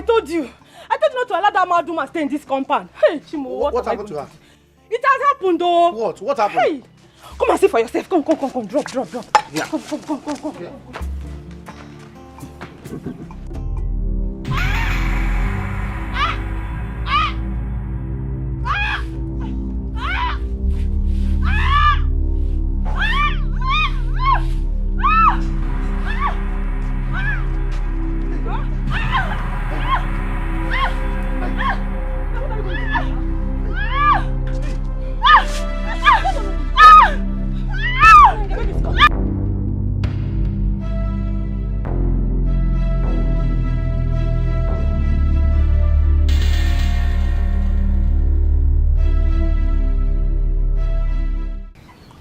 I told you not to allow that mad woman stay in this compound. Hey, Chimo, what happened to her? It has happened though. What? What happened? Hey, come and see for yourself. Come. Drop. Yeah. Come. Yeah.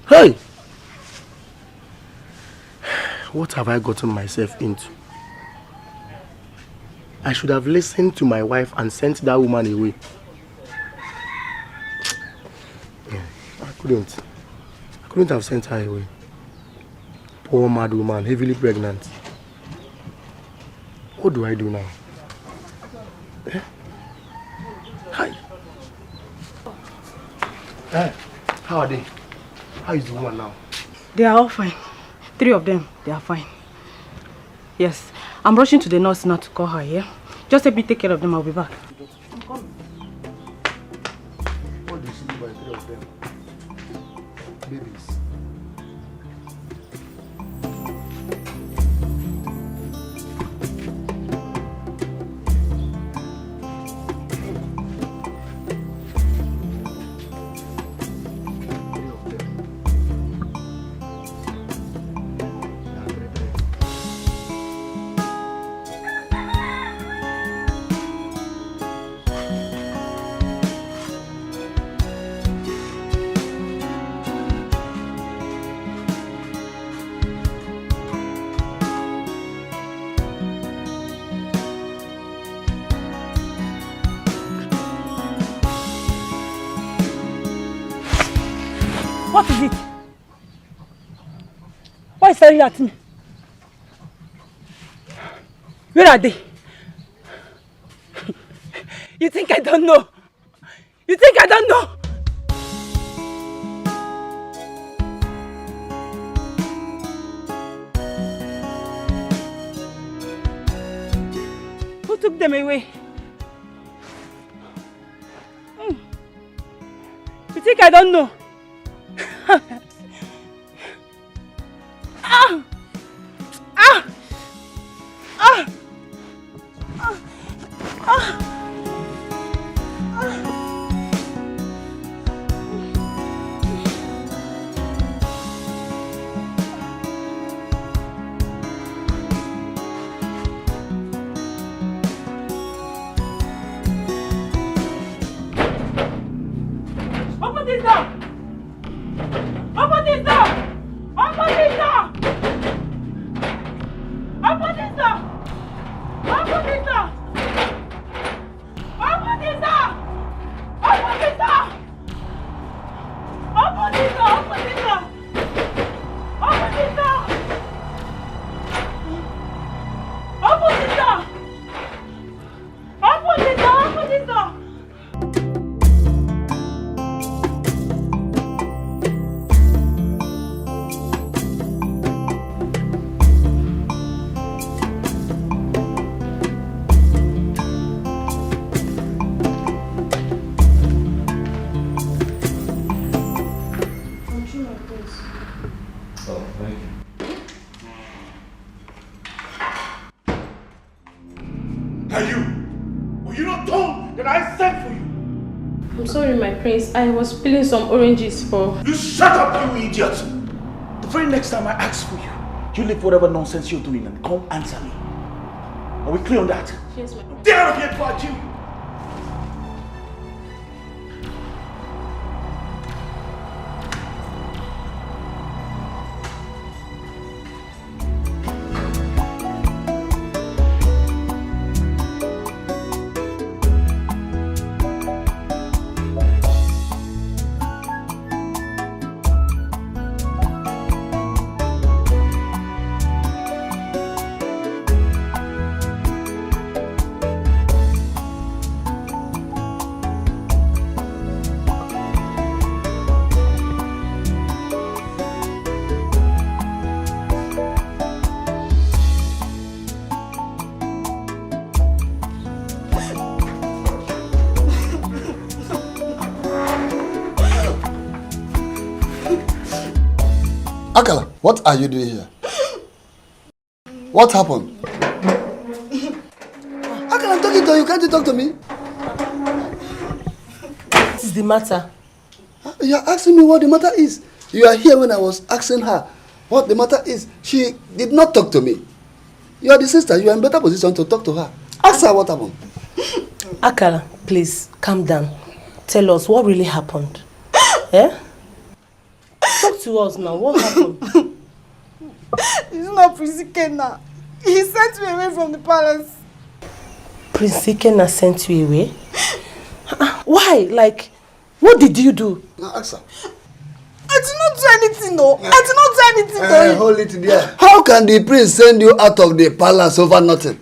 Hey! What have I gotten myself into? I should have listened to my wife and sent that woman away. I couldn't have sent her away. Poor mad woman, heavily pregnant. What do I do now? Hi. Hey, how are they? How is the woman now? They are all fine. 3 of them, they are fine. Yes, I'm rushing to the nurse now to call her, yeah? Just help me take care of them, I'll be back. I'm coming. What did she do by 3 of them? Babies. What is it? Why is staring at me? Where are they? You think I don't know? You think I don't know? Who took them away? You think I don't know? Open this door! Open this door! Open this door! Open this door! Open this door! Open this door! Open this door! Open this door! Open this door! Open this door! Open this door! Open this door! Open this door! Prince, I was peeling some oranges for... You shut up, you idiot! The very next time I ask for you, you leave whatever nonsense you're doing and come answer me. Are we clear on that? Yes, my prince. Get out of here before I kill you! Akala, what are you doing here? What happened? Akala, I'm talking to you. Can't you talk to me? What is the matter? You are asking me what the matter is. You are here when I was asking her what the matter is. She did not talk to me. You are the sister. You are in better position to talk to her. Ask her what happened. Akala, please, calm down. Tell us what really happened. Eh? Talk to us now. What happened? It's not Prince Ikenna. He sent me away from the palace. Prince Ikenna sent you away? Why? Like, what did you do? Now ask her. I did not do anything, no. I did not do anything, no. Hold it there. How can the prince send you out of the palace over nothing?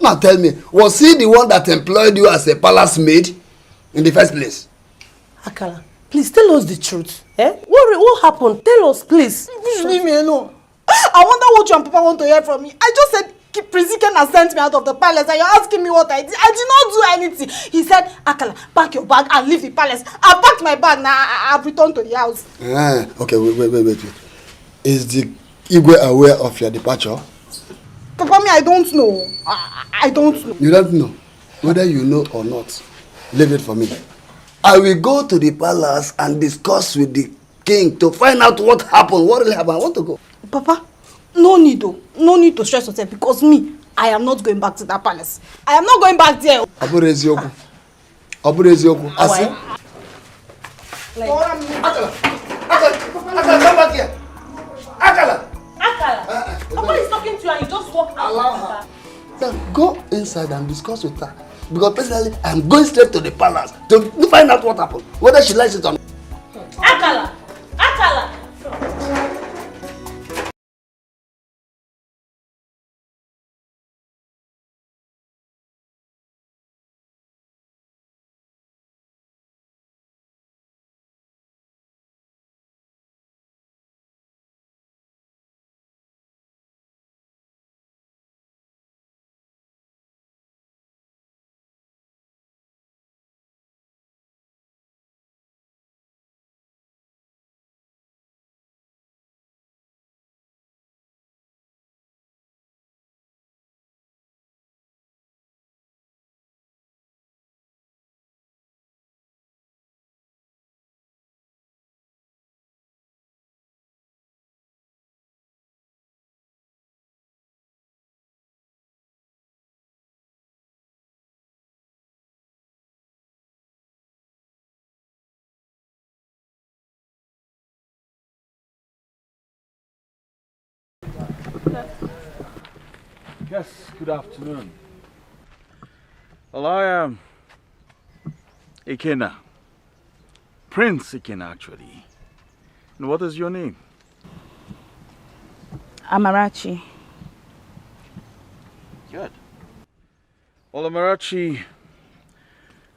Now tell me, was he the one that employed you as a palace maid in the first place? Akala, please tell us the truth. Eh? What happened? Tell us, please. Leave me alone. I wonder what you and Papa want to hear from me. I just said Prince Ikenna sent me out of the palace and you're asking me what I did. I did not do anything. He said, Akala, pack your bag and leave the palace. I packed my bag now. I've returned to the house. Okay, wait. Is the Igwe aware of your departure? Papa, me, I don't know. I don't know. You don't know? Whether you know or not, leave it for me. I will go to the palace and discuss with the king to find out what happened. What really happened? I want to go. Papa, no need to stress yourself because me, I am not going back to that palace. I am not going back there. Aburezioku. Asi. Akala, come back here. Akala. Papa is talking to you and you just walk out. Allow her. Then go inside and discuss with her. Because personally, I am going straight to the palace to find out what happened. Whether she likes it or not. Akala. Yes, good afternoon. Well, I am Ikenna. Prince Ikenna, actually. And what is your name? Amarachi. Good. Well, Amarachi,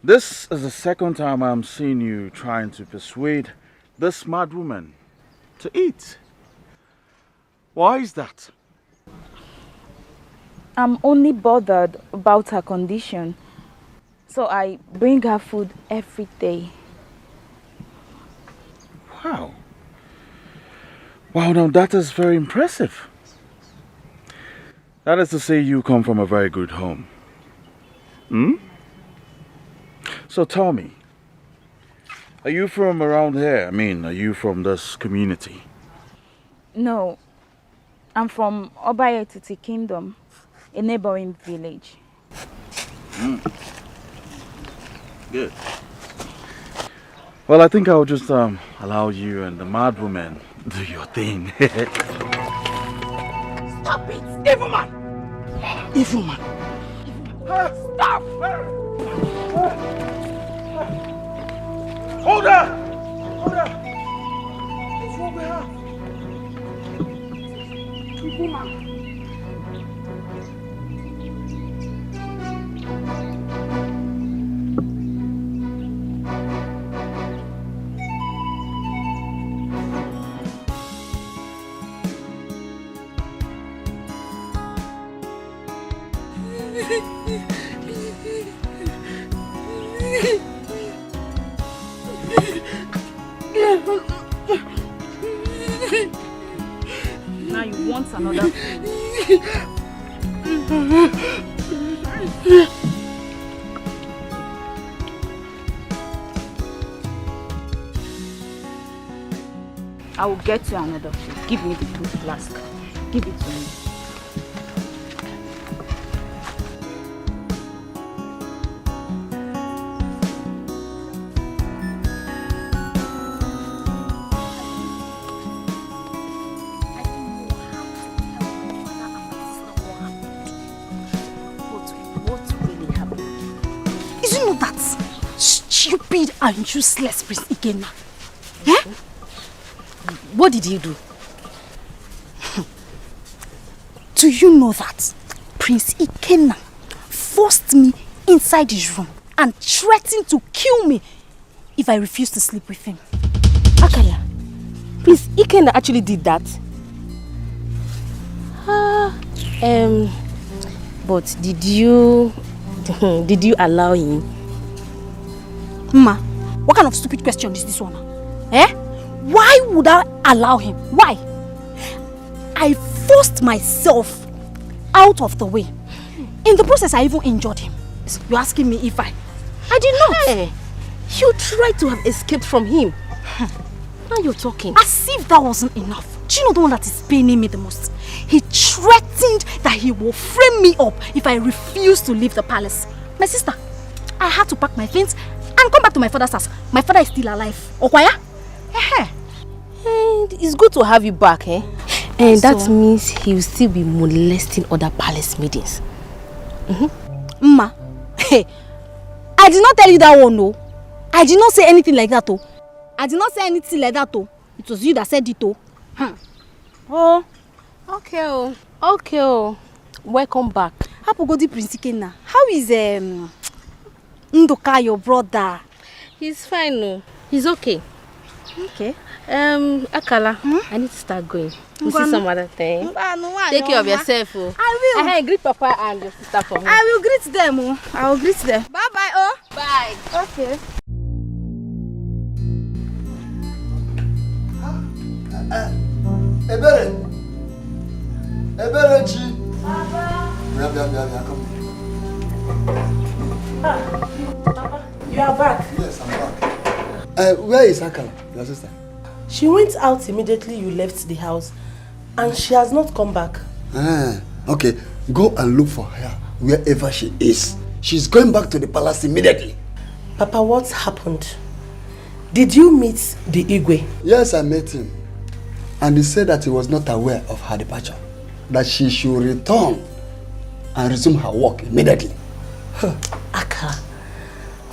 this is the second time I'm seeing you trying to persuade this mad woman to eat. Why is that? I'm only bothered about her condition, so I bring her food every day. Wow. Wow, now that is very impressive. That is to say you come from a very good home. Hmm? So tell me, are you from around here? I mean, are you from this community? No, I'm from Obayetiti Kingdom, a neighboring village. Good. Well, I think I'll just allow you and the mad woman do your thing. Stop it! Evil man! Evil man! Stop! Hold her! Hold her! What's wrong with her? Evil man! want another. I will get you another food. Give me the food flask. Give it to me. Stupid and useless Prince Ikenna. Eh? What did he do? Do you know that Prince Ikenna forced me inside his room and threatened to kill me if I refused to sleep with him? Akala, Prince Ikenna actually did that? But did you allow him? Ma, what kind of stupid question is this one? Eh? Why would I allow him? Why? I forced myself out of the way. In the process, I even injured him. You're asking me if I did not. Hey, you tried to have escaped from him. Now you're talking. As if that wasn't enough. Do you know the one that is paining me the most? He threatened that he will frame me up if I refuse to leave the palace. My sister, I had to pack my things and come back to my father's house. My father is still alive. Okwaya? And it's good to have you back, eh? And so, that means he will still be molesting other palace maidens. Ma, hey, I did not tell you that one, no. I did not say anything like that, oh. I did not say anything like that, oh. It was you that said it, oh. Oh, okay, oh. Okay, oh. Welcome back. Hapugodi Prince Ikenna. How is Ndoka, your brother? He's fine, no. He's okay. Okay. Akala, I need to start going. We'll see some other thing. Take care of yourself, oh. I will. Hey, greet Papa and your sister for me. I will greet them, oh. I will greet them. Bye-bye, oh. Bye. Okay. Eberechi. Papa. Come. Papa, you are back. Yes, I'm back. Where is Akala, your sister? She went out immediately you left the house, and she has not come back. Okay. Go and look for her wherever she is. She's going back to the palace immediately. Papa, what happened? Did you meet the Igwe? Yes, I met him. And he said that he was not aware of her departure. That she should return and resume her work immediately. Akala,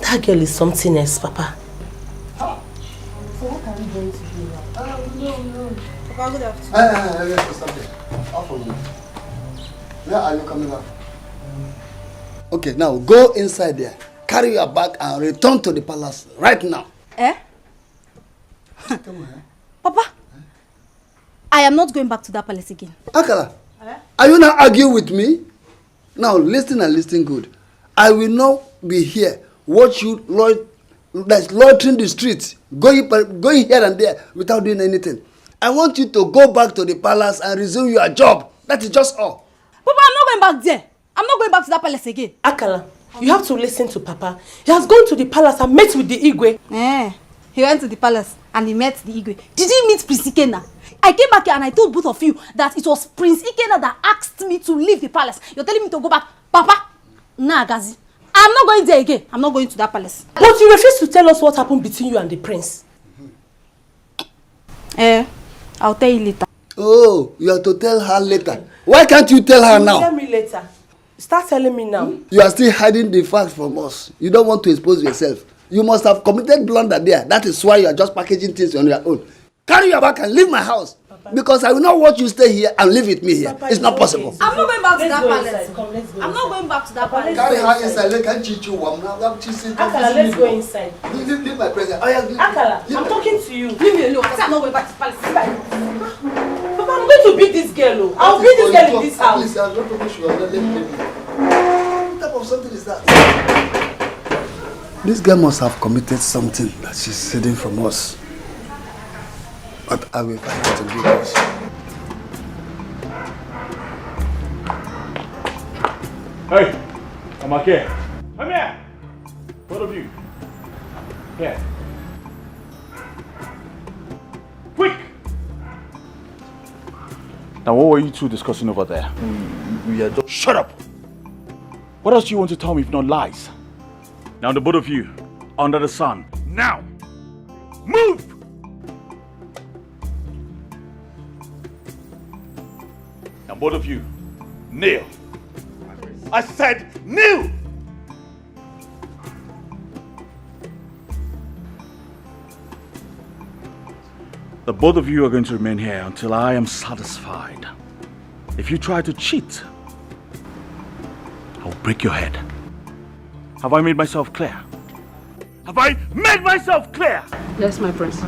that girl is something else, Papa. So what are we going to do now? No. Papa, good afternoon. Stop there. Off of me. Where are you coming back? Okay, now go inside there. Carry your bag and return to the palace right now. Come on, Papa, I am not going back to that palace again. Akala, are you not arguing with me? Now listen and listen good. I will not be here. Watch you loitering the streets, going here and there without doing anything. I want you to go back to the palace and resume your job. That is just all. Papa, I'm not going back there. I'm not going back to that palace again. Akala, you have to listen to Papa. He has gone to the palace and met with the Igwe. He went to the palace and he met the Igwe. Did he meet Prince Ikenna? I came back here and I told both of you that it was Prince Ikenna that asked me to leave the palace. You're telling me to go back. Papa, nah, Gazi. I'm not going there again. I'm not going to that palace. But you refuse to tell us what happened between you and the prince. I'll tell you later. Oh, you have to tell her later. Why can't you tell her now? Tell me later. Start telling me now. You are still hiding the facts from us. You don't want to expose yourself. You must have committed blunder there. That is why you are just packaging things on your own. Carry your bag and leave my house. Papa. Because I will not want you stay here and live with me here. Papa, it's not possible. I'm not going back to that palace. I'm not going back to that palace. Carry her inside. Let her teach you one. Akala, let's go inside. Leave my presence. Akala, I'm talking to you. Leave me alone. I said I'm not going back to the palace. Papa, I'm going to beat this girl. I'll beat this girl in this house. Please, I'm not pretty sure. Let me. What type of something is that? This girl must have committed something that she's hiding from us. But I will find her to do this. Hey, I'm okay. Come here. Both of you. Here. Quick! Now what were you two discussing over there? We are just... Shut up! What else do you want to tell me if not lies? Now the both of you, under the sun. Now! Move! Now both of you, kneel. I said kneel! The both of you are going to remain here until I am satisfied. If you try to cheat, I'll break your head. Have I made myself clear? Have I made myself clear? Yes, my prince.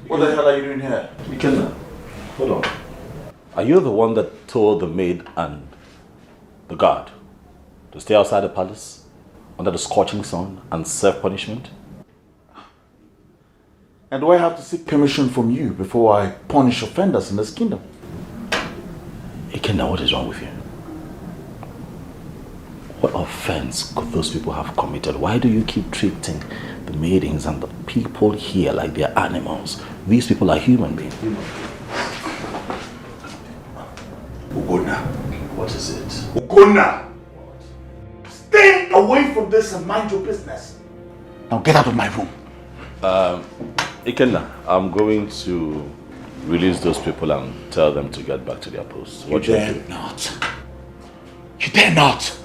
What the hell are you doing here? Ikenna, hold on. Are you the one that told the maid and the guard to stay outside the palace under the scorching sun and serve punishment? And do I have to seek permission from you before I punish offenders in this kingdom? Ikenna, what is wrong with you? What offense could those people have committed? Why do you keep treating the maidens and the people here like they're animals? These people are human beings. Ugonna. What is it? Ugonna! Stay away from this and mind your business. Now get out of my room. Ikenna, I'm going to release those people and tell them to get back to their posts. You dare not. You dare not.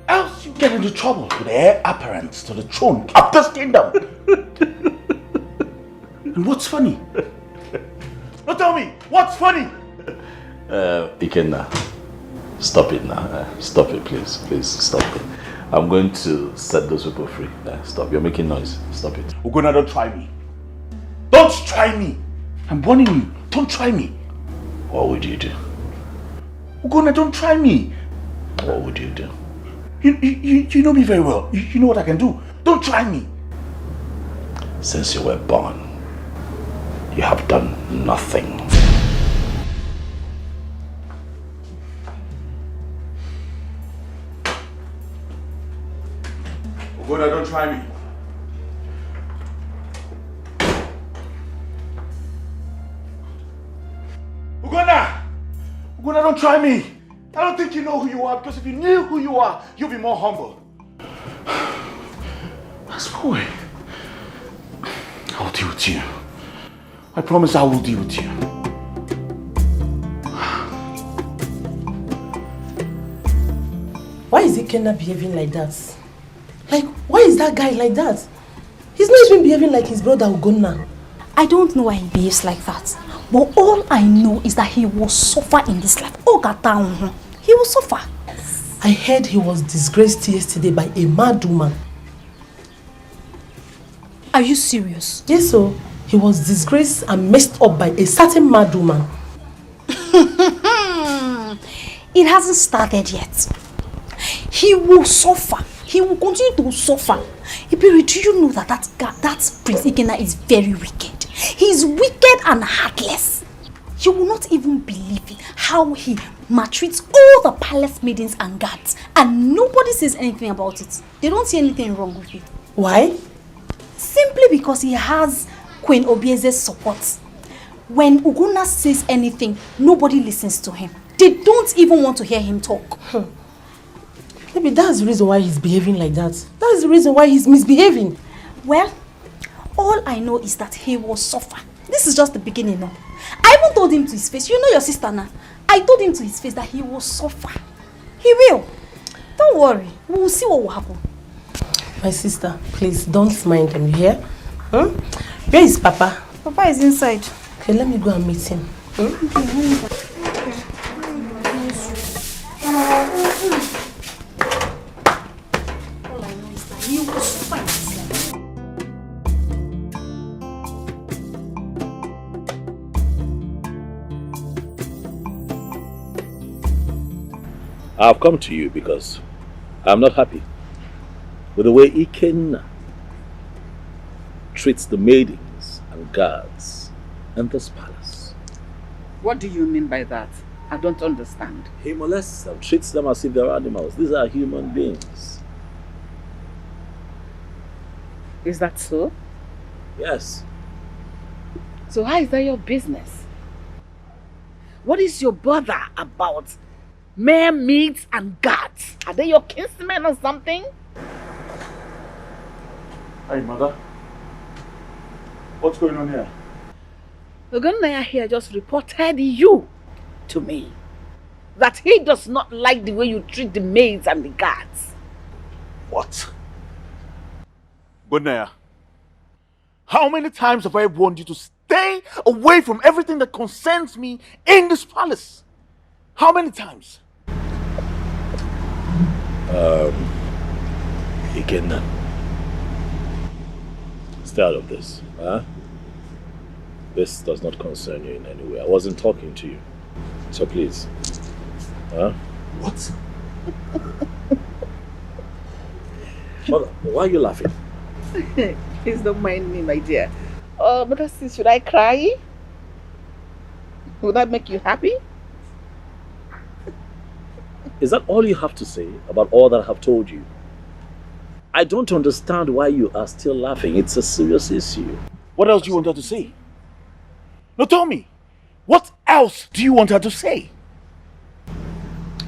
Else you get into trouble with the heir apparent to the throne of this kingdom. And what's funny? Now tell me, what's funny? Ikenna, stop it now. Stop it, please. Please, stop it. I'm going to set those people free. Stop. You're making noise. Stop it. Ugonna, don't try me. Don't try me. I'm warning you. Don't try me. What would you do? Ugonna, don't try me. What would you do? You know me very well. You know what I can do. Don't try me. Since you were born, you have done nothing. Ugonna, don't try me. Ugonna! Ugonna, don't try me. I don't think you know who you are, because if you knew who you are, you'll be more humble. That's boy. I'll deal with you. I promise I will deal with you. Why is Ikenna behaving like that? Like, why is that guy like that? He's not even behaving like his brother Ugonna. I don't know why he behaves like that. But all I know is that he will suffer in this life. He will suffer. I heard he was disgraced yesterday by a mad woman. Are you serious? Yes, so he was disgraced and messed up by a certain mad woman. It hasn't started yet. He will suffer. He will continue to suffer. Iberi, do you know that Prince Ikenna is very wicked? He's wicked and heartless. You will not even believe it, how he maltreats all the palace maidens and guards, and nobody says anything about it. They don't see anything wrong with it. Why? Simply because he has Queen Obieze's support. When Ugonna says anything, nobody listens to him. They don't even want to hear him talk. Maybe that's the reason why he's behaving like that. That's the reason why he's misbehaving. Well, all I know is that he will suffer. This is just the beginning now. I even told him to his face, you know your sister now. I told him to his face that he will suffer. He will. Don't worry. We will see what will happen. My sister, please don't mind him, you hear? Where is Papa? Papa is inside. Okay, let me go and meet him. He will suffer. I've come to you because I'm not happy with the way Ikenna treats the maidens and guards in this palace. What do you mean by that? I don't understand. He molests them, treats them as if they're animals. These are human beings. Is that so? Yes. So how is that your business? What is your bother about mere maids and guards? Are they your kinsmen or something? Hey, mother. What's going on here? The gunman here just reported you to me. That he does not like the way you treat the maids and the guards. What? Gunaya, how many times have I warned you to stay away from everything that concerns me in this palace? How many times? Ikenna, stay out of this, huh? This does not concern you in any way. I wasn't talking to you. So please. Huh? What? Mother, why are you laughing? Please don't mind me, my dear. But should I cry? Would that make you happy? Is that all you have to say about all that I have told you? I don't understand why you are still laughing. It's a serious issue. What else do you want her to say? Now tell me, what else do you want her to say?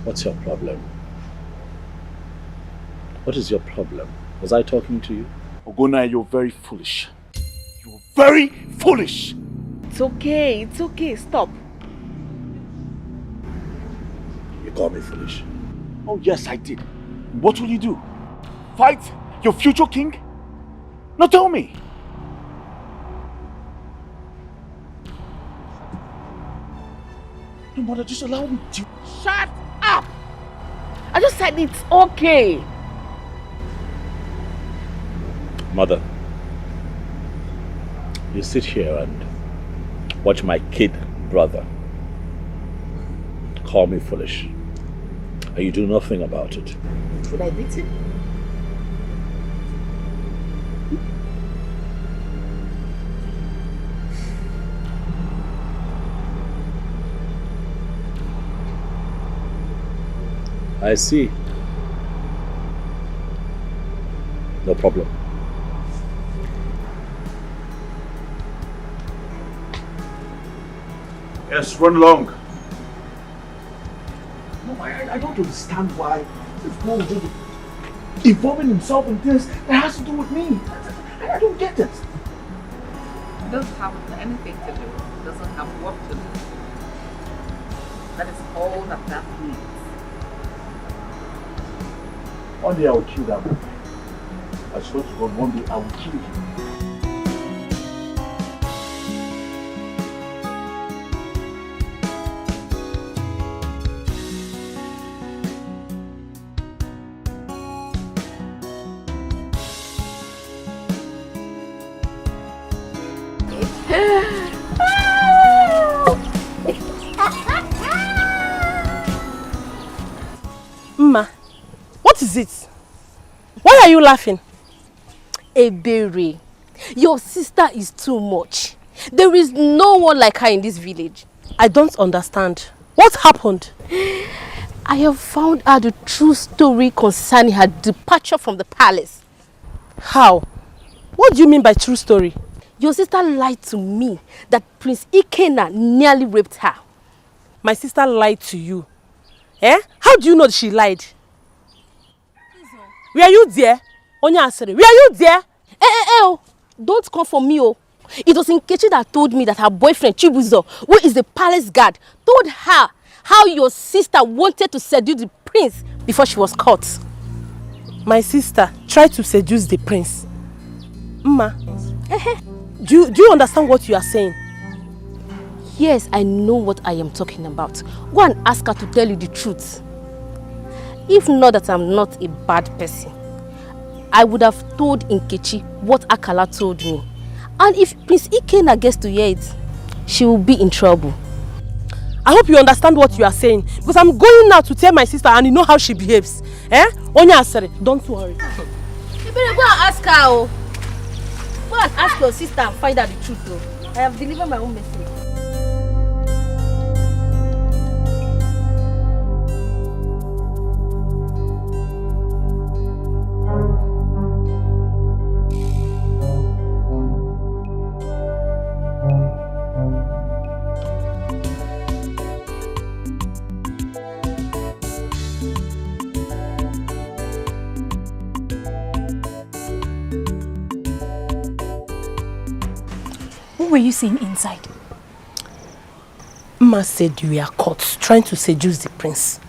What's your problem? What is your problem? Was I talking to you? Ogona, you're very foolish. You're very foolish. It's okay, stop. You call me foolish? Oh yes, I did. What will you do? Fight your future king? Now tell me. Your mother, just allow me to... Shut up! I just said it's okay. Mother, you sit here and watch my kid brother call me foolish, and you do nothing about it. Should I beat him? I see. No problem. Yes, run along. No, I don't understand why this boy is just involving himself in things that has to do with me. I don't get it. It doesn't have anything to do. It doesn't have work to do. That is all that means. One day I will kill that boy. I swear to God, one day I will kill him. Mma, what is it? Why are you laughing? Ebere, your sister is too much. There is no one like her in this village. I don't understand. What happened? I have found out the true story concerning her departure from the palace. How? What do you mean by true story? Your sister lied to me that Prince Ikenna nearly raped her. My sister lied to you? Eh? How do you know she lied? Were you there? Onya Asere, were you there? Don't come for me, oh. It was Nkechi that told me that her boyfriend Chibuzo, who is the palace guard, told her how your sister wanted to seduce the prince before she was caught. My sister tried to seduce the prince. Mma, do you understand what you are saying? Yes, I know what I am talking about. Go and ask her to tell you the truth. If not that I'm not a bad person, I would have told Nkechi what Akala told me. And if Prince Ikenna gets to hear it, she will be in trouble. I hope you understand what you are saying. Because I'm going now to tell my sister and you know how she behaves. Eh? Onya said it. Don't worry. You better go and ask her. Oh. Go and ask your sister and find out the truth. Oh. I have delivered my own message. What were you saying inside? Ma said you were caught trying to seduce the prince.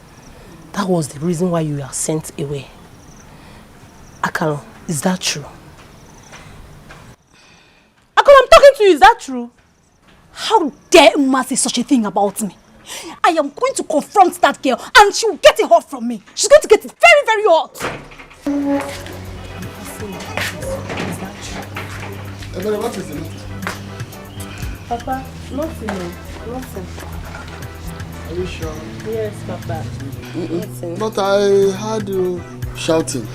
That was the reason why you were sent away. Akalo, is that true? Akalo, I'm talking to you. Is that true? How dare Uma say such a thing about me? I am going to confront that girl and she will get it hot from me. She's going to get it very, very hot. What is it? Papa, nothing. Nothing. Are you sure? Yes, Papa. Nothing. But I heard you shouting.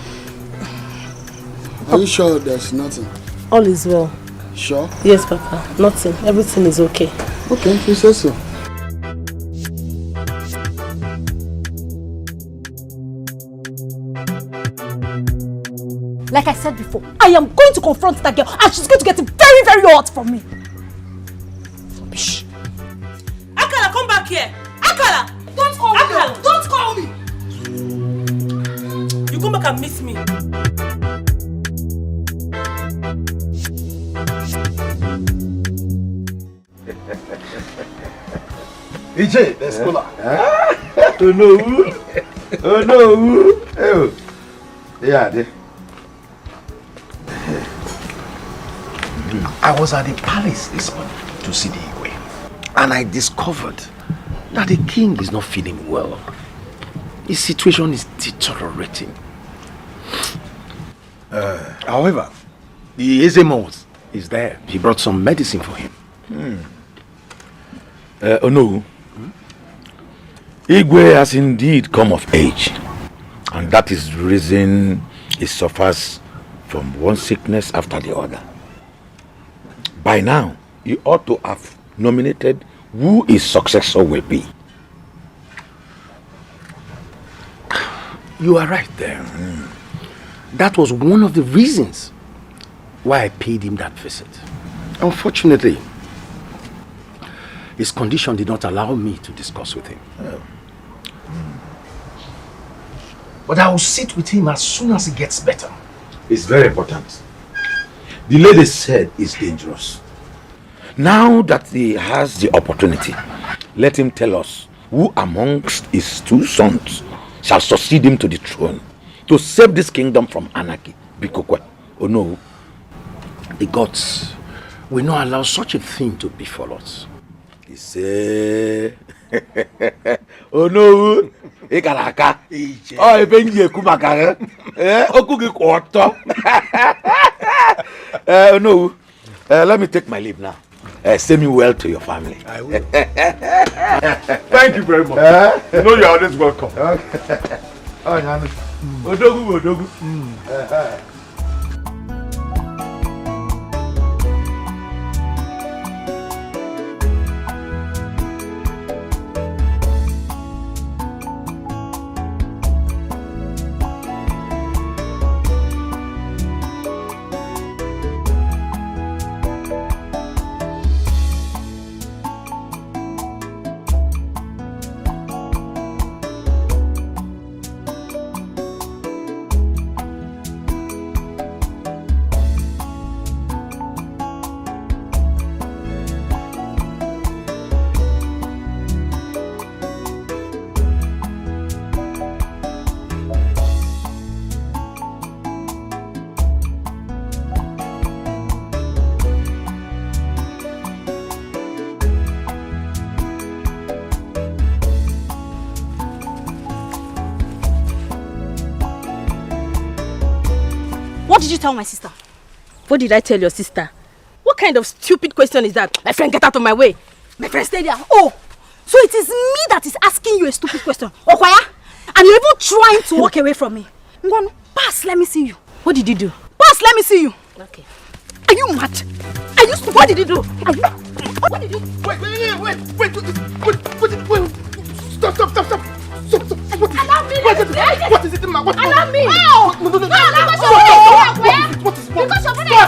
Are you sure there's nothing? All is well. Sure? Yes, Papa. Nothing. Everything is okay. Okay, you say so. Like I said before, I am going to confront that girl and she's going to get it very, very hot from me. Rubbish. Akala, come back here. Akala! Don't call me. Akala, don't call me. You come back and miss me. EJ, the scholar. Oh no. Oh no. Oh. Yeah. I was at the palace this morning to see the Igwe, and I discovered that the king is not feeling well. His situation is deteriorating. However, the Ezemos is there. He brought some medicine for him. Oh no. Igwe has indeed come of age, and that is the reason he suffers from one sickness after the other. By now, you ought to have nominated who his successor will be. You are right there. That was one of the reasons why I paid him that visit. Unfortunately, his condition did not allow me to discuss with him. But I will sit with him as soon as he gets better. It's very important. The lady said it's dangerous. Now that he has the opportunity, let him tell us who amongst his two sons shall succeed him to the throne to save this kingdom from anarchy. Bikokwe. Oh no. The gods will not allow such a thing to befall us. He say, oh no. Ikaraka. Oh, Benji Kumaka. Okugi Kwoto. No. Let me take my leave now. Send me well to your family. I will. Thank you very much. You know you're always welcome. Okay. Odogu. What did you tell my sister? What did I tell your sister? What kind of stupid question is that? My friend, get out of my way. My friend, stay there. Oh, So it is me that is asking you a stupid question. Okwaya? And you're even trying to walk away from me. Ngwanu, pass, let me see you. What did you do? Pass, let me see you. Okay. Are you mad? Are you stupid? What did you do? Are you... What did you... Wait. Stop. Allow me. What is it, ma? Allow me. No. Because your brother is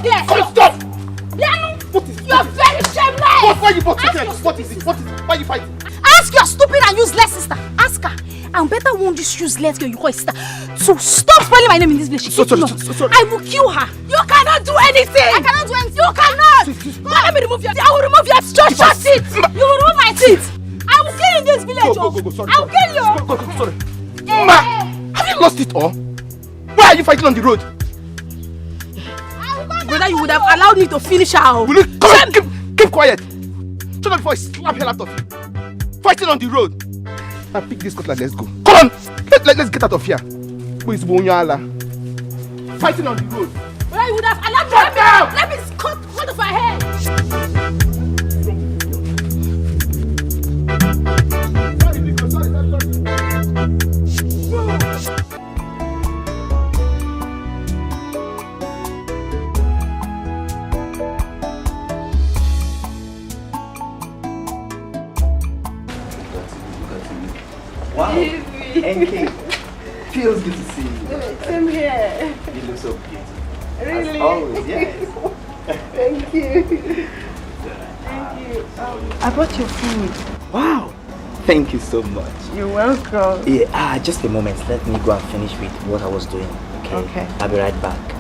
here. Stop. You're very shameless. Why are you both together? What is it? Why are you fighting? Ask your stupid and useless sister. Ask her. I'm better warn this useless girl you call sister to stop spelling my name in this village. Sorry. I will kill her. You cannot do anything. I cannot do anything. You cannot. Let me remove your teeth. I will remove your teeth. You will remove my teeth. I will kill you in this village. Go. Sorry. I will kill you. Go. Sorry. Ma, have you lost it all? Why are you fighting on the road? Brother, you would have allowed me to finish her. Will you come on, keep quiet. Shut up before I slap hell out of you. Fighting on the road. Now pick this cutlass, let's go. Come on, let's get out of here. Who is Bonyala? Fighting on the road. Brother, you would have allowed me. Let me cut off her head. Wow, NK, feels good to see you. Same here. You look so beautiful. Really? As always, yes. Thank you. Thank you. I brought your food. Wow, thank you so much. You're welcome. Yeah, just a moment. Let me go and finish with what I was doing. Okay. I'll be right back.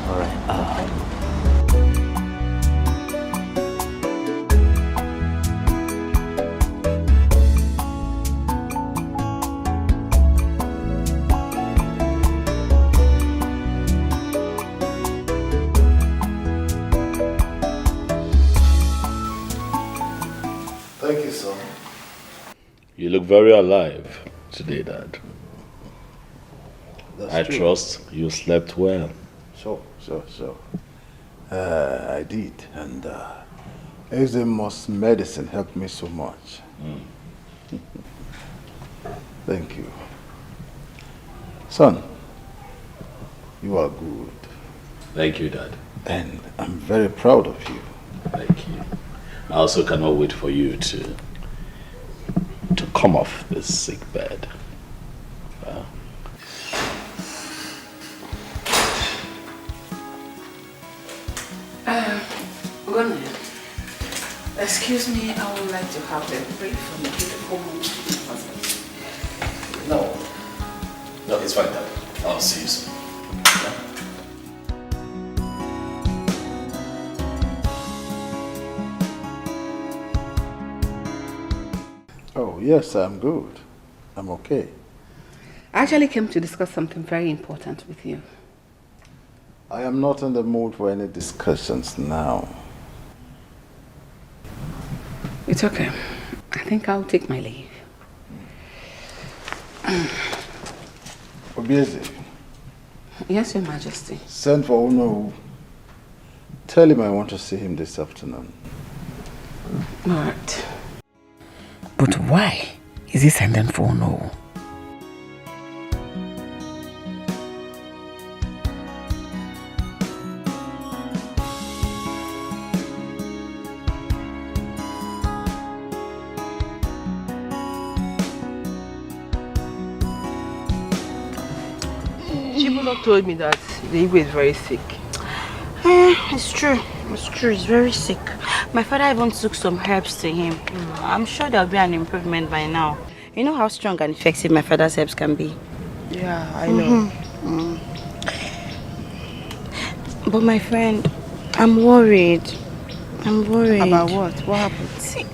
All right. Thank you, son. You look very alive today, Dad. That's I true. trust you slept well. Sure. I did, and Eczema's medicine helped me so much. Thank you. Son, you are good. Thank you, Dad. And I'm very proud of you. Thank you. I also cannot wait for you to come off this sick bed. Excuse me, I would like to have a brief from the beautiful husband. No, it's fine, Dad. I'll see you soon. Oh, yes, I'm good. I'm okay. I actually came to discuss something very important with you. I am not in the mood for any discussions now. It's okay. I think I'll take my leave. Obieze. Yes, Your Majesty. Send for Uno. Tell him I want to see him this afternoon. All right. But why is he sending for no? Chibulo told me that the Igwe is very sick. It's true. It's true. He's very sick. My father even took some herbs to him. I'm sure there'll be an improvement by now. You know how strong and effective my father's herbs can be. Yeah, I know. But my friend, I'm worried. I'm worried. About what? What happened? See,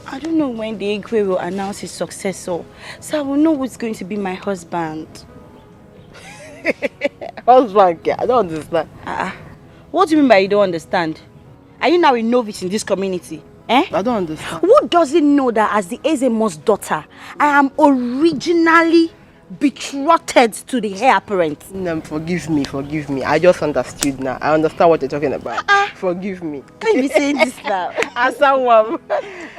I don't know when the Igwe will announce his successor, so I will know who's going to be my husband. Husband? I don't understand. What do you mean by you don't understand? Are you now a novice in this community? Eh? I don't understand. Who doesn't know that as the Ezemo's daughter, I am originally betrothed to the heir apparent. No, forgive me. I just understood now. I understand what you're talking about. Forgive me. Can't you be saying this now? As someone.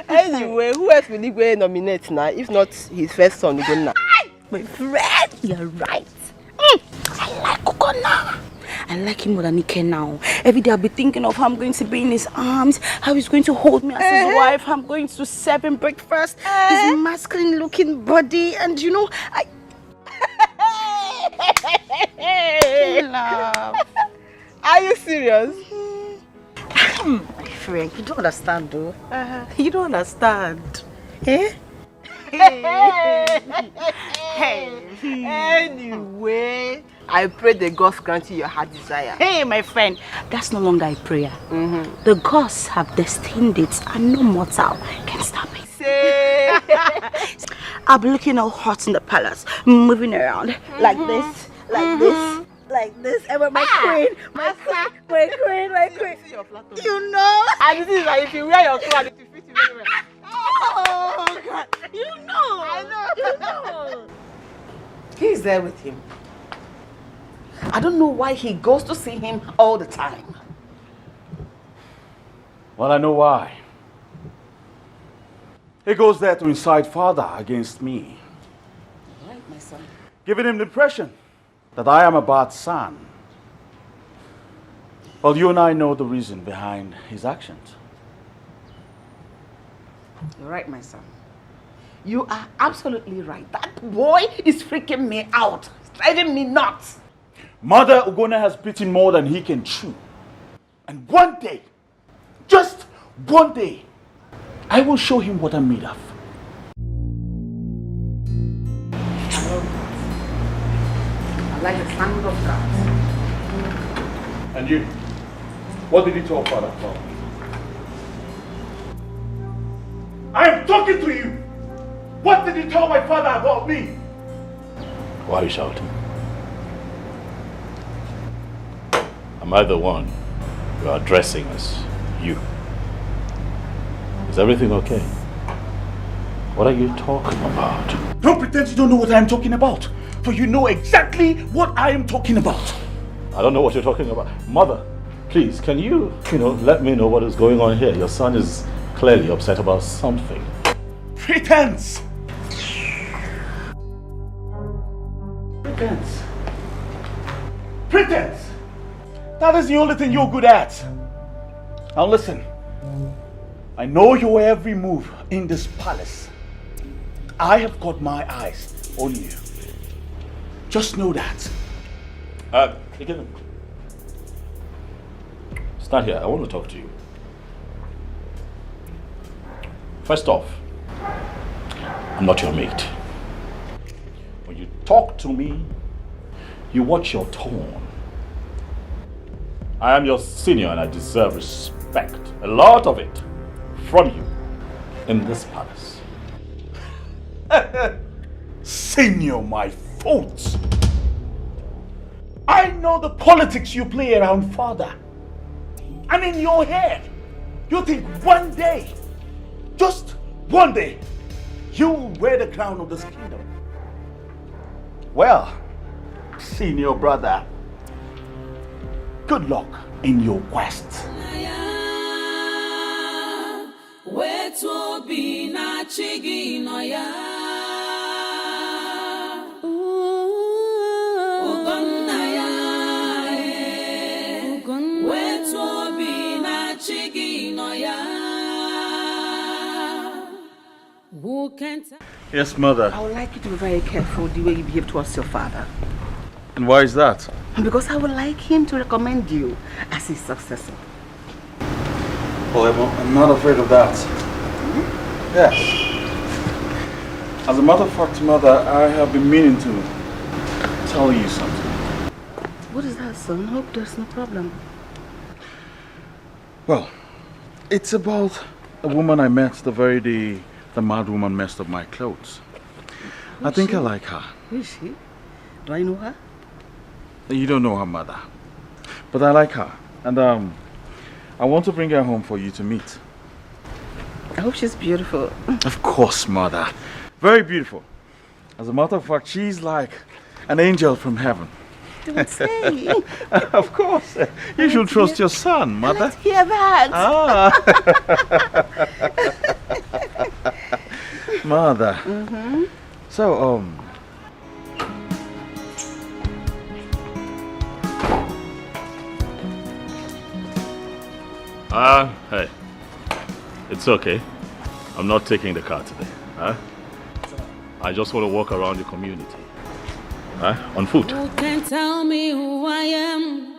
Anyway, who else will he go nominate now? If not his first son, Ugonna. My friend, you're right. I like Ugonna. I like him more than Dikeh now. Every day I'll be thinking of how I'm going to be in his arms, how he's going to hold me as his wife, how I'm going to serve him breakfast, his masculine looking body, and you know, Love. Are you serious? My friend, you don't understand though. You don't understand. Eh? Anyway, I pray the gods grant you your heart desire. Hey, my friend, that's no longer a prayer. The gods have destined it, and no mortal can stop it. I'll be looking all hot in the palace, moving around like this, like this, like this. And my queen, my queen. You know. And this is like if you wear your clothes, it will fit you very well. Oh God, you know. I know. He's there with him. I don't know why he goes to see him all the time. Well, I know why. He goes there to incite father against me. Right, my son. Giving him the impression that I am a bad son. Well, you and I know the reason behind his actions. You're right, my son. You are absolutely right. That boy is freaking me out. It's driving me nuts. Mother Ugonna has bitten more than he can chew. And one day, just one day, I will show him what I'm made of. I like the sound of God. And you, what did he tell father about me? I am talking to you! What did he tell my father about me? Why are you shouting? Am I the one you are addressing as you? Is everything okay? What are you talking about? Don't pretend you don't know what I am talking about. For you know exactly what I am talking about. I don't know what you're talking about. Mother, please, can you let me know what is going on here? Your son is clearly upset about something. Pretense! Pretense! That is the only thing you're good at. Now listen. I know your every move in this palace. I have got my eyes on you. Just know that. Stand here. I want to talk to you. First off, I'm not your mate. When you talk to me, you watch your tone. I am your senior and I deserve respect. A lot of it from you in this palace. Senior, my fault. I know the politics you play around father. And in your head, you think one day, just one day, you'll wear the crown of this kingdom. Well, senior brother, good luck in your quest. Yes, mother. I would like you to be very careful the way you behave towards your father. And why is that? Because I would like him to recommend you as his successor. Well, I'm not afraid of that. Yes. As a matter of fact, mother, I have been meaning to tell you something. What is that, son? Hope there's no problem. Well, it's about a woman I met the very day the mad woman messed up my clothes. I think I like her. Who is she? Do I know her? You don't know her, mother. But I like her. And I want to bring her home for you to meet. I hope she's beautiful. Of course, mother. Very beautiful. As a matter of fact, she's like an angel from heaven. Don't say. Of course. You should trust your son, mother. Let's hear that. Mother. Mm-hmm. So, Hey. It's okay. I'm not taking the car today. Huh? I just want to walk around the community. Huh? On foot. Who can tell me who I am?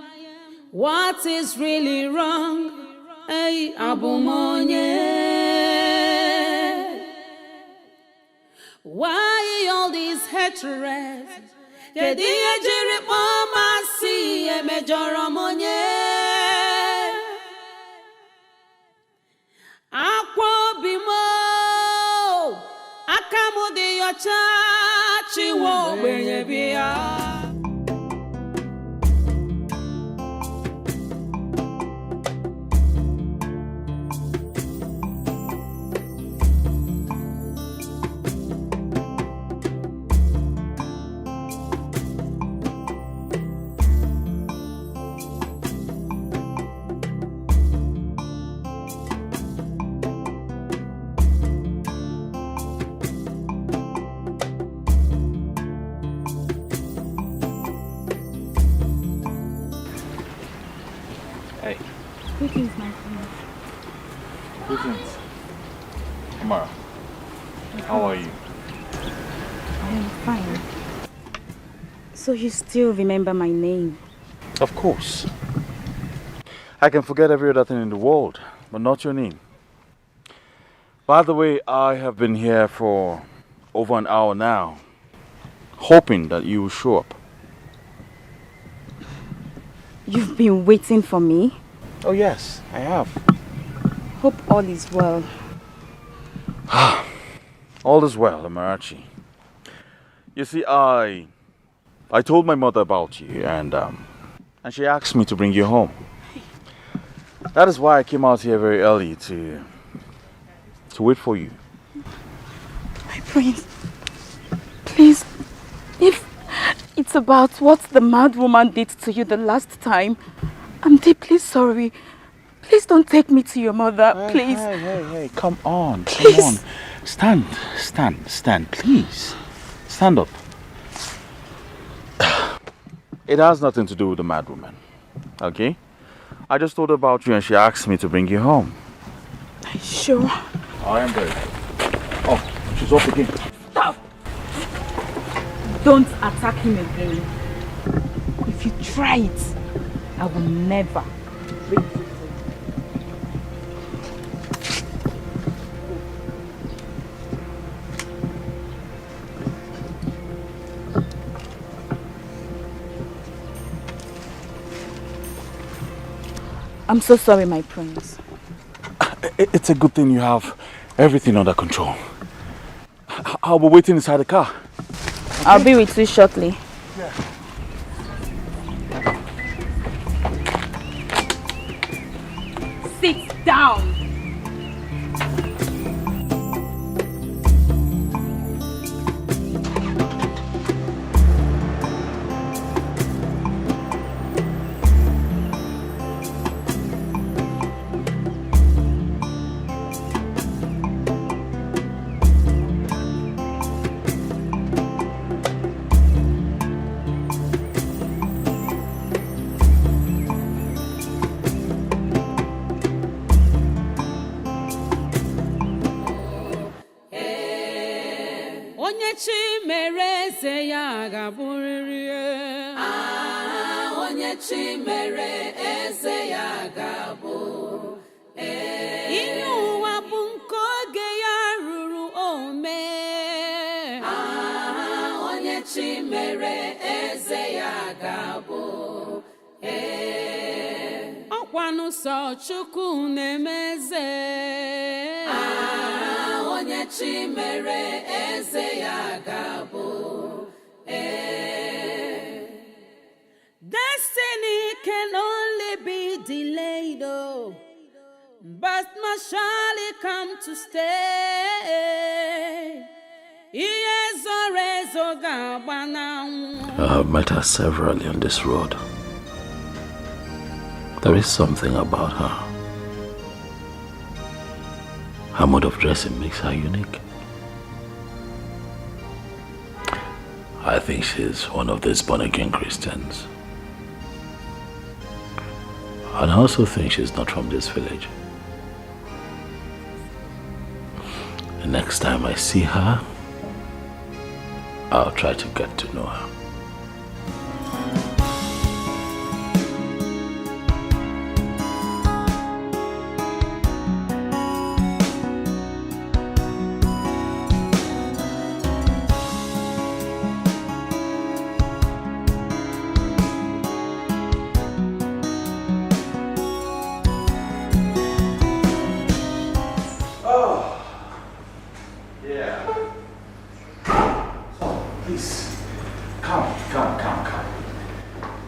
What is really wrong? Hey, Abumonye. Why all these hatred? Kediye jiri mama si emejoro monye. Akwa bimo akamudi yocha chiwo gbenye bia. Greetings, my friend. greetings. Amara, how are you? I am fine. So you still remember my name? Of course. I can forget every other thing in the world, but not your name. By the way, I have been here for over an hour now, hoping that you will show up. You've been waiting for me? Oh yes, I have. Hope all is well. All is well, Amarachi. You see, I told my mother about you, and she asked me to bring you home. That is why I came out here very early to wait for you. My prince, please, if it's about what the mad woman did to you the last time, I'm deeply sorry. Please don't take me to your mother, please. Hey, come on, come on. Stand, please. Stand up. It has nothing to do with the mad woman, okay? I just thought about you and she asked me to bring you home. Are you sure? I am very. Oh, she's up again. Stop! Don't attack him again. If you try it, I will never break you. I'm so sorry, my prince. It's a good thing you have everything under control. I'll be waiting inside the car. Okay? I'll be with you shortly. Yeah. Sit down. Onye chi mere eze ya ga-abụ. Ihe ụwa bụ nke oge ya ruru ome. Onye chi mere eze ya ga-abụ. Ọkwanụ sọ Chukwu na-emeze. Onye chi mere eze ya ga-abụ. Destiny can only be delayed, oh, but must surely come to stay. I have met her severally on this road. There is something about her. Her mode of dressing makes her unique. I think she's one of these born-again Christians. And I also think she's not from this village. The next time I see her, I'll try to get to know her.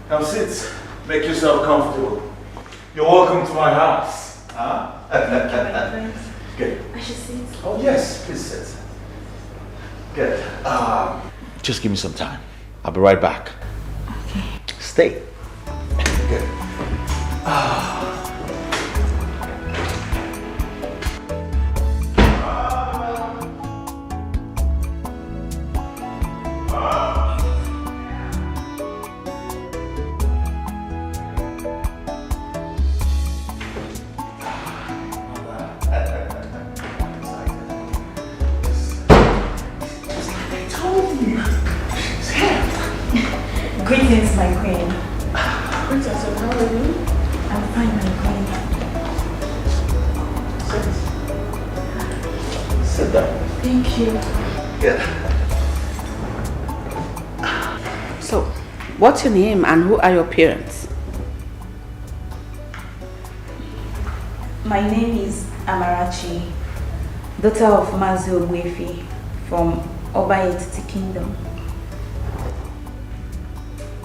Come sit. Make yourself comfortable. You're welcome to my house. Huh? Good. I should sit. Oh yes, please sit. Good. Just give me some time. I'll be right back. Okay. Stay. Good. Greetings, my queen. Princess, how are you? I'm fine, my queen. Sit down. Thank you. Good. So, what's your name and who are your parents? My name is Amarachi, daughter of Mazi Ogwefi from Obayetiti Kingdom.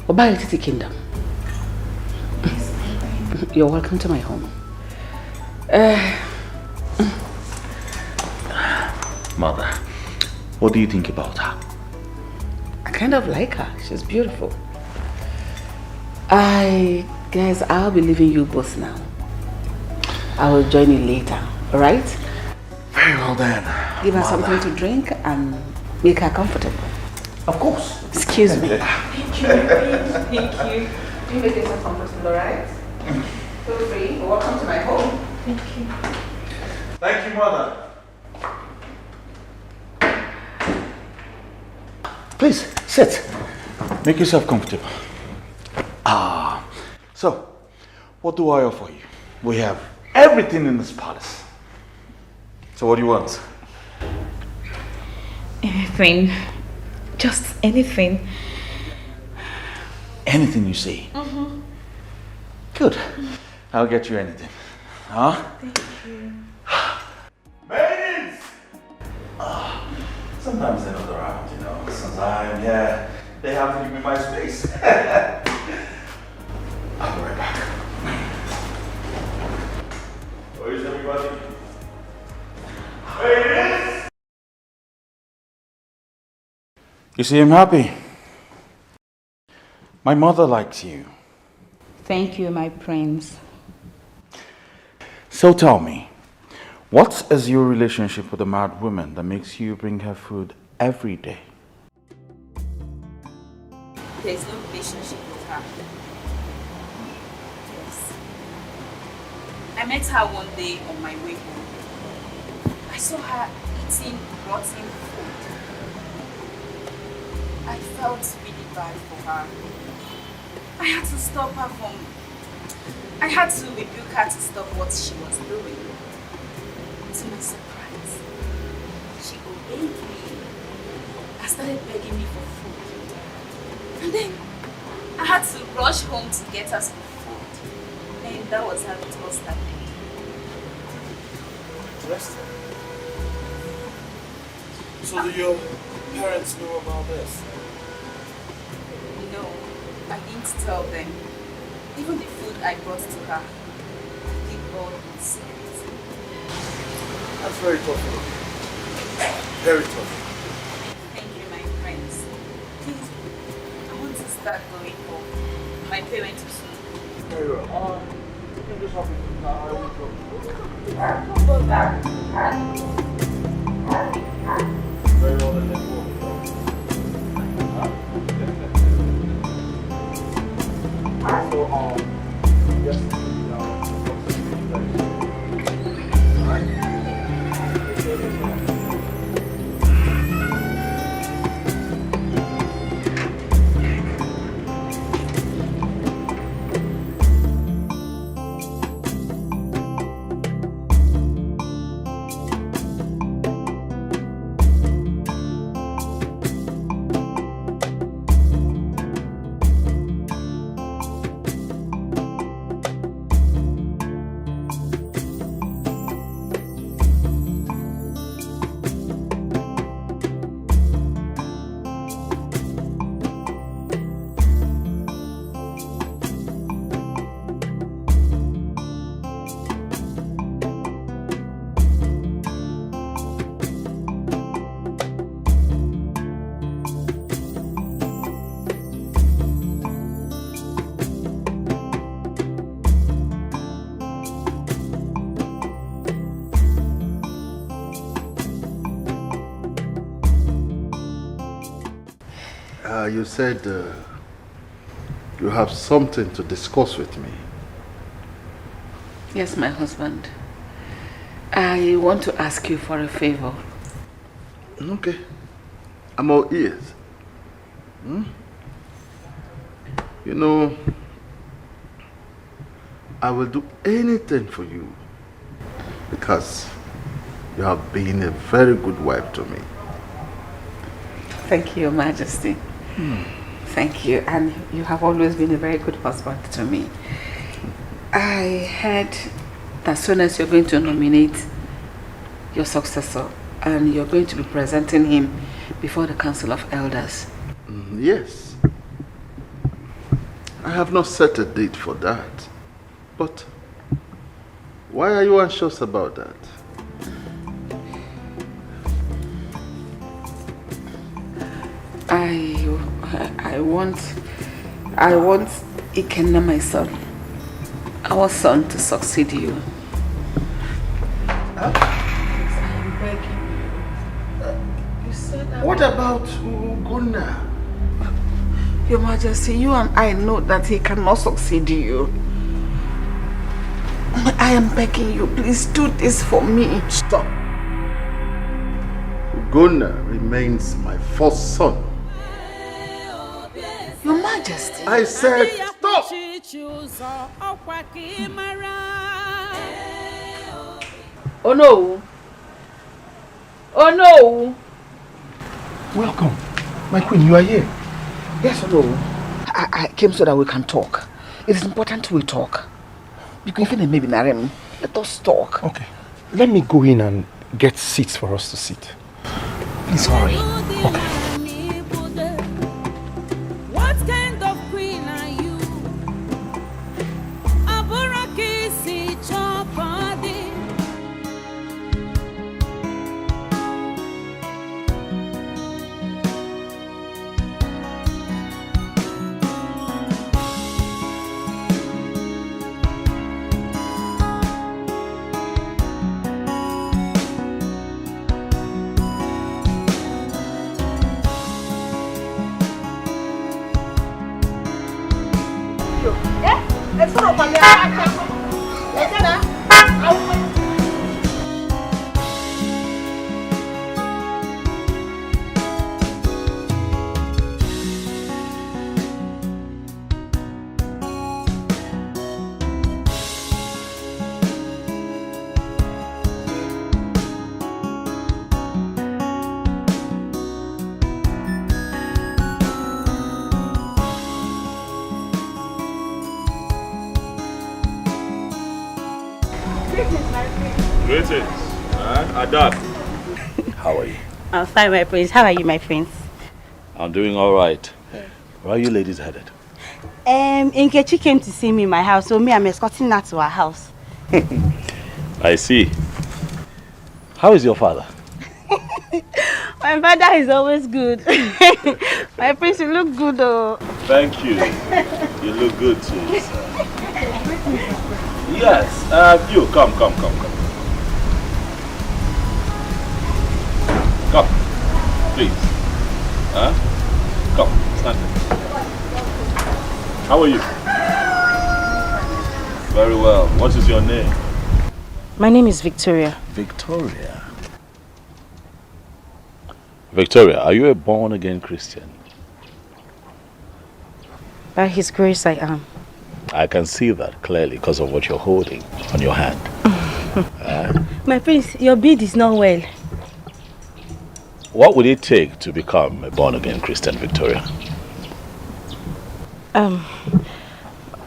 Royality Kingdom. You're welcome to my home. Mother, what do you think about her? I kind of like her. She's beautiful. I guess I'll be leaving you both now. I will join you later, alright? Very well then. Give her Mother. something to drink and make her comfortable. Of course. Excuse me. Thank you, my queen. Thank you. You make yourself comfortable, alright? Feel free. Welcome to my home. Thank you. Thank you, Mother. Please, sit. Make yourself comfortable. So, what do I offer you? We have everything in this palace. So what do you want? Anything. Just anything. Anything you say. Good. I'll get you anything. Huh? Thank you. Maidens! Sometimes they're not around, you know. Sometimes, yeah, they have to give me my space. I'll be right back. Where is everybody? Maidens! You see, I'm happy. My mother likes you. Thank you, my prince. So tell me, what is your relationship with a mad woman that makes you bring her food every day? There's no relationship with her. Yes. I met her one day on my way home. I saw her eating rotten food. I felt really bad for her. I had to stop her from... I had to rebuke her to stop what she was doing. To my surprise, she obeyed me and started begging me for food. And then I had to rush home to get us some food. And that was how it all started. Interesting. So do your parents know about this? No, I didn't tell them. Even the food I brought to her, I keep all in secret. That's very tough. Very tough. start going home. My parents will soon. Very well. You can just hop in the car. I will go. Very well, then let's go. So, yes. You said you have something to discuss with me. Yes, my husband. I want to ask you for a favor. Okay. I'm all ears. You know, I will do anything for you because you have been a very good wife to me. Thank you, Your Majesty. Thank you, and you have always been a very good husband to me. I heard that as soon as you're going to nominate your successor and you're going to be presenting him before the Council of Elders. Yes. I have not set a date for that. But why are you anxious about that? I want Ikenna, my son, our son, to succeed you. Huh? What about Ugonna? Your Majesty, you and I know that he cannot succeed you. I am begging you, please do this for me. Stop. Ugonna remains my first son. Your Majesty. I said stop. Oh no. Oh no. Welcome. My queen, you are here. Yes or no? I came so that we can talk. It is important we talk. Because even maybe Narem, let us talk. Okay. Let me go in and get seats for us to sit. Please hurry. Okay. What kind of queen are you? Aboraki si chopadi. Greetings. Adab. How are you? I'm fine, my prince. How are you, my prince? I'm doing all right. Where are you ladies headed? Nkechi came to see me in my house, so I'm escorting her to her house. I see. How is your father? My father is always good. My prince, you look good, though. Thank you. You look good too, sir. Yes, you come. Come, please. Come, stand there. How are you? Very well. What is your name? My name is Victoria. Victoria. Victoria, are you a born-again Christian? By His grace, I am. I can see that clearly because of what you're holding on your hand. My prince, your beard is not well. What would it take to become a born-again Christian, Victoria?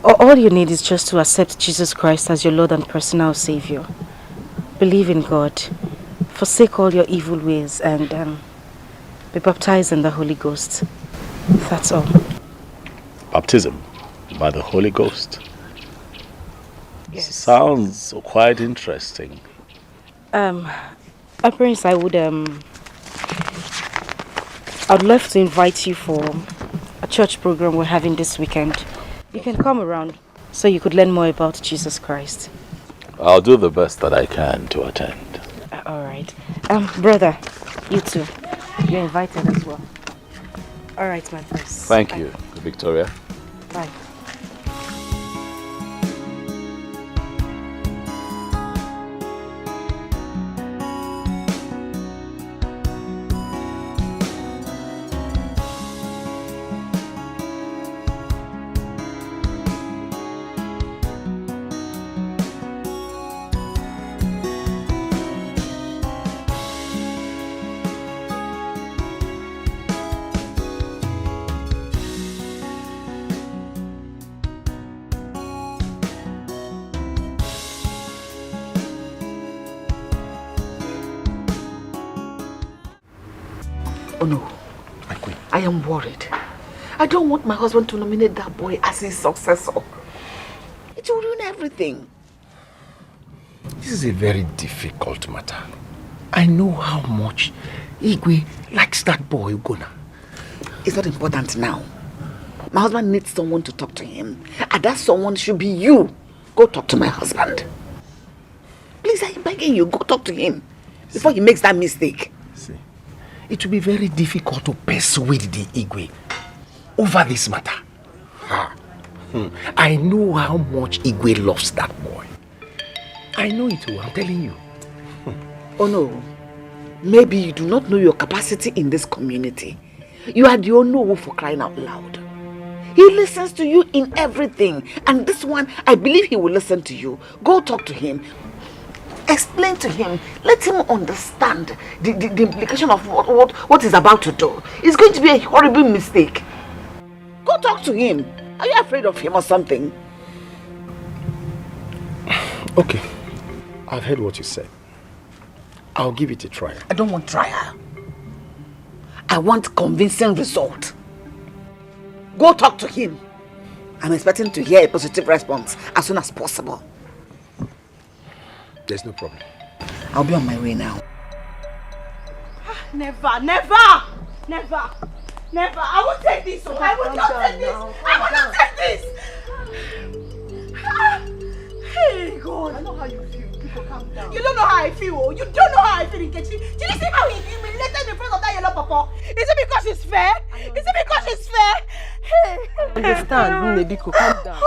All you need is just to accept Jesus Christ as your Lord and personal Savior. Believe in God, forsake all your evil ways, and be baptized in the Holy Ghost. That's all. Baptism by the Holy Ghost? Yes. Sounds quite interesting. My prince, I'd love to invite you for a church program we're having this weekend. You can come around so you could learn more about Jesus Christ. I'll do the best that I can to attend. Alright. Brother, you too. You're invited as well. Alright, my prince. Thank you, Victoria. Bye. Oh no, my queen, I am worried. I don't want my husband to nominate that boy as his successor. It will ruin everything. This is a very difficult matter. I know how much Igwe likes that boy, Ugonna. It's not important now. My husband needs someone to talk to him. And that someone should be you. Go talk to my husband. Please, I'm begging you, go talk to him before he makes that mistake. See, it will be very difficult to persuade the Igwe over this matter. I know how much Igwe loves that boy. I know it too, I'm telling you. Oh no, maybe you do not know your capacity in this community. You are the Onowu for crying out loud. He listens to you in everything, and this one, I believe he will listen to you. Go talk to him. Explain to him. Let him understand the implication of what he's about to do. It's going to be a horrible mistake. Go talk to him. Are you afraid of him or something? Okay, I've heard what you said. I'll give it a try. I don't want trial. I want convincing result. Go talk to him. I'm expecting to hear a positive response as soon as possible. There's no problem. I'll be on my way now. Never. I won't take this. I will not take this. I will not take this. Hey, God. I know how you feel. People calm down. You don't know how I feel. You don't know how I feel, Nkechi. Did you see how he humiliated me in front of that yellow papa? Is it because she's fair? Is it because she's fair? Hey. Understand, Nebiko, calm down. I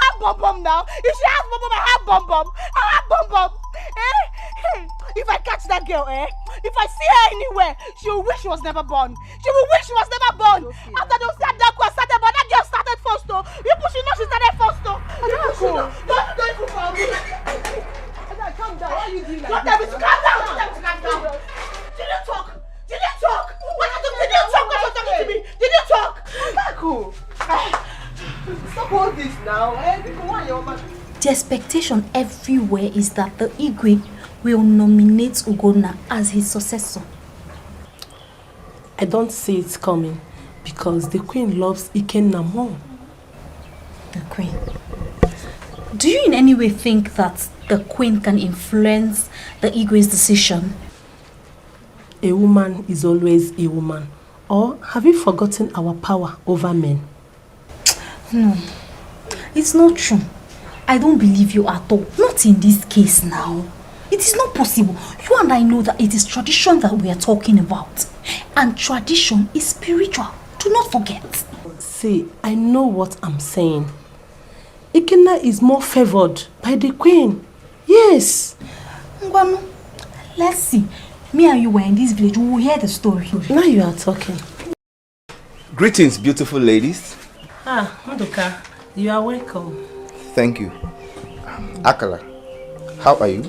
have bum now. If she has bum, I have bum. I have bum. Hey, if I catch that girl, if I see her anywhere, she will wish she was never born. She will wish she was never born. Okay. After those that started, but that girl started first though. People should know she started first though. Don't even call me. Calm down. Why are you doing like this? Calm down. Did you talk? What are you doing? Did you talk? What are you talking to me? Did you talk? Cool. Stop all this now. People want your man. The expectation everywhere is that the Igwe will nominate Ugonna as his successor. I don't see it coming because the queen loves Ikenna more. The queen? Do you in any way think that the queen can influence the Igwe's decision? A woman is always a woman, Or have you forgotten our power over men? No, it's not true. I don't believe you at all. Not in this case now. It is not possible. You and I know that it is tradition that we are talking about. And tradition is spiritual. Do not forget. See, I know what I'm saying. Ikenna is more favored by the queen. Yes. Ngwanu, let's see. Me and you were in this village. We will hear the story. Now you are talking. Greetings, beautiful ladies. Ah, Nduka, you are welcome. Thank you. Akala, how are you?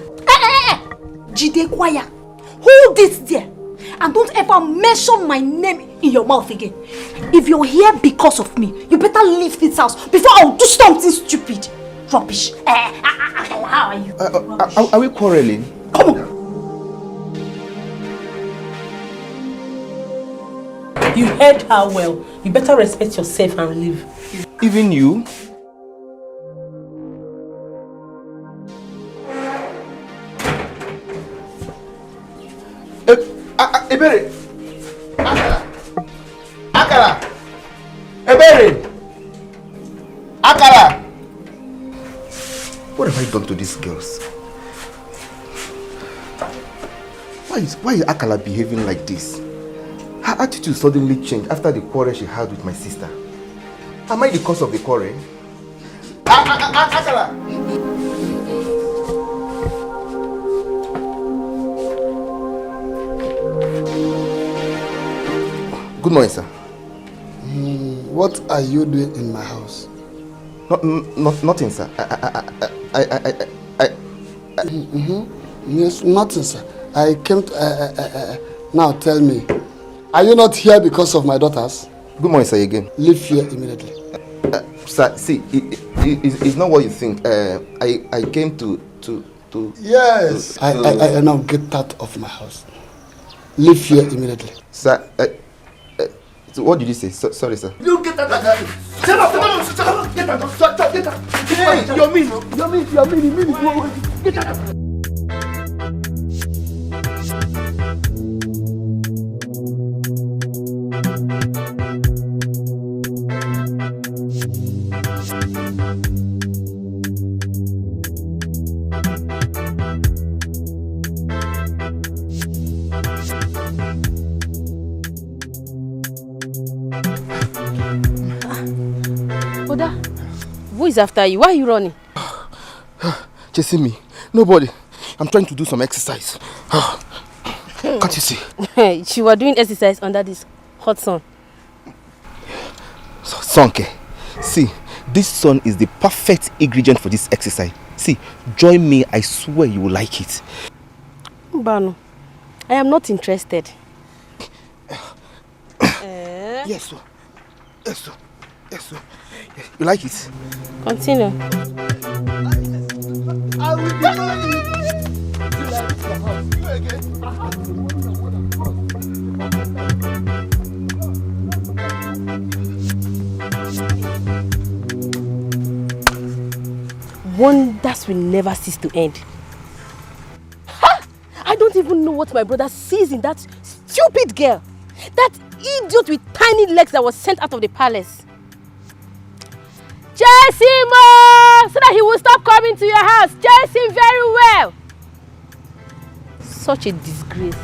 Jide Kwaya, hold it there. And don't ever mention my name in your mouth again. If you're here because of me, you better leave this house before I'll do something stupid. Rubbish. Akala, how are you? Are we quarreling? Come on. You heard her well. You better respect yourself and leave. Even you? Ebere! Akala! Ebere! Akala! What have I done to these girls? Why is Akala behaving like this? Her attitude suddenly changed after the quarrel she had with my sister. Am I the cause of the quarrel? Akala! Good morning, sir. What are you doing in my house? Nothing, sir. Yes, nothing, sir. I came to... now tell me, are you not here because of my daughters? Good morning, sir, again. Leave here immediately. Sir, see, it's not what you think. I came to... Yes. I now get out of my house. Leave here immediately. Sir, so what did you say? Sorry, sir. You get out of my house. Shut up! Get out! Get out! Hey, you're mean! Get out! Who is after you? Why are you running? Chasing me. Nobody. I'm trying to do some exercise. Can't you see? You were doing exercise under this hot sun. Sonke. See, this sun is the perfect ingredient for this exercise. See, join me. I swear you will like it. Bano, I am not interested. Yes, sir. Yes, sir. Yes, sir. You like it? Continue. I will deny you. Wonders will never cease to end. Ha! I don't even know what my brother sees in that stupid girl. That idiot with tiny legs that was sent out of the palace. Chase him so that he will stop coming to your house. Chase him very well. Such a disgrace.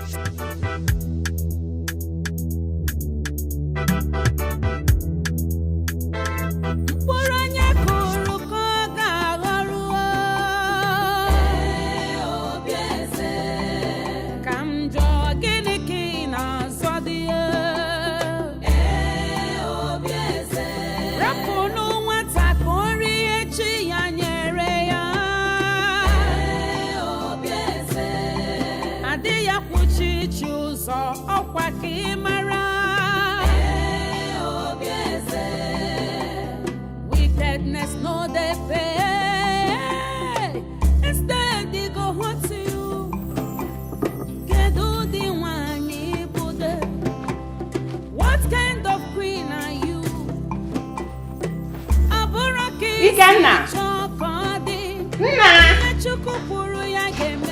Wickedness no they pay. Instead they go hot to you. Get do the one you put. What kind of queen are you? Aburaki Ikenna. Nna. Chukupuru ya game.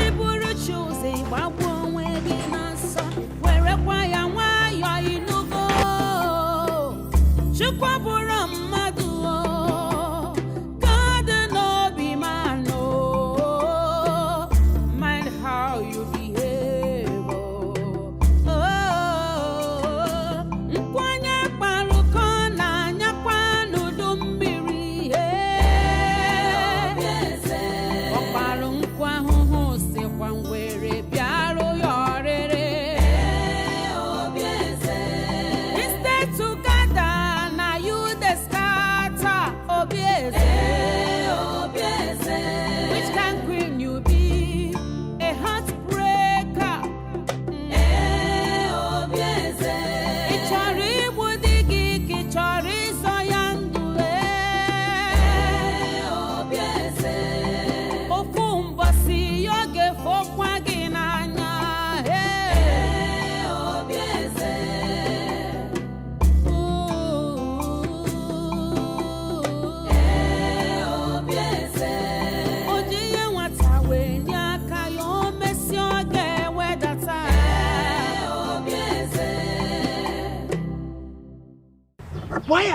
Iburu choose babu onwe gi na so. Where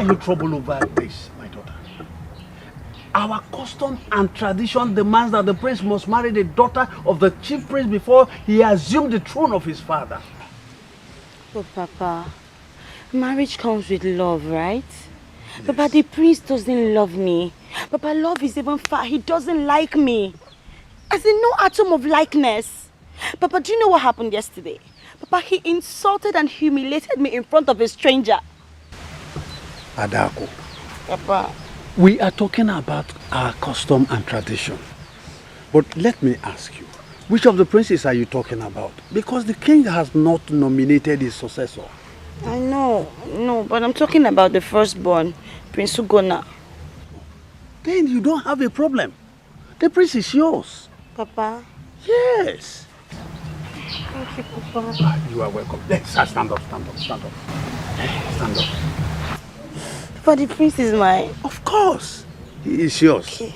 are you troubled over this, my daughter? Our custom and tradition demands that the prince must marry the daughter of the chief priest before he assumed the throne of his father. But Papa, marriage comes with love, right? Yes. Papa, the prince doesn't love me. Papa, love is even far. He doesn't like me. As in, no atom of likeness. Papa, do you know what happened yesterday? Papa, he insulted and humiliated me in front of a stranger. Adako. Papa. We are talking about our custom and tradition. But let me ask you, which of the princes are you talking about? Because the king has not nominated his successor. I know, no, but I'm talking about the firstborn, Prince Ugonna. Then you don't have a problem. The prince is yours. Papa? Yes. Thank you, Papa. You are welcome. Let's stand up, stand up, stand up. Stand up. But the prince is mine. Of course. He is yours. Okay.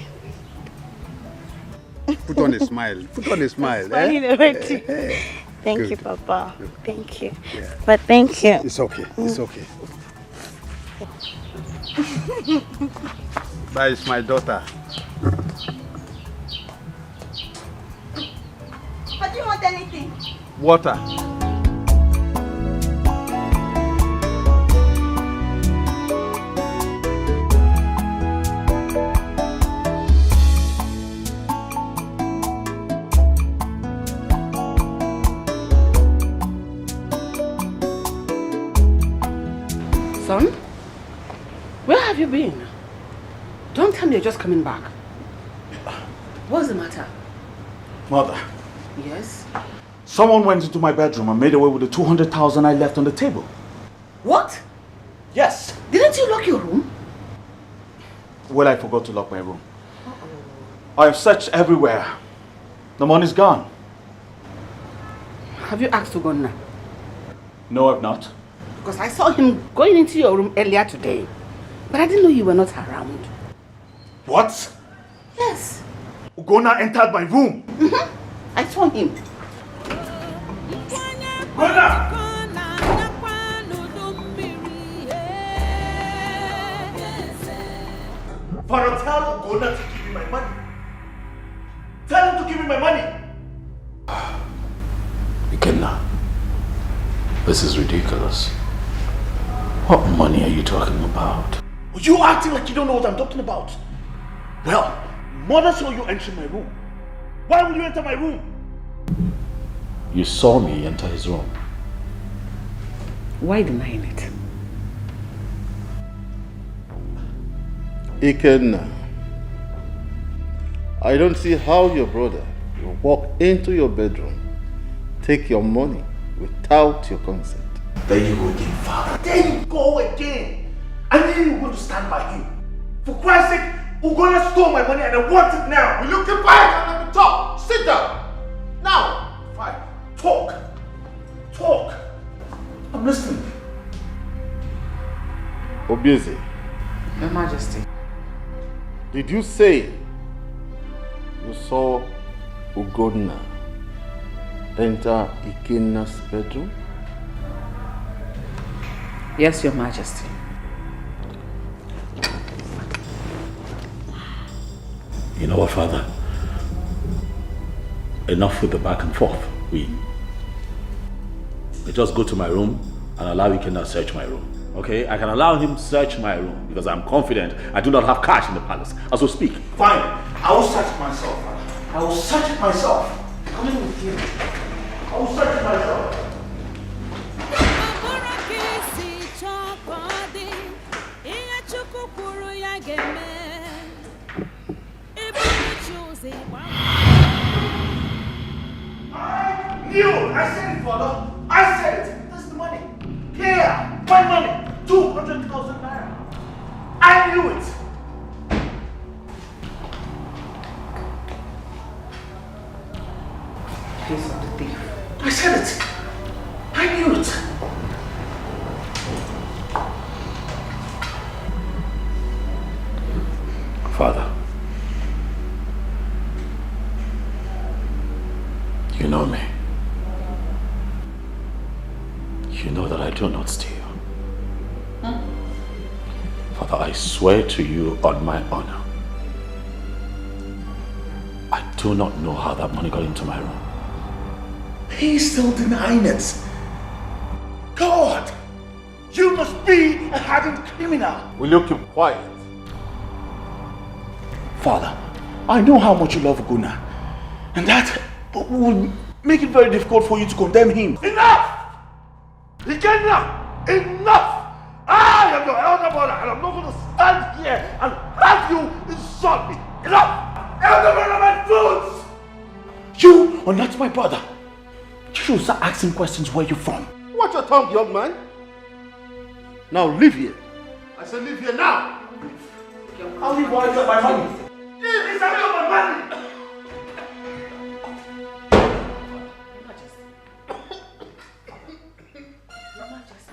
Put on a smile. Put on a smile. Thank you, Papa. Thank you. Yeah. But thank you. It's okay. It's okay. That is my daughter. But do you want anything? Water. Son, where have you been? Don't tell me you're just coming back. What's the matter? Mother. Yes? Someone went into my bedroom and made away with the 200,000 I left on the table. What? Yes. Didn't you lock your room? Well, I forgot to lock my room. I have searched everywhere. The money's gone. Have you asked Ugonna? No, I've not. Because I saw him going into your room earlier today. But I didn't know you were not around. What? Yes. Ugonna entered my room. I saw him. Ugonna! Father, tell Ugonna to give me my money. Tell him to give me my money. Ikenna, this is ridiculous. What money are you talking about? You acting like you don't know what I'm talking about. Well, Mother saw you enter my room. Why will you enter my room? You saw me enter his room. Why denying it? Ikenna, I don't see how your brother will walk into your bedroom, take your money without your consent. There you go again, Father. There you go again. I knew you were going to stand by him. For Christ's sake, Ugonna stole my money and I want it now. Will you keep quiet and let me talk? Sit down. Now. Fine. Talk. Talk. I'm listening. Obieze. Your Majesty. Did you say you saw Ugonna enter Ikenna's bedroom? Yes, Your Majesty. You know what, Father? Enough with the back and forth. We just go to my room and allow Ikenna to search my room. Okay? I can allow him to search my room because I'm confident I do not have cash in the palace as we speak. Fine. I will search it myself, Father. I will search it myself. Come in with you. I will search it myself. I knew! I said it, Father! I said it! That's the money! Here! My money! 200,000 naira! I knew it! Face of the thief. I said it! I knew it! Father, you know me. You know that I do not steal. Father, I swear to you on my honor, I do not know how that money got into my room. He's still denying it. God! You must be a hardened criminal. Will you keep quiet? Father, I know how much you love Ugonna, and that will make it very difficult for you to condemn him. Enough! Enough! Enough! I am your elder brother, and I'm not going to stand here and have you insult me. Enough! Elder brother, my fools! You are not my brother. You should start asking questions where you're from. Watch your tongue, young man. Now leave here. I said leave here now. I'll leave while I get my money. It's a of my money.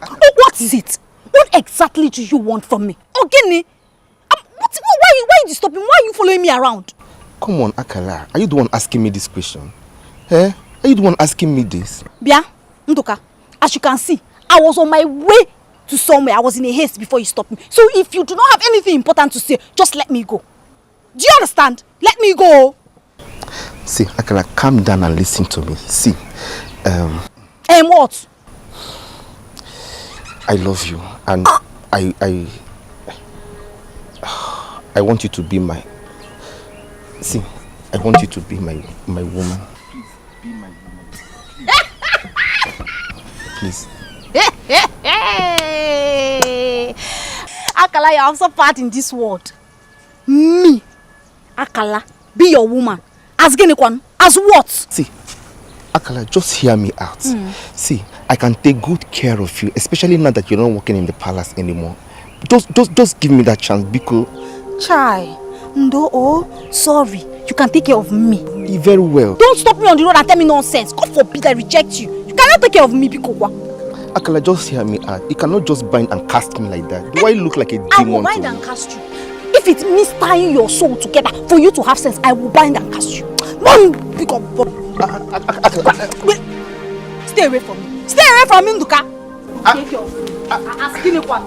Oh, what is it? What exactly do you want from me? Ogini? Why are you stopping? Why are you following me around? Come on, Akala. Are you the one asking me this question? Eh? Are you the one asking me this? Bia, Ndoka, as you can see, I was on my way to somewhere. I was in a haste before you stopped me. So if you do not have anything important to say, just let me go. Do you understand? Let me go. See, Akala, calm down and listen to me. See, what? I love you, and I want you to be my. See, I want you to be my woman. Please be my woman. Please. Akala, you have some part in this world. Me, Akala, be your woman. As Genikwan, as what? See, Akala, just hear me out. See, I can take good care of you, especially now that you're not working in the palace anymore. Just give me that chance, Biko. Chai, oh, sorry. You can take care of me. Very well. Don't stop me on the road and tell me nonsense. God forbid I reject you. You cannot take care of me, Biko. Akala, just hear me out. You cannot just bind and cast me like that. Do I look like a demon? I will bind and cast you. If it means tying your soul together for you to have sense, I will bind and cast you. Stay away from me. Stay away from me, Nduka. Take care of me. Ask me what.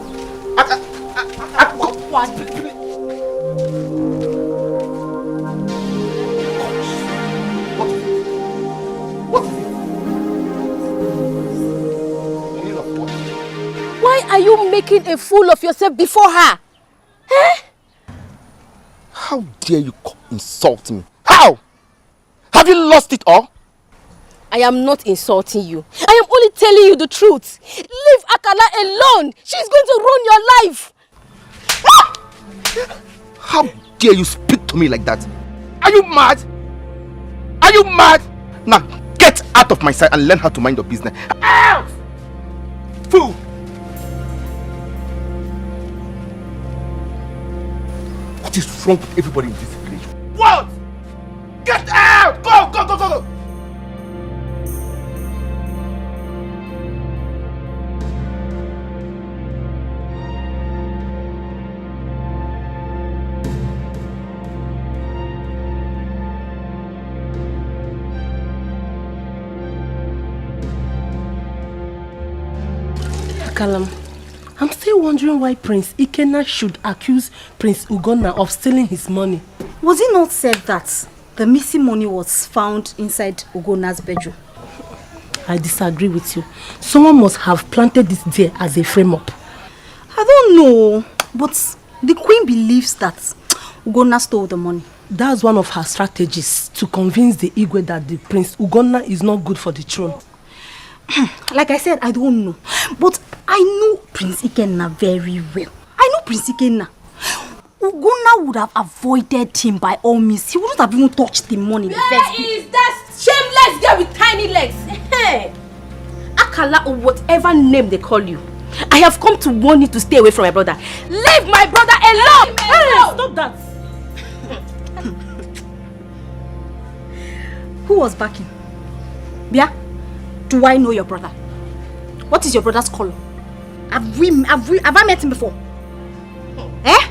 Why are you making a fool of yourself before her? Eh? How dare you insult me? How? Have you lost it all? I am not insulting you. I am only telling you the truth. Leave Akala alone. She's going to ruin your life. How dare you speak to me like that? Are you mad? Are you mad? Now get out of my sight and learn how to mind your business. Out! Fool! What is wrong with everybody in this village? What? Get out! Go! Kalam, I'm still wondering why Prince Ikenna should accuse Prince Ugonna of stealing his money. Was it not said that the missing money was found inside Ugonna's bedroom? I disagree with you. Someone must have planted this there as a frame-up. I don't know, but the queen believes that Ugonna stole the money. That's one of her strategies to convince the Igwe that the Prince Ugonna is not good for the throne. Like I said, I don't know. But I know Prince Ikenna very well. I know Prince Ikenna. Ugonna would have avoided him by all means. He wouldn't have even touched the money. Where is that shameless girl with tiny legs? Hey, Akala or whatever name they call you. I have come to warn you to stay away from my brother. Leave my brother alone! Hey, stop that! Who was backing? Bia? Do I know your brother? What is your brother's color? Have I met him before? Eh?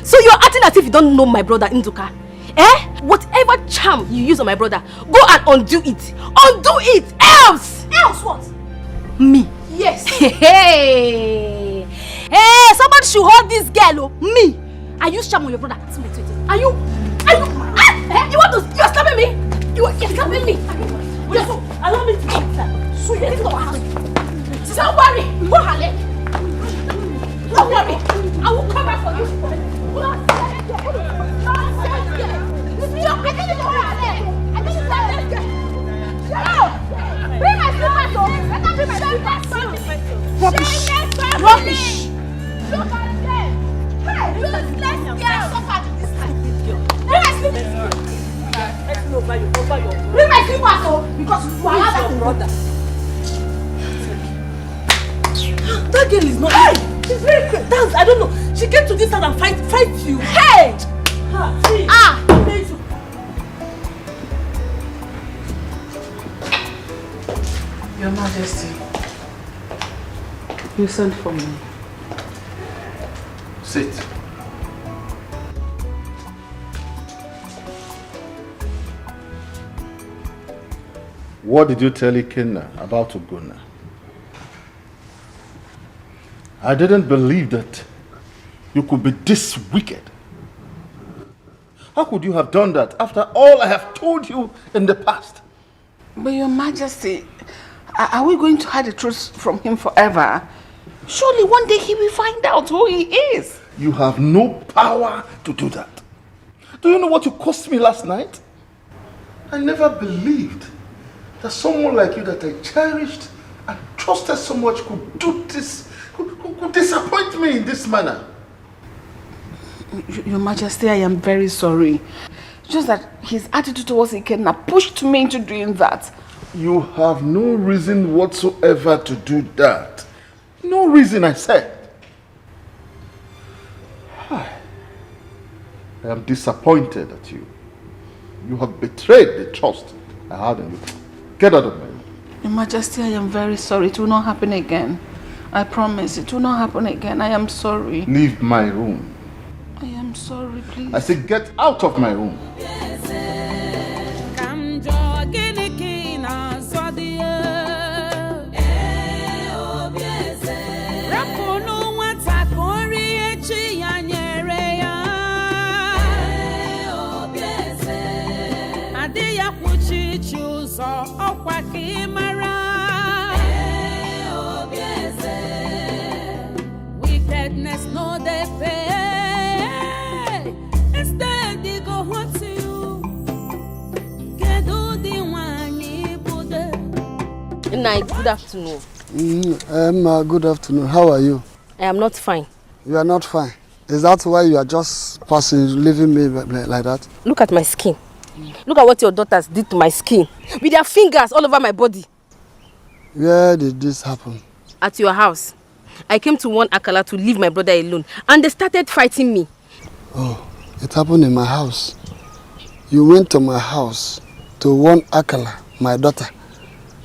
So you're acting as if you don't know my brother Nduka. Eh? Whatever charm you use on my brother, go and undo it. Undo it! Else! Else what? Me? Yes. Hey! Hey, somebody should hold this girl, oh. Me. I use charm on your brother. Wait. Are you? You want to? You're slapping me? You're slapping me? Wait, allow me to get that. So you get to our house. Don't worry. Go Hale. Don't worry. I will come back for you. Bring my slippers, oh. Let me bring my slippers. Rubbish. Look at them. Hey, let's get suffer this time. Bring my slippers. Bring my slippers, oh, because you are your brother. That girl is not. Hey! She's very crazy. Dance, I don't know. She came to this house and fight you. Hey! Your Majesty, you sent for me. Sit. What did you tell Ikenna about Ugonna? I didn't believe that you could be this wicked. How could you have done that after all I have told you in the past? But Your Majesty, are we going to hide the truth from him forever? Surely one day he will find out who he is. You have no power to do that. Do you know what you cost me last night? I never believed that someone like you that I cherished and trusted so much could do this, could disappoint me in this manner. Your Majesty, I am very sorry. Just that his attitude towards Ikenna pushed me into doing that. You have no reason whatsoever to do that. No reason, I said. I am disappointed at you. You have betrayed the trust I had in you. Get out of my room. Your Majesty, I am very sorry. It will not happen again. I promise it will not happen again. I am sorry. Leave my room. I am sorry, please. I said get out of my room. Wickedness no they pay. Instead they go hurt to you. Night, good afternoon. Good afternoon. How are you? I am not fine. You are not fine. Is that why you are just passing, leaving me like that? Look at my skin. Look at what your daughters did to my skin. With their fingers all over my body. Where did this happen? At your house. I came to warn Akala to leave my brother alone. And they started fighting me. Oh, it happened in my house. You went to my house to warn Akala, my daughter,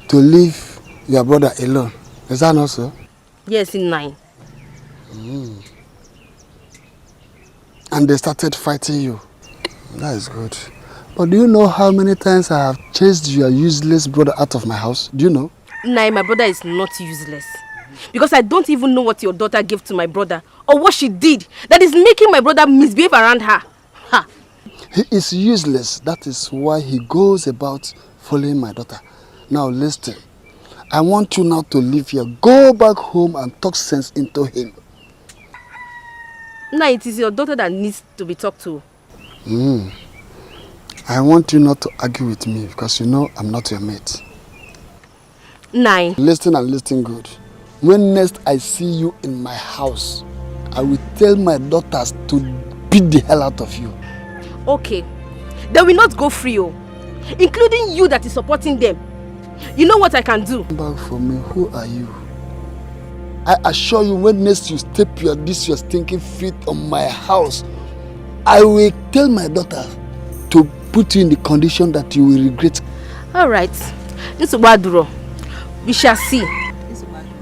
to leave your brother alone. Is that not so? Yes, in 9. And they started fighting you. That is good. But do you know how many times I have chased your useless brother out of my house? Do you know? Nah, my brother is not useless. Because I don't even know what your daughter gave to my brother or what she did that is making my brother misbehave around her. Ha! He is useless. That is why he goes about following my daughter. Now listen. I want you now to leave here. Go back home and talk sense into him. Nah, it is your daughter that needs to be talked to. I want you not to argue with me because you know I'm not your mate. 9. Listen and listen good. When next I see you in my house, I will tell my daughters to beat the hell out of you. Okay. They will not go free, including you that is supporting them. You know what I can do? Come back for me. Who are you? I assure you, when next you step your stinking feet on my house, I will tell my daughter to put you in the condition that you will regret. All right. We shall see.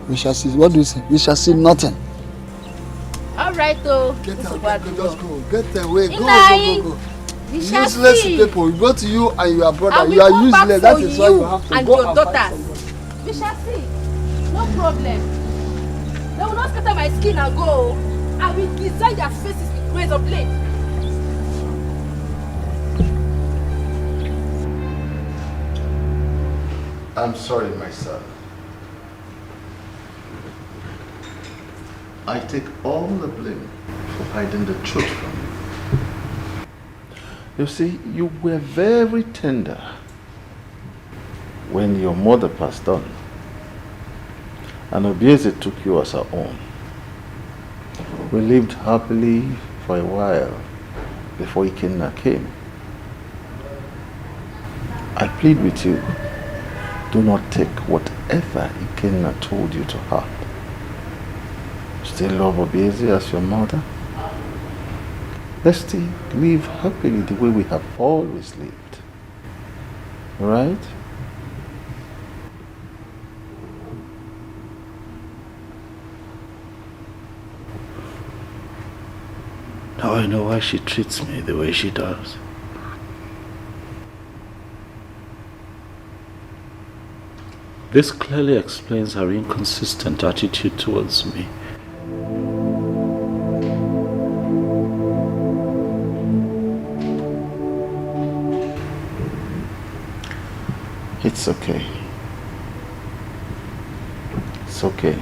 We shall see. What do you say? We shall see nothing. All right, though. Get out. Just go. Get away. Go. We shall useless see. people. Go to you and your brother. And You are useless. That is why you have to and go your and daughters. find somebody. We shall see. No problem. They will not scatter my skin and go. I will design their faces with razor blade. I'm sorry, my son. I take all the blame for hiding the truth from you. You see, you were very tender when your mother passed on, and Obieze took you as her own. We lived happily for a while before Ikenna came. I plead with you, do not take whatever Ikenna told you to heart. Still love Obieze as your mother. Let's still live happily the way we have always lived. Right? Now I know why she treats me the way she does. This clearly explains her inconsistent attitude towards me. It's okay. It's okay.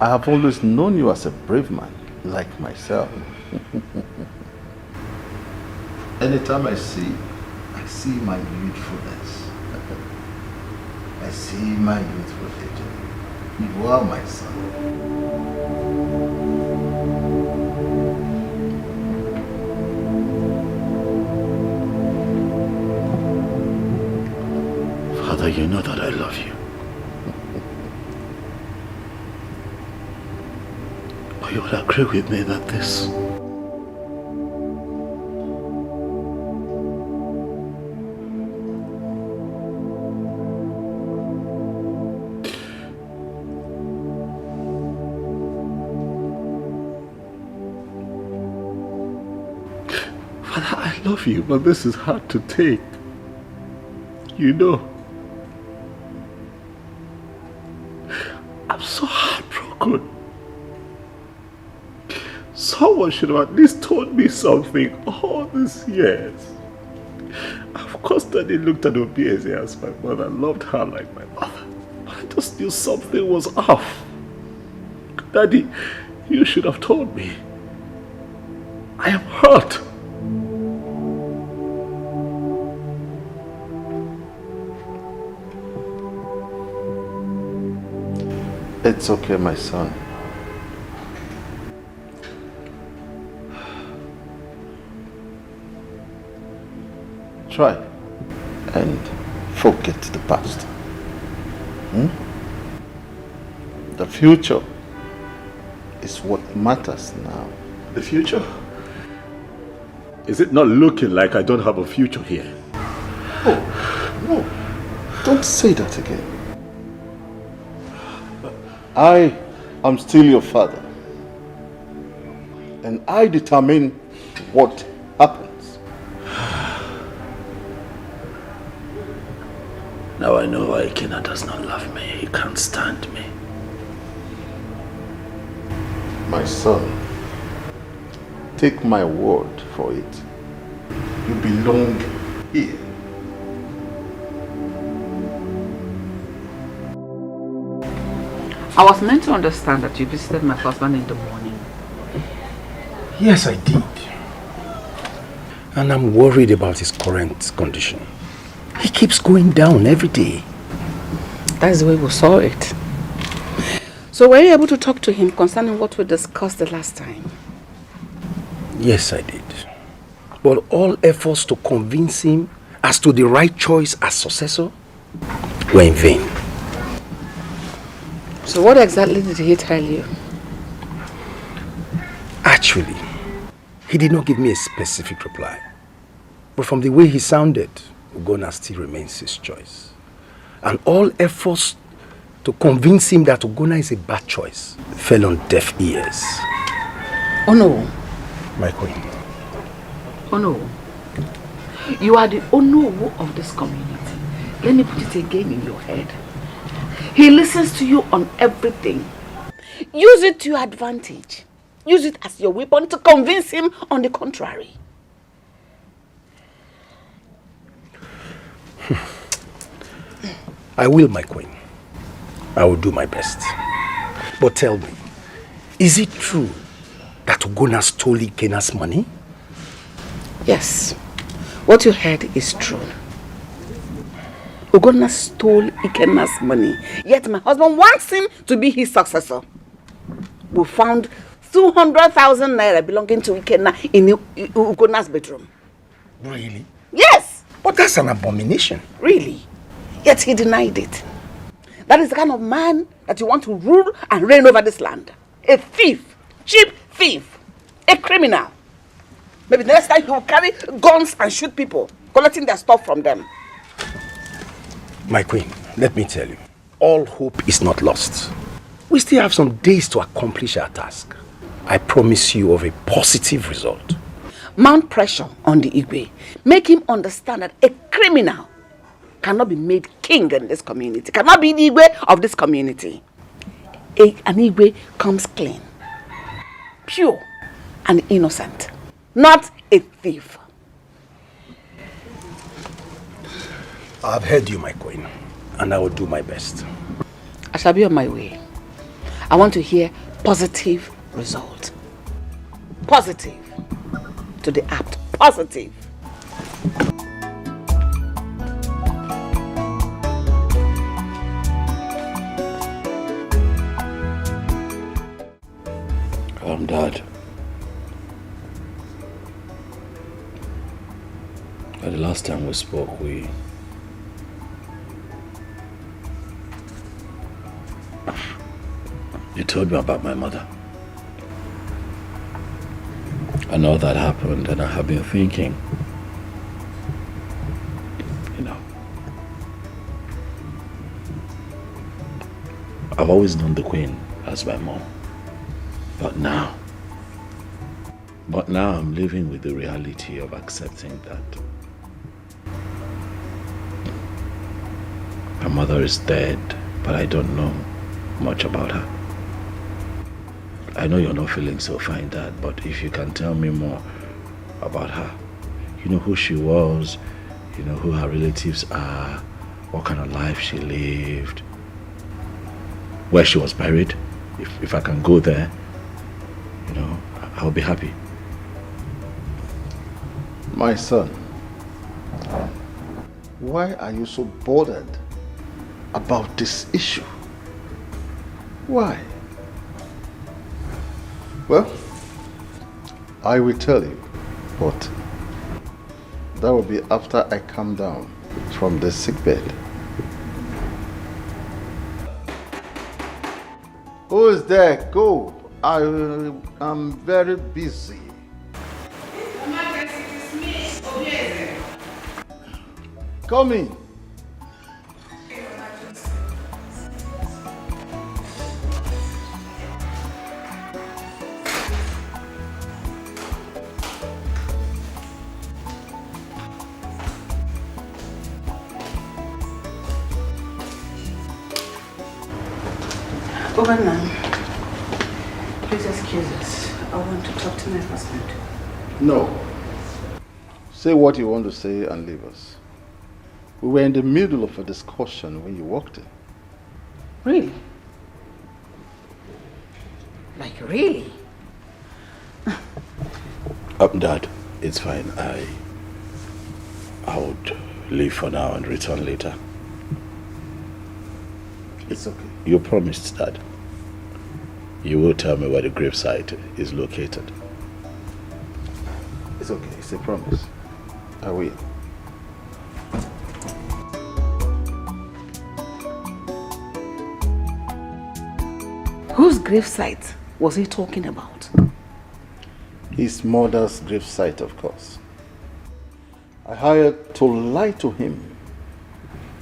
I have always known you as a brave man, like myself. Anytime I see my youthfulness. I see my youthful age. You are my son. Father, you know that I love you. But you would agree with me that this Father, I love you, but this is hard to take. You know. I'm so heartbroken. Someone should have at least told me something all these years. Of course, Daddy looked at Obieze as my mother, loved her like my mother. But I just knew something was off. Daddy, you should have told me. I am hurt. It's okay, my son. Try and forget the past. The future is what matters now. The future? Is it not looking like I don't have a future here? Oh, no. Don't say that again. I am still your father. And I determine what happens. Now I know why Ikenna does not love me. He can't stand me. My son, take my word for it. You belong here. I was meant to understand that you visited my husband in the morning. Yes, I did. And I'm worried about his current condition. He keeps going down every day. That's the way we saw it. So were you able to talk to him concerning what we discussed the last time? Yes, I did. But all efforts to convince him as to the right choice as successor were in vain. So what exactly did he tell you? Actually, he did not give me a specific reply. But from the way he sounded, Ugonna still remains his choice. And all efforts to convince him that Ugonna is a bad choice fell on deaf ears. Oh no. My queen. Oh no. You are the Onowu of this community. Let me put it again in your head. He listens to you on everything. Use it to your advantage. Use it as your weapon to convince him on the contrary. I will, my queen. I will do my best. But tell me, is it true that Ugonna stole Ikena's money? Yes. What you heard is true. Ugonna stole Ikena's money, yet my husband wants him to be his successor. We found 200,000 naira belonging to Ikenna in Ugonna's bedroom. Really? Yes! But that's an abomination. Really? Yet he denied it. That is the kind of man that you want to rule and reign over this land. A thief, cheap thief, a criminal. Maybe the next time he will carry guns and shoot people, collecting their stuff from them. My queen, let me tell you, all hope is not lost. We still have some days to accomplish our task. I promise you of a positive result. Mount pressure on the Igwe. Make him understand that a criminal cannot be made king in this community, cannot be the Igwe of this community. An Igwe comes clean, pure and innocent, not a thief. I've heard you, my queen, and I will do my best. I shall be on my way. I want to hear positive result. Positive. To the apt. Positive. Dad. The last time we spoke, you told me about my mother. And all that happened, and I have been thinking, I've always known the Queen as my mom. But now I'm living with the reality of accepting that my mother is dead, but I don't know much about her. I know you're not feeling so fine, Dad, but if you can tell me more about her, you know who she was, you know who her relatives are, what kind of life she lived, where she was buried, if I can go there, I'll be happy. My son, why are you so bothered about this issue? Why? Well, I will tell you, but that will be after I come down from the sickbed. Who is there? Go. I am very busy. Come in. Governor, please excuse us. I want to talk to my husband. No. Say what you want to say and leave us. We were in the middle of a discussion when you walked in. Really? Like really? Dad, it's fine. I would leave for now and return later. It's okay. You promised, Dad. You will tell me where the gravesite is located. It's okay. It's a promise. I will. Whose gravesite was he talking about? His mother's gravesite, of course. I hired to lie to him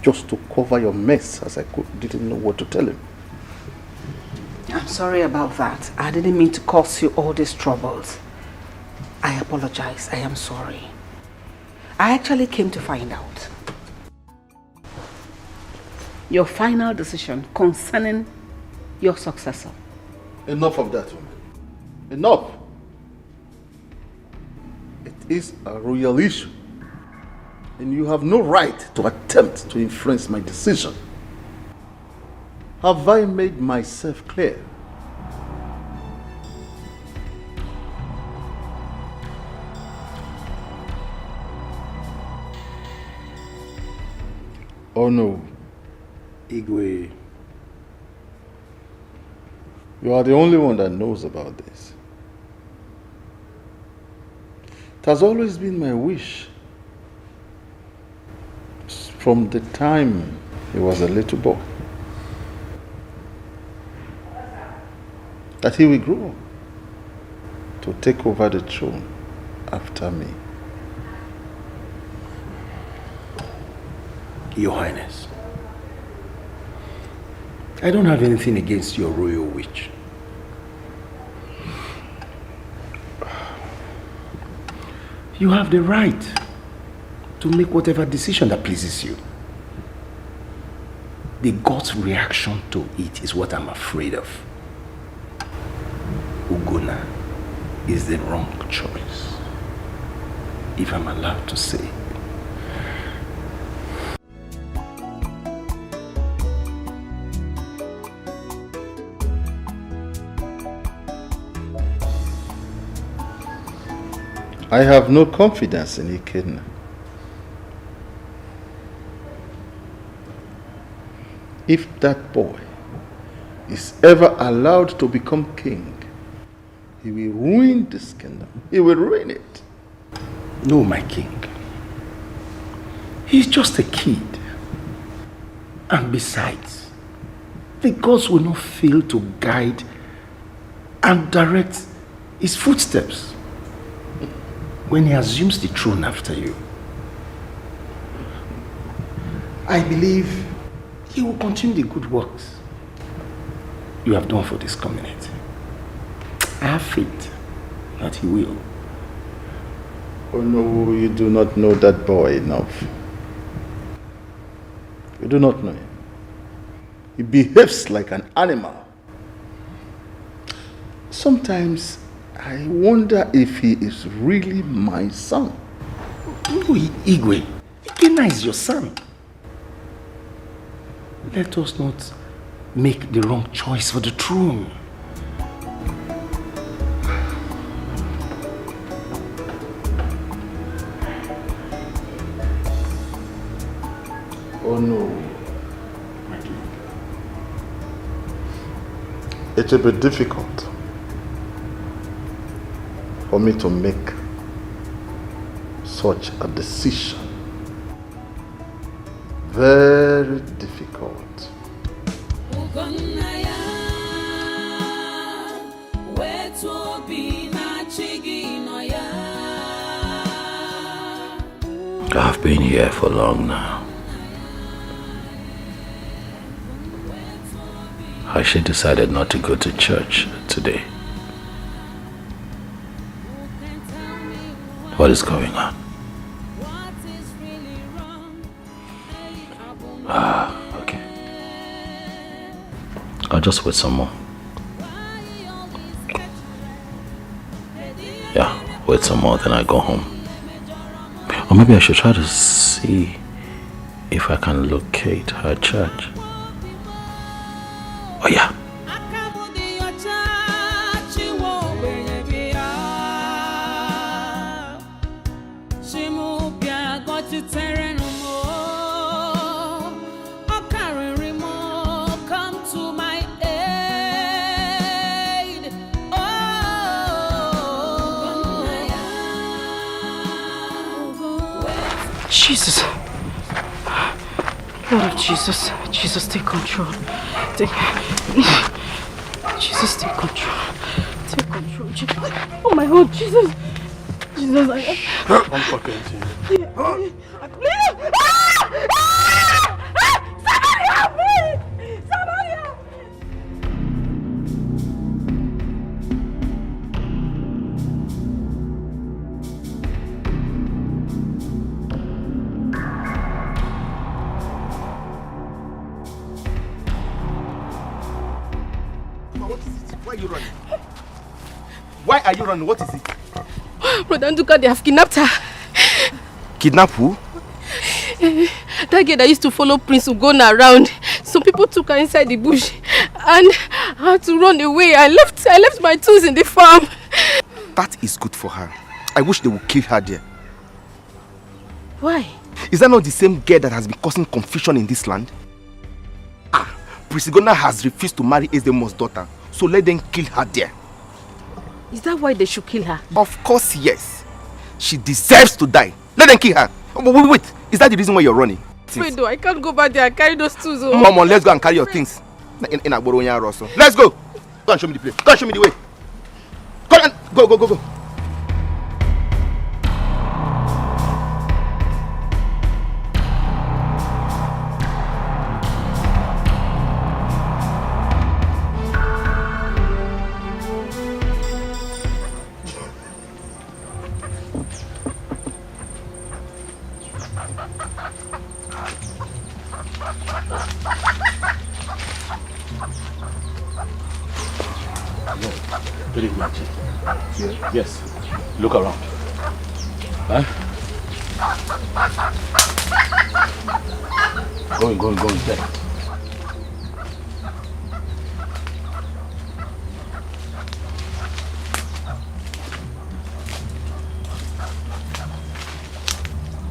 just to cover your mess, as I didn't know what to tell him. I'm sorry about that. I didn't mean to cause you all these troubles. I apologize. I am sorry. I actually came to find out. your final decision concerning your successor. Enough of that, woman. Enough. It is a royal issue. And you have no right to attempt to influence my decision. Have I made myself clear? Oh no. Igwe. You are the only one that knows about this. It has always been my wish, from the time he was a little boy, that he will grow up to take over the throne after me. Your Highness, I don't have anything against your royal wish. You have the right to make whatever decision that pleases you. The God's reaction to it is what I'm afraid of. Ugonna is the wrong choice, if I'm allowed to say. I have no confidence in Ikenna. If that boy is ever allowed to become king, he will ruin this kingdom. He will ruin it. No, my king. He's just a kid. And besides, the gods will not fail to guide and direct his footsteps when he assumes the throne after you. I believe he will continue the good works you have done for this community. I have faith that he will. Oh no, you do not know that boy enough. You do not know him. He behaves like an animal. Sometimes I wonder if he is really my son. No, Igwe, Ikenna is your son. Let us not make the wrong choice for the throne. Oh no. It will be difficult for me to make such a decision. Very difficult. I've been here for long now. She decided not to go to church today. What is going on? Okay. I'll just wait some more. Yeah, wait some more, then I go home. Or maybe I should try to see if I can locate her church. Oh yeah. Jesus. Lord of Jesus. Jesus, take control. Jesus, take control. Take control. Jesus. Oh my God, Jesus. Jesus, I'm fucking to you. Somebody help me! Somebody help me! Why are you running? What is it? Brother Nduka, they have kidnapped her. Kidnap who? That girl that used to follow Prince Ugonna around. Some people took her inside the bush and I had to run away. I left my tools in the farm. That is good for her. I wish they would kill her there. Why? Is that not the same girl that has been causing confusion in this land? Prince Ugonna has refused to marry Ezemo's daughter, so let them kill her there. Is that why they should kill her? Of course, yes. She deserves to die. Let them kill her. Wait. Is that the reason why you're running? Fredo, I can't go back there and carry those tools. Mom, let's go and carry your things. In Agboronya Rosso. Let's go. Go and show me the place. Go and show me the way. Go. Yes. Look around. Huh? Going there.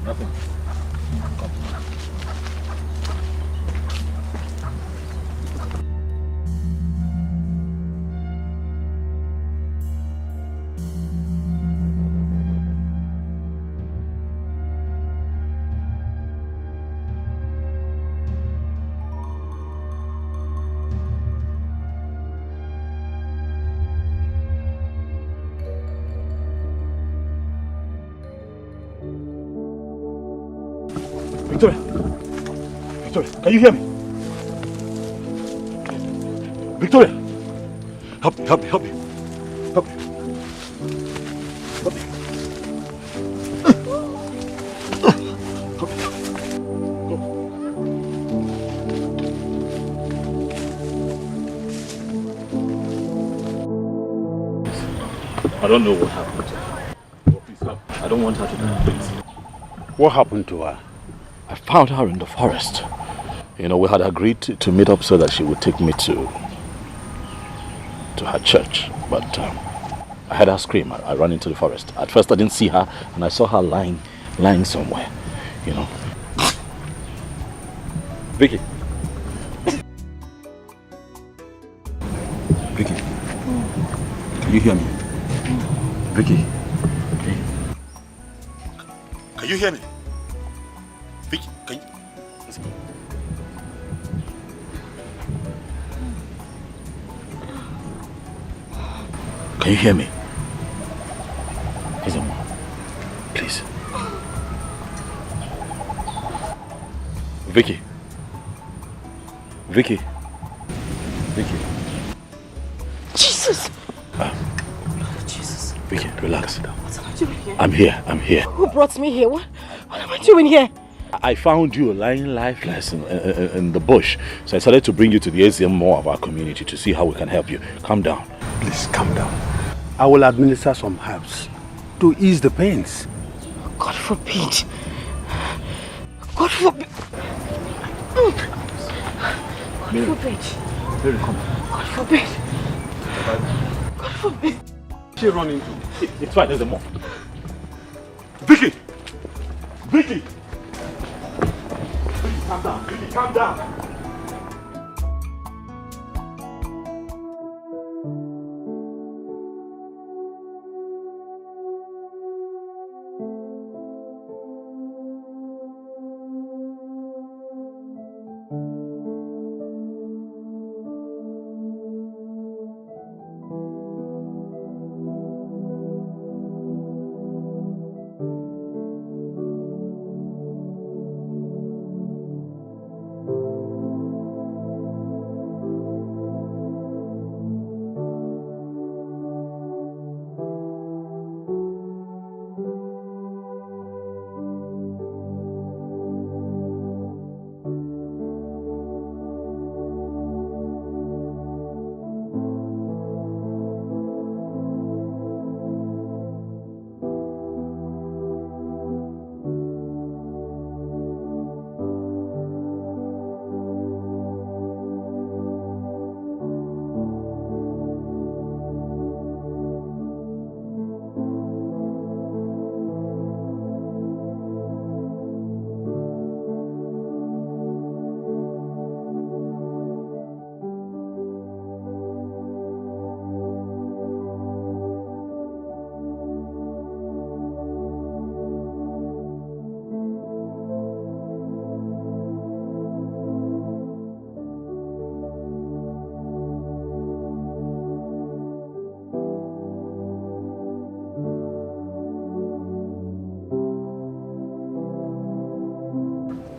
Nothing. Victoria, can you hear me? Victoria! Help me. I don't know what happened to her. Please help. I don't want her to die, please. What happened to her? I found her in the forest. You know, we had agreed to meet up so that she would take me to her church. But I heard her scream. I ran into the forest. At first I didn't see her, and I saw her lying somewhere, you know. Vicky. Vicky. Can you hear me? Vicky. Can you hear me? Vicky, can you... Can you hear me? Please. Vicky. Jesus! Jesus. Vicky, relax. What am I doing here? I'm here. Who brought me here? What am I doing here? I found you lying lifeless in the bush. So I decided to bring you to the ACM more of our community to see how we can help you. Calm down. Please, calm down. I will administer some herbs to ease the pains. God forbid. God forbid. God forbid. Mary, come. God forbid. God forbid. She run into. It's fine, there's a more. Vicky! Vicky, calm down. Vicky, calm down.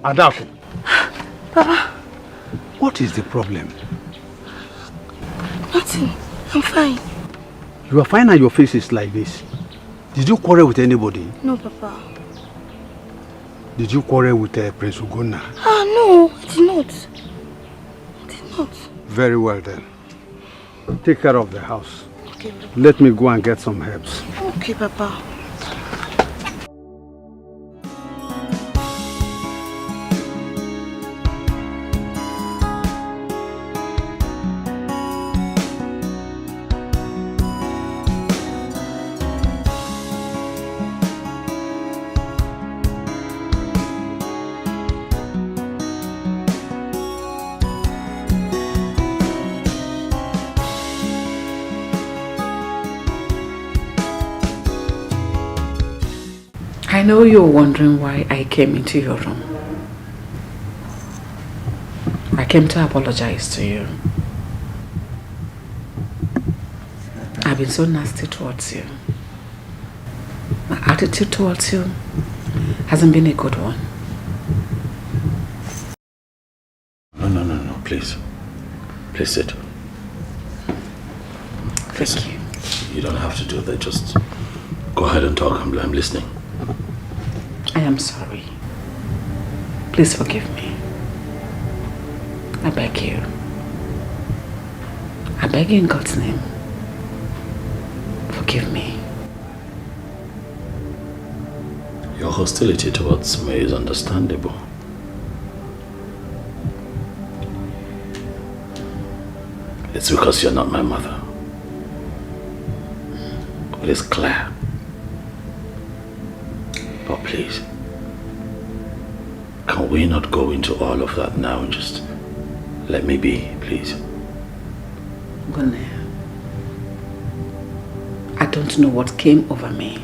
Adaku. Papa. What is the problem? Nothing. I'm fine. You are fine and your face is like this. Did you quarrel with anybody? No, Papa. Did you quarrel with Prince Ugonna? Ah, no, I did not. I did not. Very well then. Take care of the house. Okay, Papa. Let me go and get some herbs. Okay, Papa. I know you're wondering why I came into your room. I came to apologize to you. I've been so nasty towards you. My attitude towards you hasn't been a good one. No, please. Please sit. Thank you. You don't have to do that. Just go ahead and talk. I'm listening. I am sorry. Please forgive me. I beg you. I beg you in God's name. Forgive me. Your hostility towards me is understandable. It's because you're not my mother. It is clear. But please, can we not go into all of that now and just let me be, please? Gunne, I don't know what came over me.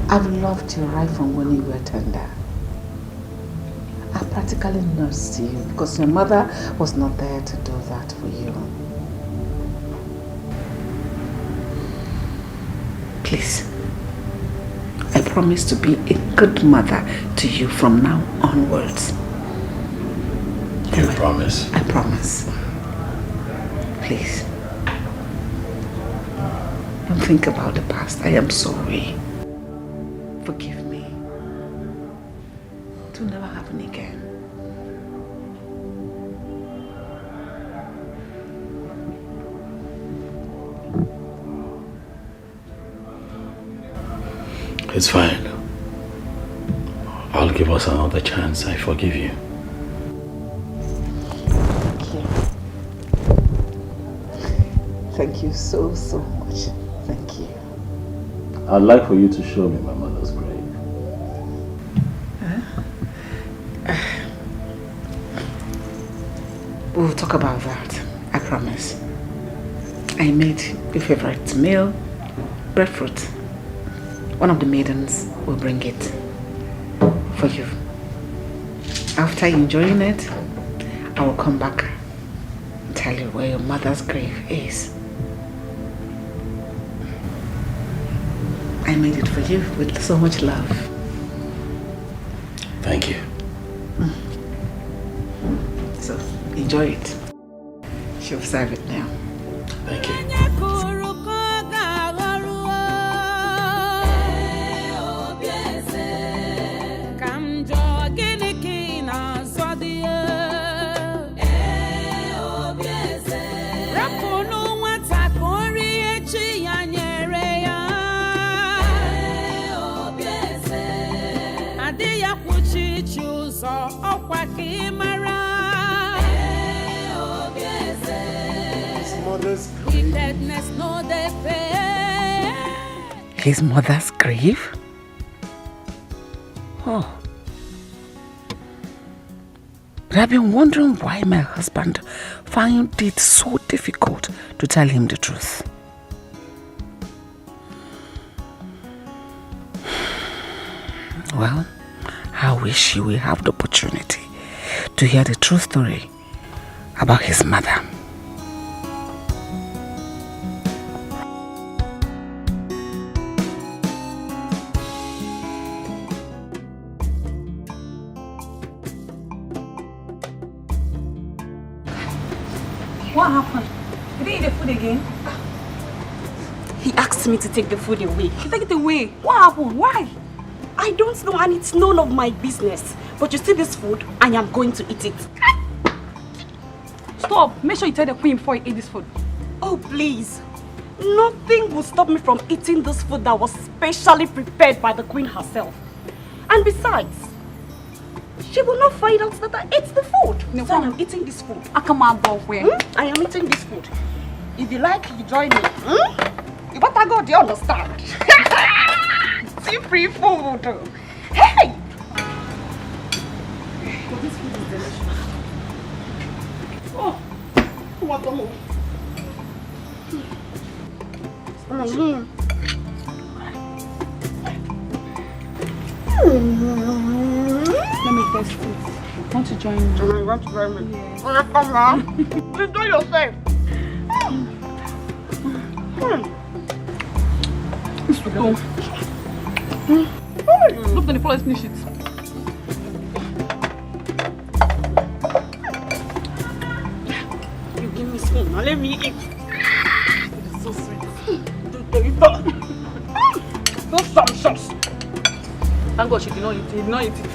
I've loved you right from when you were tender. I practically nursed you because your mother was not there to do that for you. Please, I promise to be a good mother to you from now onwards. You promise? I promise. Please. Don't think about the past. I am sorry. Forgive me. It will never happen again. It's fine. I'll give us another chance. I forgive you. Thank you. Thank you so much. Thank you. I'd like for you to show me my mother's grave. We'll talk about that. I promise. I made your favorite meal, breadfruit. One of the maidens will bring it for you. After enjoying it, I will come back and tell you where your mother's grave is. I made it for you with so much love. Thank you. So, enjoy it. She'll serve it now. Thank you. His mother's grave? Oh. But I've been wondering why my husband found it so difficult to tell him the truth. Well, I wish he will have the opportunity to hear the true story about his mother. What happened? Did he eat the food again? He asked me to take the food away. You take it away. What happened? Why? I don't know, and it's none of my business. But you see this food, I am going to eat it. Stop. Make sure you tell the queen before you eat this food. Oh, please. Nothing will stop me from eating this food that was specially prepared by the queen herself. And besides, she will not find out that I ate the food. No, so I am eating this food. I am eating this food. If you like, you join me. You better go, do you understand? See free food. Hey! Oh, this food is delicious. Oh, what the hell? Let me test it. Want to join me? You want to join me? Yeah. Come on. Please do yourself. It's good. Look at the police finish it. You give me spoon. Now let me eat. It's so sweet. No sumptuous. Thank God she did not eat it. He did not eat it.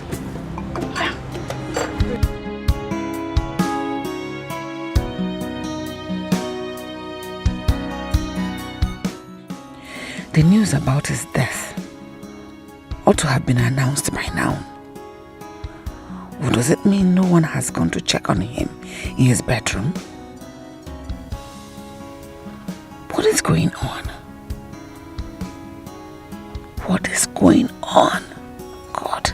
The news about his death ought to have been announced by now. Or does it mean no one has gone to check on him in his bedroom? What is going on? What is going on? God.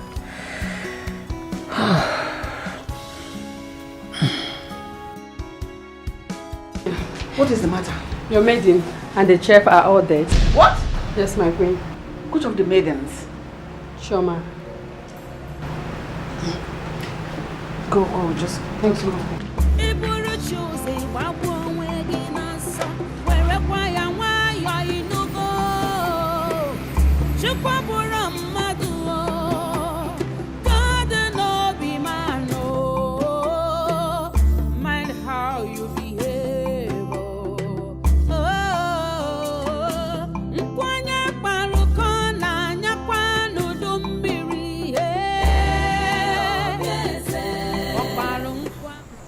What is the matter? Your maiden and the chef are all dead. What? Yes, my queen. Which of the maidens? Shoma. Go, just thanks you.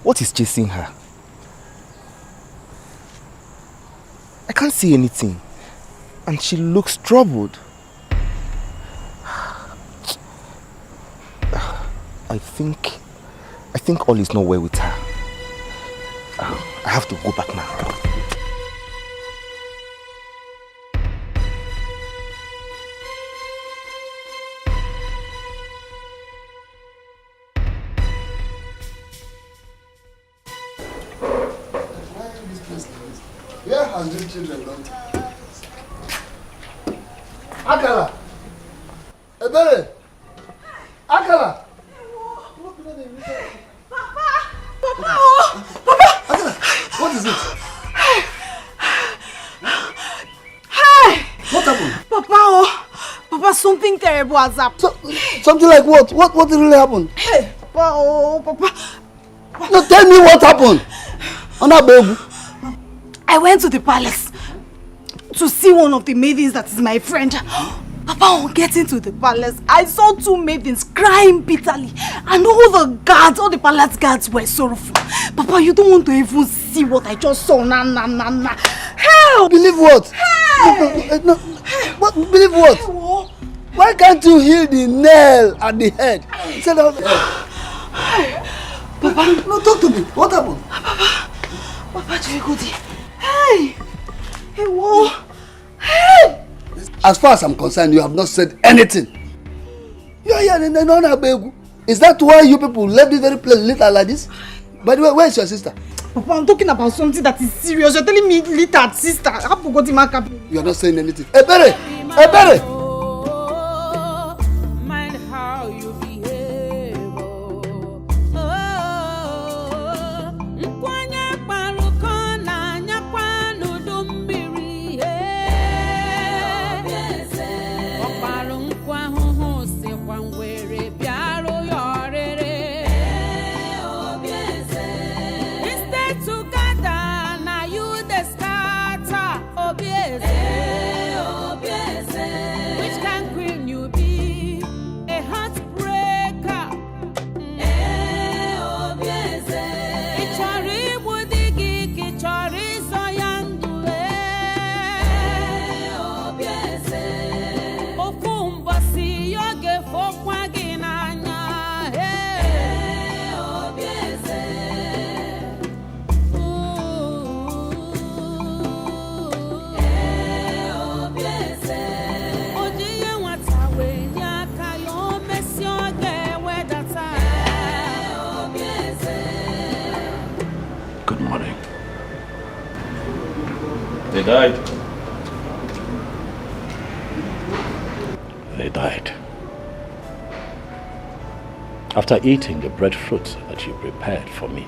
What is chasing her? I can't see anything. And she looks troubled. I think all is not well with her. I have to go back now. Where has the children gone to? Akala! Ebere! Akala! Akala, what is it? Hey! What happened? Papa, something terrible has happened. Something like what? What really happened? Hey! Papa. No, tell me what happened. I went to the palace to see one of the maidens that is my friend. Papa, on getting to the palace, I saw two maidens crying bitterly, and all the palace guards were sorrowful. Papa, you don't want to even see what I just saw. Nah. Help! Believe what? Hey! No. What? Believe what? Why can't you heal the nail at the head instead of... Papa, no, talk to me. What happened? Papa, do you go there? Hey! Hey! As far as I'm concerned, you have not said anything. Is that why you people left this very place little like this? By the way, where is your sister? Papa, I'm talking about something that is serious. You're telling me little sister. I have forgotten my cap. You are not saying anything. Ebere! died. They died. After eating the breadfruit that you prepared for me.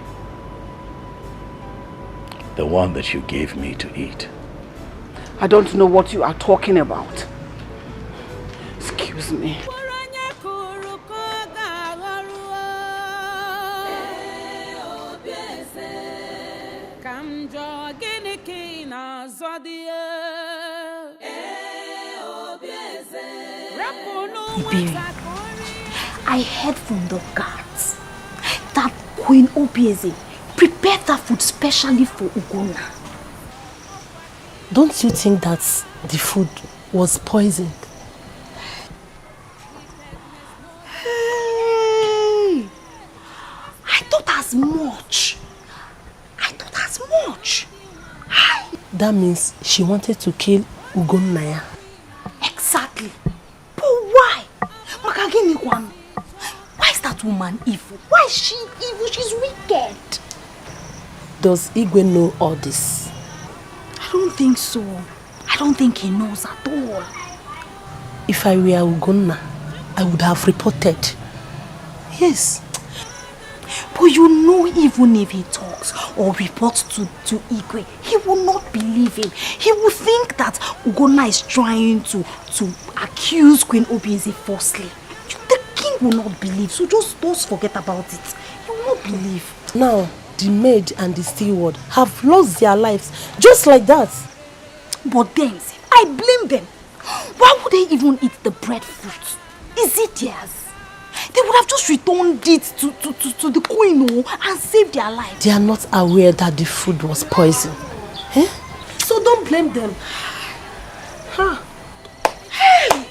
The one that you gave me to eat. I don't know what you are talking about. Excuse me. I heard from the guards that Queen Obieze prepared that food specially for Ugonna. Don't you think that the food was poisoned? Hey, I thought as much. That means she wanted to kill Ugonna. Exactly. But why? Makagini-kwan. Why is that woman evil? Why is she evil? She's wicked. Does Igwe know all this? I don't think so. I don't think he knows at all. If I were Ugonna, I would have reported. Yes. But you know, even if he talks or reports to Igwe, he will not believe him. He will think that Ugonna is trying to accuse Queen Obieze falsely. The king will not believe, so just forget about it. He will not believe. Now, the maid and the steward have lost their lives just like that. But then, I blame them. Why would they even eat the breadfruit? Is it theirs? They would have just returned it to the queen and saved their lives. They are not aware that the food was poison. Eh? So don't blame them. Huh. Hey!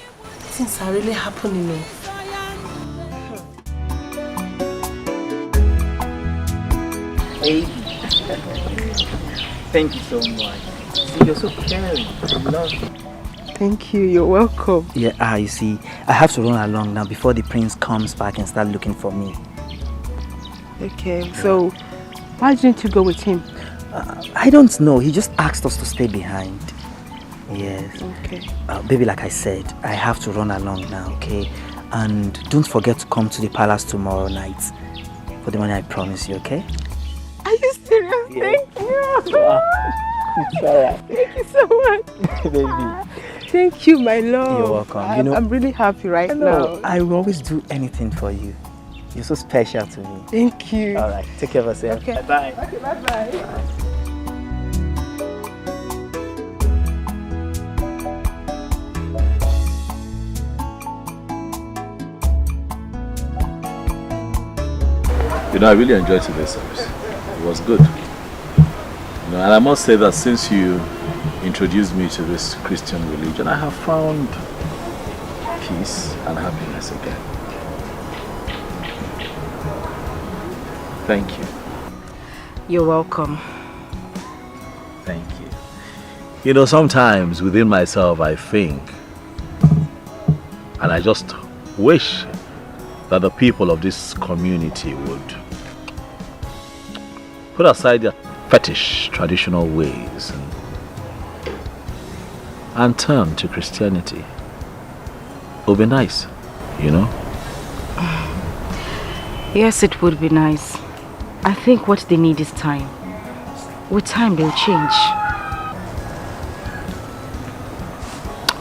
Things are really happening. Baby. Thank you so much. See, you're so caring. I love you. Thank you, you're welcome. Yeah, you see, I have to run along now before the prince comes back and start looking for me. Okay, so why didn't you go with him? I don't know, he just asked us to stay behind. Yes. Okay. Baby, like I said, I have to run along now, okay? And don't forget to come to the palace tomorrow night for the money I promise you, okay? Are you serious? Yeah. Thank you. It's alright. Thank you so much. Baby. Thank you, my love. You're welcome. You know, I'm really happy right now. I will always do anything for you. You're so special to me. Thank you. Alright, take care of yourself. Okay. Bye. Okay, bye-bye. You know, I really enjoyed today's service. It was good. You know, and I must say that since you introduced me to this Christian religion, I have found peace and happiness again. Thank you. You're welcome. Thank you. You know, sometimes within myself I think, and I just wish that the people of this community would put aside their fetish traditional ways and turn to Christianity. It would be nice, you know? Yes, it would be nice. I think what they need is time. With time, they'll change.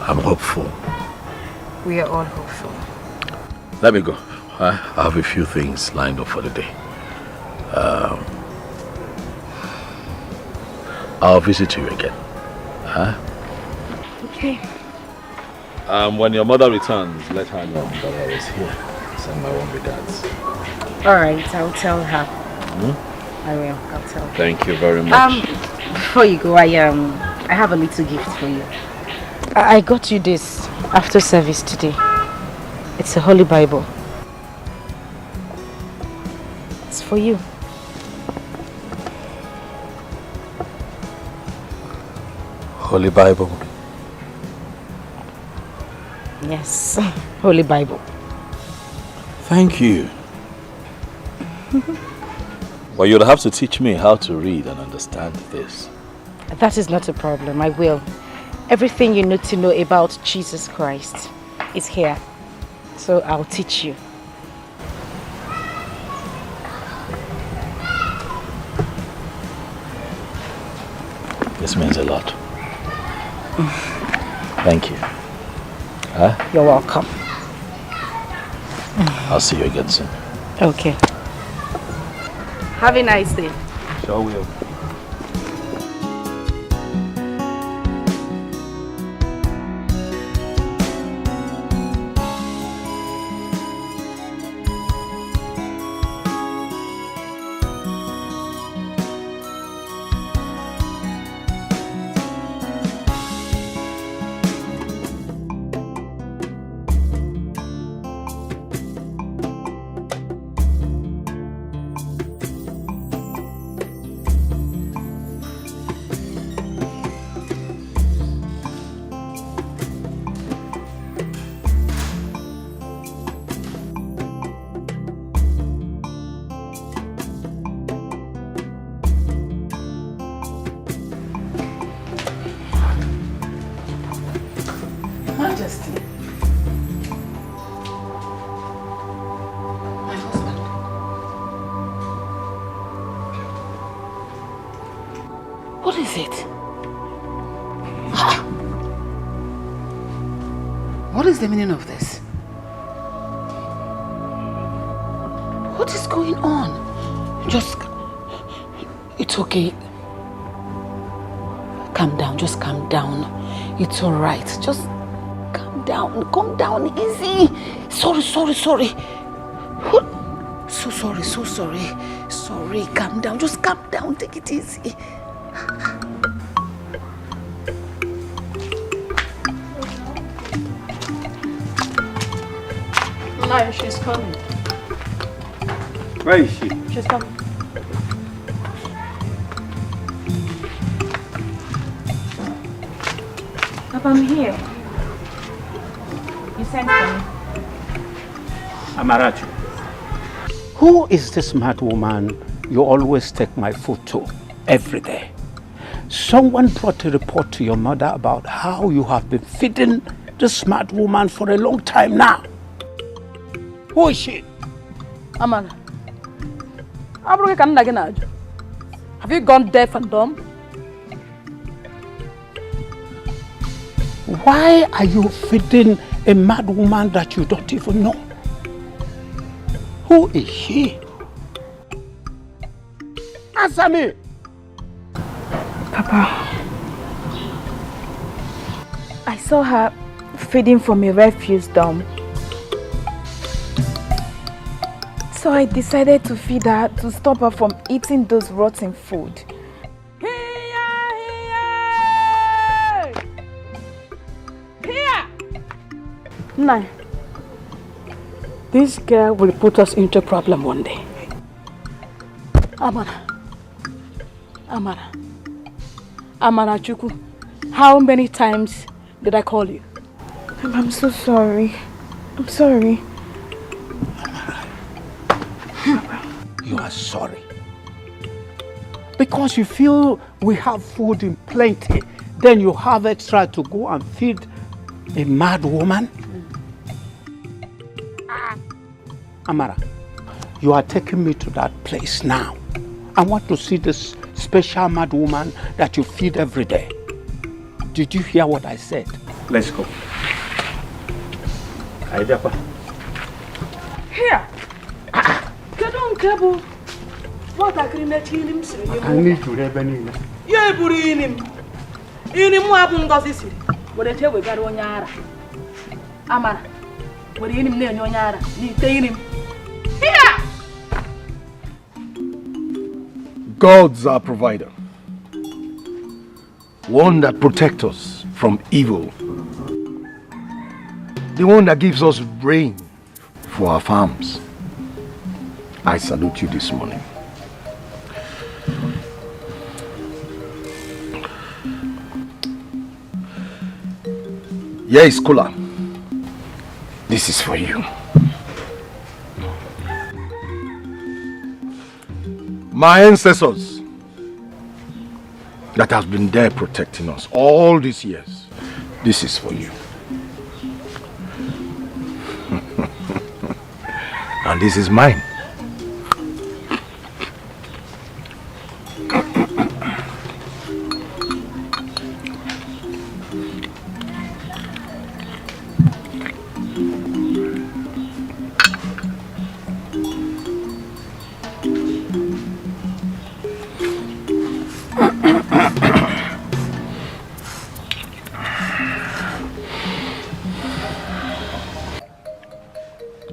I'm hopeful. We are all hopeful. Let me go. I have a few things lined up for the day. I'll visit you again. Huh? Okay. When your mother returns, let her know that I was here. Send my warm regards. Alright, I'll tell her. Hmm? I will. I'll tell her. Thank you very much. Before you go, I have a little gift for you. I got you this after service today. It's a Holy Bible. It's for you. Holy Bible. Yes, Holy Bible. Thank you. Well, you'll have to teach me how to read and understand this. That is not a problem, I will. Everything you need to know about Jesus Christ is here. So I'll teach you. This means a lot. Thank you. Huh? You're welcome. I'll see you again soon. Okay. Have a nice day. Sure will. Majesty. My husband. What is it? What is the meaning of this? What is going on? Just... It's okay. Calm down, just calm down. It's alright. Just calm down, easy. Sorry. What? So sorry. Sorry, calm down, just calm down, take it easy. No, she's coming. Where is she? She's coming. Papa, I'm here. You sent for me. Amarachi. Who is this mad woman you always take my food to every day? Someone brought a report to your mother about how you have been feeding this mad woman for a long time now. Who is she? Amara. Have you gone deaf and dumb? Why are you feeding a mad woman that you don't even know? Who is she? Answer me! Papa, I saw her feeding from a refuse dump. So I decided to feed her to stop her from eating those rotten food. No. This girl will put us into a problem one day. Amara Chuku, how many times did I call you? I'm so sorry. I'm sorry. You are sorry. Because you feel we have food in plenty, then you have extra to go and feed a mad woman? Amara, you are taking me to that place now. I want to see this special mad woman that you feed every day. Did you hear what I said? Let's go. Here. What I need to have any. Yeah, Burim. Ini mu ngozi siri. Wode te we gara onyara. Amara. Wode ini mu na onyara. Ni te ini. Here. God's our provider. One that protects us from evil. The one that gives us rain for our farms. I salute you this morning. Yes, Kula. This is for you. My ancestors, that has been there protecting us all these years. This is for you. And this is mine.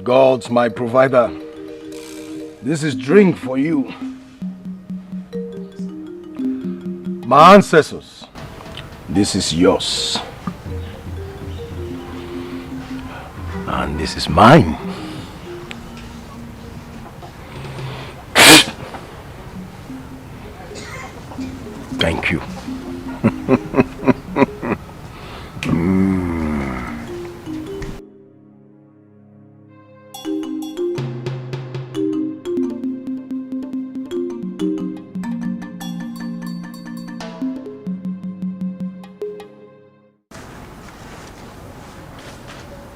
God's my provider. This is drink for you. My ancestors, this is yours. And this is mine. Thank you.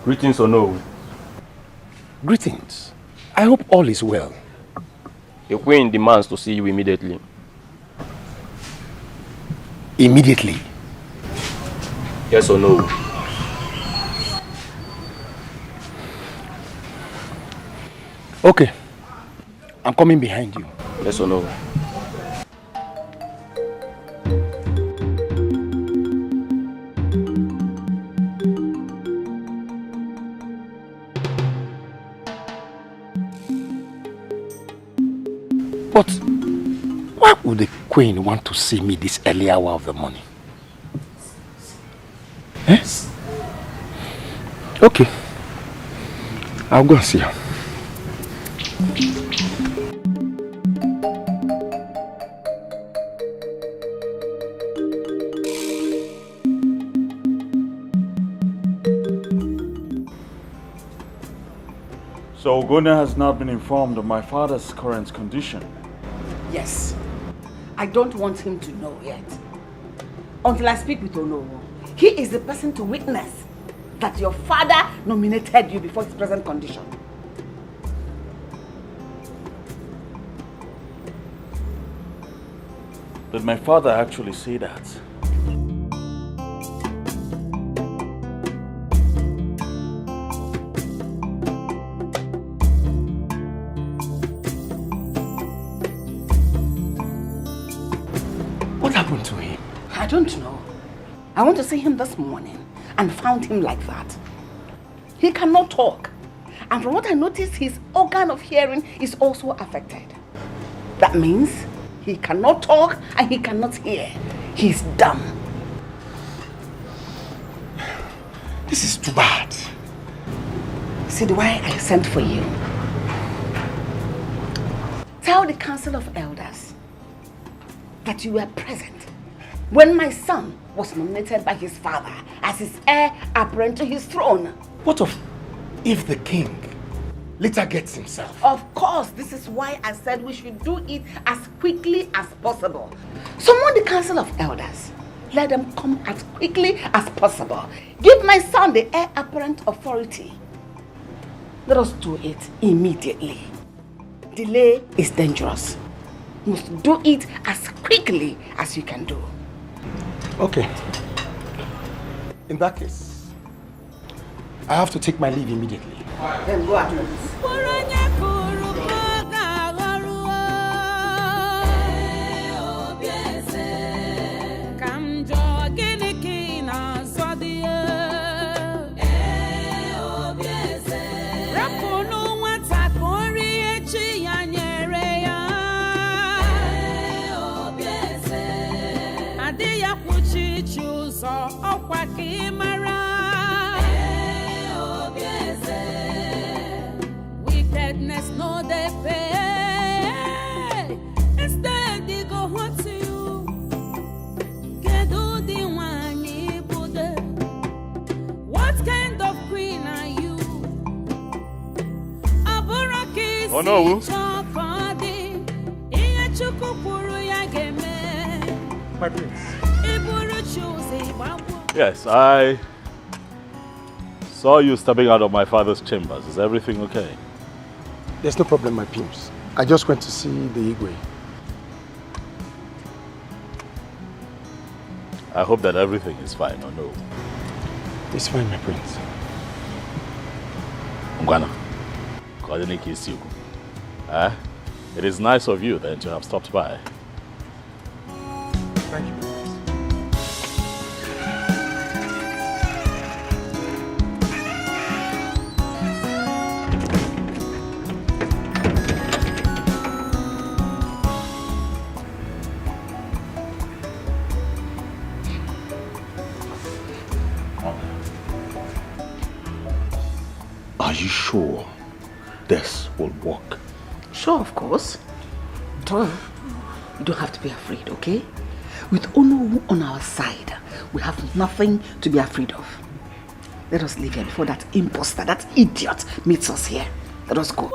Greetings or no? Greetings. I hope all is well. The queen demands to see you immediately. Immediately? Yes or no? Okay. I'm coming behind you. Yes or no? But why would the queen want to see me this early hour of the morning? Eh? Okay. I'll go and see her. So Ogona has not been informed of my father's current condition. Yes. I don't want him to know yet. Until I speak with Onowo. He is the person to witness that your father nominated you before his present condition. Did my father actually say that? What happened to him? I don't know. I went to see him this morning and found him like that. He cannot talk. And from what I noticed, his organ of hearing is also affected. That means he cannot talk and he cannot hear. He's dumb. This is too bad. See the way I sent for you. Tell the Council of Elders that you were present when my son was nominated by his father as his heir apparent to his throne. What of if the king later gets himself? Of course, this is why I said we should do it as quickly as possible. Summon the Council of Elders. Let them come as quickly as possible. Give my son the heir apparent authority. Let us do it immediately. Delay is dangerous. You must do it as quickly as you can do. Okay. In that case, I have to take my leave immediately. Then go at once. Wickedness no they pay. Instead they go hot to you. Kedu the one you put. What kind of queen are you? Aburaki. Oh no. My prince. Yes, I saw you stepping out of my father's chambers. Is everything okay? There's no problem, my pimps. I just went to see the Igwe. I hope that everything is fine, or no? It's fine, my prince. Ngwana, it is nice of you then to have stopped by. Thank you. Are you sure this will work? Sure, of course. Duh. You don't have to be afraid, okay? With Ono on our side, we have nothing to be afraid of. Let us leave here before that imposter, that idiot, meets us here. Let us go.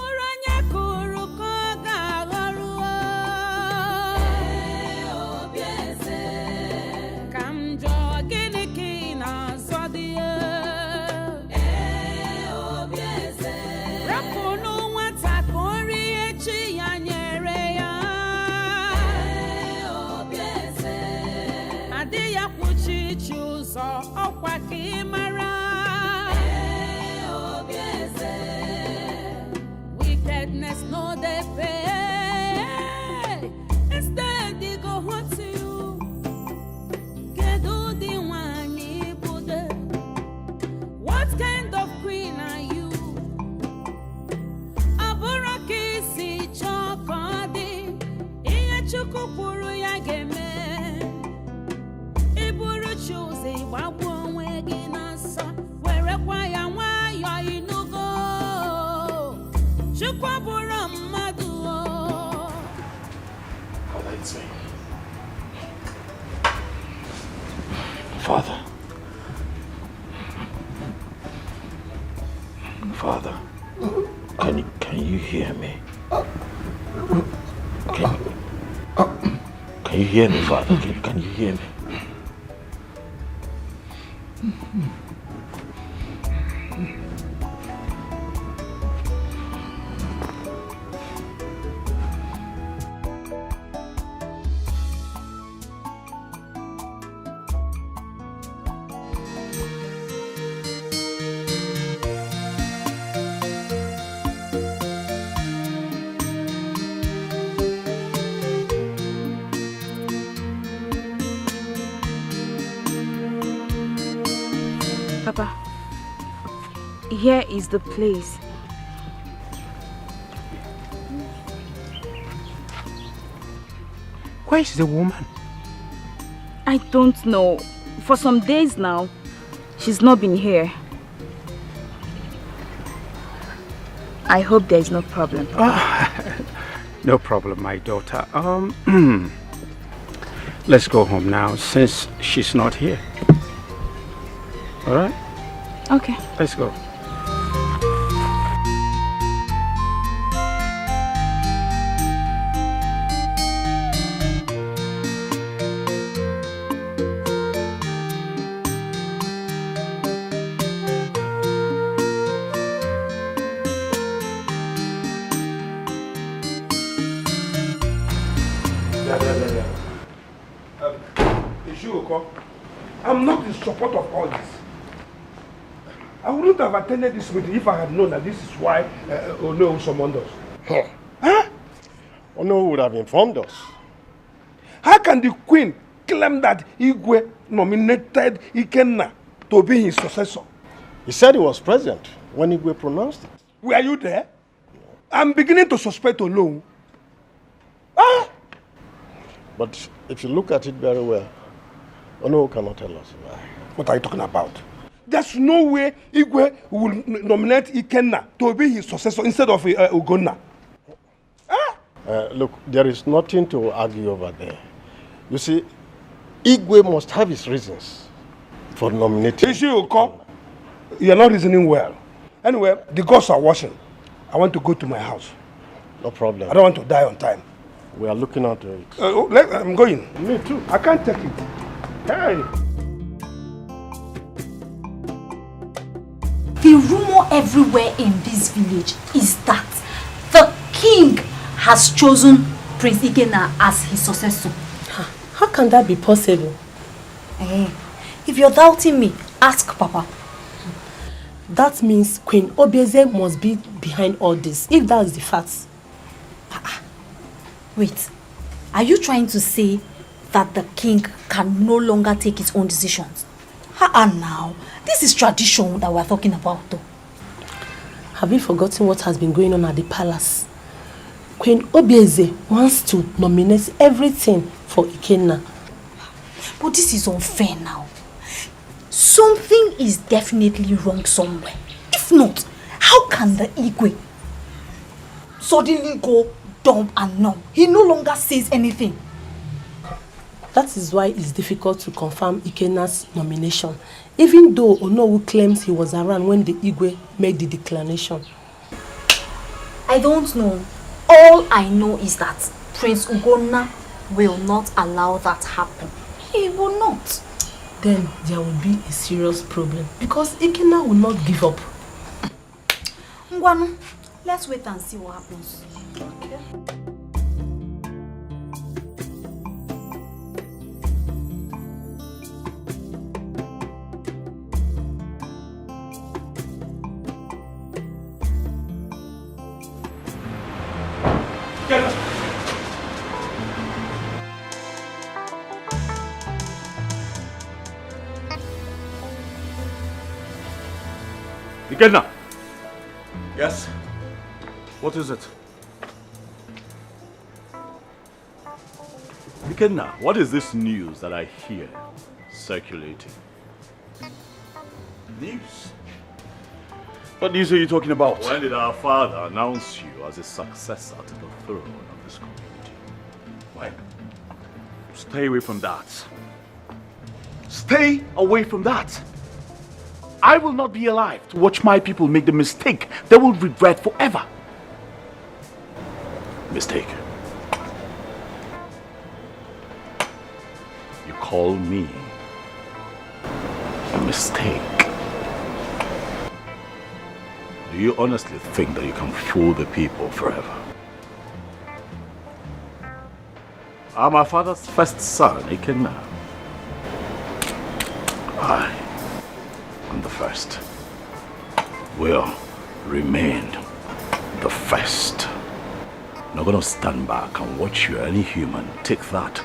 Wickedness no they pay. Instead they go home to you. Kedu the one you put. What kind of queen are you? Aburaki si chokodi. Iye chukupuru ya geme. Iburu choose wabu onwe gi na so. Where kwa ya nwa yo inugo. Chukwabura madu. Father. Father, can you hear me? Can you hear me, Father? Can you hear me? Papa, here is the place. Where is the woman? I don't know. For some days now, she's not been here. I hope there is no problem. No problem, my daughter. Let's go home now since she's not here. All right? Okay. Let's go. I'm not in support of all this. I wouldn't have attended this meeting if I had known that this is why Ono summoned us. Huh? Ono would have informed us. How can the queen claim that Igwe nominated Ikenna to be his successor? He said he was present when Igwe pronounced it. Were you there? I'm beginning to suspect Ono. But if you look at it very well, Ono cannot tell us why. What are you talking about? There's no way Igwe will nominate Ikenna to be his successor instead of Ugonna. Look, there is nothing to argue over there. You see, Igwe must have his reasons for nominating. You're not reasoning well. Anyway, the gods are washing. I want to go to my house. No problem. I don't want to die on time. We are looking into it. I'm going. Me too. I can't take it. Hey. The rumor everywhere in this village is that the king has chosen Prince Ikenna as his successor. How can that be possible? If you're doubting me, ask Papa. That means Queen Obieze must be behind all this, if that's the fact. Wait, are you trying to say that the king can no longer take his own decisions? Now, this is tradition that we're talking about though. Have you forgotten what has been going on at the palace? Queen Obieze wants to nominate everything for Ikenna. But this is unfair now. Something is definitely wrong somewhere. If not, how can the Igwe suddenly go dumb and numb? He no longer says anything. That is why it's difficult to confirm Ikenna's nomination, even though Onowu claims he was around when the Igwe made the declaration. I don't know. All I know is that Prince Ugonna will not allow that happen. He will not. Then there will be a serious problem because Ikenna will not give up. Ngwanu, let's wait and see what happens. Okay. Ikenna! Yes? What is it? Ikenna, what is this news that I hear circulating? News? What news are you talking about? When did our father announce you as a successor to the throne of this community? When? Stay away from that. Stay away from that. I will not be alive to watch my people make the mistake they will regret forever. Mistake. You call me a mistake? Do you honestly think that you can fool the people forever? I'm my father's first son, Ikenna. I am the first. Will remain the first. I'm not gonna stand back and watch you, any human, take that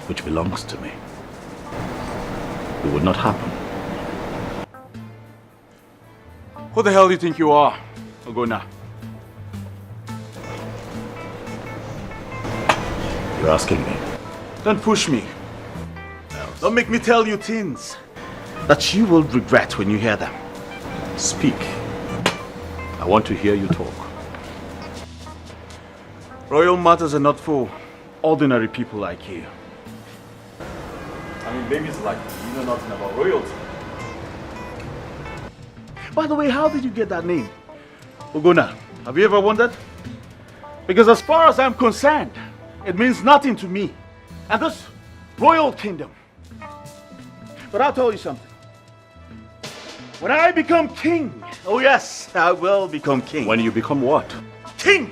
which belongs to me. It would not happen. Who the hell do you think you are, Ogona? You're asking me? Don't push me. Don't make me tell you things that you will regret when you hear them. Speak. I want to hear you talk. Royal matters are not for ordinary people like you. I mean, babies like you know nothing about royalty. By the way, how did you get that name? Ogona, have you ever wondered? Because as far as I'm concerned, it means nothing to me and this royal kingdom. But I'll tell you something. When I become king, oh yes, I will become king. When you become what? King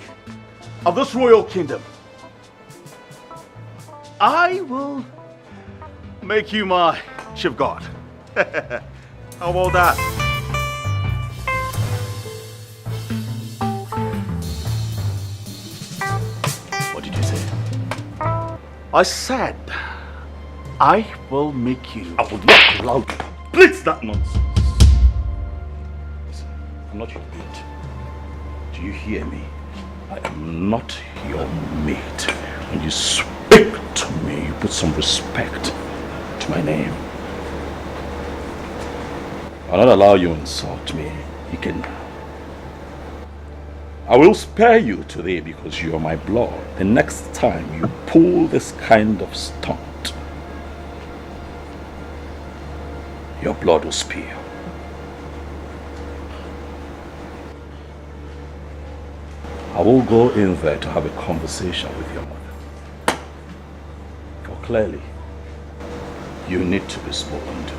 of this royal kingdom. I will make you my chief god. How about that? What did you say? I said, I will make you. I will not allow you. Please, that nonsense. Listen, I'm not your mate. Do you hear me? I am not your mate. When you speak to me, you put some respect to my name. I'll not allow you to insult me. You can. I will spare you today because you are my blood. The next time you pull this kind of stunt, your blood will spill. I will go in there to have a conversation with your mother. clearly, you need to be spoken to.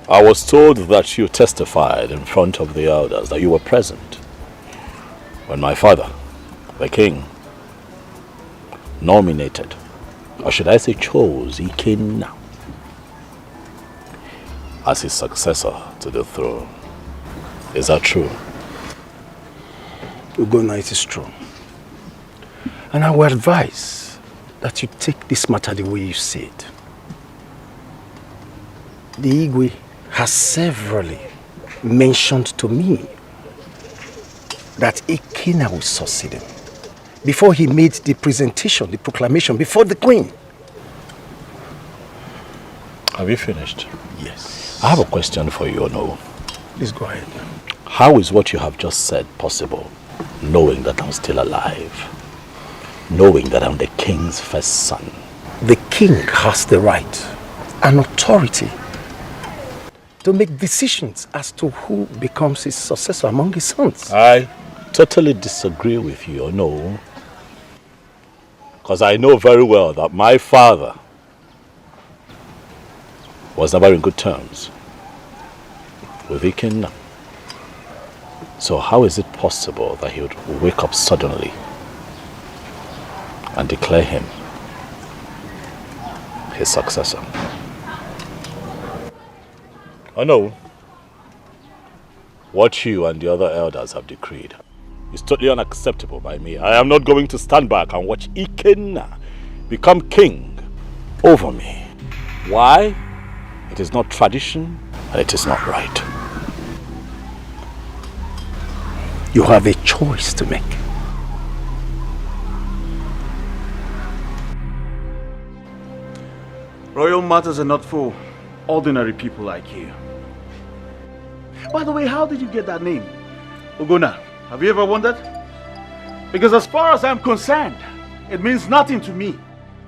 I was told that you testified in front of the elders that you were present when my father, the king, nominated, or should I say chose, Ikenna as his successor to the throne. Is that true? Ugonna, it is true. And I would advise that you take this matter the way you see it. The Igwe has severally mentioned to me that Ikenna will succeed him before he made the presentation, the proclamation before the queen. Have you finished? Yes. I have a question for you, Ono. Please go ahead. How is what you have just said possible, knowing that I'm still alive? Knowing that I'm the king's first son? The king has the right and authority to make decisions as to who becomes his successor among his sons. I totally disagree with you, no. Because I know very well that my father was never in good terms with Ikenna. So how is it possible that he would wake up suddenly and declare him his successor? Oh no. What you and the other elders have decreed is totally unacceptable by me. I am not going to stand back and watch Ikenna become king over me. Why? It is not tradition and it is not right. You have a choice to make. Royal matters are not for ordinary people like you. By the way, how did you get that name? Ugonna, have you ever wondered? Because as far as I'm concerned, it means nothing to me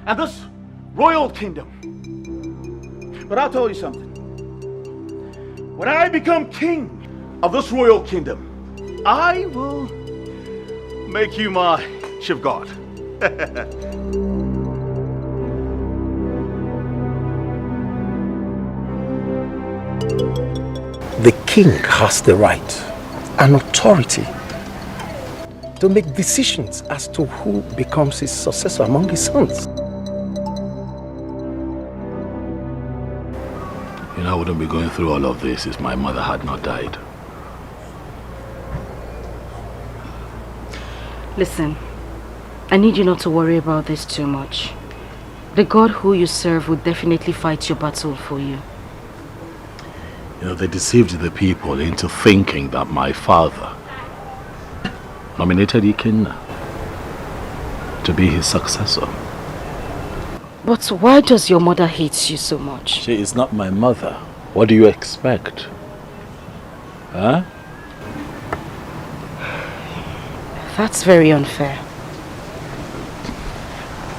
and this royal kingdom. But I'll tell you something. When I become king of this royal kingdom, I will make you my chief guard. The king has the right and authority to make decisions as to who becomes his successor among his sons. You know, I wouldn't be going through all of this if my mother had not died. Listen, I need you not to worry about this too much. The God who you serve will definitely fight your battle for you. You know, they deceived the people into thinking that my father nominated Ikenna to be his successor. But why does your mother hate you so much? She is not my mother. What do you expect? Huh? That's very unfair.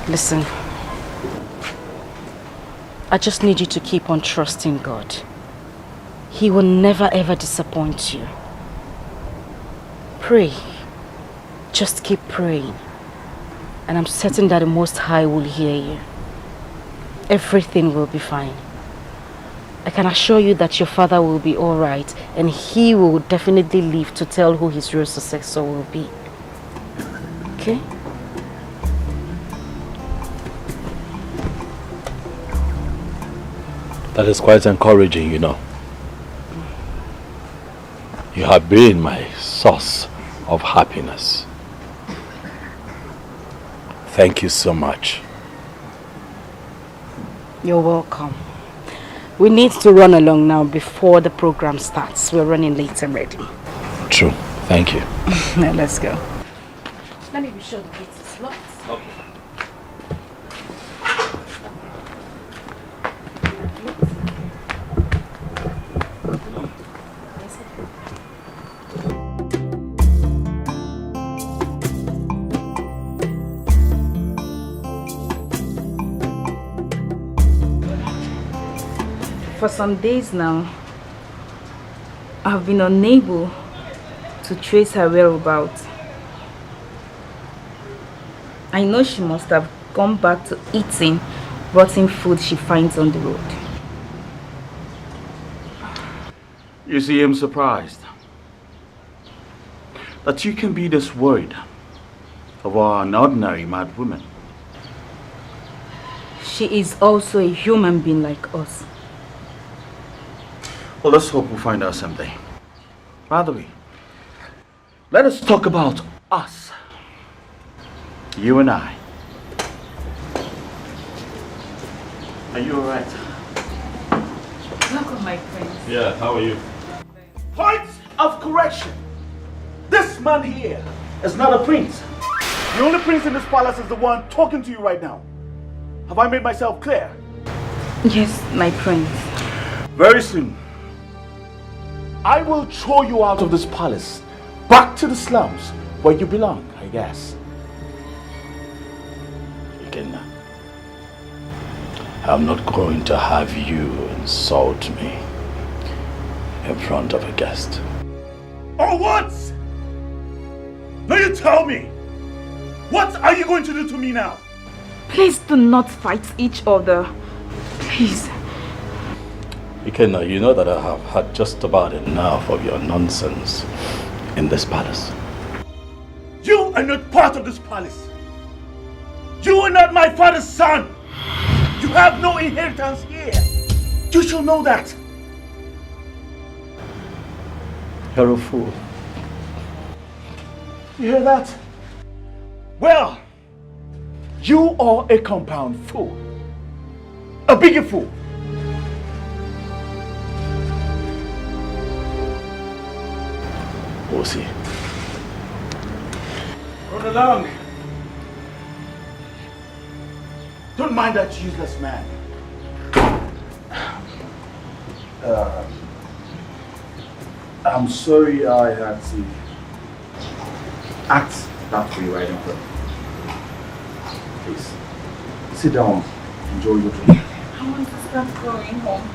Listen, I just need you to keep on trusting God. He will never ever disappoint you. Pray. Just keep praying. And I'm certain that the Most High will hear you. Everything will be fine. I can assure you that your father will be alright and he will definitely live to tell who his real successor will be. Okay? That is quite encouraging, you know. You have been my source of happiness. Thank you so much. You're welcome. We need to run along now before the program starts. We're running late already. True. Thank you. Now let's go. Let me be sure the gate is locked. Okay. For some days now, I've been unable to trace her whereabouts. I know she must have gone back to eating rotten food she finds on the road. You see, I'm surprised that you can be this worried over an ordinary mad woman. She is also a human being like us. Well, let's hope we'll find out someday. By the way, let us talk about us. You and I. Are you alright? Welcome, my friend. Yeah, how are you? Point of correction. This man here is not a prince. The only prince in this palace is the one talking to you right now. Have I made myself clear? Yes, my prince. Very soon, I will throw you out of this palace, back to the slums where you belong, I guess. Ikenna, I'm not going to have you insult me in front of a guest. Or what? Now you tell me, what are you going to do to me now? Please do not fight each other. Please. Ikenna, you know that I have had just about enough of your nonsense in this palace. You are not part of this palace. You are not my father's son. You have no inheritance here. You shall know that. You're a fool. You hear that? Well, you are a compound fool. A bigger fool. We'll see. Run along. Don't mind that useless man. I'm sorry I had to act that way right in front. Please, sit down. Enjoy your drink. I want to start going home.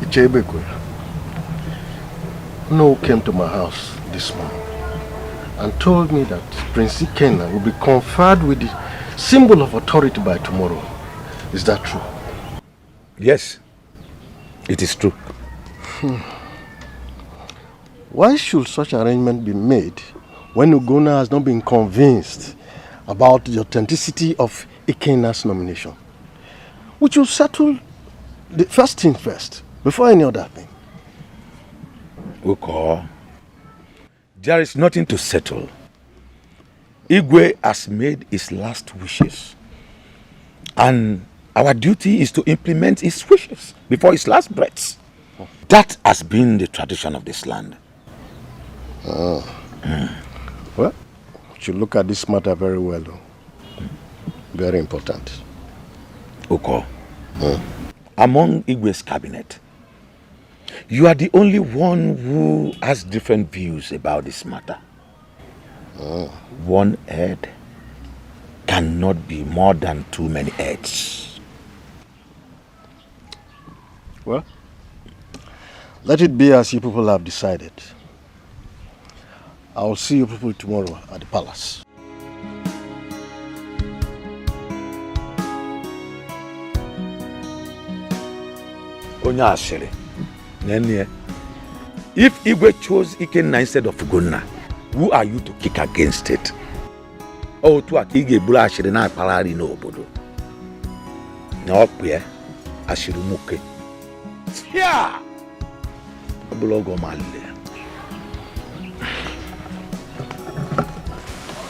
Ichebekwe, no came to my house this morning and told me that Prince Ikenna will be conferred with the symbol of authority by tomorrow. Is that true? Yes, it is true. Why should such arrangement be made when Ugonna has not been convinced about the authenticity of Ikenna's nomination? We should settle the first thing first, before any other thing. Uko, there is nothing to settle. Igwe has made his last wishes. And our duty is to implement his wishes before his last breaths. That has been the tradition of this land. Well, we should look at this matter very well, though. Very important. Uko, among Igwe's cabinet, you are the only one who has different views about this matter. One head cannot be more than too many heads. Well, let it be as you people have decided. I will see you people tomorrow at the palace. Onyashiri, if Igwe chose Ikenna instead of Ugonna, who are you to kick against it? Oh, to at Ige Bula Ashiri na Palari no Obodo. No, Pia Ashiri Muke. Yeah! Bulogo Mali.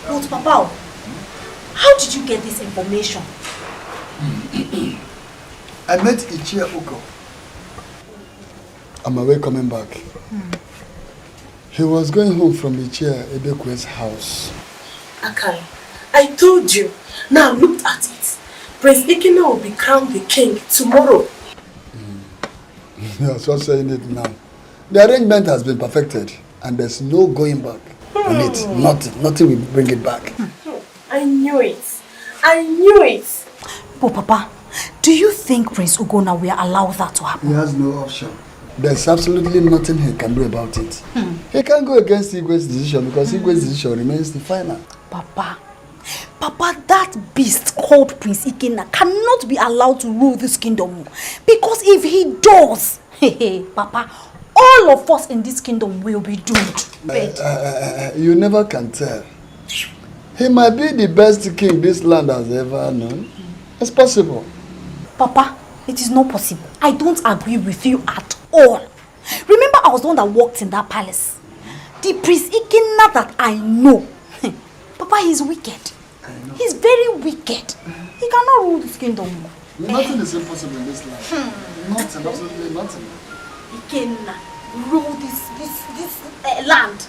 But Papa, how did you get this information? I met Ichia Uko. On my way coming back. He was going home from Ichia Ebekwe's house. Akai, I told you. Now look at it. Prince Ikenna will be crowned the king tomorrow. You are just saying it now. The arrangement has been perfected and there's no going back on it. Nothing will bring it back. I knew it. I knew it. But Papa, Do you think Prince Ugonna will allow that to happen? He has no option. There's absolutely nothing he can do about it. He can't go against Igwe's decision because Igwe's decision remains the final. Papa, that beast called Prince Ikenna cannot be allowed to rule this kingdom. Because if he does, Papa, all of us in this kingdom will be doomed. You never can tell. He might be the best king this land has ever known. It's possible. Papa, it is not possible. I don't agree with you at all. Remember, I was the one that walked in that palace. The Prince Ikenna that I know. Papa, he's wicked. He's very wicked. He cannot rule this kingdom. Nothing is impossible in this land. Nothing, absolutely nothing. Ikenna rule this land.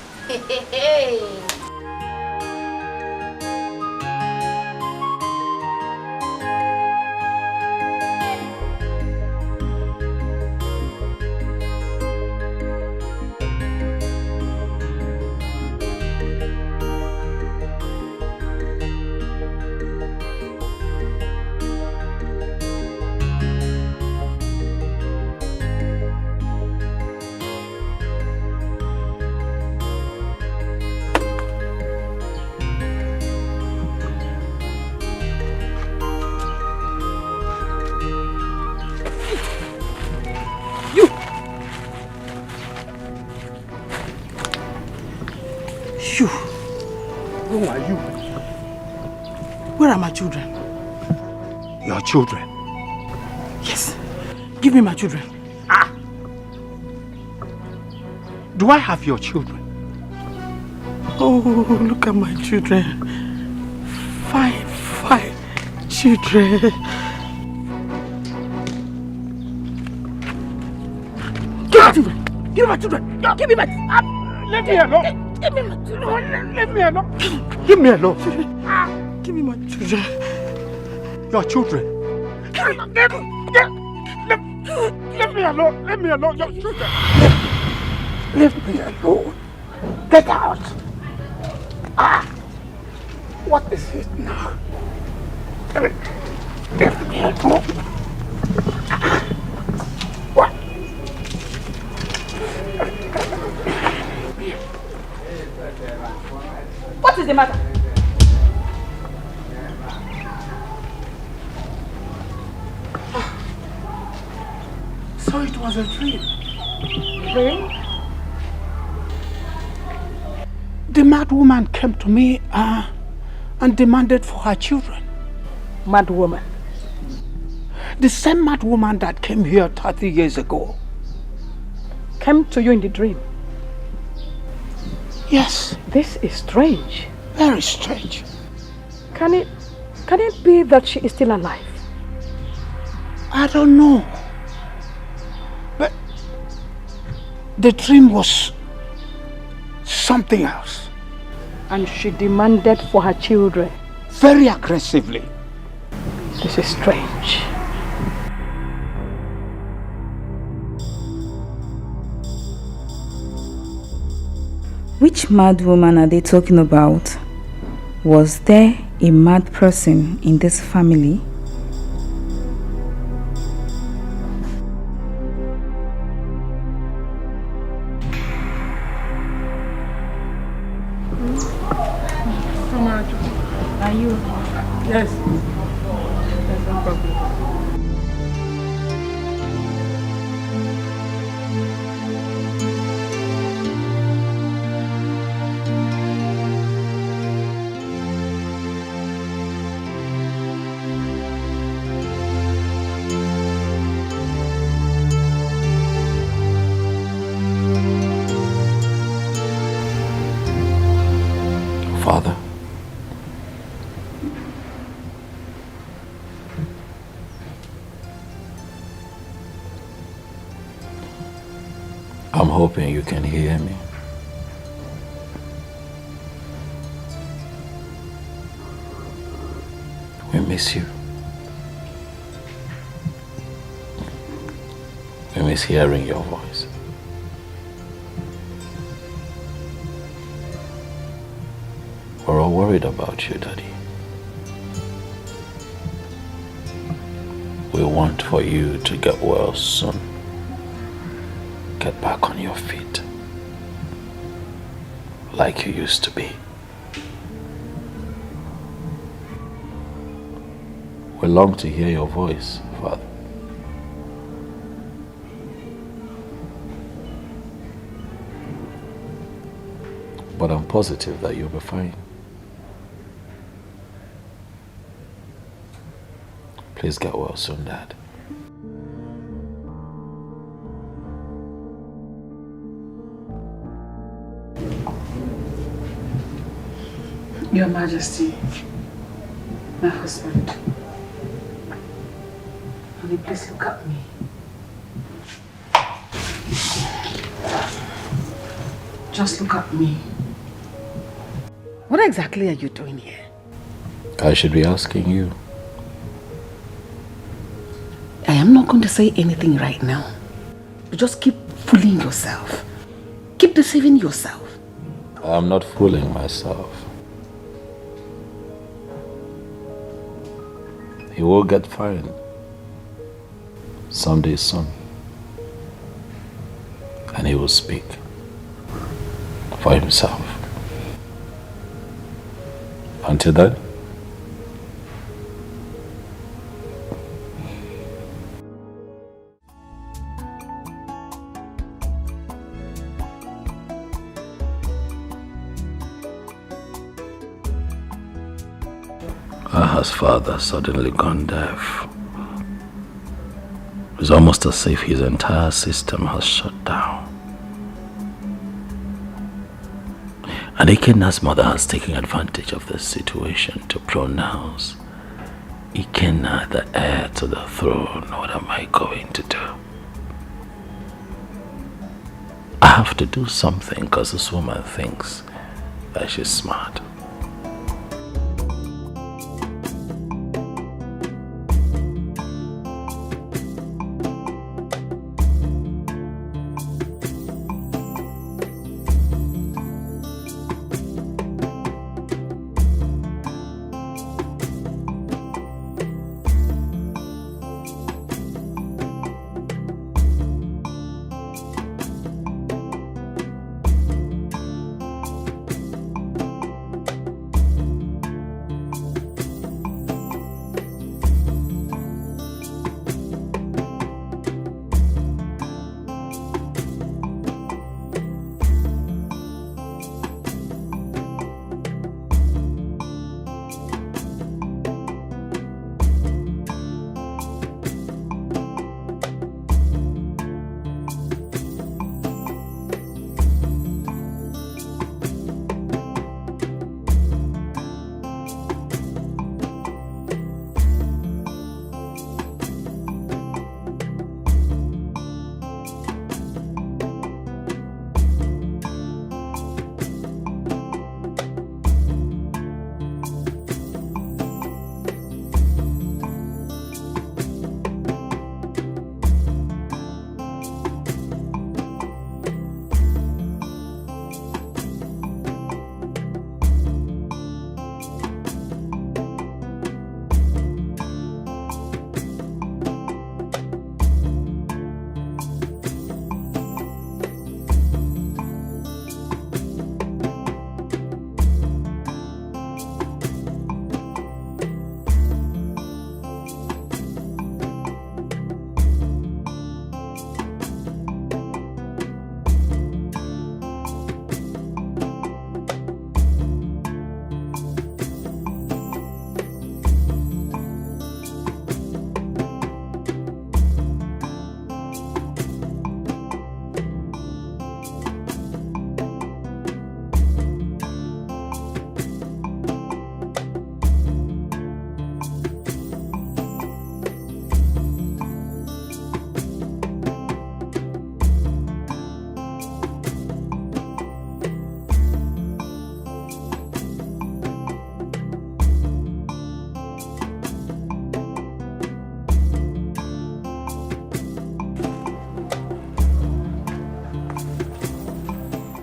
Who are you? Where are my children? Your children? Yes. Give me my children. Do I have your children? Oh, look at my children. 5 children. Give my children. Give my children. Give me my... Let me alone. Give me my children. Leave me alone. Give me alone. Give me my children. Your children. Leave me alone. Leave me alone. Your children. Leave me alone. Get out. What is it now? Leave me alone. What? What is the matter? So it was a dream. Dream? The mad woman came to me and demanded for her children. Mad woman? The same mad woman that came here 30 years ago. Came to you in the dream? Yes. This is strange. Very strange. Can it be that she is still alive? I don't know. But the dream was something else. And she demanded for her children? Very aggressively. This is strange. Which mad woman are they talking about? Was there a mad person in this family? Are you? Yes. There's no problem. Father, I'm hoping you can hear me. We miss you. We miss hearing your voice. We're all worried about you, Daddy. We want for you to get well soon. Get back on your feet. Like you used to be. We long to hear your voice, Father. But I'm positive that you'll be fine. Please get well soon, Dad. Your Majesty, my husband, will you please look at me? Just look at me. What exactly are you doing here? I should be asking you. I am not going to say anything right now. You just keep fooling yourself. Keep deceiving yourself. I'm not fooling myself. He will get fined someday soon. And he will speak for himself. Until then, Aha's father suddenly gone deaf. It's almost as if his entire system has shut down. And Ikenna's mother has taken advantage of this situation to pronounce Ikenna the heir to the throne. What am I going to do? I have to do something because this woman thinks that she's smart.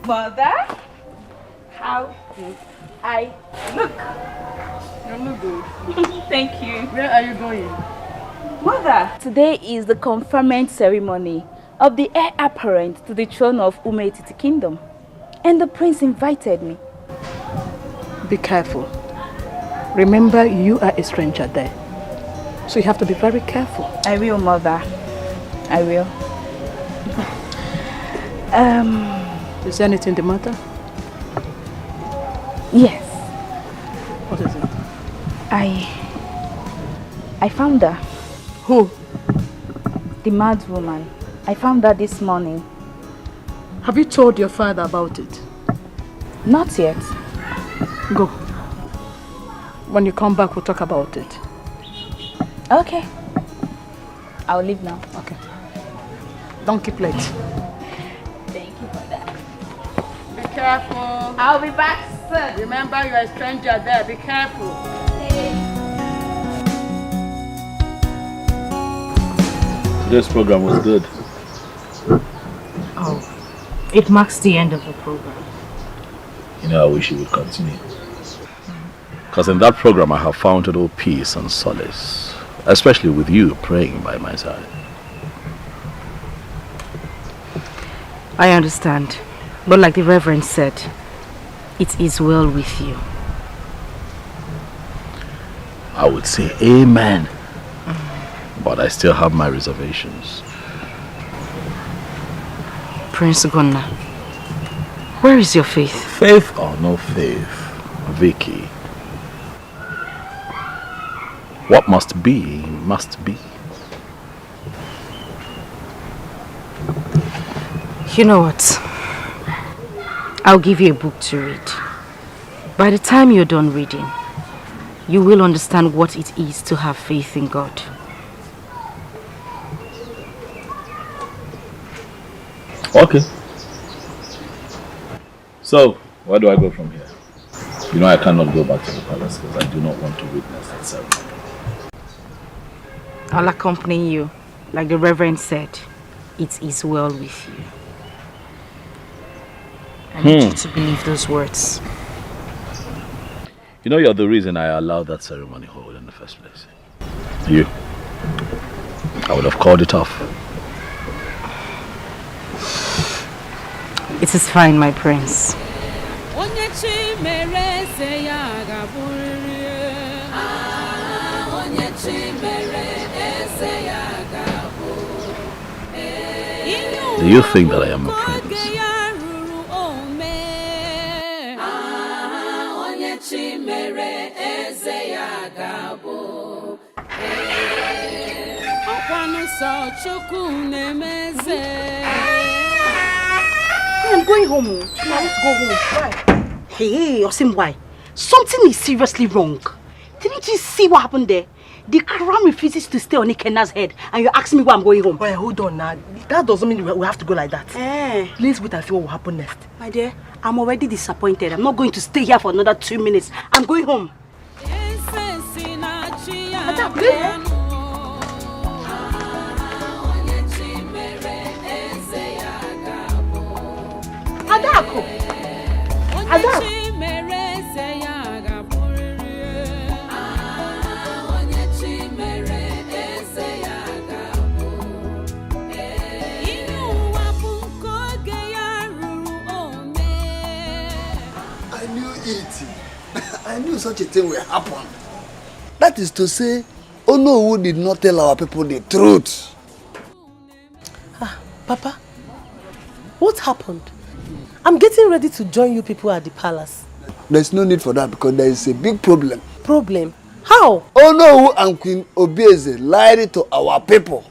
Mother, how do I look? You look good. Thank you. Where are you going? Mother, today is the conferment ceremony of the heir apparent to the throne of Maid Kingdom. And the prince invited me. Be careful. Remember, you are a stranger there. So you have to be very careful. I will, Mother. I will. Is there anything the matter? Yes. What is it? I found her. Who? The mad woman. I found her this morning. Have you told your father about it? Not yet. Go. When you come back, we'll talk about it. Okay. I'll leave now. Okay. Don't keep late. Thank you for that. Be careful. I'll be back soon. Remember, you're a stranger there. Be careful. Today's program was good. Oh, it marks the end of the program. You know, I wish you would continue. Because in that program, I have found total peace and solace. Especially with you praying by my side. I understand. But like the Reverend said, it is well with you. I would say amen. But I still have my reservations. Prince Gunnar, where is your faith? Faith or no faith, Vicky. What must be, must be. You know what? I'll give you a book to read. By the time you're done reading, you will understand what it is to have faith in God. Okay. So, where do I go from here? You know I cannot go back to the palace because I do not want to witness that ceremony. I'll accompany you. Like the Reverend said, it is well with you. I need you to believe those words. You know you're the reason I allowed that ceremony hold in the first place. You. I would have called it off. It is fine, my prince. Do you think that I am a prince? I'm going home. Now let's go home. Why? Hey, Osim, why? Something is seriously wrong. Didn't you see what happened there? The crown refuses to stay on Ikena's head, and you're asking me why I'm going home. Wait, hold on now. That doesn't mean we have to go like that. Eh. Please wait and see what will happen next. My dear, I'm already disappointed. I'm not going to stay here for another 2 minutes. I'm going home. Adako! Adako! I knew it. I knew such a thing will happen. That is to say, Onowu did not tell our people the truth. Papa, what happened? I'm getting ready to join you people at the palace. There's no need for that because there is a big problem. Problem? How? Onowu and Queen Obieze lied to our people.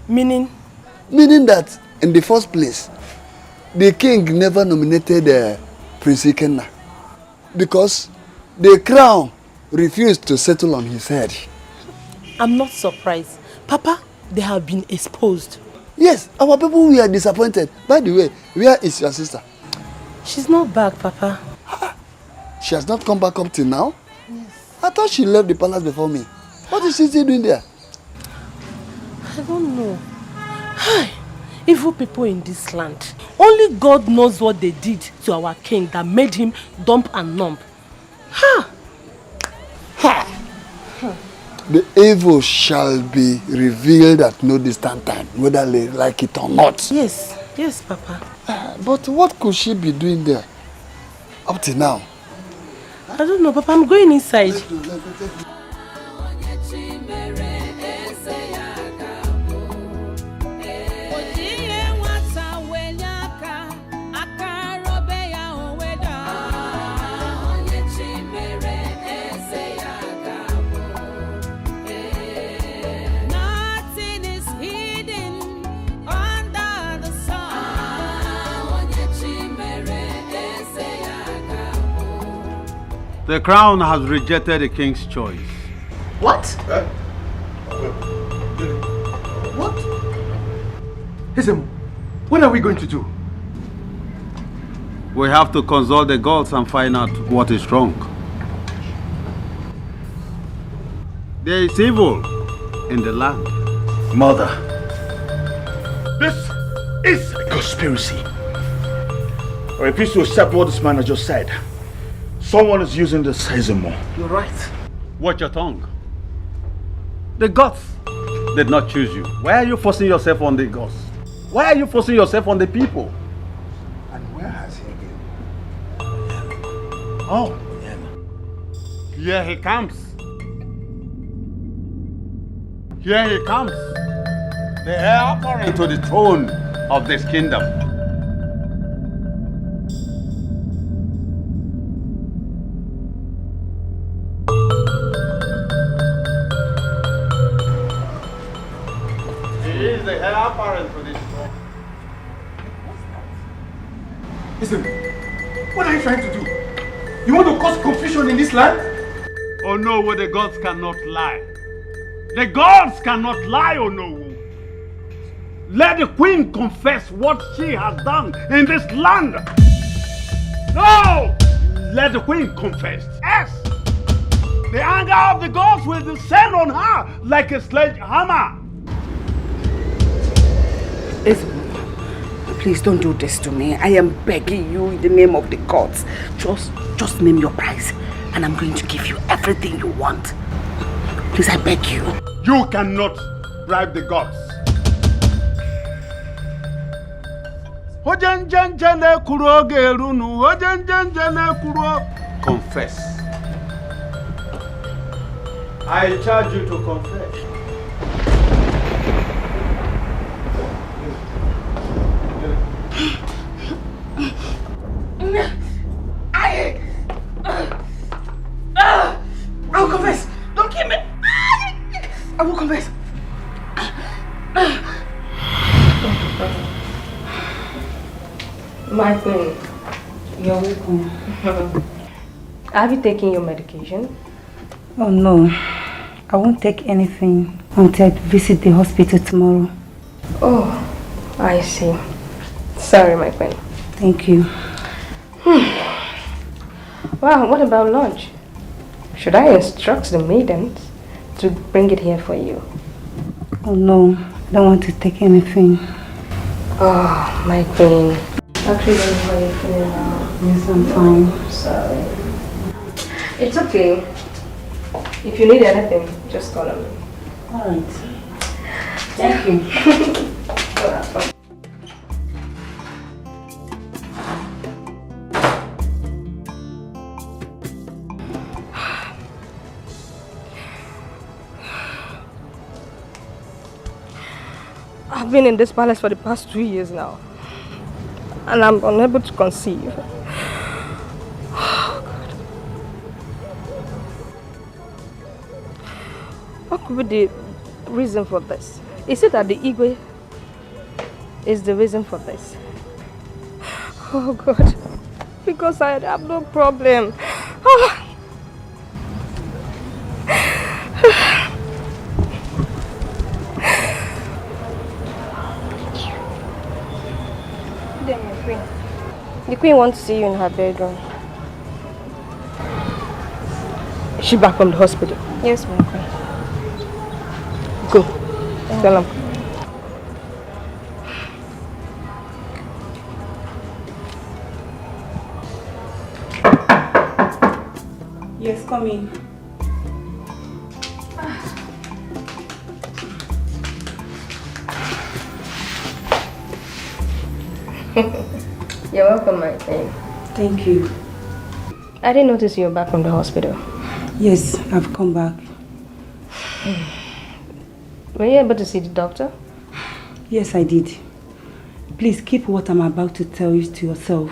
Meaning? Meaning that, in the first place, the king never nominated Prince Ikenna because the crown refused to settle on his head. I'm not surprised. Papa, they have been exposed. Yes, our people were disappointed. By the way, where is your sister? She's not back, Papa. She has not come back up till now? Yes. I thought she left the palace before me. What is she still doing there? I don't know. Hi, evil people in this land. Only God knows what they did to our king that made him dump and numb. Ha! Ha! the evil shall be revealed at no distant time, whether they like it or not. Yes, yes, Papa. But what could she be doing there up to now? I don't know, Papa. I'm going inside. The crown has rejected the king's choice. What? What? Listen, what are we going to do? We have to consult the gods and find out what is wrong. There is evil in the land. Mother, this is a conspiracy. I refuse to accept what this man has just said. Someone is using this as a more. You're right. Watch your tongue. The gods did not choose you. Why are you forcing yourself on the gods? Why are you forcing yourself on the people? And where has he been? Oh, here he comes. Here he comes. The heir apparent to the throne of this kingdom. The heir apparent to this throne. Listen, what are you trying to do? You want to cause confusion in this land? Oh no, well, the gods cannot lie. The gods cannot lie, oh no. Let the queen confess what she has done in this land. No! Let the queen confess. Yes! The anger of the gods will descend on her like a sledgehammer. Please don't do this to me. I am begging you in the name of the gods. Just name your price and I'm going to give you everything you want. Please, I beg you. You cannot bribe the gods. Confess. I charge you to confess. I will confess. Don't kill me. I will confess. My queen, you're welcome. Have you taken your medication? Oh no, I won't take anything until I visit the hospital tomorrow. Oh, I see. Sorry, my queen. Thank you. Wow, what about lunch? Should I instruct the maidens to bring it here for you? Oh no, I don't want to take anything. Oh, my queen. Actually, don't know how you're feeling now. Yes, I'm fine. Sorry. It's okay. If you need anything, just call on me. Alright. Thank you. I've been in this palace for the past 2 years now. And I'm unable to conceive. Oh, God. What could be the reason for this? Is it that the Igwe is the reason for this? Oh, God. Because I have no problem. Oh. The queen wants to see you in her bedroom. Is she back from the hospital? Yes, my queen. Go. Tell him. Yes, come in. You're welcome, my friend. Thank you. I didn't notice you were back from the hospital. Yes, I've come back. Were you able to see the doctor? Yes, I did. Please keep what I'm about to tell you to yourself.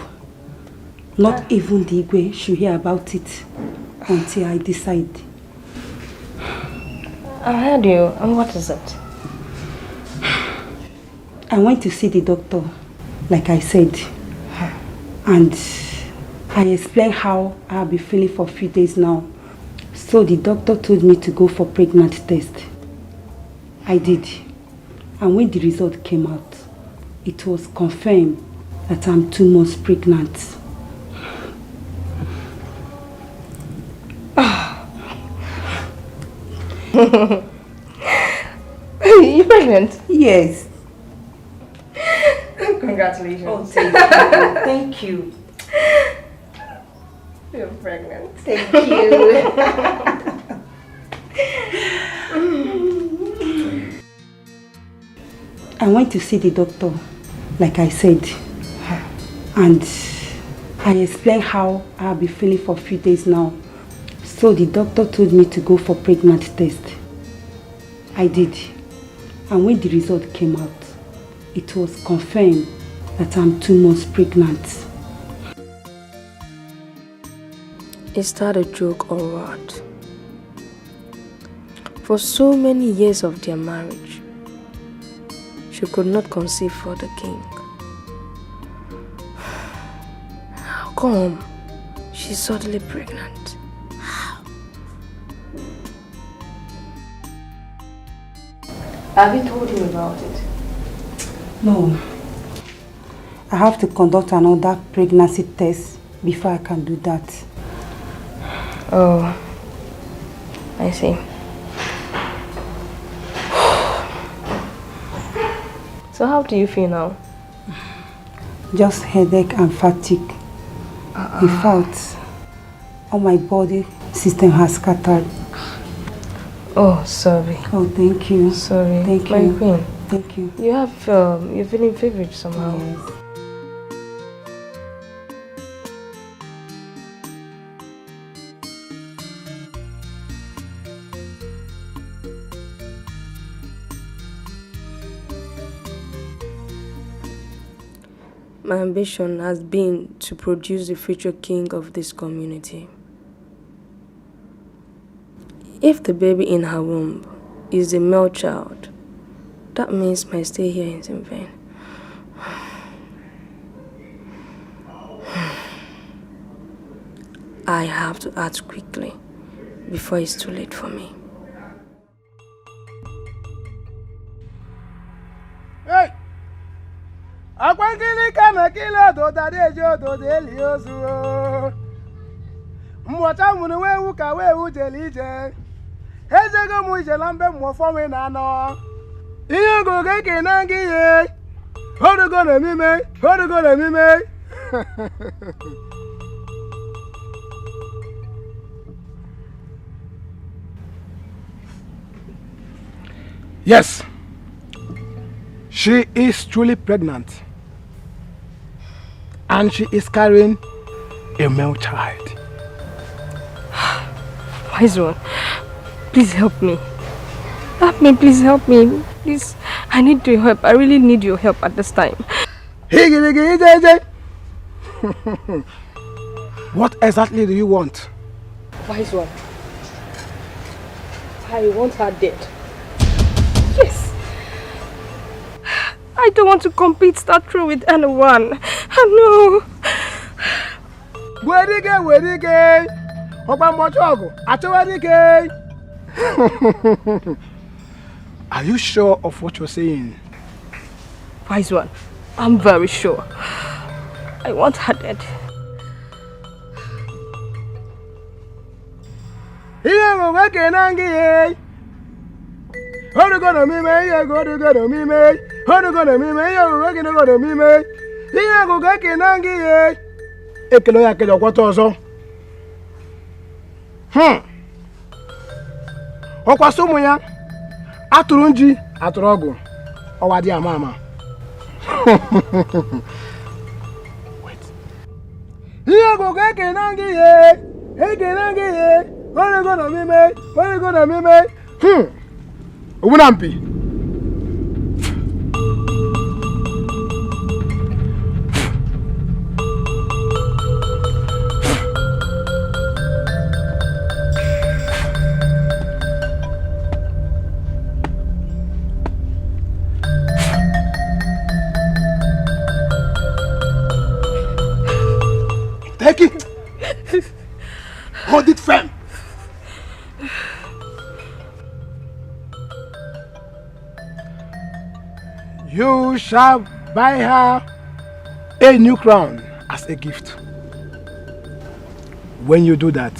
Not even the Igwe should hear about it until I decide. I heard you. And what is it? I went to see the doctor, like I said. And I explained how I'll be feeling for a few days now. So the doctor told me to go for pregnancy test. I did. And when the result came out, it was confirmed that I'm 2 months pregnant. You pregnant? Yes. Congratulations. Oh, thank you. Thank you. You're pregnant. Thank you. I went to see the doctor, like I said. And I explained how I'll be feeling for a few days now. So the doctor told me to go for pregnancy test. I did. And when the result came out, it was confirmed that I'm 2 months pregnant. Is that a joke or what? For so many years of their marriage, she could not conceive for the king. How come she's suddenly pregnant? Have you told him about it? No. I have to conduct another pregnancy test before I can do that. Oh, I see. So how do you feel now? Just headache and fatigue. In fact, all my body system has scattered. Oh, sorry. Oh, thank you. Sorry. Thank My you. queen. Thank you. You have, you're feeling feverish somehow. Yes. My ambition has been to produce the future king of this community. If the baby in her womb is a male child, that means my stay here is in vain. I have to act quickly before it's too late for me. Hey! Akwankili kama kila dodadejo dodeli ozuo. Mwata munu wewu ka wewu jelije. Ezego mu jelambe mwofowe na no. Ihe goge kenangi ye. Horugo na mime, horugo na mime. Yes. She is truly pregnant. And she is carrying a male child. Wise one, please help me. Help me, please help me. Please, I need your help. I really need your help at this time. What exactly do you want? Wise one, I want her dead. Yes. I don't want to compete that through with anyone. No. Werige. Are you sure of what you're saying? Wise one, I'm very sure. I want her dead. Okwasumu ya atụrụ nji atụrụ ọgụ ọwa dị ama ama. Wait. Here go Kenangi ye. Hey Kenangi ye. What are gonna be made? What are gonna be made? Ubunampi. Take it. Hold it firm. You shall buy her a new crown as a gift. When you do that,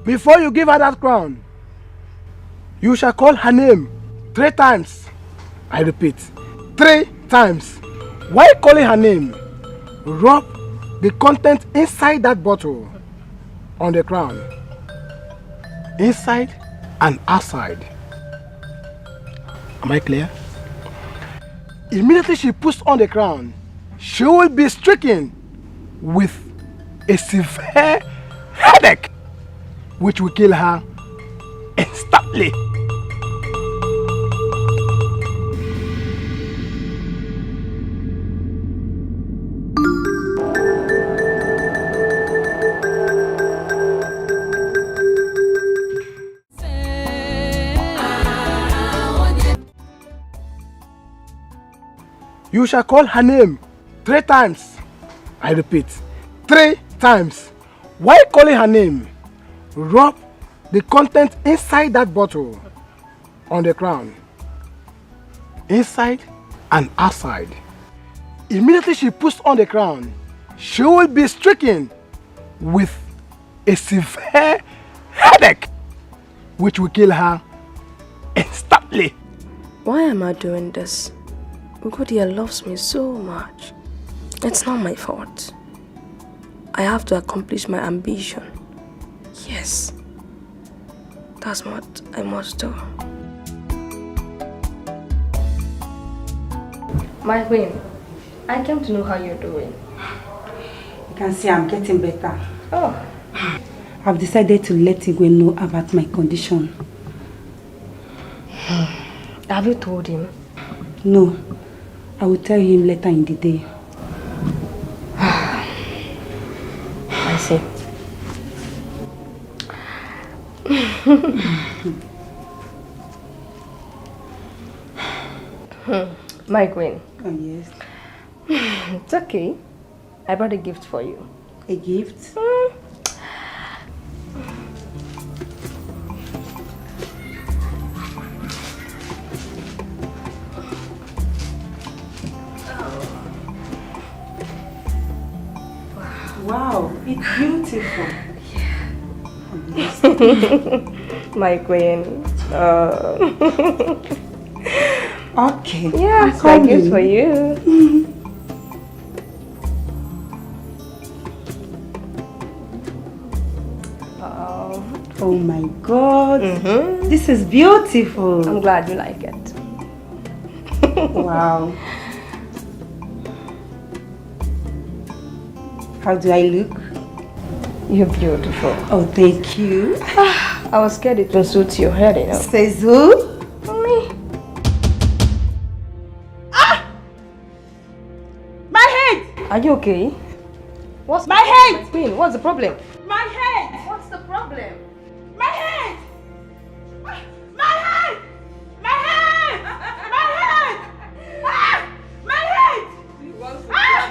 before you give her that crown, you shall call her name 3 times. I repeat, 3 times. While calling her name, rub the content inside that bottle on the crown, inside and outside. Am I clear? Immediately she puts on the crown, she will be stricken with a severe headache, which will kill her instantly. You shall call her name 3 times. I repeat, 3 times. While calling her name, rub the content inside that bottle on the crown, inside and outside. Immediately she puts on the crown, she will be stricken with a severe headache, which will kill her instantly. Why am I doing this? Ugodia loves me so much. It's not my fault. I have to accomplish my ambition. Yes. That's what I must do. My queen, I came to know how you're doing. You can see I'm getting better. Oh. I've decided to let Igwe know about my condition. Have you told him? No. I will tell him later in the day. I see. My queen. Oh, yes. It's okay. I brought a gift for you. A gift? Wow, it's beautiful. Yeah. My queen. Okay. Yeah, it's my gift for you. Oh my God. This is beautiful. I'm glad you like it. Wow. How do I look? You're beautiful. Oh, thank you. I was scared it won't suit your head, you know. Says who? Me. My head! Are you okay? What's my head? Queen, what's the problem? My head! What's the problem? My head! My head! My head! My head! Ah! My head! Ah!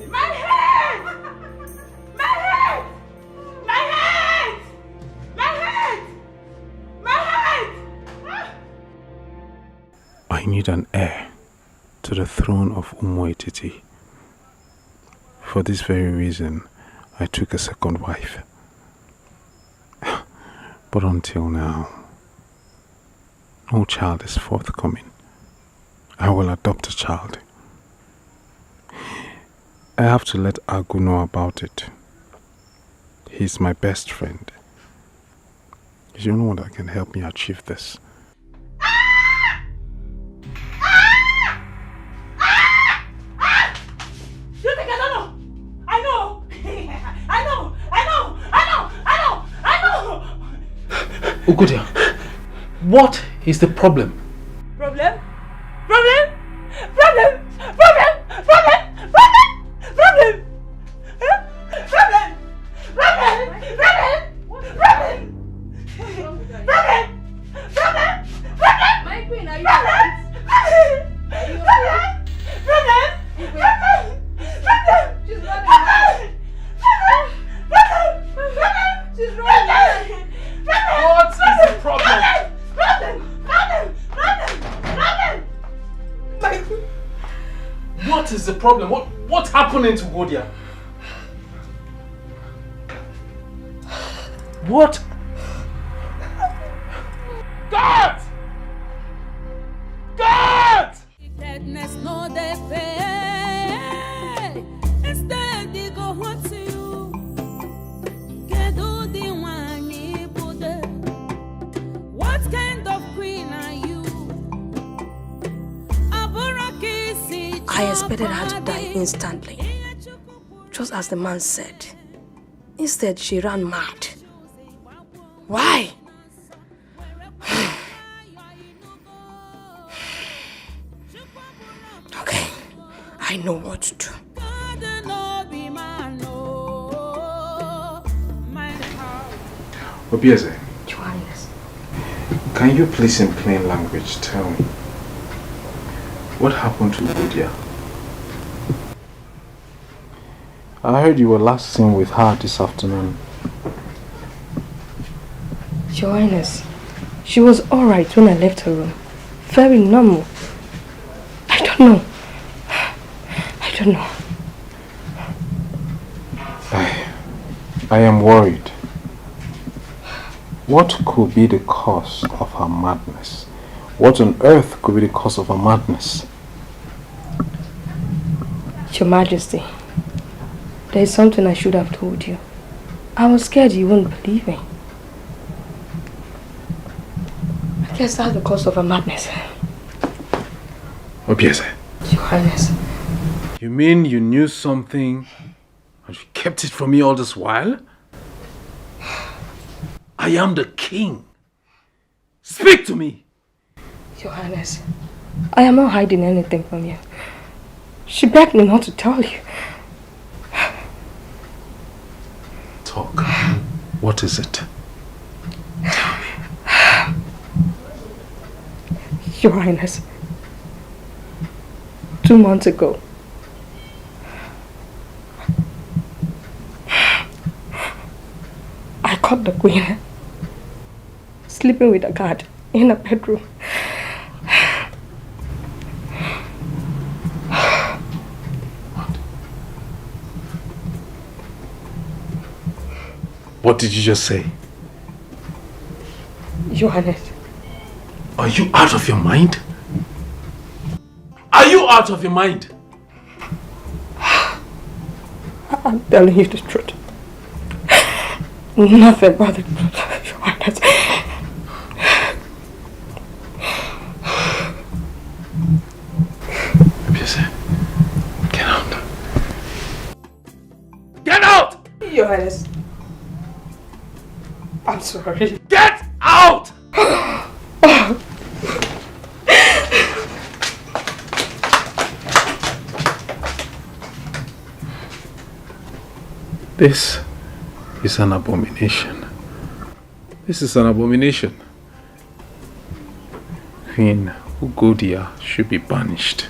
My head! My head! My head! My head! My head! Ah! I need an heir to the throne of Umoititi. For this very reason, I took a second wife. But until now, no child is forthcoming. I will adopt a child. I have to let Agu know about it. He's my best friend. He's the only one that can help me achieve this. You think I don't know? I know. Ugodia, what is the problem? Problem? Problem? Problem? Problem? Problem? Problem? Problem? Huh? Problem? Problem? Problem? Problem? Problem? Problem? Problem? My queen, are you alright? Problem? Problem? Problem? She's running. She's running. What is the problem? What is the problem? What's happening to Godia? What? God! God! What kind of queen are you? I expected her to die instantly, just as the man said. Instead, she ran mad. Why? Okay, I know what to do. Obieze, can you please in plain language tell me what happened to Godia? I heard you were last seen with her this afternoon. Your Highness, she was alright when I left her room. Very normal. I don't know. I am worried. What could be the cause of her madness? What on earth could be the cause of her madness? Your Majesty, there is something I should have told you. I was scared you wouldn't believe me. I guess that's the cause of her madness. Obieze. Your Highness. You mean you knew something and you kept it from me all this while? I am the king. Speak to me. Your Highness, I am not hiding anything from you. She begged me not to tell you. Talk. What is it? Tell me. Your Highness, 2 months ago, I caught the queen sleeping with a guard in a bedroom. What did you just say? Your Highness. Are you out of your mind? Are you out of your mind? I'm telling you the truth. Nothing but the truth, Your Highness. Get out. Get out! Your Highness. I'm sorry. Get out! This is an abomination. This is an abomination. Queen Ugodia should be banished.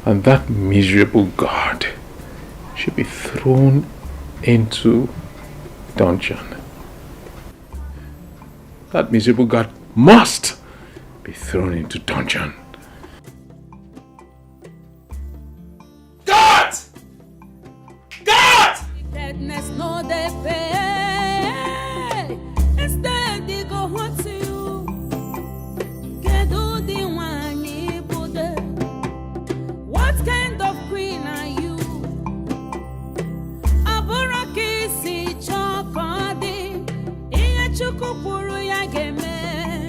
And that miserable guard should be thrown into dungeon. That miserable guard must be thrown into dungeon. God! God! What kind of queen are you? Aburakisi chokodi, iye chukupuru ya geme.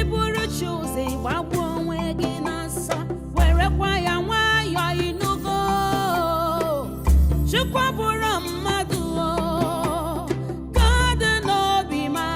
Iburu chuzi wabu wegi nasa, were kwa ya wayo inugo. Chukwabura madu, God no be my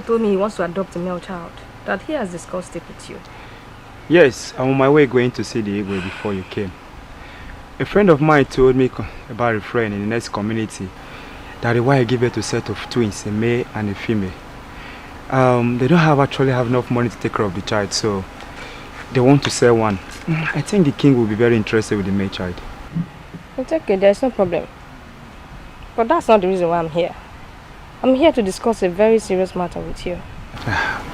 told me he wants to adopt a male child, that he has discussed it with you. Yes, I'm on my way going to see the Igwe before you came. A friend of mine told me about a friend in the next community that the wife gave birth to a set of twins, a male and a female. They don't actually have enough money to take care of the child, so they want to sell one. I think the king will be very interested with the male child. It's okay, there's no problem. But that's not the reason why I'm here. I'm here to discuss a very serious matter with you.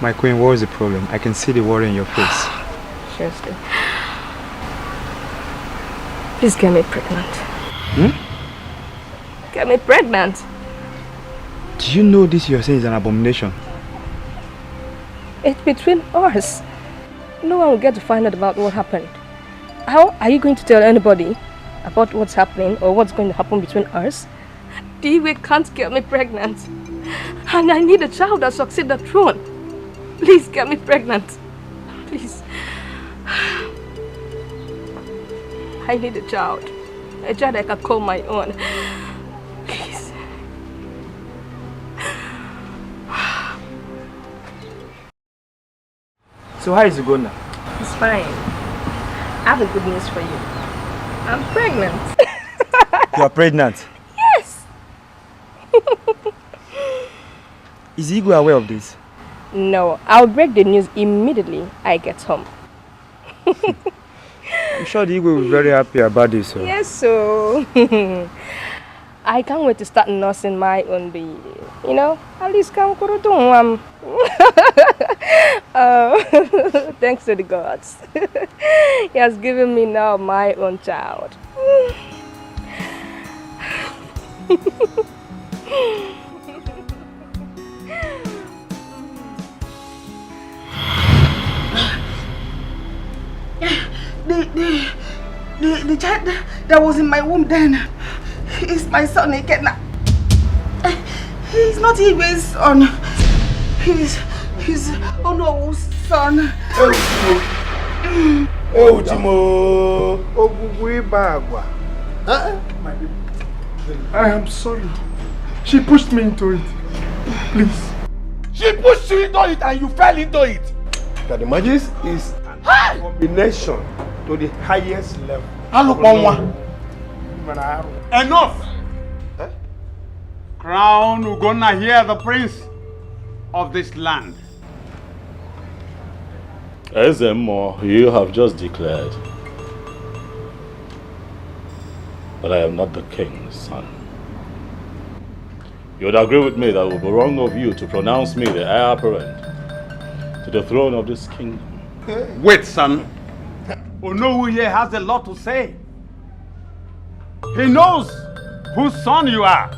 My queen, what is the problem? I can see the worry in your face. Seriously. Please get me pregnant. Get me pregnant. Do you know this you're saying is an abomination? It's between us. No one will get to find out about what happened. How are you going to tell anybody about what's happening or what's going to happen between us? Dikeh can't get me pregnant. And I need a child that succeeds the throne. Please get me pregnant. Please. I need a child. A child I can call my own. Please. So how is it going now? It's fine. I have a good news for you. I'm pregnant. You are pregnant? Yes. Is Igwe aware of this? No, I'll break the news immediately I get home. I'm sure the Igwe will be very happy about this. So. Yes, so I can't wait to start nursing my own baby. You know, at least come thanks to the gods. He has given me now my own child. The child that was in my womb then is my son Ikenna. He's not Igwe's son. He's Ono's son. Oh, Timo. I am sorry. She pushed me into it. Please. She pushed you into it and you fell into it. That the magic is a combination to the highest level. Enough! Crown Ugonna here, the prince of this land. Ezemo, you have just declared that I am not the king's son. You would agree with me that it would be wrong of you to pronounce me the heir apparent to the throne of this kingdom. Wait, son. Onowu here has a lot to say. He knows whose son you are.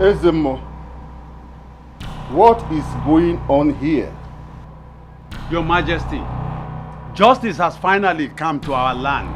Ezemo, what is going on here? Your Majesty, justice has finally come to our land.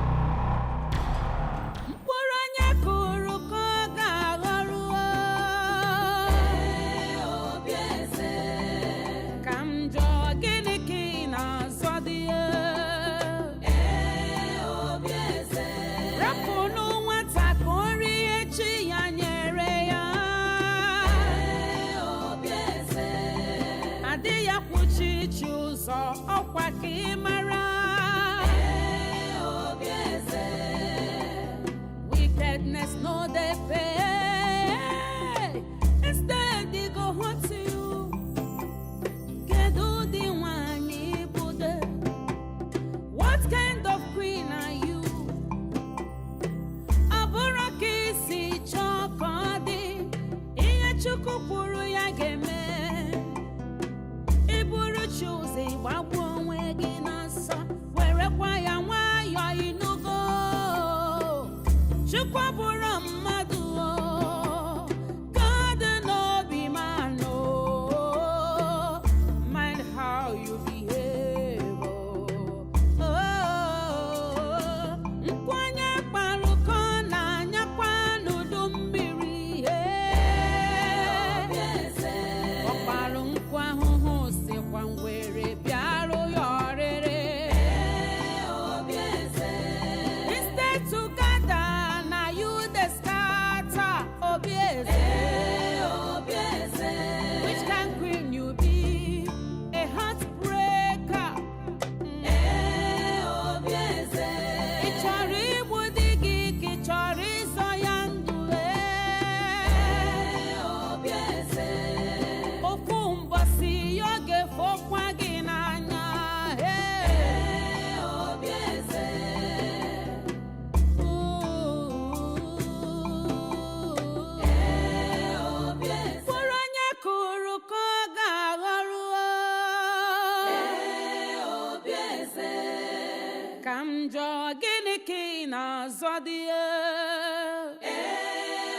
Kamjo gini na zodia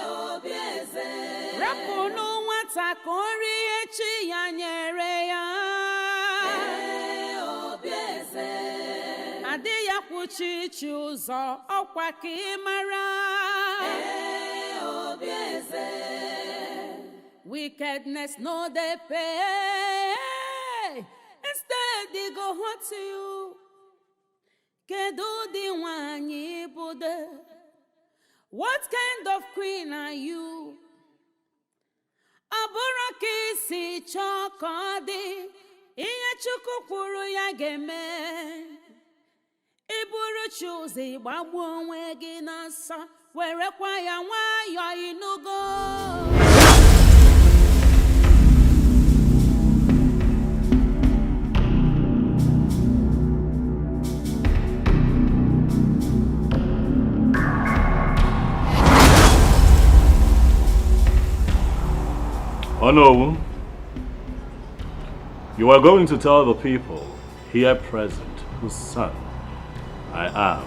obieze Rapunu wata kori echi ya nyere ya obieze Ade ya kwuchichi uzo okwa kimara obieze Wickedness no they pay Instead they go hurt to you Kedu di wanyi bude What kind of queen are you? Abura kisi chokodi Iye chuku kwuru ya geme Iburu chuzi gbagbu onwe gị n'asa Werekwa ya nwayọ inugo Honorable, you are going to tell the people here present whose son I am.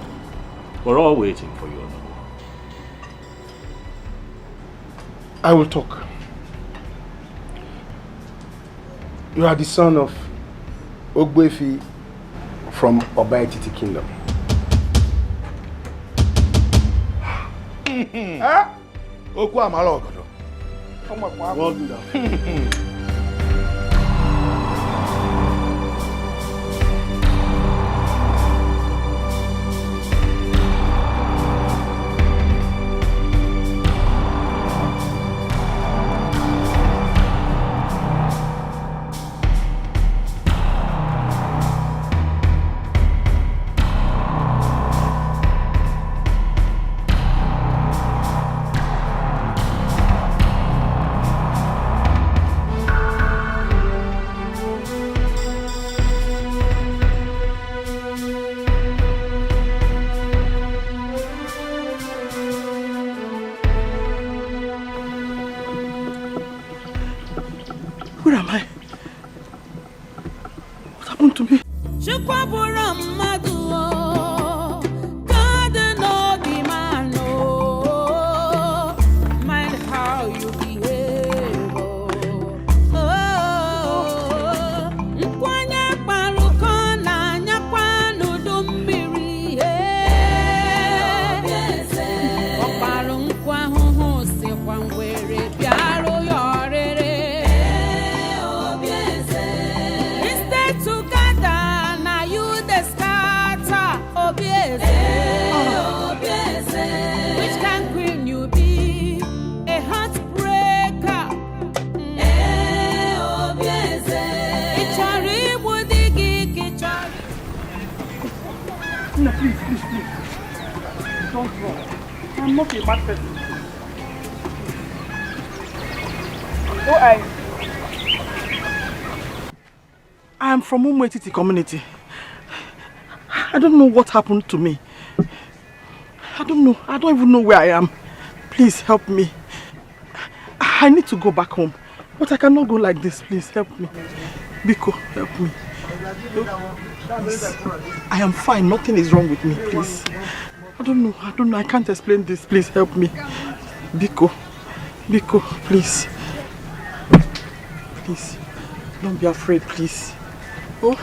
We're all waiting for you, Honorable. I will talk. You are the son of Ogbefi from Obaititi Kingdom. Okwu amala ogodo. Wonderful. Where am I? What happened to me? Chukwabura mmadu God no be man Mind how you behave Nkwanya kparuko na nyakwa nudu mbiri Okparu nkwa huhu sikwa ngwere biaru yorere Which kind queen you be? A heartbreaker. No, please. Don't run. I'm not a bad person. I am from Maiden community. I don't know what happened to me. I don't know. I don't even know where I am. Please help me. I need to go back home. But I cannot go like this. Please help me. Biko, help me. Please. I am fine. Nothing is wrong with me. Please. I don't know. I can't explain this. Please help me. Biko. Biko, please. Please. Don't be afraid, please. Oh.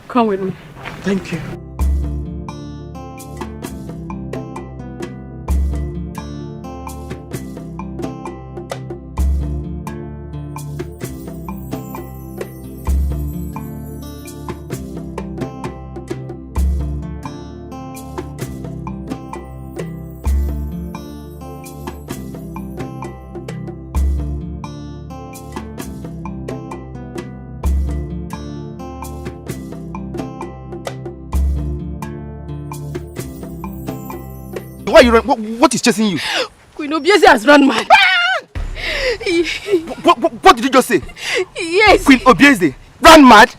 Come with me. Thank you. Why you run? What is chasing you? Queen Obieze has run mad. What did you just say? Yes. Queen Obieze ran mad?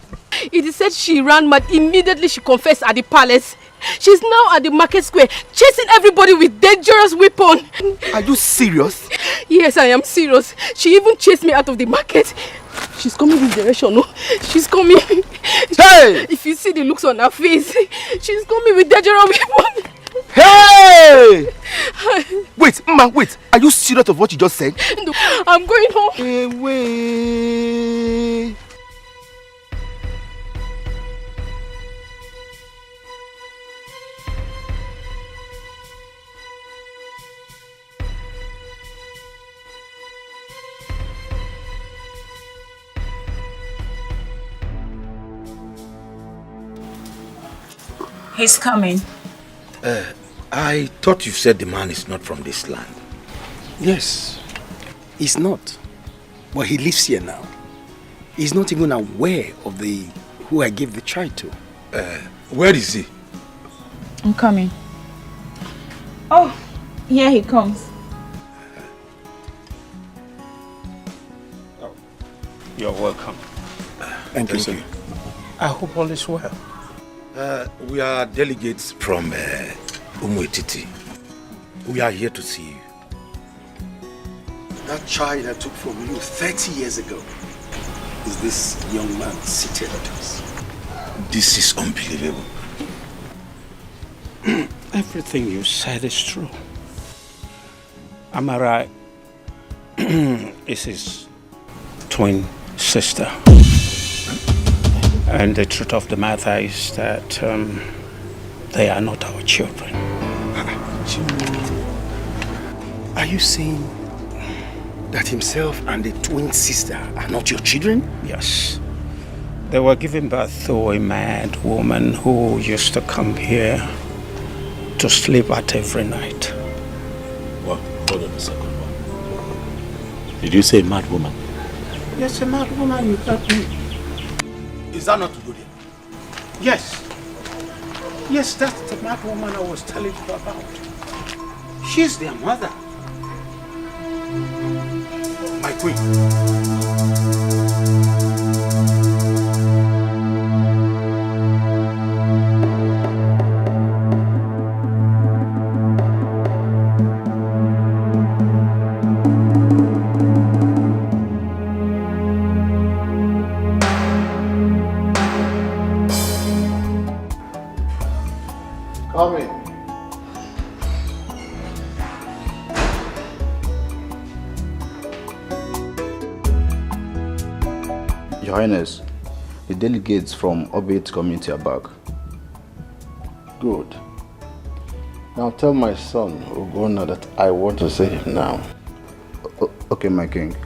It is said she ran mad immediately she confessed at the palace. She's now at the market square, chasing everybody with dangerous weapon. Are you serious? Yes, I am serious. She even chased me out of the market. She's coming this direction, no? She's coming. Hey! If you see the looks on her face, she's coming with dangerous weapon. Hey! Wait, Mama, wait. Are you serious of what you just said? No, I'm going home. Hey, wait. He's coming. I thought you said the man is not from this land. Yes, he's not. But he lives here now. He's not even aware of who I gave the child to. Where is he? I'm coming. Oh, here he comes. You're welcome. Thank you, sir. I hope all is well. We are delegates from Titi. We are here to see you. That child I took from you 30 years ago is this young man seated at us. This is unbelievable. Everything you said is true. Am I right? Is his twin sister. And the truth of the matter is that they are not our children. Are you saying that himself and the twin sister are not your children? Yes. They were given birth to a mad woman who used to come here to sleep at every night. Well, hold on a second. Did you say mad woman? Yes, a mad woman, you heard me. Is that not to do there? Yes. Yes, that's the mad woman I was telling you about. She's their mother. My queen. Come in. Your Highness, the delegates from Orbit community are back. Good. Now tell my son, Ogona, that I want to see him now. Okay, my king.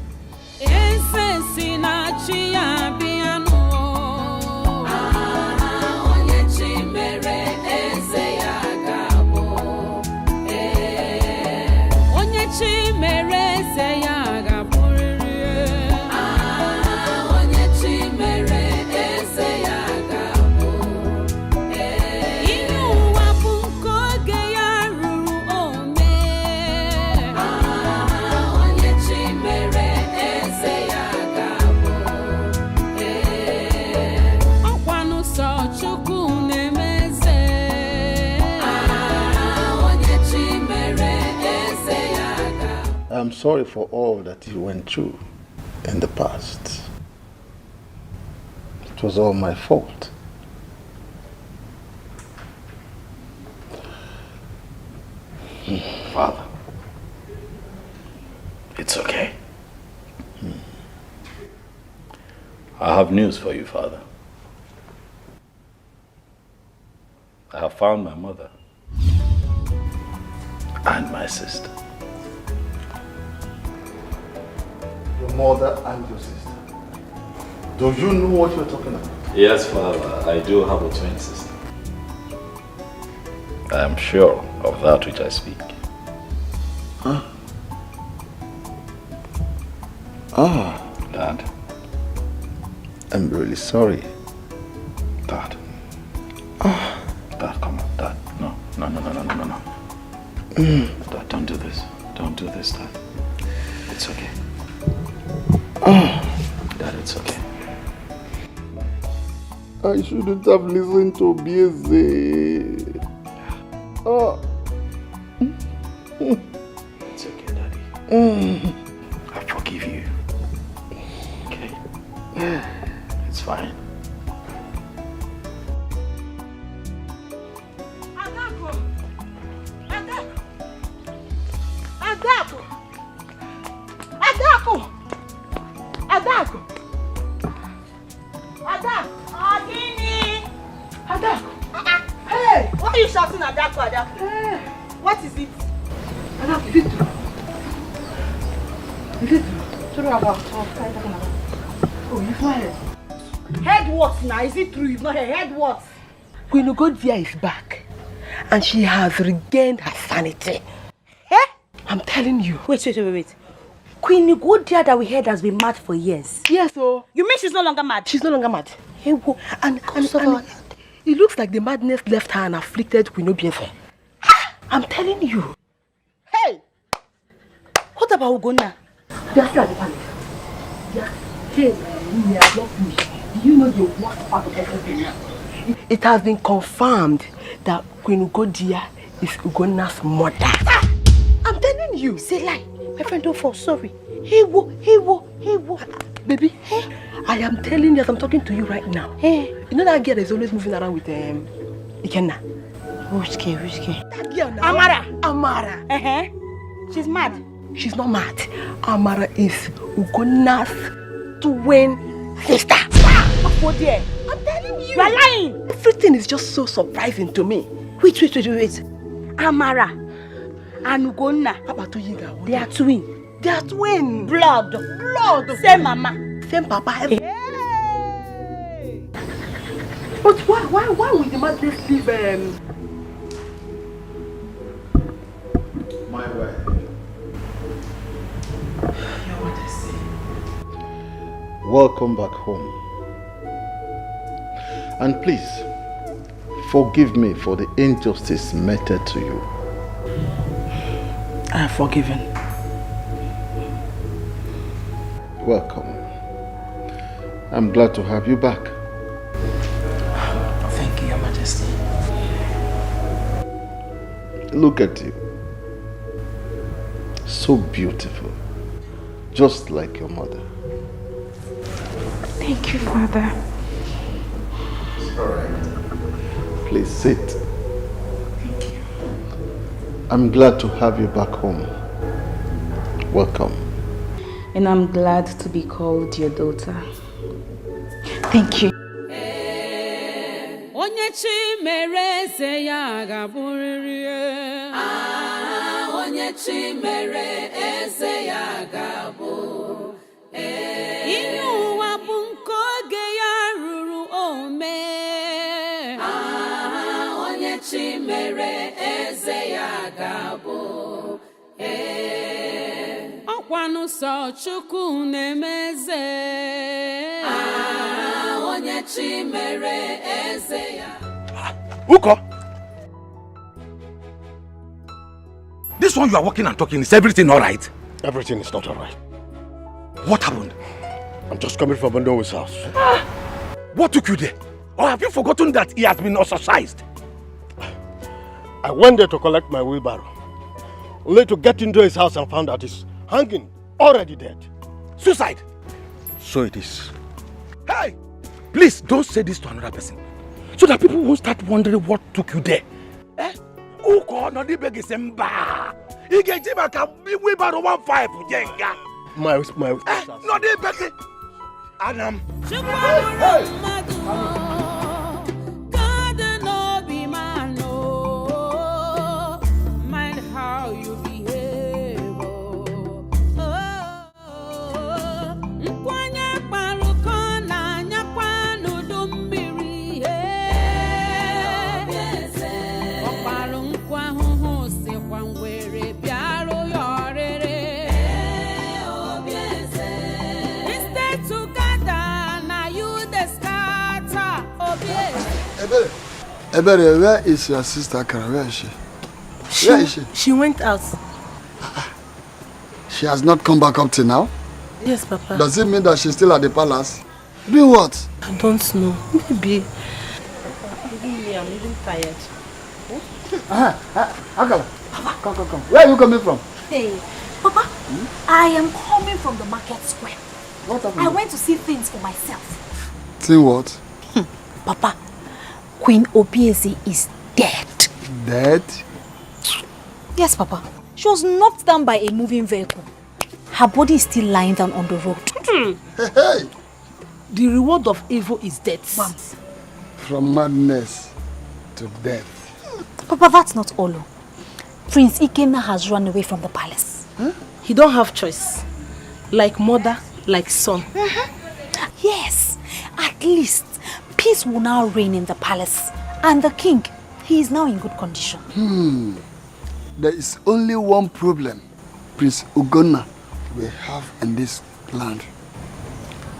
I'm sorry for all that you went through in the past. It was all my fault. Father, it's okay. I have news for you, Father. I have found my mother and my sister. Your mother and your sister. Do you know what you're talking about? Yes, Father, I do have a twin sister. I am sure of that which I speak. Huh? Ah. Dad. I'm really sorry. Dad. Ah. Dad, come on, Dad. No. Dad, don't do this. Don't do this, Dad. It's okay. Dad, it's okay. I shouldn't have listened to Bieze. Oh. It's okay, Daddy. I forgive you. Okay? It's fine. Hey! Why are you shouting Adako? What is it? Adako, is it true? Is it true? True about what? Oh, you've not heard. Heard what now? Is it true? You've not heard what? Queen Ugodia is back. And she has regained her sanity. Eh? I'm telling you. Wait. Queen Ugodia that we heard has been mad for years. Yes, oh. You mean she's no longer mad? She's no longer mad. And it looks like the madness left her and afflicted Queen Obiefe. I'm telling you. Hey! What about Ugonna? They are still at the palace. Hey, I love you. Do you know the worst part of everything now? It has been confirmed that Queen Ugodia is Ugonna's mother. I'm telling you. Say lie. My friend, don't fall sorry. Hey, wo. Baby, hey, I am telling you as I'm talking to you right now. Hey. You know that girl is always moving around with Ikenna? Which girl? That girl now. Amara. She's mad. She's not mad. Amara is Ugonna's twin sister. What dear? I'm telling you. You are lying. Everything is just so surprising to me. Wait. Amara and Ugonna. They are twins. They are twins. Blood. Same mama. Same papa. Hey. But why would the madness leave My wife. Your Majesty. Welcome back home. And please, forgive me for the injustice meted to you. I have forgiven. Welcome. I'm glad to have you back. Thank you, Your Majesty. Look at you. So beautiful. Just like your mother. Thank you, Father. All right. Please sit. Thank you. I'm glad to have you back home. Welcome. And I'm glad to be called your daughter. Thank you. Onye chi mere eze ya ga-abụrịrị. Onye chi mere eze ya ga-abụ. Ihe ụwa bụ nke oge ya ruru ome. Onye chi mere eze ya ga-abụ. Ọkwanụ sọ Chukwu na-emeze. Onye chi mere eze ya. Uko! This one you are walking and talking, is everything alright? Everything is not alright. What happened? I'm just coming from Bondo's house. What took you there? Or have you forgotten that he has been ostracized? I went there to collect my wheelbarrow. Only to get into his house and found that he's hanging, already dead. Suicide? So it is. Hey! Please don't say this to another person. So that people won't start wondering what took you there. Eh? Uko no di beg semba. Ige jiba ka wheelbarrow 15 jenga. My no di beg. Adam. Ebere, where is your sister Kara? Where is she? Where is she? She went out. She has not come back up till now? Yes, Papa. Does it mean that she's still at the palace? Doing what? I don't know. Maybe. I'm even tired. Uncle, come. Where are you coming from? Hey, Papa, I am coming from the market square. What happened? I went to see things for myself. See what? Papa, Queen Obieze is dead. Dead? Yes, Papa. She was knocked down by a moving vehicle. Her body is still lying down on the road. Hey. The reward of evil is death. From madness to death. Papa, that's not all. Prince Ikenna has run away from the palace. He don't have choice. Like mother, like son. Yes, at least peace will now reign in the palace. And the king, he is now in good condition. There is only one problem Prince Ugonna will have in this land.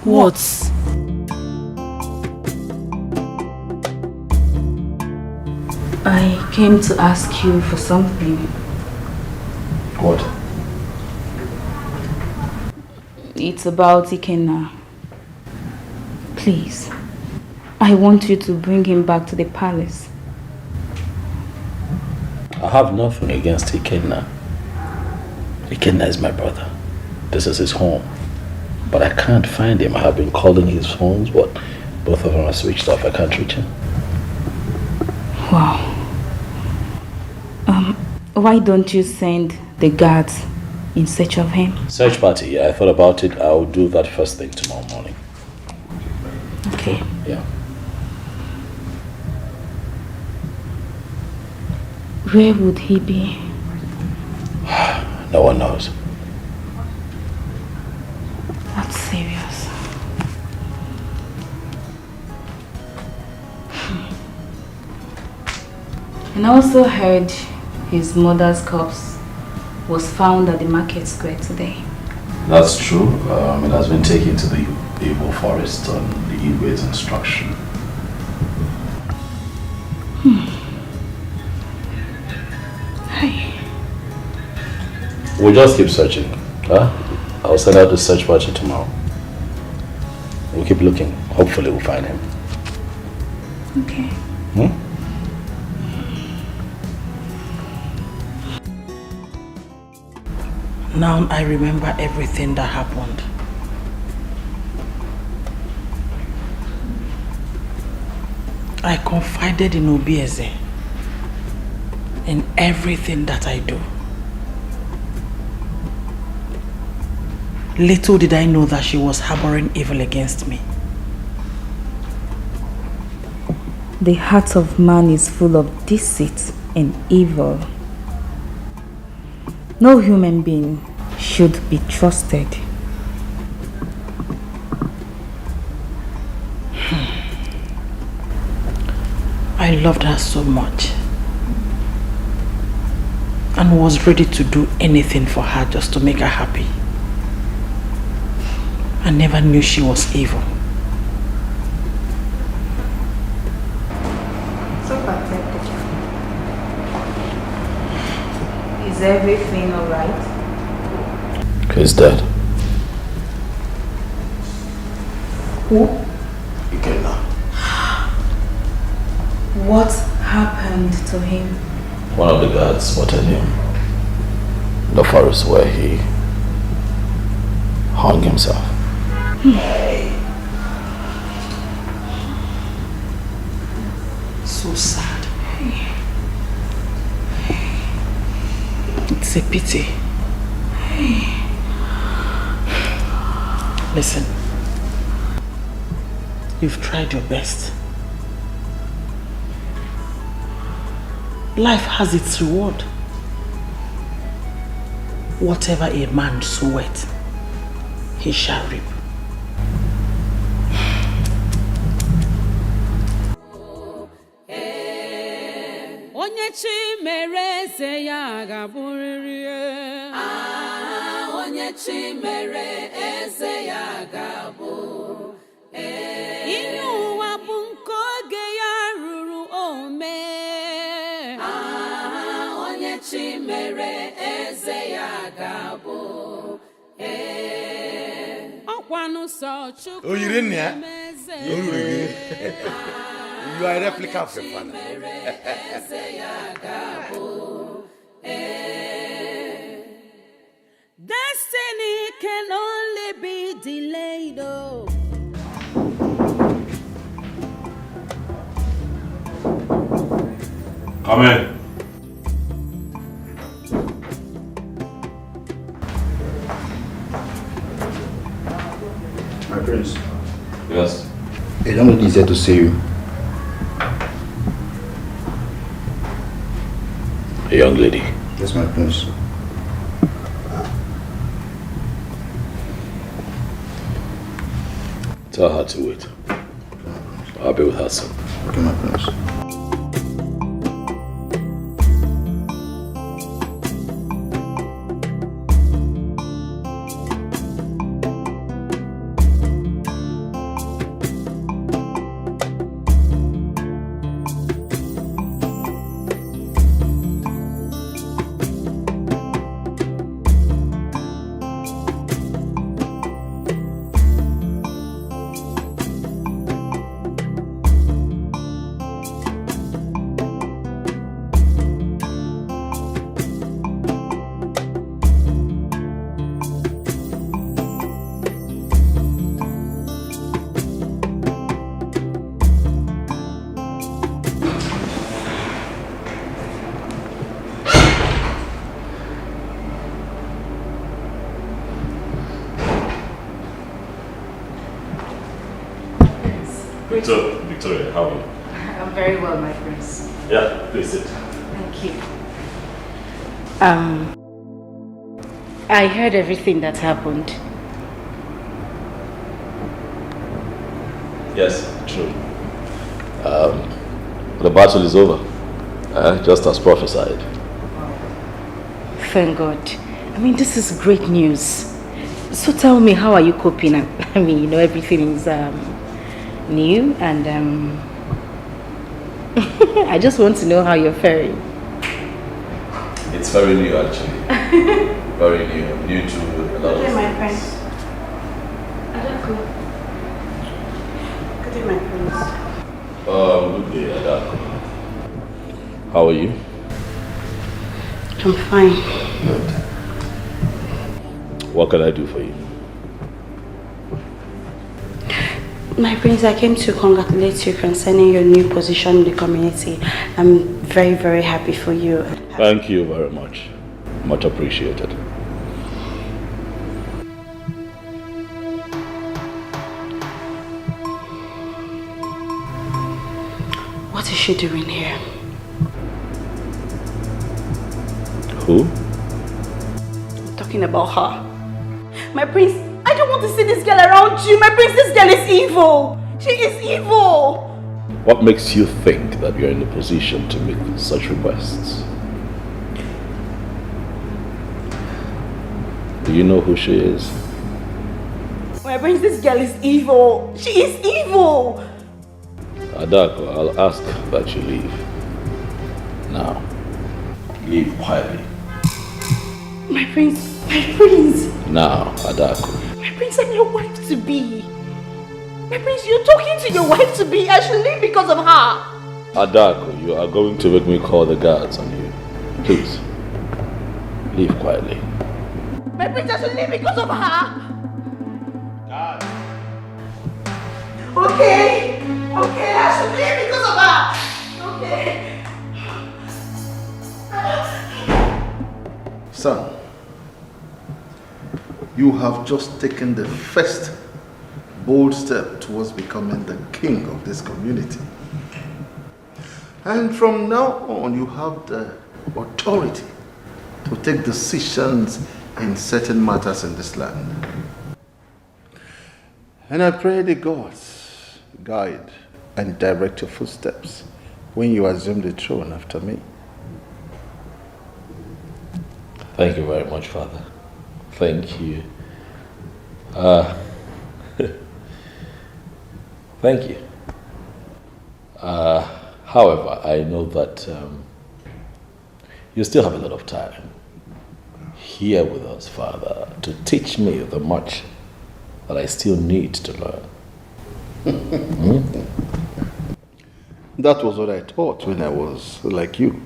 What? I came to ask you for something. What? It's about Ikenna. Please, I want you to bring him back to the palace. I have nothing against Ikenna. Ikenna is my brother. This is his home. But I can't find him. I have been calling his phones, but both of them are switched off. I can't reach him. Wow. Why don't you send the guards in search of him? Search party, yeah, I thought about it. I'll do that first thing tomorrow morning. Okay. Yeah. Where would he be? No one knows. That's serious. And I also heard his mother's corpse was found at the market square today. That's true. It has been taken to the Igbo forest on the Igwe's instruction. Hey. We'll just keep searching. Huh? I'll send out the search party tomorrow. We'll keep looking. Hopefully we'll find him. Okay. Now I remember everything that happened. I confided in Obieze in everything that I do. Little did I know that she was harboring evil against me. The heart of man is full of deceit and evil. No human being should be trusted. I loved her so much and was ready to do anything for her just to make her happy. I never knew she was evil. So pathetic. Is everything alright? He's dead. Who? Ikenna. What happened to him? One of the guards spotted him in the forest where he hung himself. So sad. It's a pity. Listen, you've tried your best. Life has its reward. Whatever a man soweth, he shall reap. Onye chi mere eze ya ga-abụrịrị. Onye chi mere eze ya ga-abụ. Ihe ụwa bụ nke oge ya ruru ome. Onye chi mere eze ya ga-abụ. Ọkwanụ sọ Chukwu O yiri nne ya? meze. O ruru gị. You are a replica of your father. Destiny can only be delayed. Oh. Come in. My prince. Yes. A young lady is here to see you. A young lady? Yes, my prince. Tell her to wait. I'll be with her soon. Okay, my prince. Victoria, how are you? I'm very well, my prince. Yeah, please sit. Thank you. I heard everything that happened. Yes, true. The battle is over, just as prophesied. Thank God. I mean, this is great news. So tell me, how are you coping? I mean, you know, everything is new and I just want to know how you're faring. It's very new, actually. Very new. New to a lot of Good day, my things. friend. Adako. Good day, my friends. Good day, Adako. How are you? I'm fine. Good. What can I do for you? My prince, I came to congratulate you concerning your new position in the community. I'm very, very happy for you. Thank you very much. Much appreciated. What is she doing here? Who? I'm talking about her. My prince, I don't want to see this girl around you. My prince, this girl is evil. She is evil. What makes you think that you're in a position to make such requests? Do you know who she is? My prince, this girl is evil. She is evil. Adako, I'll ask that you leave. Now, leave quietly. My prince, my prince. Now, Adako. My prince, I'm your wife to be. My prince, you're talking to your wife to be. I should leave because of her. Adako, you are going to make me call the guards on you. Please, leave quietly. My prince, I should leave because of her. God. Okay, okay, I should leave because of her. Okay. Son, you have just taken the first bold step towards becoming the king of this community. And from now on, you have the authority to take decisions in certain matters in this land. And I pray the gods guide and direct your footsteps when you assume the throne after me. Thank you very much, Father. Thank you. Thank you. However, I know that you still have a lot of time here with us, Father, to teach me the much that I still need to learn. That was what I thought when I was like you.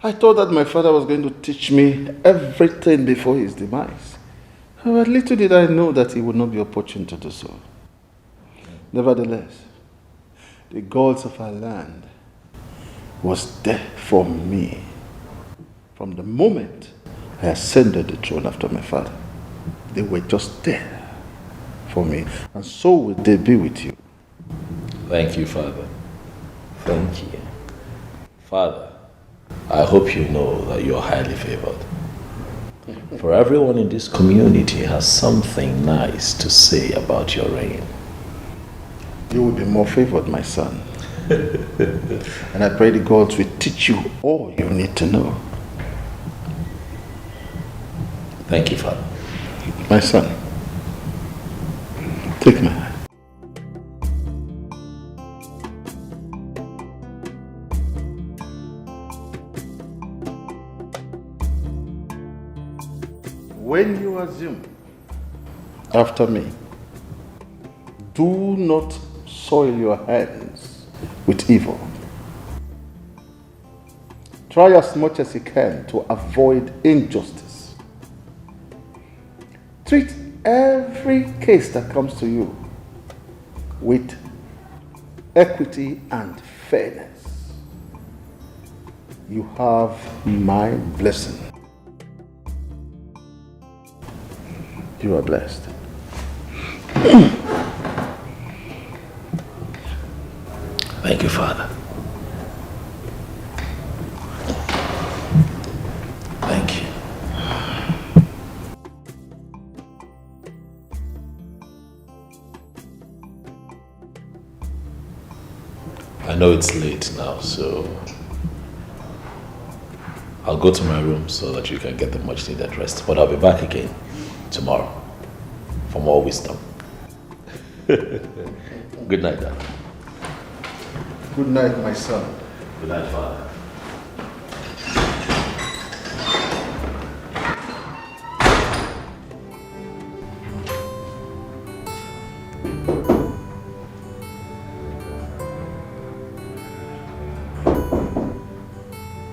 I thought that my father was going to teach me everything before his demise. But little did I know that he would not be opportune to do so. Nevertheless, the gods of our land was there for me from the moment I ascended the throne after my father. They were just there for me, and so will they be with you. Thank you, Father. Thank you. Father, I hope you know that you're highly favored. For everyone in this community has something nice to say about your reign. You will be more favored, my son. And I pray the gods will teach you all you need to know. Thank you, Father. My son, take my hand. When you assume after me, do not soil your hands with evil. Try as much as you can to avoid injustice. Treat every case that comes to you with equity and fairness. You have my blessing. You are blessed. Thank you, Father. Thank you. I know it's late now, so I'll go to my room so that you can get the much needed rest. But I'll be back again tomorrow for more wisdom. Good night, Dad. Good night, my son. Good night, Father.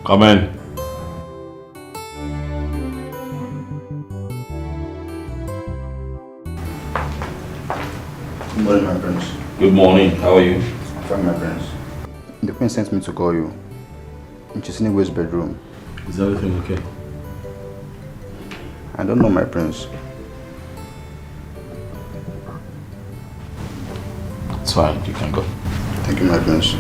Come in. Good morning, my prince. Good morning. How are you? I'm fine, my prince. The queen sent me to call you. And she's in Iwe's bedroom. Is everything okay? I don't know, my prince. It's fine. You can go. Thank you, my prince.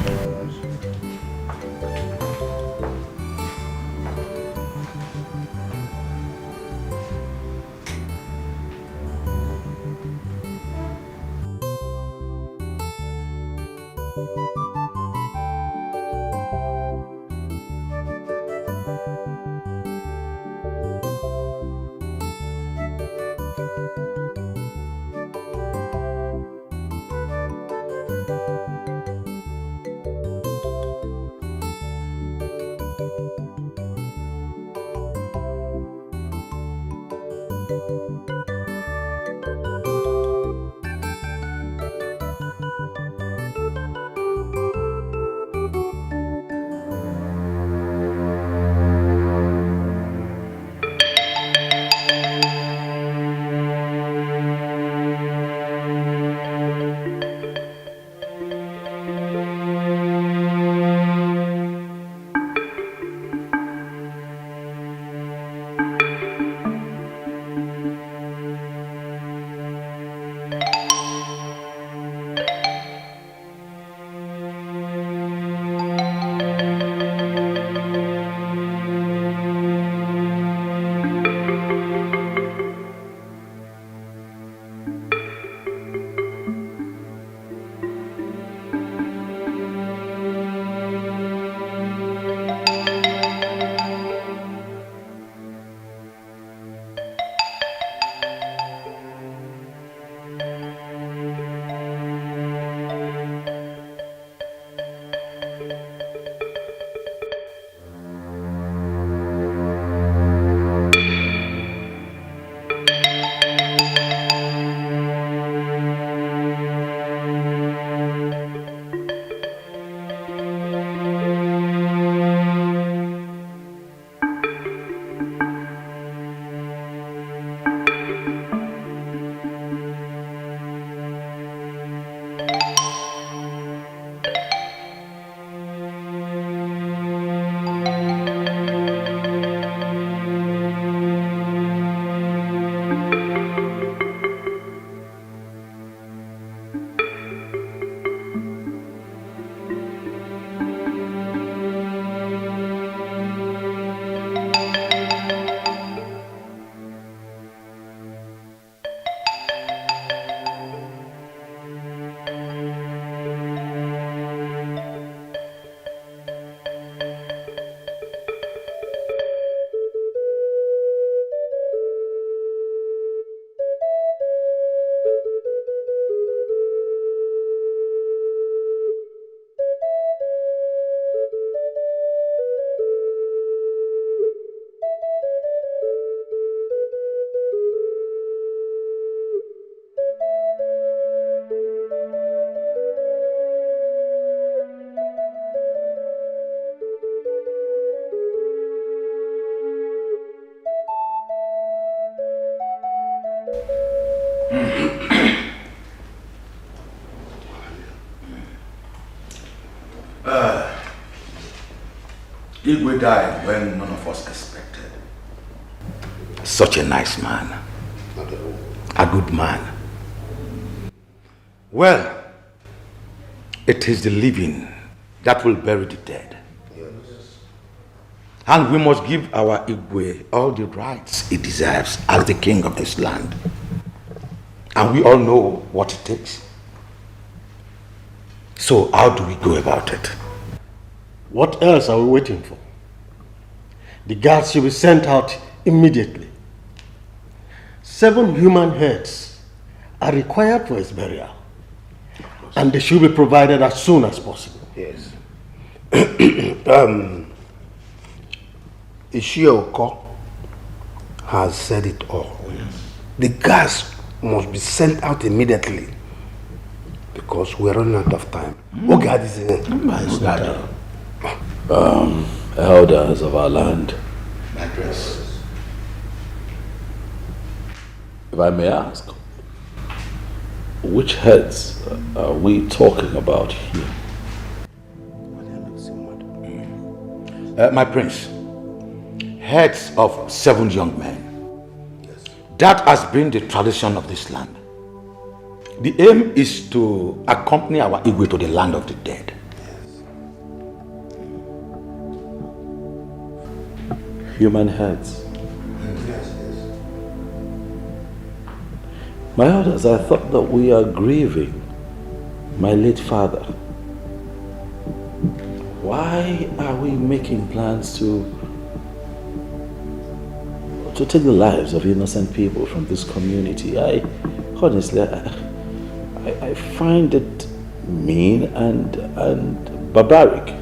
Igwe died when none of us expected. Such a nice man. A good man. Well, it is the living that will bury the dead. And we must give our Igwe all the rights he deserves as the king of this land. And we all know what it takes. So how do we go about it? What else are we waiting for? The guards should be sent out immediately. 7 human heads are required for his burial. And they should be provided as soon as possible. Yes. Ishioko has said it all. Yes. The gas must be sent out immediately because we're running out of time. Elders of our land. If I may ask, which heads are we talking about here? My prince, heads of 7 young men. Yes. That has been the tradition of this land. The aim is to accompany our Igwe to the land of the dead. Yes. Human heads. Yes. My elders, I thought that we are grieving my late father. Why are we making plans to take the lives of innocent people from this community? Honestly, I find it mean and barbaric.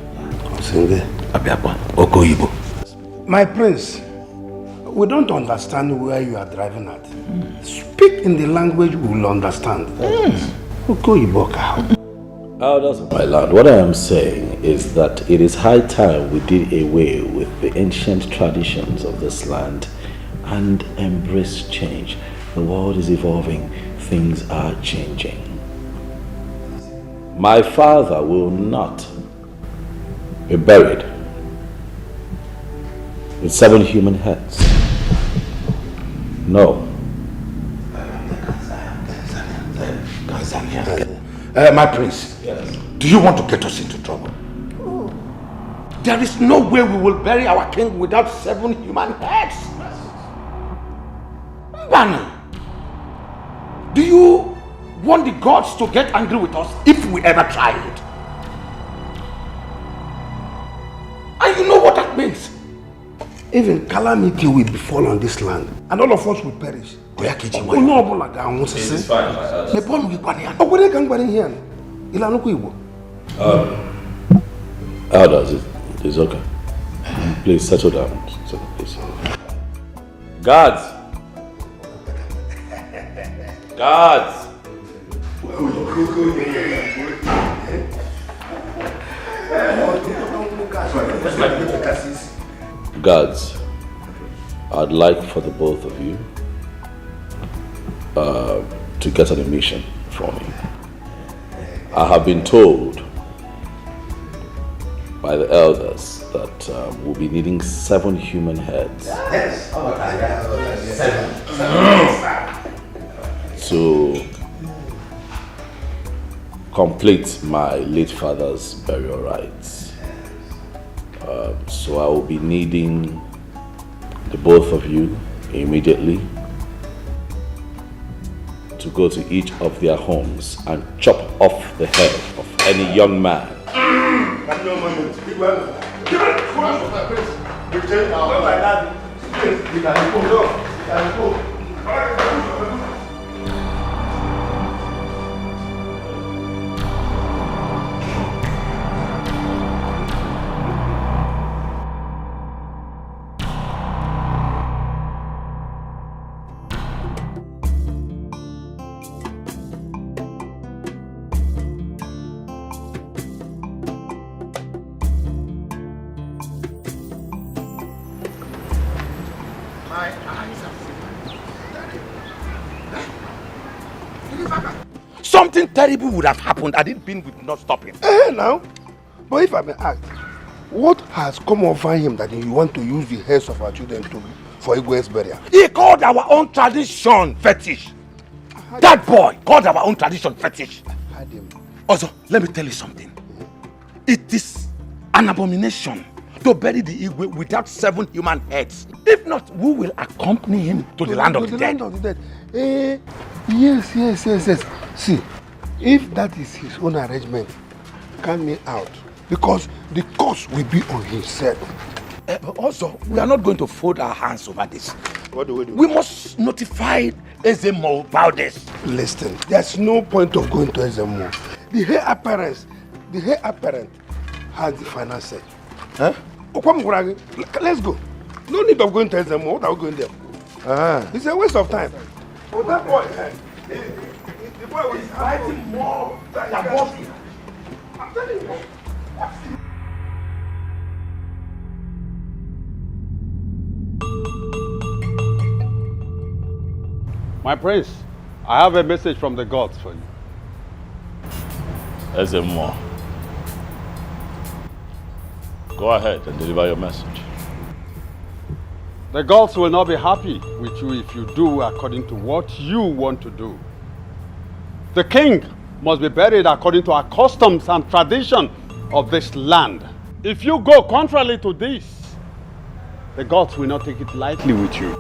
My prince, we don't understand where you are driving at. Speak in the language we will understand. Elders of my land, what I am saying is that it is high time we did away with the ancient traditions of this land and embrace change. The world is evolving, things are changing. My father will not be buried with 7 human heads. No. My prince, yes. Do you want to get us into trouble? Oh. There is no way we will bury our king without 7 human heads. Mbana, do you want the gods to get angry with us if we ever try it? And you know what that means? Even calamity will befall on this land, and all of us will perish. It's fine, elders, it's okay. Please settle down. Please. Guards! Guards! Guards, I'd like for the both of you to get on a mission for me. I have been told by the elders that we'll be needing 7 human heads. Yes. To complete my late father's burial rites. So I will be needing the both of you immediately to go to each of their homes and chop off the head of any young man. Something terrible would have happened had it been with not stopping. Now, but if I may ask, What has come over him that you want to use the heads of our children for Igwe's burial? He called our own tradition fetish. That boy called our own tradition fetish. Also, let me tell you something. It is an abomination to bury the Igwe without 7 human heads. If not, we will accompany him to the land of the dead. Yes. See, if that is his own arrangement, count me out. Because the cost will be on himself. But also, we are not going to fold our hands over this. What do we do? We must notify Ezemo about this. Listen, there's no point of going to Ezemo. The heir apparent has the final say. Huh? Let's go. No need of going to Ezemo. What are we going there? It's a waste of time. Oh, that boy, the boy was fighting more than your body. I'm telling you. My prince, I have a message from the gods for you. Ezemo, go ahead and deliver your message. The gods will not be happy with you if you do according to what you want to do. The king must be buried according to our customs and tradition of this land. If you go contrary to this, the gods will not take it lightly with you.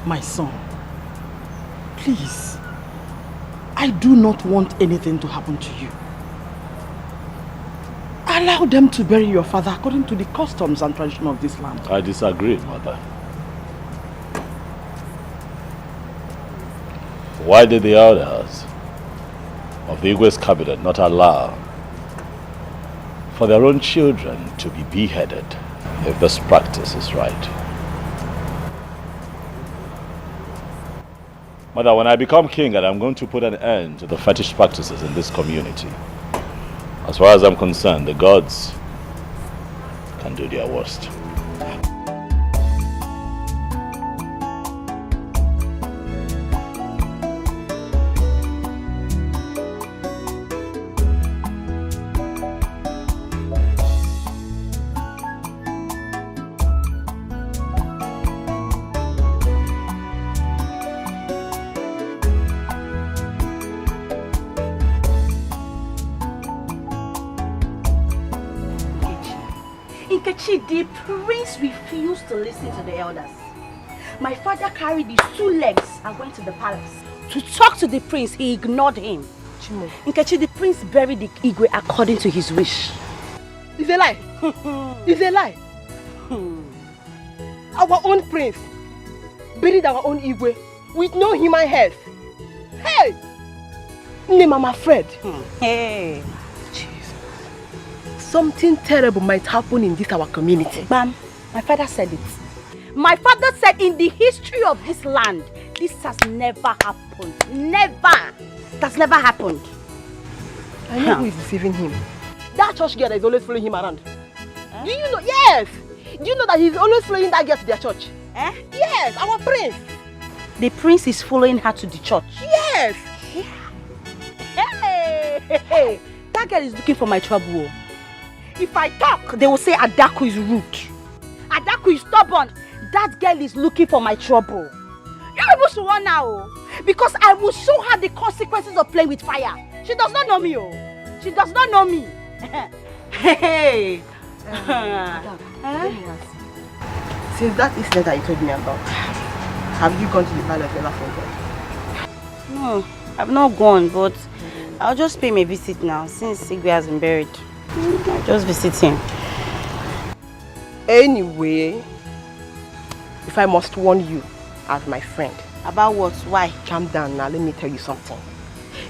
My son, please, I do not want anything to happen to you. Allow them to bury your father according to the customs and tradition of this land. I disagree, mother. Why did the elders of the Igwe's cabinet not allow for their own children to be beheaded if this practice is right? Mother, when I become king, and I'm going to put an end to the fetish practices in this community, as far as I'm concerned, the gods can do their worst. The prince refused to listen to the elders. My father carried his 2 legs and went to the palace. To talk to the prince, he ignored him. Nkechi, the prince buried the Igwe according to his wish. It's a lie. It's a lie. Our own prince buried our own Igwe with no human head. Hey! Name, I'm afraid. Hey! Something terrible might happen in this our community. Ma'am, my father said it. My father said in the history of this land, this has never happened. Never! That's never happened. I know who is deceiving him. That church girl that is always following him around. Do you know? Yes! Do you know that he's always following that girl to their church? Yes, our prince. The prince is following her to the church? Yes! Hey! That girl is looking for my trouble. If I talk, they will say Adaku is rude. Adaku is stubborn. That girl is looking for my trouble. You're supposed to run now. Because I will show her the consequences of playing with fire. She does not know me. She does not know me. Hey! Since that incident that you told me about, have you gone to the palace ever for God? No, I've not gone, but I'll just pay my visit now since Igwe has been buried. I'll just visit him. Anyway, if I must warn you as my friend. About what? Why? Calm down now, let me tell you something.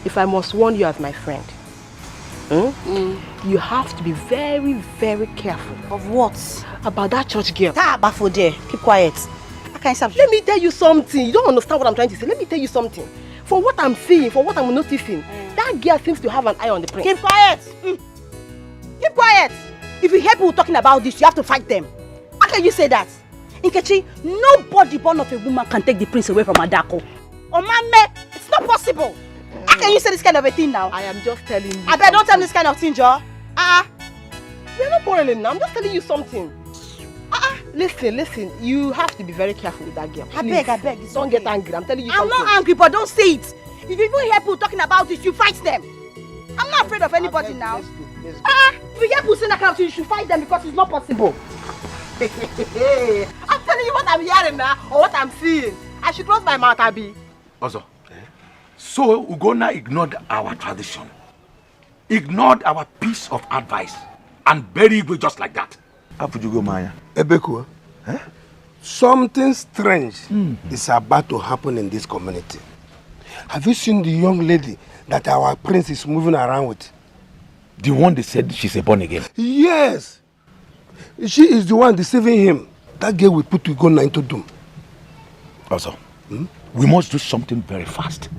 If I must warn you as my friend, you have to be very, very careful. Of what? About that church girl. Bafo there. Keep quiet. Let me tell you something. You don't understand what I'm trying to say. Let me tell you something. For what I'm seeing, for what I'm noticing, that girl seems to have an eye on the prince. Keep quiet! Keep quiet! If you hear people talking about this, you have to fight them. How can you say that? Nkechi, nobody born of a woman can take the prince away from Adako. Oh, man, it's not possible. How can you say this kind of a thing now? I am just telling you. I bet don't tell me this kind of thing, Joe. We're not quarreling now. I'm just telling you something. Listen. You have to be very careful with that girl. I beg. Don't get angry. I'm telling you I'm something. not angry, but don't say it. If you even hear people talking about it, you fight them. I'm not afraid of anybody now. Let's go. If you hear people saying that kind of thing, you should fight them because it's not possible. I'm telling you what I'm hearing now, or what I'm seeing. I should close my mouth, Abi. Also, so Ugonna ignored our tradition, ignored our piece of advice, and buried Igwe just like that. How would you go, Maya? Ebeku, something strange is about to happen in this community. Have you seen the young lady that our prince is moving around with? The one they said she's a born again? Yes. She is the one deceiving him. That girl will put Ugonna into doom. Also, we must do something very fast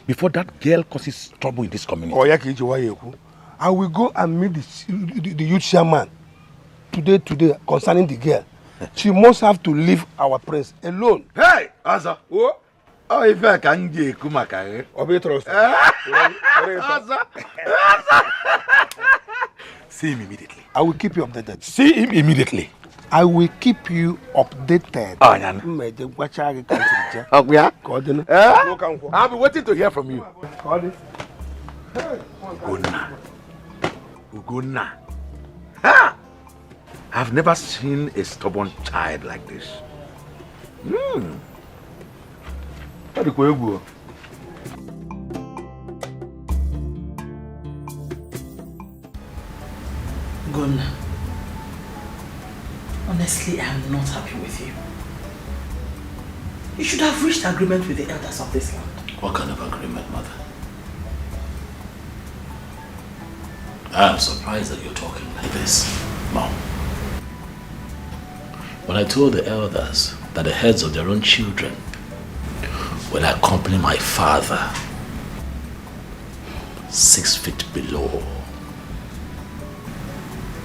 before that girl causes trouble in this community. I will go and meet the youth chairman today concerning the girl. She must have to leave our prince alone. Hey, Asa. Oh, if I can get Kumaka, see him immediately. I will keep you updated. See him immediately. I will keep you updated. Oh, yeah. I'll be waiting to hear from you. Ugonna. Ha! I've never seen a stubborn child like this. Ugonna, honestly, I am not happy with you. You should have reached agreement with the elders of this land. What kind of agreement, Mother? I am surprised that you're talking like this, Mom. When I told the elders that the heads of their own children will accompany my father 6 feet below,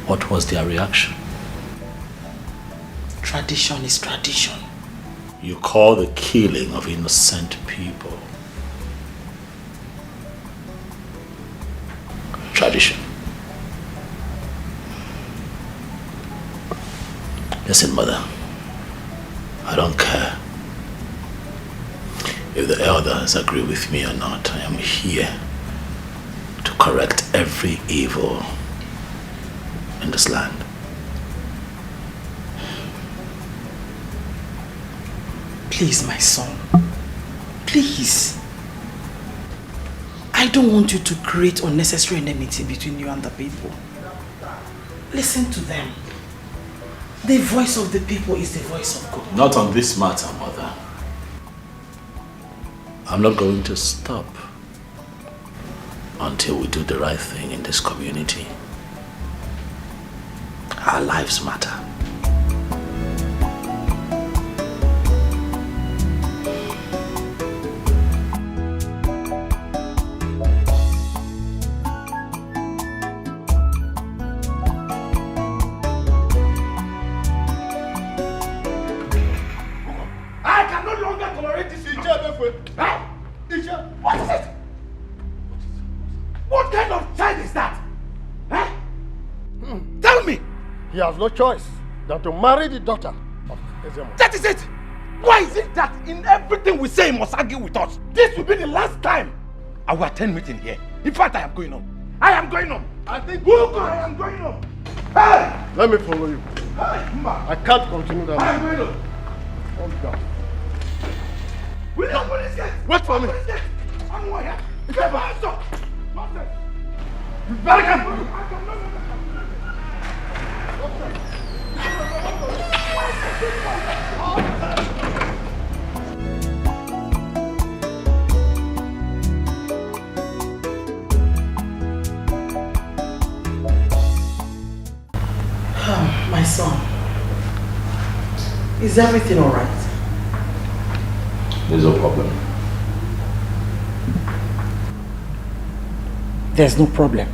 what was their reaction? Tradition is tradition. You call the killing of innocent people tradition. Listen, Mother, I don't care if the elders agree with me or not. I am here to correct every evil in this land. Please, my son, please. I don't want you to create unnecessary enmity between you and the people. Listen to them. The voice of the people is the voice of God. Not on this matter, Mother. I'm not going to stop until we do the right thing in this community. Our lives matter. What is it? What kind of child is that? Tell me! He has no choice than to marry the daughter of Ezemo. That is it! Why is it that in everything we say he must argue with us? This will be the last time I will attend meeting here. In fact, I am going home. I am going home. I think I am going home. Hey! Let me follow you. Hey, I can't continue that. I am going home. Calm down. William, police get! Wait for me. I'm going here. Get my hands up! You better come! My son, is everything all right? There's no problem. There's no problem.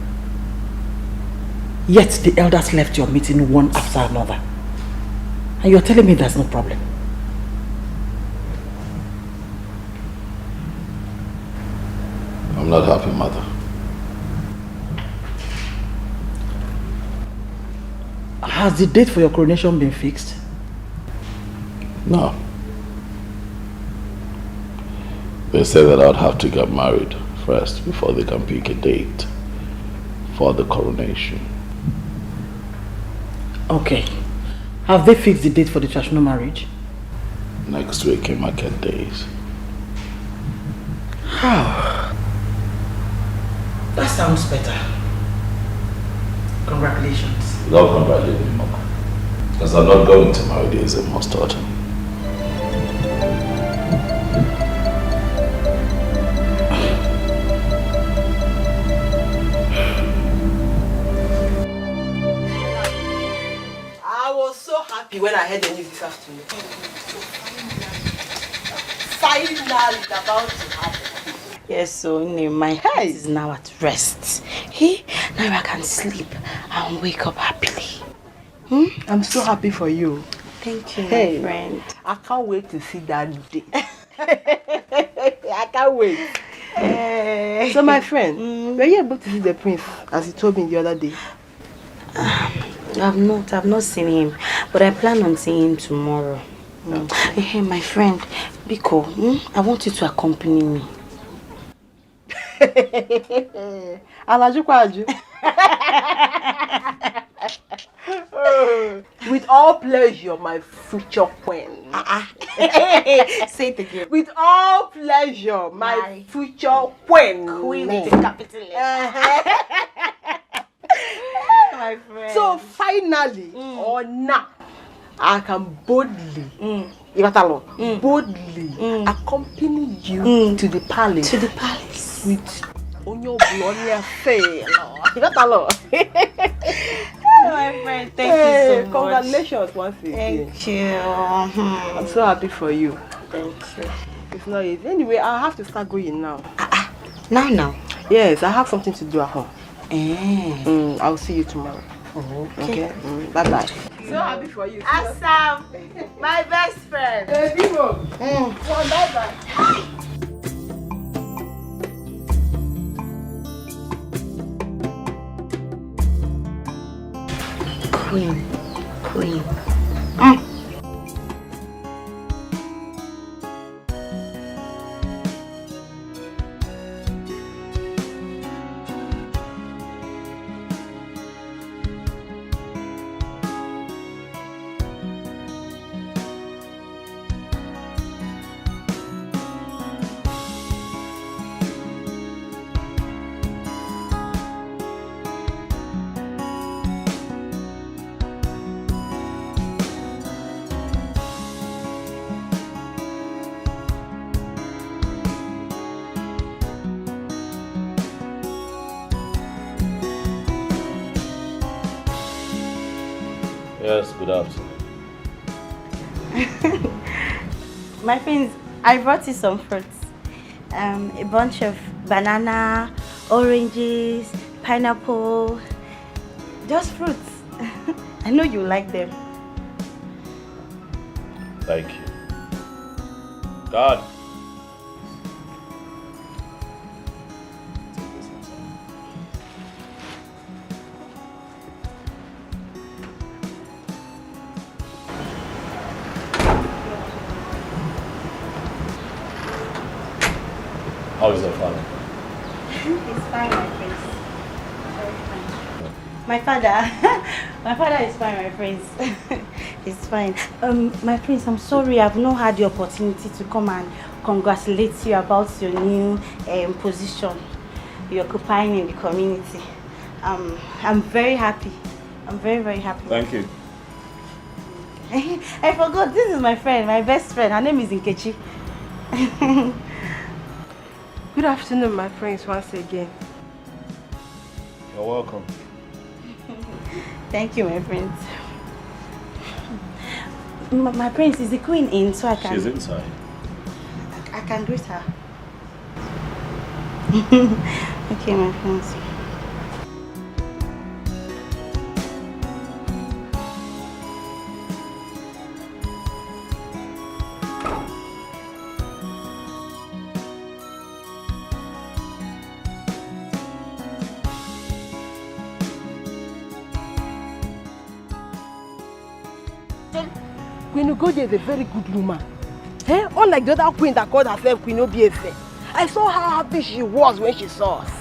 Yet the elders left your meeting one after another. And you're telling me there's no problem. I'm not happy, mother. Has the date for your coronation been fixed? No. They said that I'd have to get married first before they can pick a date for the coronation. Okay. Have they fixed the date for the traditional marriage? Next week in market days. How? That sounds better. Congratulations. Don't congratulate me, Mama. Because I'm not going to marry this in most autumn. I was so happy when I heard the news this afternoon. Finally, it's about to happen. Yes, so my head is now at rest. Hey, now I can sleep and wake up happily. I'm so happy for you. Thank you, Hey, my friend. I can't wait to see that day. I can't wait. So, my friend, were you able to see the prince as he told me the other day? I've not seen him, but I plan on seeing him tomorrow. Hey, my friend, Biko, I want you to accompany me. With all pleasure, my future queen. Say it again. With all pleasure, my future queen. Queen with a capital letter. My friend. So finally, or now, I can boldly, boldly accompany you to the palace. To the palace. With Onyo Blonia Faye. My friend, thank you so much. Congratulations once again. Thank you. I'm so happy for you. Thank you. It's not easy. Anyway, I have to start going now. Now? Yes, I have something to do at home. I'll see you tomorrow. Okay. Bye-bye. So happy for you. Assam, my best friend. Bye-bye. Queen. Yes, good afternoon. My friends, I brought you some fruits. A bunch of banana, oranges, pineapple. Just fruits. I know you like them. Thank you. God. How is your father? He's fine, my friends. Very fine. My father is fine, my friends. He's fine. My friends, I'm sorry I've not had the opportunity to come and congratulate you about your new position you're occupying in the community. I'm very happy. I'm very, very happy. Thank you. I forgot, this is my friend, my best friend. Her name is Nkechi. Good afternoon, my friends, once again. You're welcome. Thank you, my friends. My prince, is the queen in so I can... She's inside. I can greet her. Okay, my friends. Queen Ugodia is a very good woman. Eh? Unlike the other queen that called herself Queen Obiefe. I saw how happy she was when she saw us.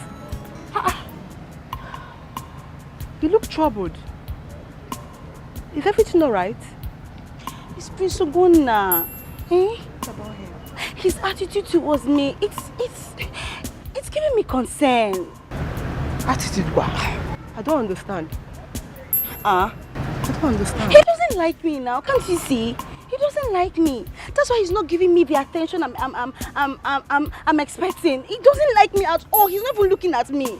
You look troubled. Is everything alright? It's Prince Ogonna. Eh? About him. His attitude towards me, it's giving me concern. Attitude what? I don't understand. I don't understand. He doesn't like me now, can't you see? He doesn't like me. That's why he's not giving me the attention I'm expecting. He doesn't like me at all. He's not even looking at me.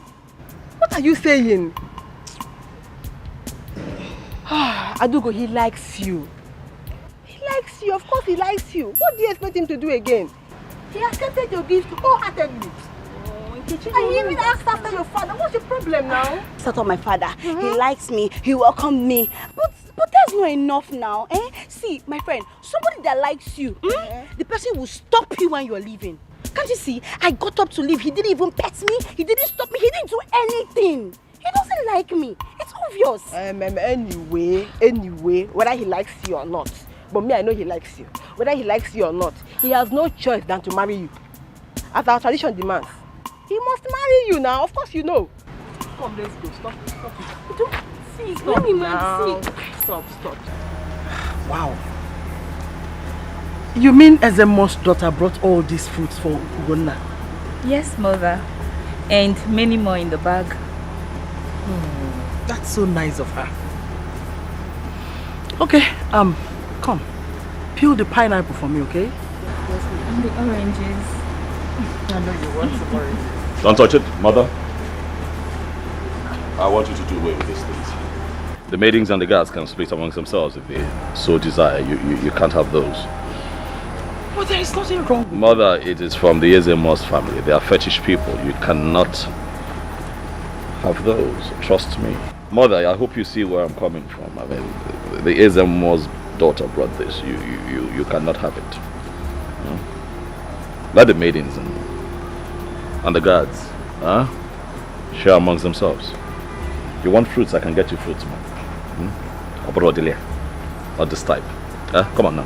What are you saying? Adugo, he likes you. He likes you. Of course he likes you. What do you expect him to do again? He accepted your gift wholeheartedly. And he even asked after your father. What's your problem now? It's not my father. He likes me. He welcomed me. But that's not enough now. Eh? See, my friend, somebody that likes you, the person will stop you when you're leaving. Can't you see? I got up to leave. He didn't even pet me. He didn't stop me. He didn't do anything. He doesn't like me. It's obvious. Anyway, whether he likes you or not. But me, I know he likes you. Whether he likes you or not, he has no choice than to marry you. As our tradition demands. He must marry you now. Of course you know. Come, let's go. Stop it. Don't see. Stop Let me now. see. Stop. Wow. You mean Ezemo's daughter brought all these fruits for Ugonna? Yes, mother. And many more in the bag. That's so nice of her. Okay, come. Peel the pineapple for me, okay? And the oranges. I know you want some oranges. Don't touch it, mother. I want you to do away with these things. The maidens and the guards can split amongst themselves if they so desire. You can't have those. But there is nothing wrong with Mother, it is from the Ezemos family. They are fetish people. You cannot have those. Trust me. Mother, I hope you see where I'm coming from. I mean, the Ezemos daughter brought this. You cannot have it. Let the maidens and the guards share amongst themselves. You want fruits, I can get you fruits, man. Not this type. Come on now.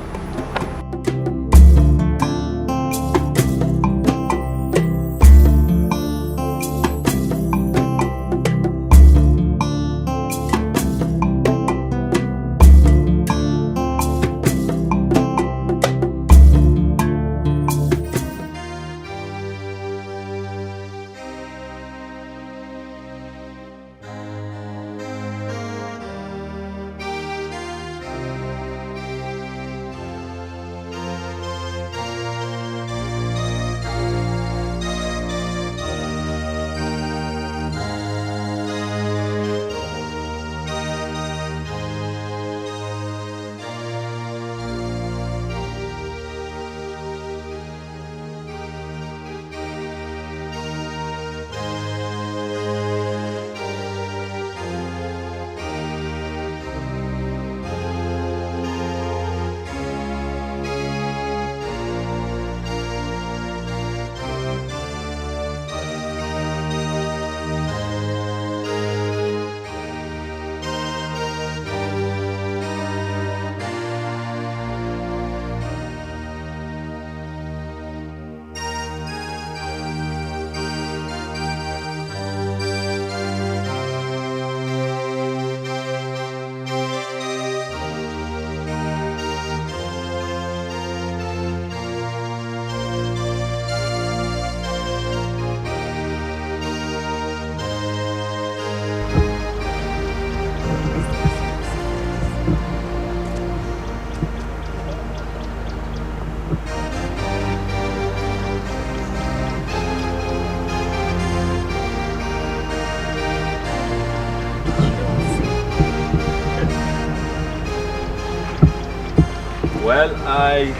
Well, I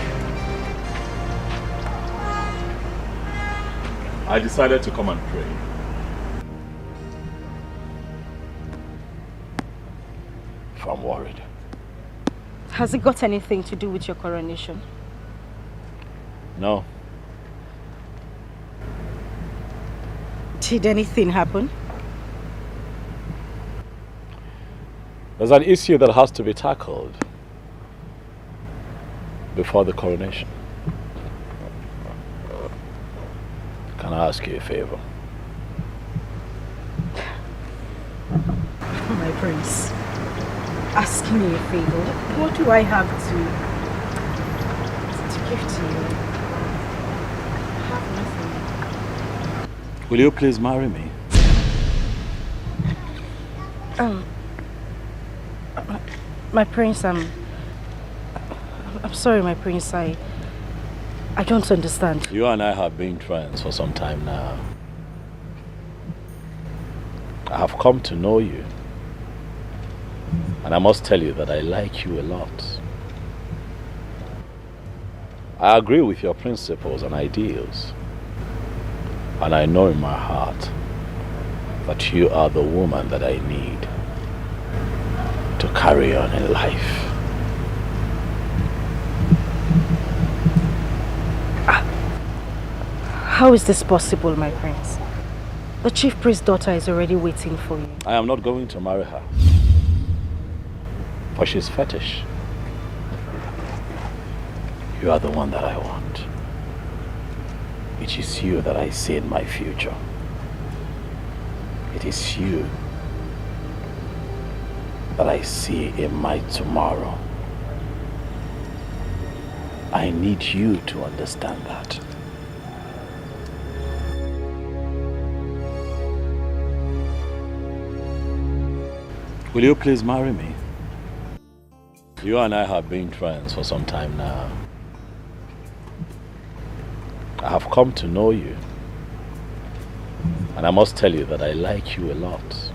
decided to come and pray. If I'm worried. Has it got anything to do with your coronation? No. Did anything happen? There's an issue that has to be tackled. before the coronation. Can I ask you a favor? My prince, asking me a favor. What do I have to give to you? I have nothing. Will you please marry me? My prince, I'm sorry, my prince. I don't understand. You and I have been friends for some time now. I have come to know you. And I must tell you that I like you a lot. I agree with your principles and ideals. And I know in my heart that you are the woman that I need to carry on in life. How is this possible, my prince? The chief priest's daughter is already waiting for you. I am not going to marry her. For she's fetish. You are the one that I want. It is you that I see in my future. It is you that I see in my tomorrow. I need you to understand that. Will you please marry me? You and I have been friends for some time now. I have come to know you. And I must tell you that I like you a lot.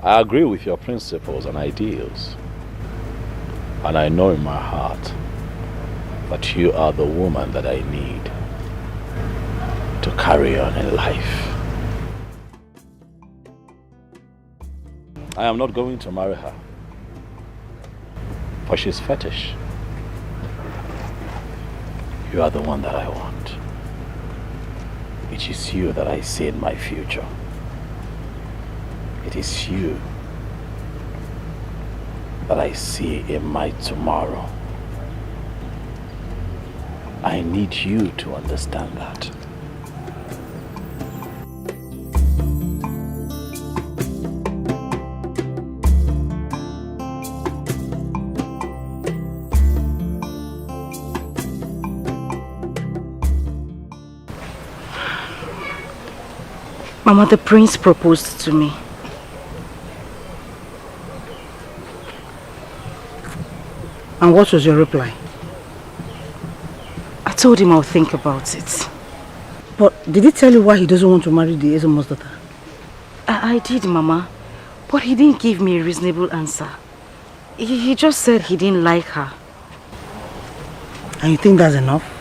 I agree with your principles and ideals. And I know in my heart that you are the woman that I need to carry on in life. I am not going to marry her. For she's fetish. You are the one that I want. It is you that I see in my future. It is you that I see in my tomorrow. I need you to understand that. Mama, the prince proposed to me. And what was your reply? I told him I'll think about it. But did he tell you why he doesn't want to marry the Ezemo's daughter? I did, Mama. But he didn't give me a reasonable answer. He just said he didn't like her. And you think that's enough?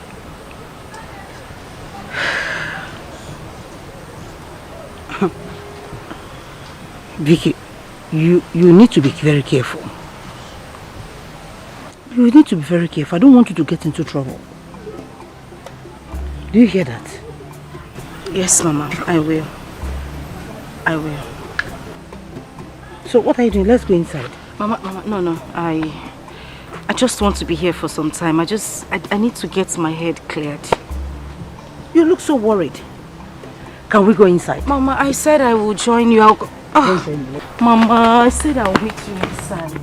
Vicky, you need to be very careful. You need to be very careful. I don't want you to get into trouble. Do you hear that? Yes, Mama, I will. I will. So what are you doing? Let's go inside. Mama, no. I just want to be here for some time. I need to get my head cleared. You look so worried. Can we go inside? Mama, I said I will join you. I'll go. Mama, I said I will meet you inside.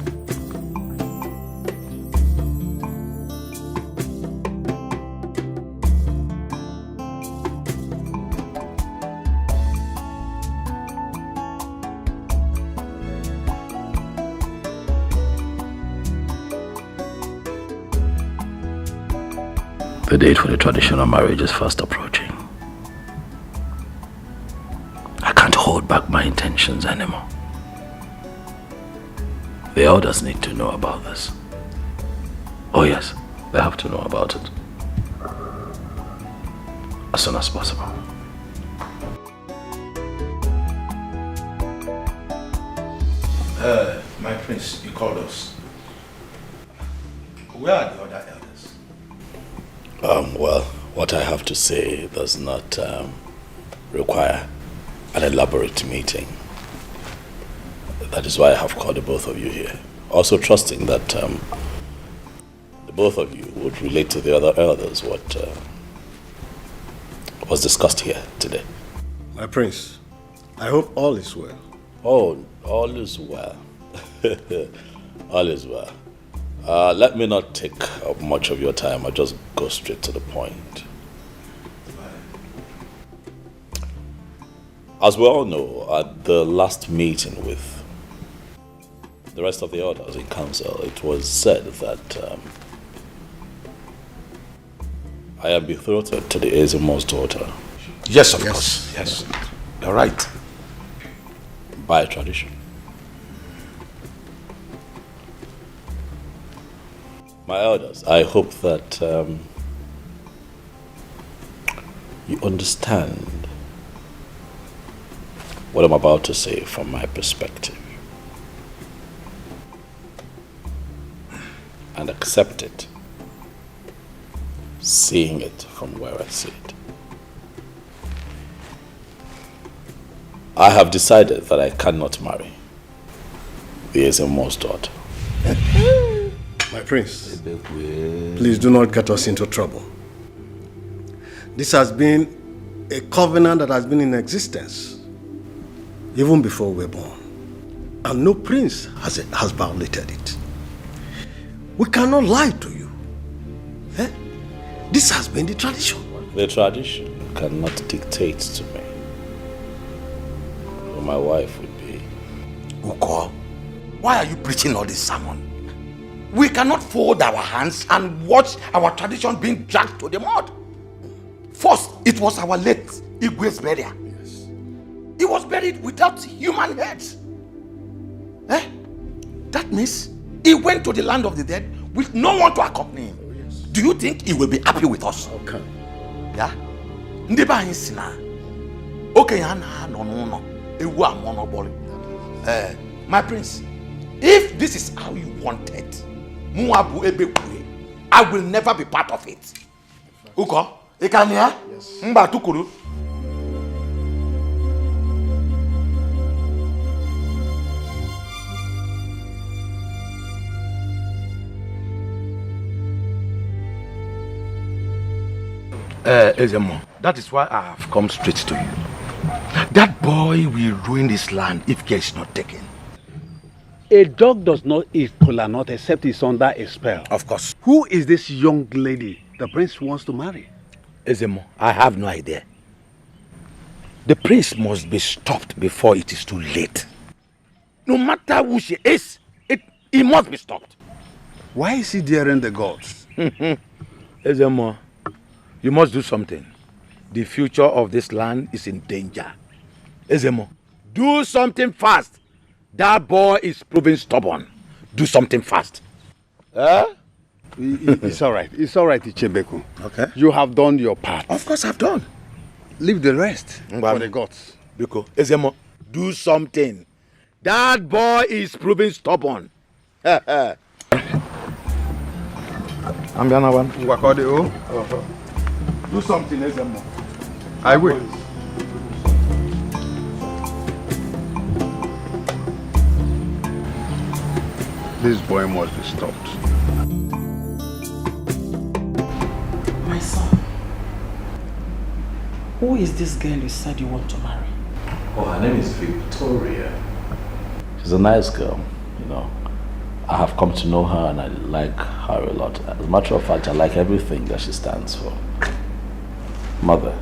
The date for the traditional marriage is fast approaching. I can't hold back my intentions anymore. The elders need to know about this. Oh yes, they have to know about it. As soon as possible. My prince, you called us. Where are the other elders? Well, what I have to say does not require an elaborate meeting. That is why I have called the both of you here. Also trusting that the both of you would relate to the other elders what was discussed here today. My prince, I hope all is well. Oh, all is well. All is well. Let me not take up much of your time. I'll just go straight to the point. As we all know, at the last meeting with the rest of the elders in council, it was said that I am betrothed to the Ezemo's daughter. Yes, of course. Yes. You're right. By tradition. My elders, I hope that you understand what I'm about to say from my perspective and accept it, seeing it from where I see it. I have decided that I cannot marry the Ezemo's daughter. My prince, please do not get us into trouble. This has been a covenant that has been in existence even before we were born. And no prince has violated it. We cannot lie to you. This has been the tradition. The tradition cannot dictate to me who my wife would be. Uko, why are you preaching all this sermon? We cannot fold our hands and watch our tradition being dragged to the mud. First, it was our late Igwe's burial. Yes. He was buried without human heads. That means he went to the land of the dead with no one to accompany him. Oh, yes. Do you think he will be happy with us? Okay. Yeah? Ndeba insina. Okay, no. My prince, if this is how you want it, I will never be part of it. Uko, ikania? Yes. Mba tukuru. Ezemo, that is why I have come straight to you. That boy will ruin this land if care is not taken. A dog does not eat kola nut except it's under a spell. Of course. Who is this young lady the prince wants to marry? Ezemo, I have no idea. The prince must be stopped before it is too late. No matter who she is, he must be stopped. Why is he daring the gods? Ezemo, you must do something. The future of this land is in danger. Ezemo, do something fast. That boy is proving stubborn. Do something fast. It's all right. It's all right, Ichebeku. Okay. You have done your part. Of course I've done. Leave the rest for the gods. Biko, Ezemo, do something. That boy is proving stubborn. Do something, Ezemo. I will. This boy must be stopped. My son, who is this girl you said you want to marry? Oh, her name is Victoria. She's a nice girl, you know. I have come to know her and I like her a lot. As a matter of fact, I like everything that she stands for. Mother,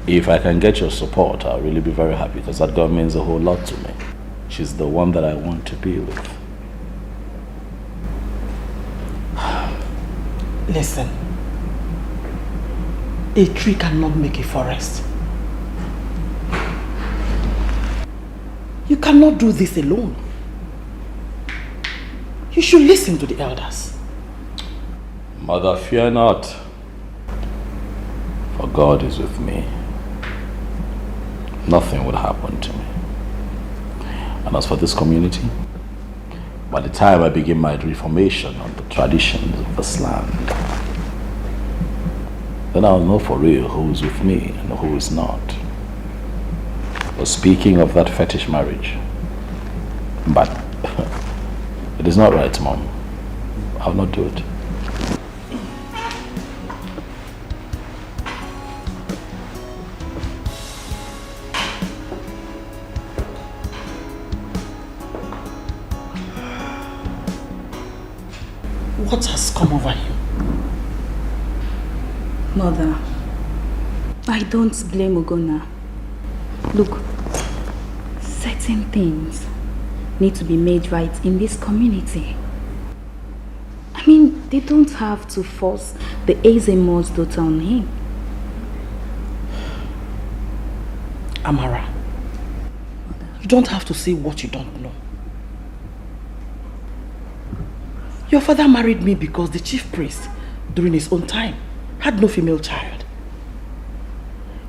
if I can get your support, I'll really be very happy because that girl means a whole lot to me. She's the one that I want to be with. Listen, a tree cannot make a forest. You cannot do this alone. You should listen to the elders. Mother, fear not, for God is with me. Nothing will happen to me. And as for this community, by the time I begin my reformation on the traditions of this land, then I'll know for real who is with me and who is not. But speaking of that fetish marriage, but it is not right, Mom. I'll not do it. What has come over you? Mother, I don't blame Ugonna. Look, certain things need to be made right in this community. I mean, they don't have to force the Ezemo's daughter on him. Amara, you don't have to say what you don't know. Your father married me because the chief priest, during his own time, had no female child.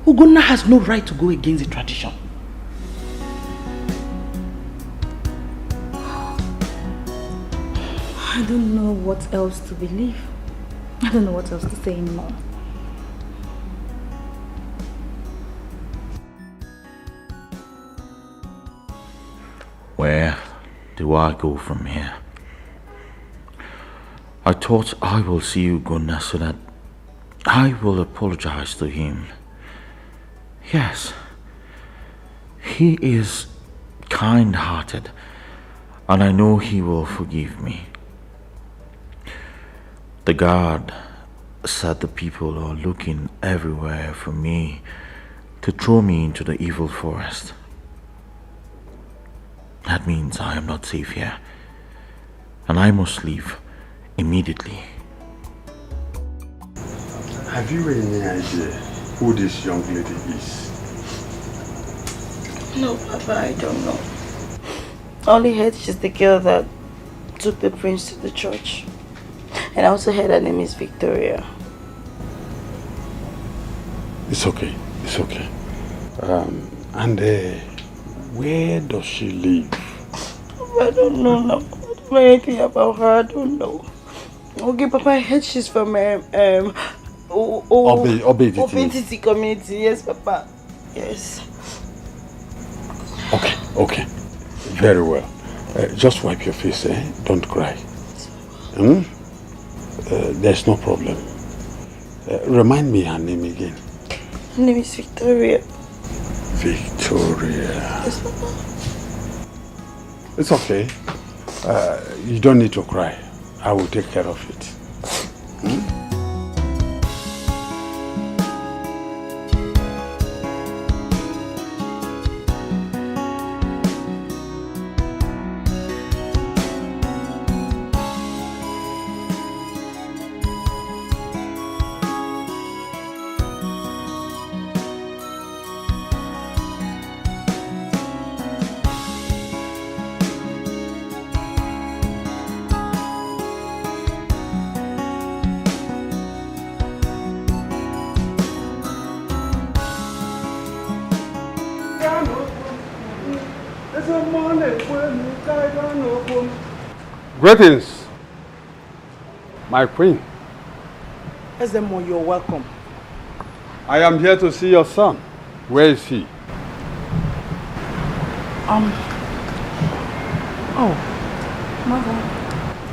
Ugonna has no right to go against the tradition. I don't know what else to believe. I don't know what else to say anymore. Where do I go from here? I thought I will see Ugonna so that I will apologize to him. Yes, he is kind-hearted, and I know he will forgive me. The guard said the people are looking everywhere for me to throw me into the evil forest. That means I am not safe here, and I must leave immediately. Have you any idea who this young lady is? No, Papa, I don't know. I only heard she's the girl that took the prince to the church. And I also heard her name is Victoria. It's okay. It's okay. Where does she live? I don't know now. I don't know anything about her. I don't know. Okay, Papa, I heard she's from Obediti community. Yes, Papa. Yes. Okay. Very well. Just wipe your face, eh? Don't cry. There's no problem. Remind me her name again. Her name is Victoria. Victoria. Yes, Papa. It's okay. You don't need to cry. I will take care of it. Greetings, my queen. Ezemo, you're welcome. I am here to see your son. Where is he? Mother.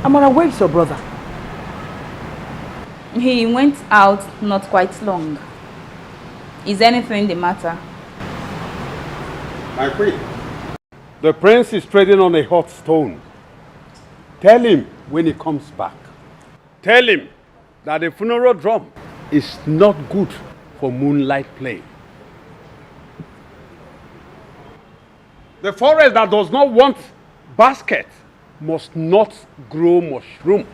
Amara, where is your brother? He went out not quite long. Is anything the matter? My queen, the prince is treading on a hot stone. Tell him when he comes back. Tell him that the funeral drum is not good for moonlight play. The forest that does not want basket must not grow mushroom.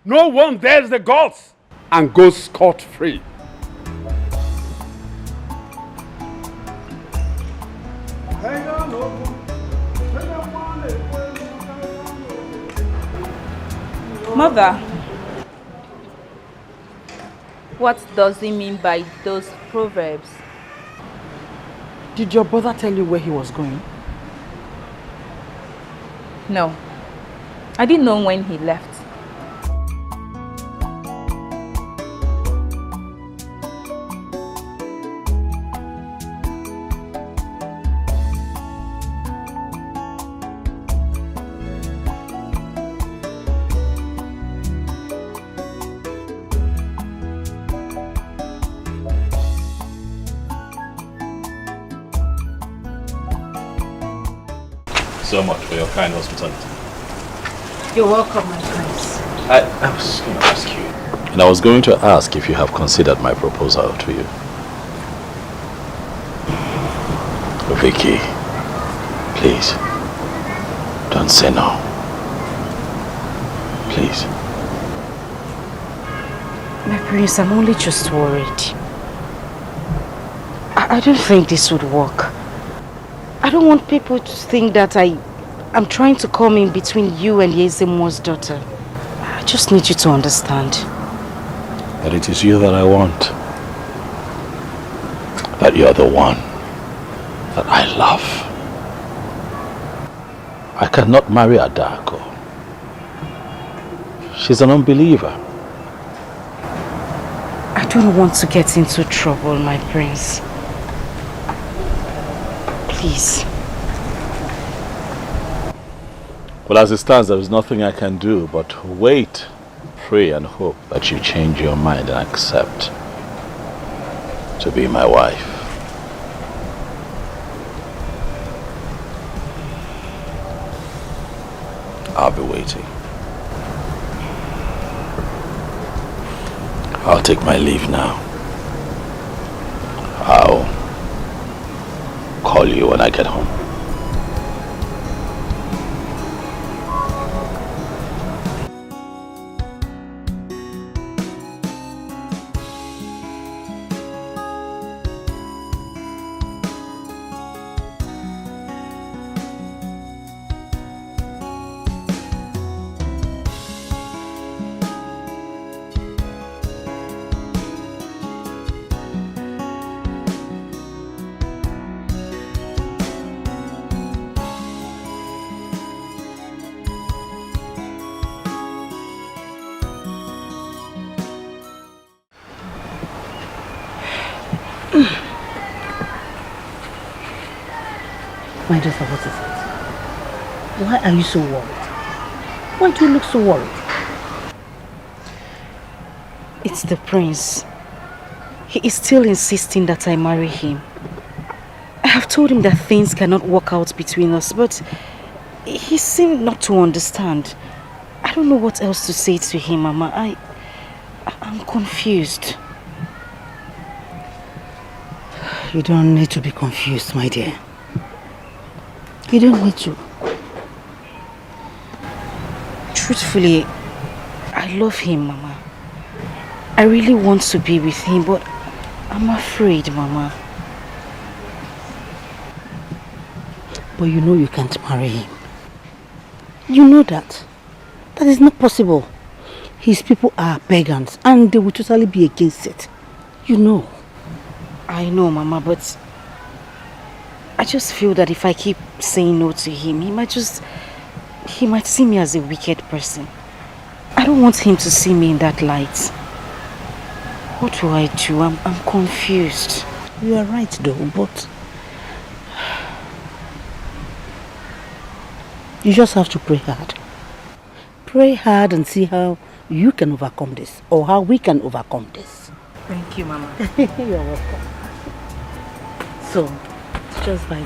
No one dares the gods and goes scot-free. Mother, what does he mean by those proverbs? Did your brother tell you where he was going? No, I didn't know when he left. so much for your kind hospitality. You're welcome, my prince. I was going to ask you. And I was going to ask if you have considered my proposal to you. Vicky, please, don't say no. Please. My prince, I'm only just worried. I don't think this would work. I don't want people to think that I'm trying to come in between you and Yezemo's daughter. I just need you to understand. That it is you that I want. That you're the one that I love. I cannot marry Adako. She's an unbeliever. I don't want to get into trouble, my prince. Please. Well, as it stands, there is nothing I can do but wait, pray and hope that you change your mind and accept to be my wife. I'll be waiting. I'll take my leave now. I'll call you when I get home. My daughter, what is it? Why are you so worried? Why do you look so worried? It's the prince. He is still insisting that I marry him. I have told him that things cannot work out between us, but he seemed not to understand. I don't know what else to say to him, Mama. I'm confused. You don't need to be confused, my dear. You don't need to. Truthfully, I love him, Mama. I really want to be with him, but I'm afraid, Mama. But you know you can't marry him. You know that. That is not possible. His people are pagans and they will totally be against it. You know. I know, Mama, but I just feel that if I keep saying no to him, he might see me as a wicked person. I don't want him to see me in that light. What do I do? I'm confused. You are right though, but you just have to pray hard. Pray hard and see how you can overcome this, or how we can overcome this. Thank you, Mama. You're welcome. So, just by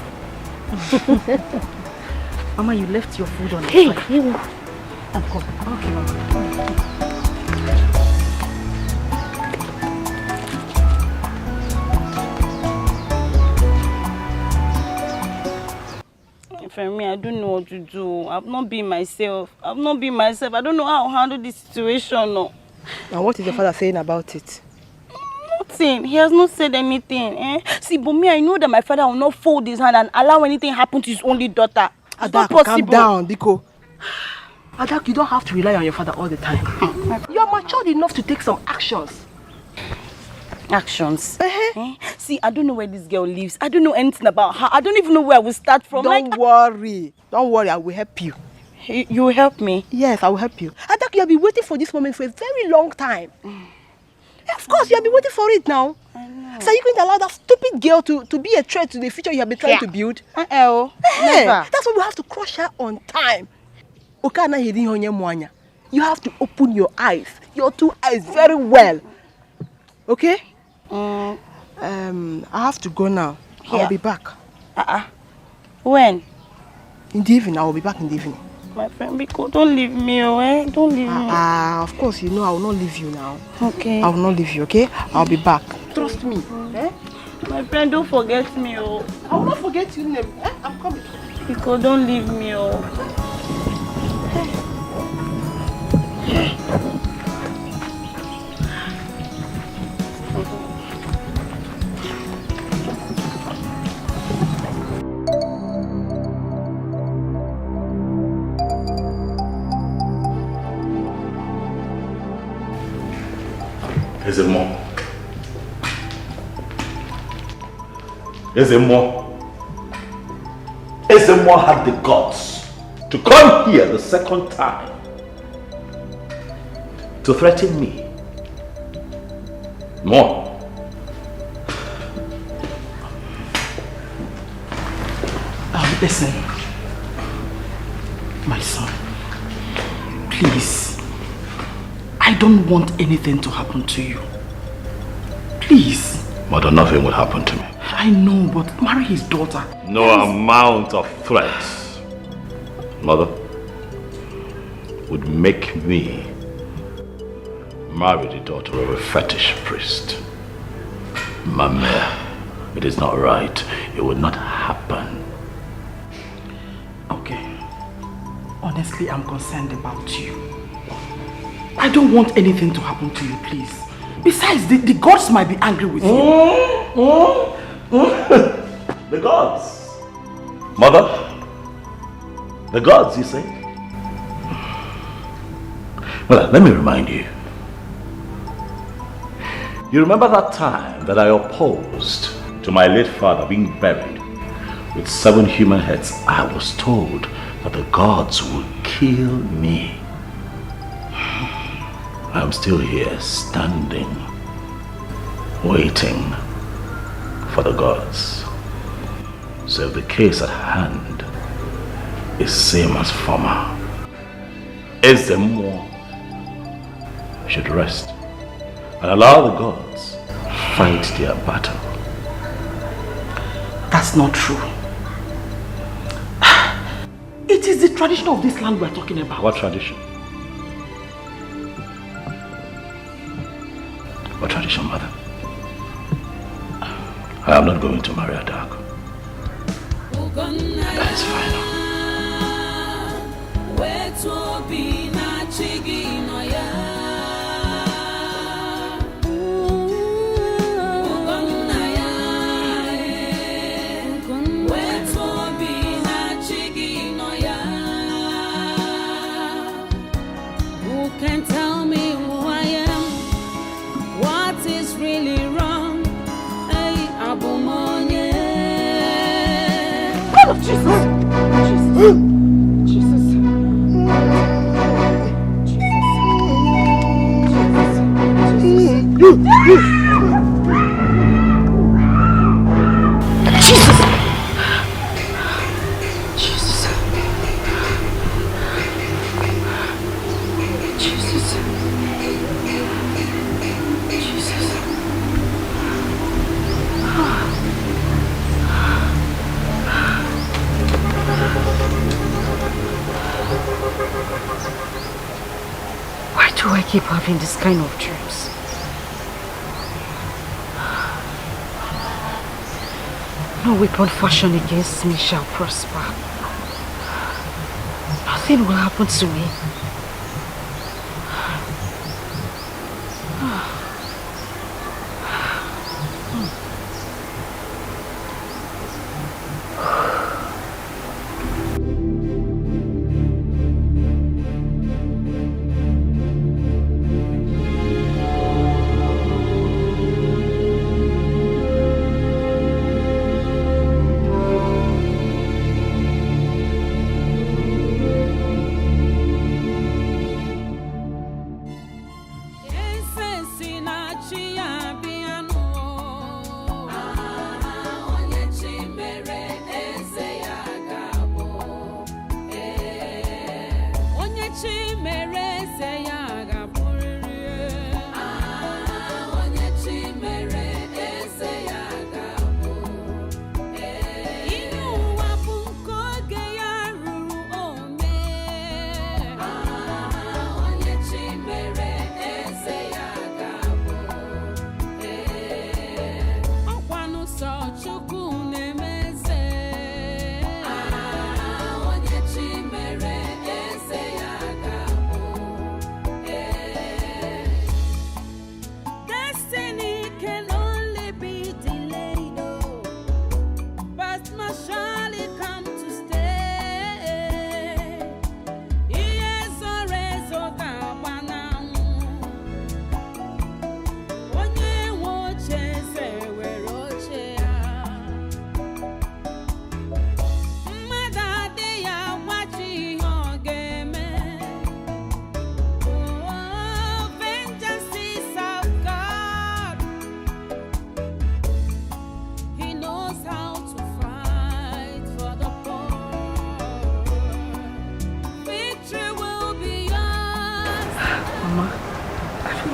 Mama, you left your food on the fire. Hey, I'm coming. Okay, Mama. For me, I don't know what to do. I've not been myself. I don't know how to handle this situation. No. And what is your father saying about it? Nothing. He has not said anything. See, but me, I know that my father will not fold his hand and allow anything happen to his only daughter. It's not possible. Calm down, Diko. Adak, you don't have to rely on your father all the time. You are matured enough to take some actions. Actions? See, I don't know where this girl lives. I don't know anything about her. I don't even know where I will start from. Don't worry. Don't worry, I will help you. You will help me? Yes, I will help you. Adak, you have been waiting for this moment for a very long time. Of course, you have been waiting for it now. I know. So are you going to allow that stupid girl to be a threat to the future you have been trying to build? Never. That's why we have to crush her on time. You have to open your eyes, your two eyes very well. Okay? I have to go now. I'll be back. When? In the evening, I will be back in the evening. My friend, Biko, don't leave me, Don't leave me. Of course, you know I will not leave you now. Okay. I will not leave you, okay? I'll be back. Trust me. Eh? My friend, don't forget me, I will not forget your name. Eh? I'm coming. Biko, don't leave me, Is it more? Is it more? Is it more had the guts to come here the second time to threaten me? More. Listen, my son, please, I don't want anything to happen to you. Please. Mother, nothing would happen to me. I know, but marry his daughter. No amount of threats, Mother, would make me marry the daughter of a fetish priest. Mama, it is not right. It would not happen. Okay. Honestly, I'm concerned about you. I don't want anything to happen to you, please. Besides, the gods might be angry with you. The gods? Mother? The gods, you say? Well, let me remind you. You remember that time that I opposed to my late father being buried with 7 human heads? I was told that the gods would kill me. I'm still here, standing, waiting for the gods. So if the case at hand is same as former, Ezemo should rest and allow the gods fight their battle. That's not true. It is the tradition of this land we're talking about. What tradition? What tradition, Mother? I am not going to marry a dark. That is final. Who can tell me who I am? What is really wrong? Hey, Abumonye. God of Jesus! Jesus! Why do I keep having this kind of dreams? No weapon fashioned against me shall prosper. Nothing will happen to me.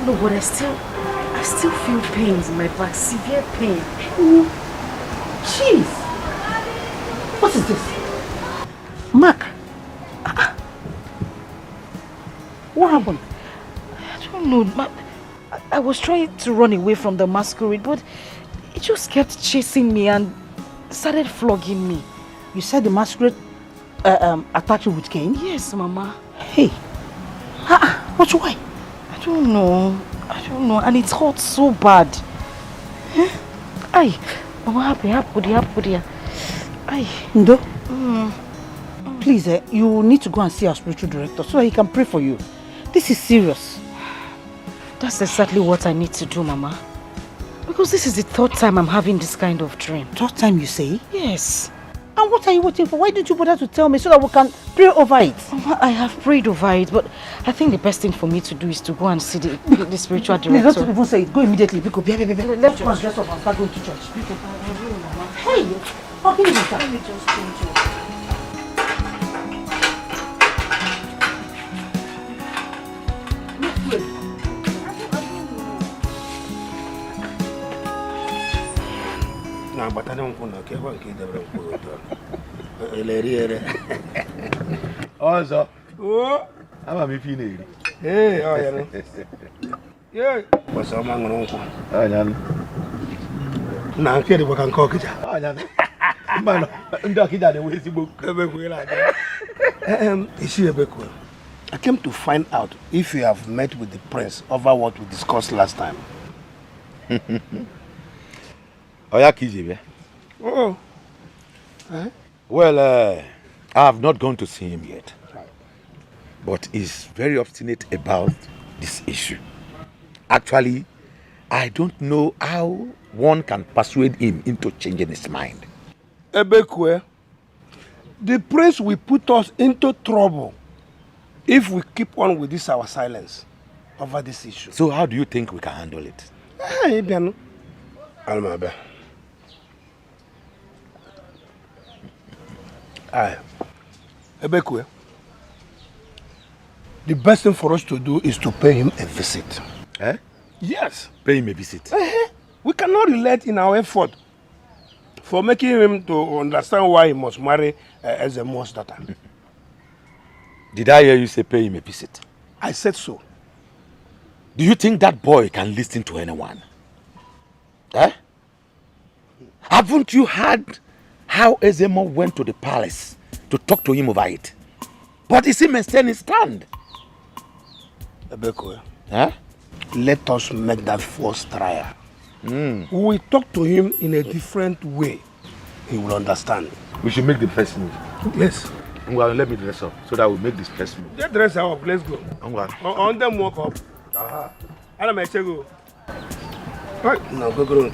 No, but I still feel pains in my back, severe pain. Jeez! What is this? Mark! What happened? I don't know. I was trying to run away from the masquerade, but it just kept chasing me and started flogging me. You said the masquerade attacked you with cane? Yes, Mama. Hey! What's why? I don't know. And it hurts so bad. Aye. Mama, happy. Aye. Ndo? Please, you need to go and see our spiritual director so that he can pray for you. This is serious. That's exactly what I need to do, Mama. Because this is the third time I'm having this kind of dream. Third time, you say? Yes. And what are you waiting for? Why didn't you bother to tell me so that we can pray over it? Mama, I have prayed over it, but I think the best thing for me to do is to go and see the spiritual director. Please don't even say it. Go immediately. Let's go and dress up and start going to church. Hey! How can you do that? Let me just change it. Nah, but I don't want to care what kid also, oh, I'm a feeling. Hey, oh, yeah. Yeah, what's up, man? Oh, yeah. Now, I can cook it. Oh, yeah. Man, I'm talking that way. Is she a big one? I came to find out if you have met with the prince over what we discussed last time. Oh, yeah, Kiji. Oh. Huh? Well, I have not gone to see him yet. But he's very obstinate about this issue. Actually, I don't know how one can persuade him into changing his mind. Ebekwe, the prince will put us into trouble if we keep on with this our silence over this issue. So how do you think we can handle it? Hey, Biano. Almabe. Aye. Ebekwe, the best thing for us to do is to pay him a visit. Eh? Yes. Pay him a visit. We cannot relate in our effort for making him to understand why he must marry Ezemo's daughter. Did I hear you say pay him a visit? I said so. Do you think that boy can listen to anyone? Eh? Haven't you heard how Ezemo went to the palace to talk to him over it? But he seems maintain his stand. Ebeko, huh? Let us make that first trial. We will talk to him in a different way. He will understand. We should make the first move. Yes. Well, let me dress up so that we'll make this first move. Just dress up, let's go. On them walk up. I don't make go. Right. No, go.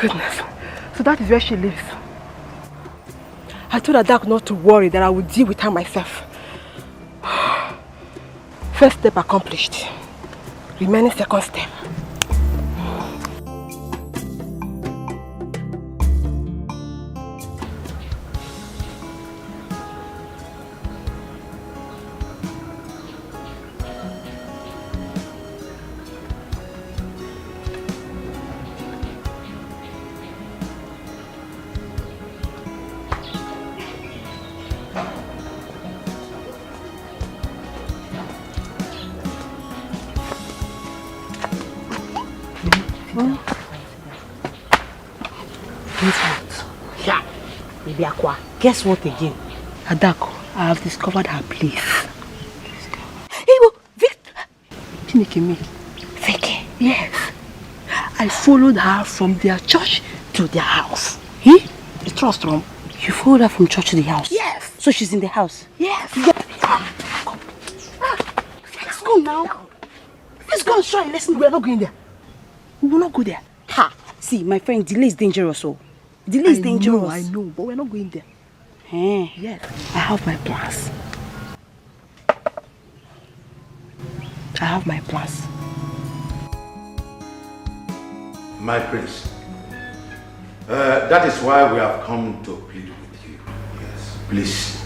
goodness. So that is where she lives. I told Adak not to worry, that I would deal with her myself. First step accomplished. Remaining second step. Guess what again? Adako, I have discovered her place. Chinekeme. Fake. Yes. I followed her from their church to their house. The trust room. You followed her from church to the house? Yes. So she's in the house? Yes. Let's go now. Let's go and show her. Listen, we are not going there. We will not go there. Ha! See, my friend, delay is dangerous. Oh. Delay is dangerous. I know, but we're not going there. Yes. I have my plans. My prince, that is why we have come to plead with you. Yes. Please,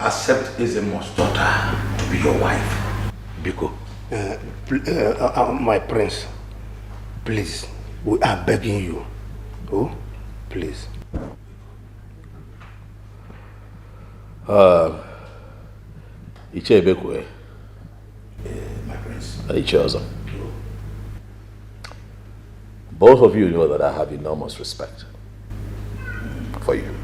accept Ezemo's daughter to be your wife. Biko. My prince, please, we are begging you. Oh, please. Iche Bekwe. My prince. Iche both of you know that I have enormous respect for you.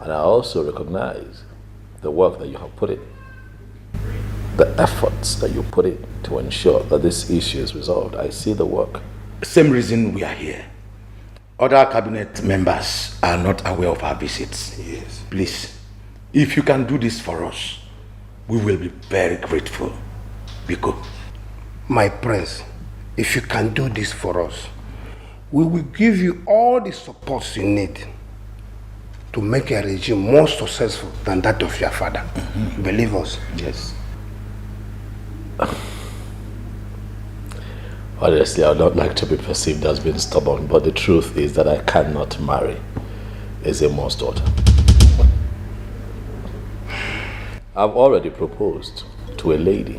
And I also recognize the work that you have put in, the efforts that you put in to ensure that this issue is resolved. I see the work. Same reason we are here. Other cabinet members are not aware of our visits. Yes. Please, if you can do this for us, we will be very grateful. Biko. My prince, if you can do this for us, we will give you all the support you need to make a regime more successful than that of your father. Believe us. Yes. Honestly, I would not like to be perceived as being stubborn, but the truth is that I cannot marry Ezemo's daughter. I've already proposed to a lady,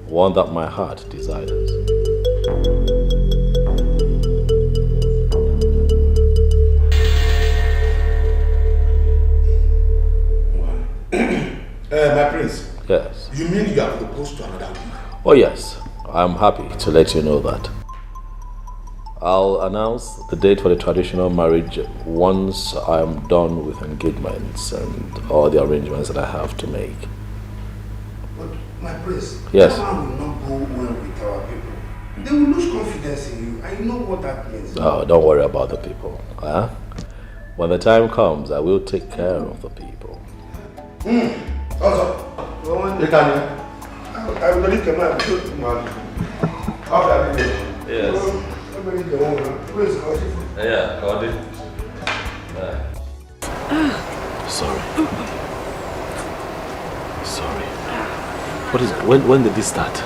one that my heart desires. My prince. Yes. You mean you have proposed to another woman? Oh yes, I'm happy to let you know that. I'll announce the date for the traditional marriage once I'm done with engagements and all the arrangements that I have to make. But my prince, yes. that man will not go well with our people. They will lose confidence in you. I know what that means. Oh, don't worry about the people. Huh? When the time comes, I will take care of the people. Also, you can. I will not come out. Yes. Yeah, got it. Sorry. Sorry. What is? When did this start?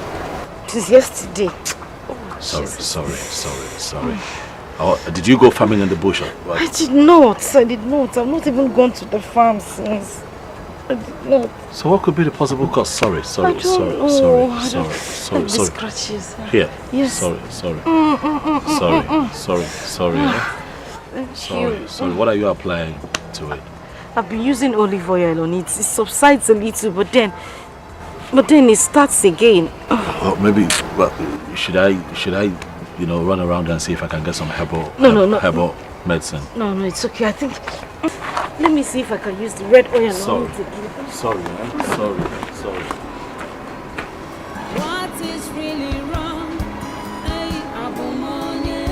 It is yesterday. Sorry. Oh, did you go farming in the bush? What? I did not. I've not even gone to the farm since. I did not. So what could be the possible cause? Sorry. Sorry. Scratches. Here. Yes. Sorry. Sorry. What are you applying to it? I've been using olive oil on it. It subsides a little, but then it starts again. Well, maybe. Well, should I? Run around and see if I can get some herbal medicine. No, it's okay. I think. Let me see if I can use the red oil on it again. Sorry. What is really wrong? Hey, Abumonye.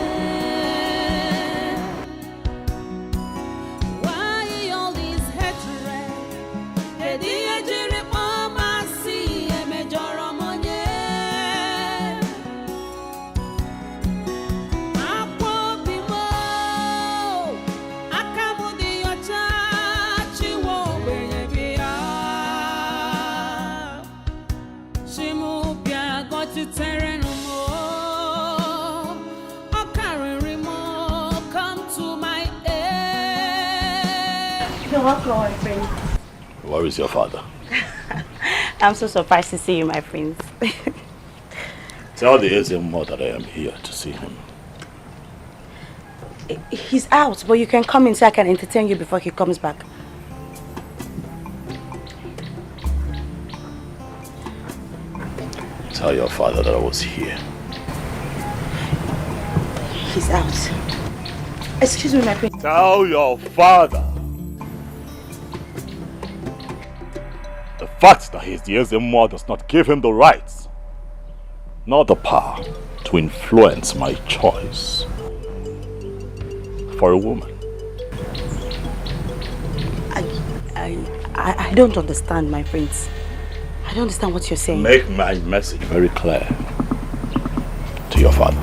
Why all this hatred? Hey, the Nigerian Mama see. You're welcome, my friend. Where is your father? I'm so surprised to see you, my friends. Tell the Ezemo that I am here to see him. He's out, but you can come in so I can entertain you before he comes back. Tell your father that I was here. He's out. Excuse me, my friend. Tell your father the fact that he's the Ezemo does not give him the rights, nor the power to influence my choice for a woman. I don't understand, my friends. I don't understand what you're saying. Make my message very clear to your father.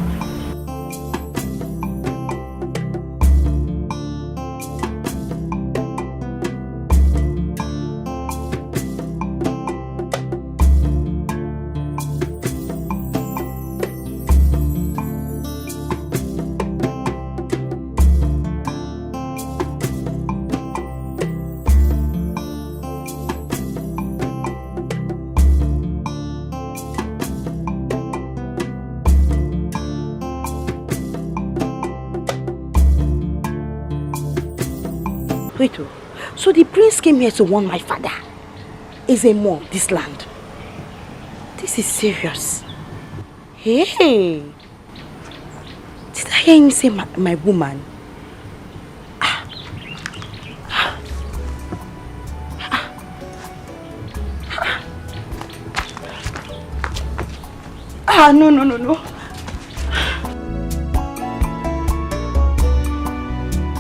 Wait, so the prince came here to warn my father. Ezemo, this land. This is serious. Hey! Did I hear him say my woman? No.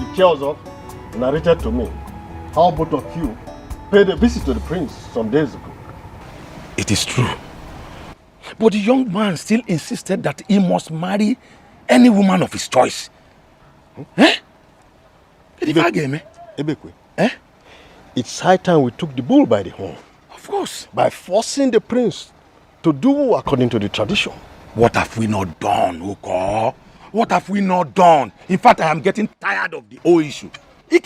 It tells us, narrated to me, how both of you paid a visit to the prince some days ago. It is true. But the young man still insisted that he must marry any woman of his choice. Ebekwe. It's high time we took the bull by the horn. Of course. By forcing the prince to do according to the tradition. What have we not done, Uko? What have we not done? In fact, I am getting tired of the whole issue. You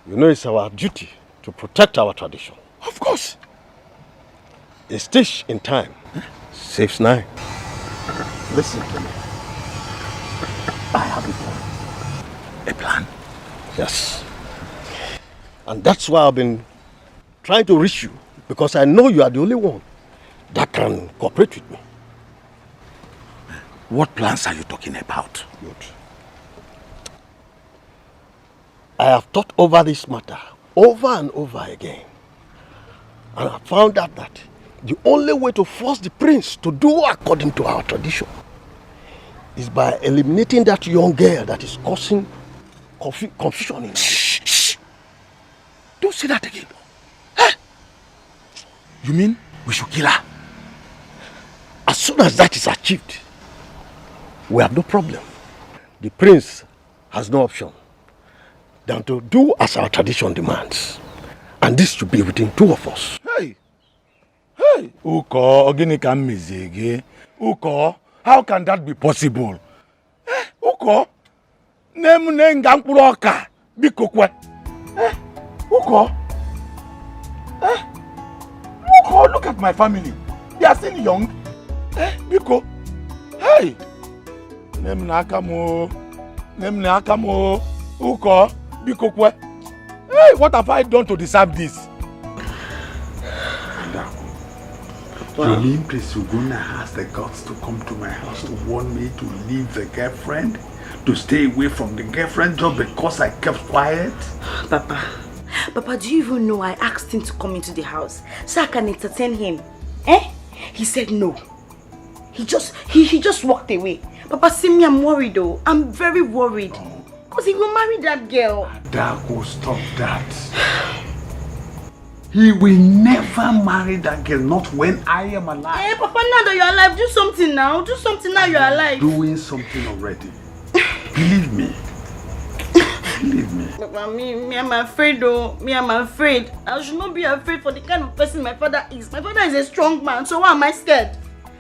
know it's our duty to protect our tradition. Of course. A stitch in time saves 9. Listen to me. I have a plan. A plan? Yes. And that's why I've been trying to reach you, because I know you are the only one that can cooperate with me. What plans are you talking about? Good. I have thought over this matter over and over again. And I found out that the only way to force the prince to do according to our tradition is by eliminating that young girl that is causing confusion in us. Shh. Don't say that again. Huh? You mean we should kill her? As soon as that is achieved, we have no problem. The prince has no option than to do as our tradition demands. And this should be within 2 of us. Hey! Uko, Uko, how can that be possible? Uko, Uko, look at my family. They are still young. Biko, hey! Nemnakamo, Uko, Biko, hey, what have I done to deserve this? You mean Prince Ugonna has the guts to come to my house to warn me to leave the girlfriend? To stay away from the girlfriend just because I kept quiet? Papa, do you even know I asked him to come into the house so I can entertain him? He said no. He just walked away. Papa, see me, I'm worried though. I'm very worried. Because he will marry that girl. Dako, stop that. He will never marry that girl, not when I am alive. Hey, Papa, now that you're alive, do something now. Do something now you're alive. Doing something already. Believe me. Believe me. Papa, me, I'm afraid though. I'm afraid. I should not be afraid for the kind of person my father is. My father is a strong man, so why am I scared?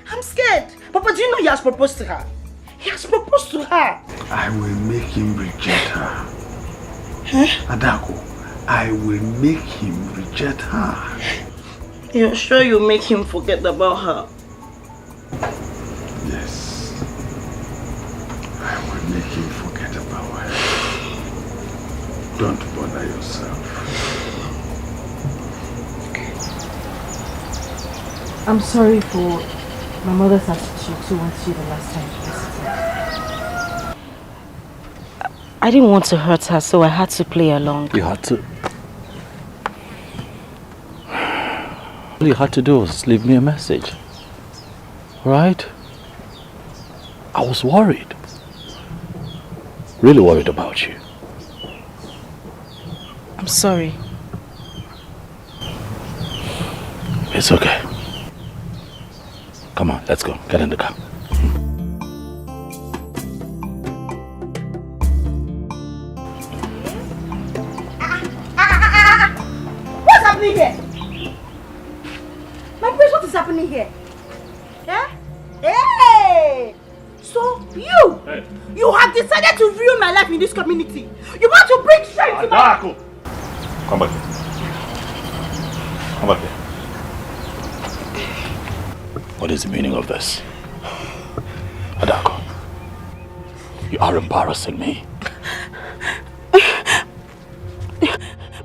I'm scared. Papa, do you know he has proposed to her? He has proposed to her. I will make him reject her. Adako, I will make him reject her. You're sure you'll make him forget about her? Yes. I will make him forget about her. Don't bother yourself. I'm sorry for my mother's attitude towards you the last time she visited. I didn't want to hurt her, so I had to play along. You had to? All you had to do was leave me a message. Right? I was worried. Really worried about you. I'm sorry. It's okay. Come on, let's go. Get in the car. What's happening here? My prince, what is happening here? Eh? Hey! So you have decided to ruin my life in this community. You want to bring shame to my... Come back here. Come back here. What is the meaning of this? Adako, you are embarrassing me.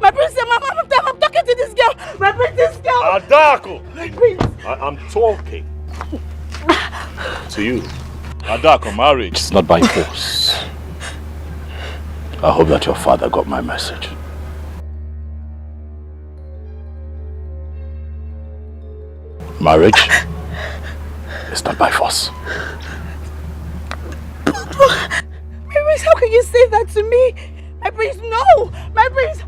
My prince, I'm talking to this girl. My prince, this girl. Adako! My prince. I'm talking to you. Adako, marriage is not by force. I hope that your father got my message. Marriage is not by force. My prince, how can you say that to me? My prince, no! My prince,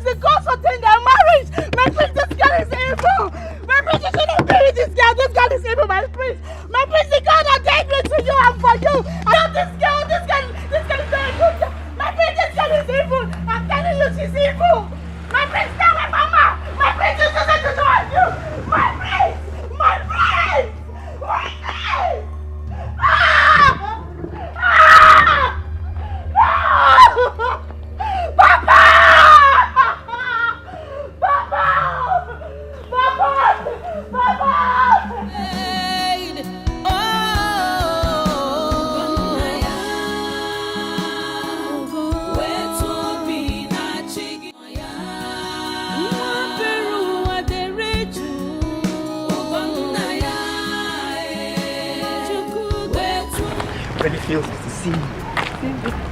the gods ordained our marriage! My prince, this girl is evil! My prince, you shouldn't marry this girl! This girl is evil, my prince! My prince, the God ordained me to you and for you! I love this girl is very good girl! My prince, this girl is evil! I'm telling you, she's evil! My prince, tell my mama! My prince, you shouldn't do on you! My prince! My prince! My prince! Ah! Ah! No! Papa! Papa! Papa! Papa! Maid, oh, where to be na chigi ya? Peru adereju, Really feels good to see you.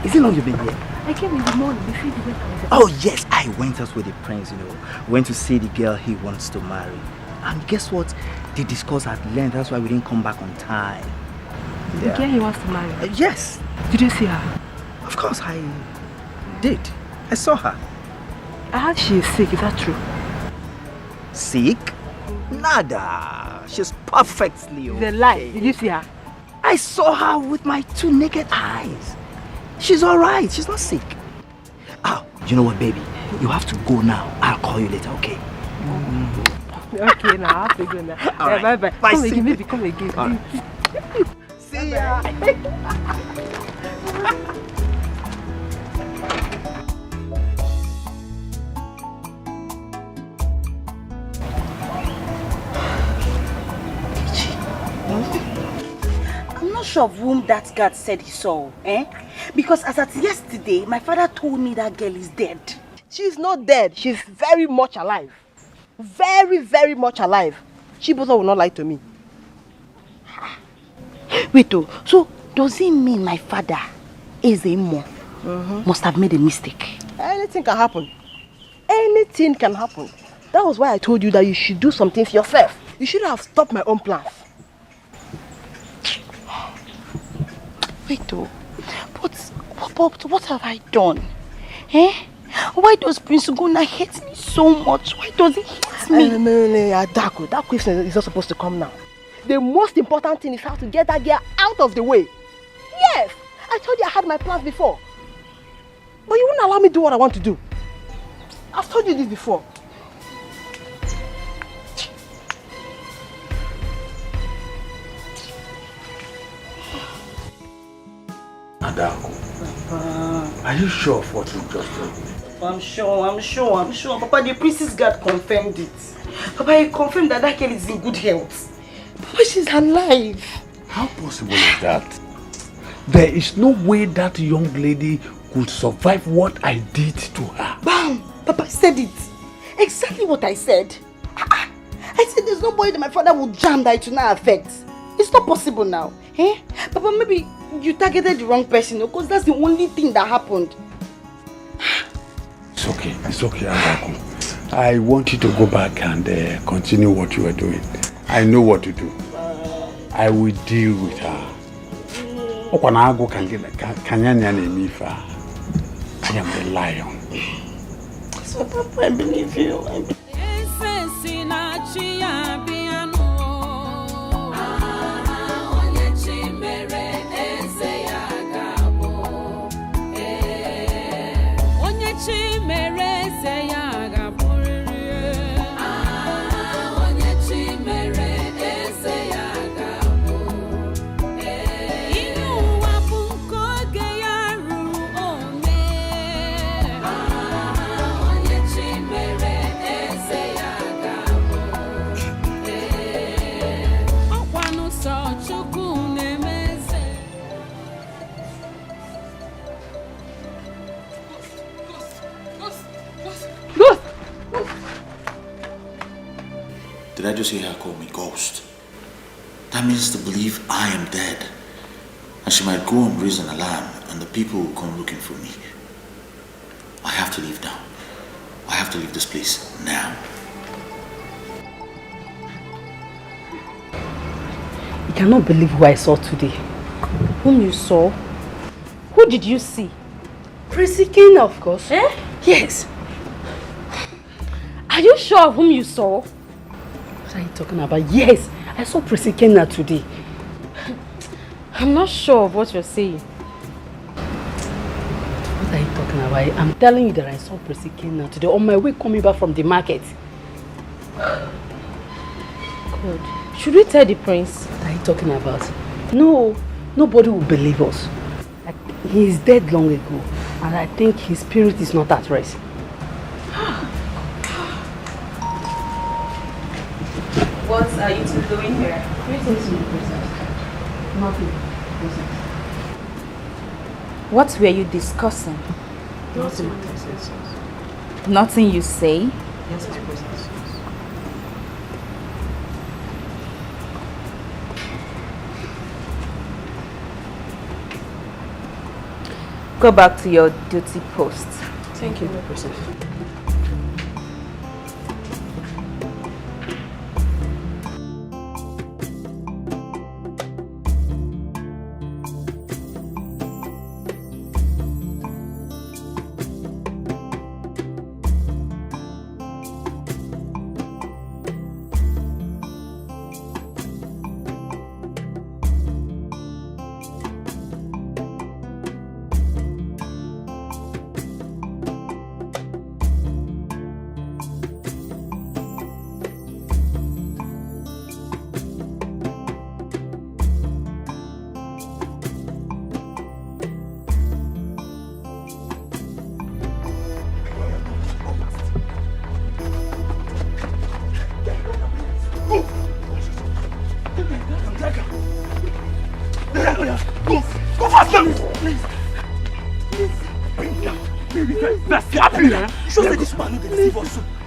Is it long you've been here? I came in the morning before you went out. Oh yes, I went out with the prince, went to see the girl he wants to marry. And guess what? They discussed at length, that's why we didn't come back on time. The girl he wants to marry? Yes. Did you see her? Of course I did. I saw her. I heard she is sick, is that true? Sick? Nada. She's perfectly okay. The lie. Did you see her? I saw her with my 2 naked eyes. She's alright. She's not sick. Oh, you know what, baby? You have to go now. I'll call you later, okay? Okay, now I have to go now. Right. Bye-bye. Bye, Come see again, you. maybe come again. Right. See ya. I'm not sure of whom that guard said he saw, Because as at yesterday, my father told me that girl is dead. She's not dead. She's very much alive. Very, very much alive. Chibuzo will not lie to me. Wait, so does it mean my father, Ezemo, must have made a mistake? Anything can happen. Anything can happen. That was why I told you that you should do some things yourself. You should have stopped my own plans. Wait, but what have I done? Why does Prince Ugonna hate me so much? Why does he hate me? Adako, that question is not supposed to come now. The most important thing is how to get that girl out of the way. Yes, I told you I had my plans before. But you wouldn't allow me to do what I want to do. I've told you this before. Adako, are you sure of what you just told me? I'm sure. Papa, the priestess guard confirmed it. Papa, he confirmed that girl is in good health. Papa, she's alive. How possible is that? There is no way that young lady could survive what I did to her. Bam! Papa said it. Exactly what I said. I said there's no way that my father would jam that it will not affect. It's not possible now. Eh? Papa, maybe you targeted the wrong person, because that's the only thing that happened. It's okay, Agaku. I want you to go back and continue what you are doing. I know what to do. I will deal with her. I am the lion. So, Papa, I believe you. Did I just hear her call me ghost? That means to believe I am dead. And she might go and raise an alarm and the people will come looking for me. I have to leave now. I have to leave this place now. I cannot believe who I saw today. Whom you saw? Who did you see? Prissy Kena, of course. Eh? Yes. Are you sure of whom you saw? What are you talking about? Yes, I saw Prissy Kena today. I'm not sure of what you're saying. What are you talking about? I'm telling you that I saw Prissy Kena today on my way coming back from the market. God. Should we tell the prince? What are you talking about? No, nobody will believe us. He is dead long ago, and I think his spirit is not at rest. What are you two doing here? Nothing. What were you discussing? Nothing. Nothing you say? Yes, my princess. Go back to your duty post. Thank you, my princess.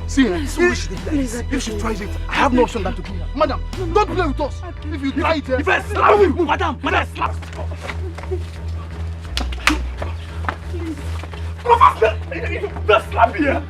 See, if she tries it, I have no option than to kill her. Madam, don't play with us. If you try it, if I slap you, madam, slap. Go faster! Don't slap here.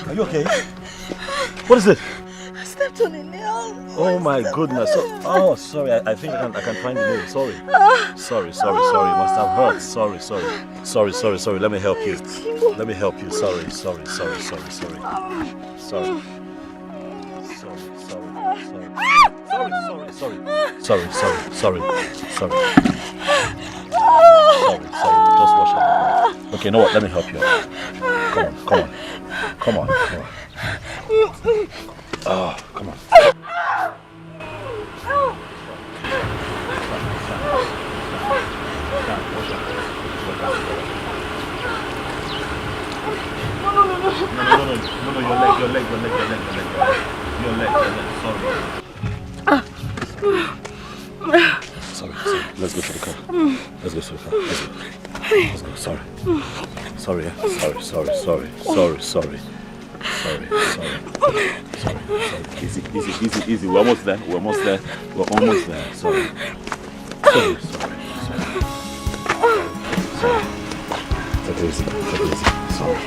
Are you okay? What is it? I stepped on a nail. Oh my goodness. Oh, sorry. I think I can find the nail. Sorry. Sorry. Must have hurt. Sorry. Let me help you. Let me help you. Sorry. Sorry. Just wash it. Okay, you know what? Let me help you. Come on. Oh, come on. No, your leg. Sorry. Let's go to the car. Let's go. Sorry. Easy. We're almost there. Sorry. Take it easy. Sorry.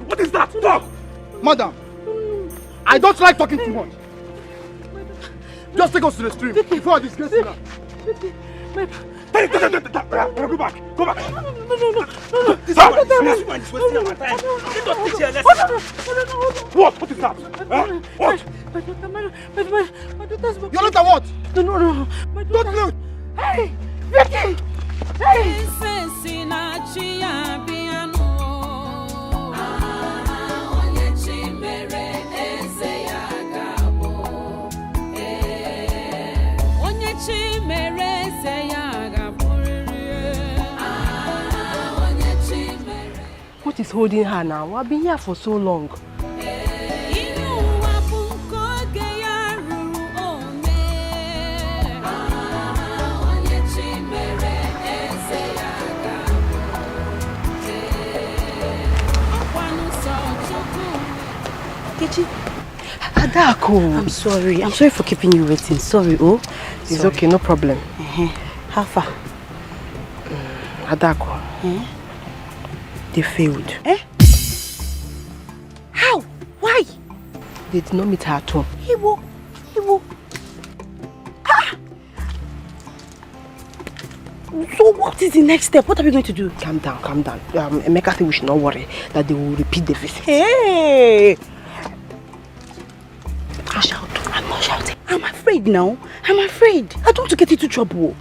What is that? Stop! Madam, I don't like talking too much. Just take us to the stream before I disgrace you now. Go back. What is that? What? You're not a what? No. Don't look. Hey, Vicky! Hey! What is holding her now? I've been here for so long. Adako. I'm sorry for keeping you waiting. Sorry, oh. It's okay, no problem. How far? Adako. They failed. How? Why? They did not meet her at home. Iwo. So what is the next step? What are we going to do? Calm down. Emeka said we should not worry that they will repeat the visit. Hey! Don't shout. I'm not shouting. I'm afraid now. I don't want to get into trouble.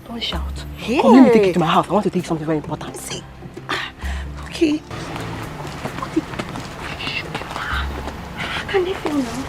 Don't shout. Hey. Come, let me take you to my house. I want to take something very important. See. Okay. Can they feel now?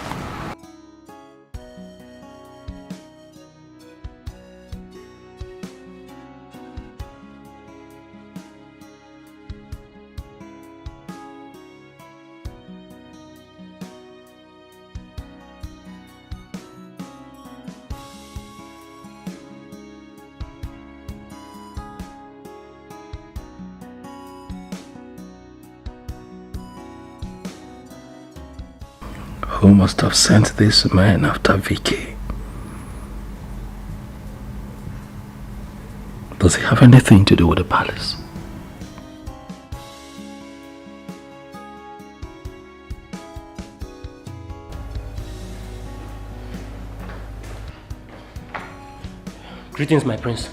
Who must have sent this man after Vicky? Does he have anything to do with the palace? Greetings, my prince.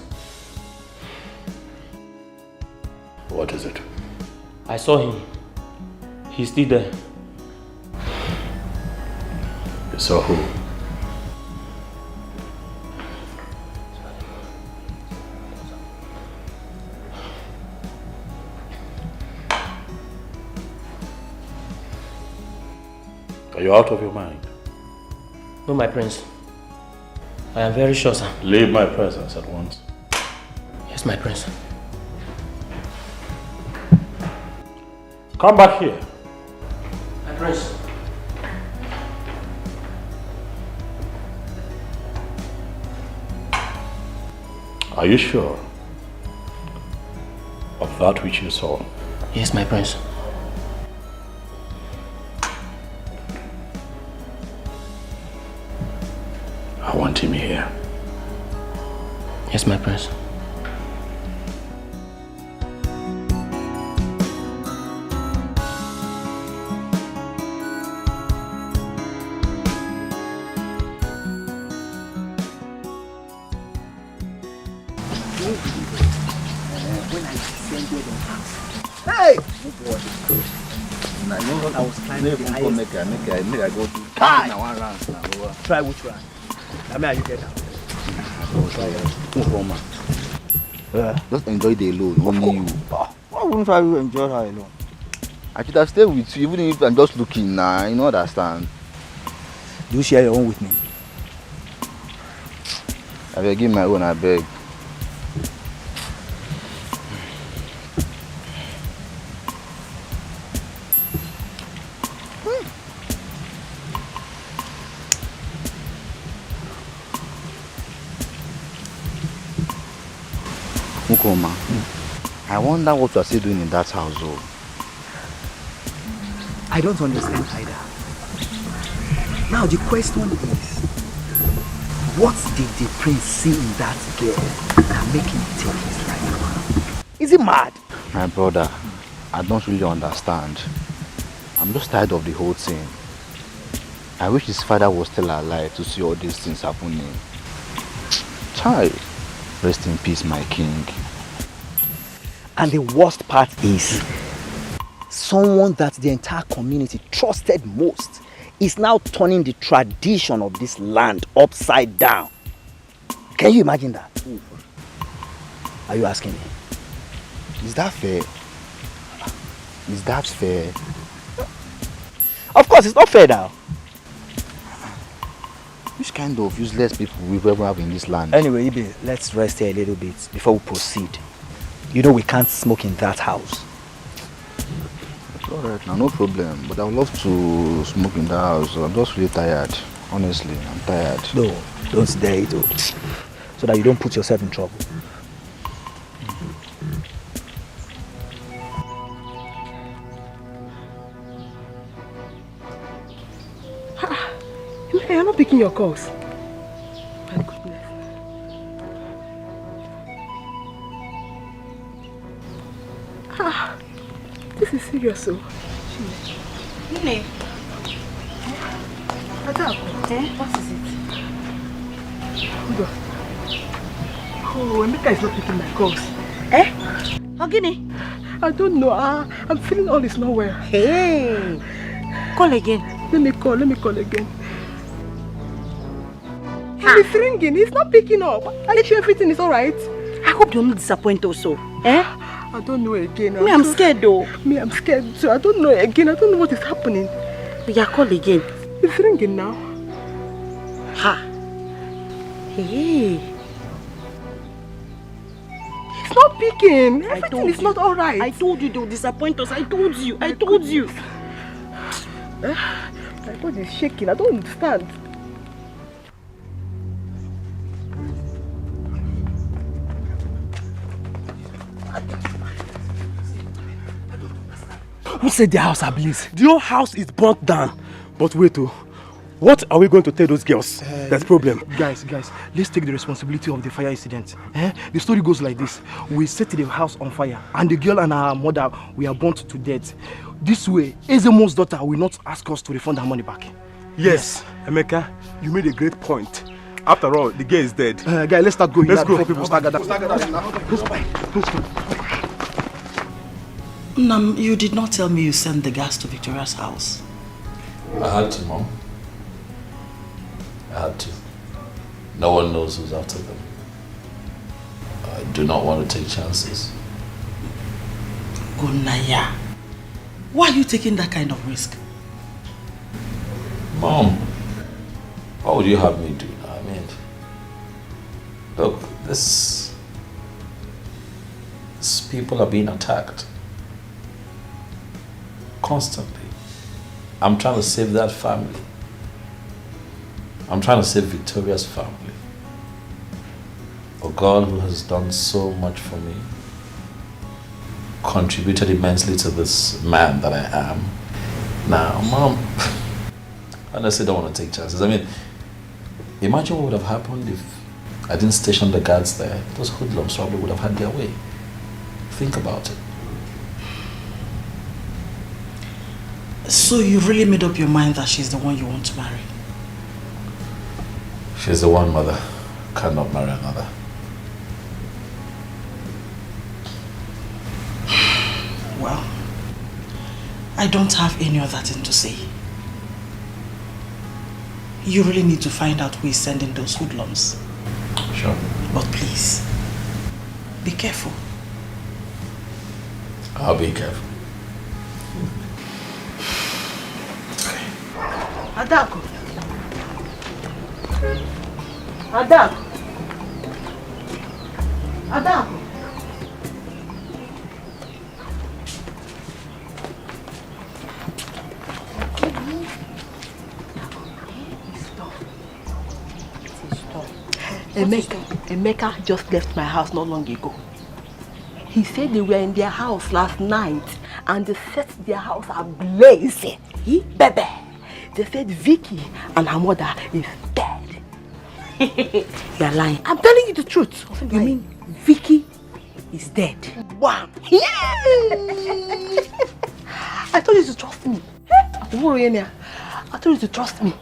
What is it? I saw him. He's still there. You saw who? Are you out of your mind? No, my prince. I am very sure, sir. Leave my presence at once. Yes, my prince. Come back here. My prince. Are you sure of that which you saw? Yes, my prince. I want him here. Yes, my prince. Hey! I was climbing the highest. Make I go to try which one? I mean, you get out. Just enjoy the alone, only you. Why wouldn't I enjoy her alone? I should have stayed with you, even if I'm just looking now, you know, understand. Do you share your own with me? I will give my own, I beg. Mukoma, I wonder what you are still doing in that house, though. I don't understand either. Now the question is, what did the prince see in that girl that make him take his life? Is he mad? My brother, I don't really understand. I'm just tired of the whole thing. I wish his father was still alive to see all these things happening. Child, rest in peace, my king. And the worst part is, someone that the entire community trusted most is now turning the tradition of this land upside down. Can you imagine that? Are you asking me? Is that fair? Is that fair? Of course, it's not fair now. Which kind of useless people we ever have in this land? Anyway, Ibe, let's rest here a little bit before we proceed. You know we can't smoke in that house. It's alright now, no problem. But I would love to smoke in that house. I'm just really tired. Honestly, I'm tired. No, don't dare it, so that you don't put yourself in trouble. You're not picking your calls. My goodness. This is serious, so. Ini. What is it? Hold on. Oh, Emeka is not picking my calls. Ogini? I don't know. I'm feeling all is not well. Hey. Call again. Let me call again. He's ringing. He's not picking up. Are you sure everything is alright? I hope you're not disappointed also. I don't know again. I'm scared though. I'm scared too. I don't know again. I don't know what is happening. Yeah, call again. It's ringing now. Hey. It's not picking. Everything is not alright. I told you they'll disappoint us. I told you. My body is shaking. I don't understand. Who said the house ablaze? The whole house is burnt down. But wait, what are we going to tell those girls? That's the problem. Guys, let's take the responsibility of the fire incident. The story goes like this. We set the house on fire and the girl and her mother were burnt to death. This way, Ezemo's daughter will not ask us to refund her money back. Yes, Emeka, you made a great point. After all, the girl is dead. Guy, let's start going. Let's go. Before people start gathering. Nam, you did not tell me you sent the gas to Victoria's house. I had to, Mom. I had to. No one knows who's after them. I do not want to take chances. Gunaya, why are you taking that kind of risk? Mom, what would you have me do? I mean, look, these people are being attacked constantly. I'm trying to save that family. I'm trying to save Victoria's family. A girl who has done so much for me, contributed immensely to this man that I am. Now, Mom, I honestly don't want to take chances. I mean, imagine what would have happened if I didn't station the guards there. Those hoodlums probably would have had their way. Think about it. So you really made up your mind that she's the one you want to marry? She's the one, Mother. Cannot marry another. Well, I don't have any other thing to say. You really need to find out who is sending those hoodlums. Sure. But please, be careful. I'll be careful. Adako. Adako. Adako. Emeka just left my house not long ago. He said they were in their house last night and they set their house ablaze. Baby, they said Vicky and her mother is dead. You're lying. I'm telling you the truth. You mean Vicky is dead? Wow. Yay! I told you to trust me. I told you to trust me.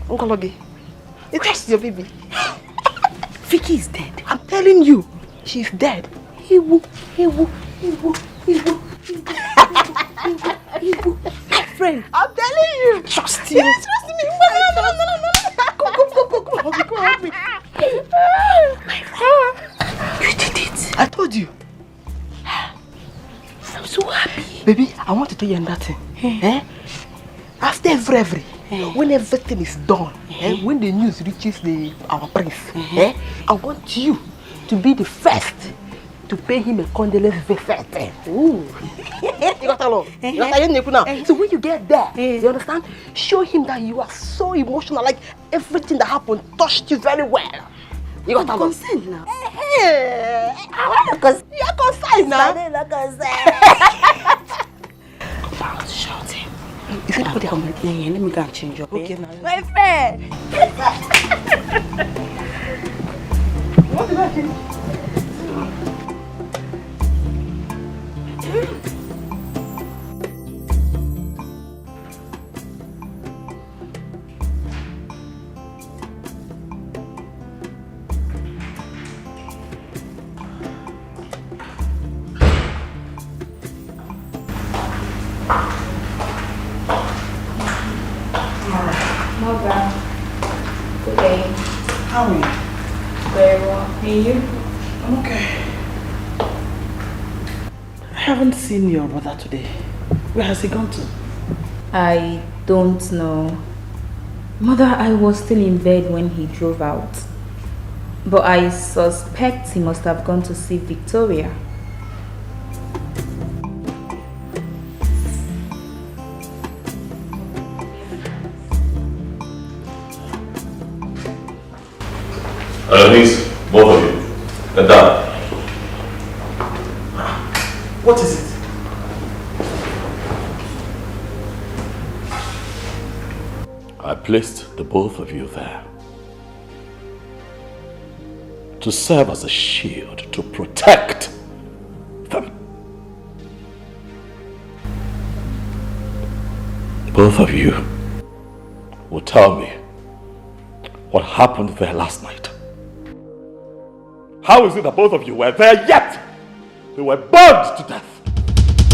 Uncle Ogi, you trust your baby. Vicky is dead. I'm telling you, she's dead. My friend, I'm telling you. Trust you. Yes, trust me. Go help me. My friend, you did it. I told you. I'm so happy. Baby, I want to tell you another thing. After every when everything is done, when the news reaches our prince, I want you to be the first to pay him a condolence visit. Ooh. You got along. So when you get there, you understand? Show him that you are so emotional, like everything that happened touched you very well. You got along. Consent now. I want to consent. You're consent now. I'm not consent. About shouting. Is anybody coming? Yeah, let me go and change your okay, now. My friend! What did I change? How are you? Very well. And you? I'm okay. I haven't seen your brother today. Where has he gone to? I don't know. Mother, I was still in bed when he drove out. But I suspect he must have gone to see Victoria. Please, both of you, get down. What is it? I placed the both of you there to serve as a shield to protect them. Both of you will tell me what happened there last night. How is it that both of you were there yet they were burned to death?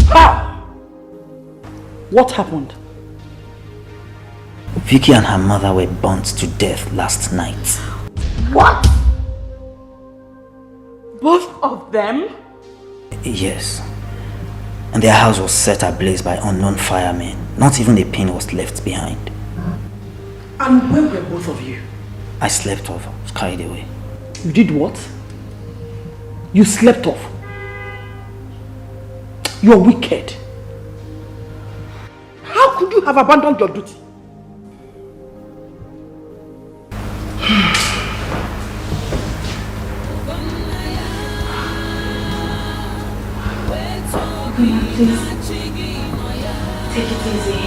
How? What happened? Vicky and her mother were burnt to death last night. What? Both of them? Yes. And their house was set ablaze by unknown firemen. Not even a pin was left behind. And where were both of you? I slept off. I was carried away. You did what? You slept off? You're wicked. How could you have abandoned your duty? Please, take it easy.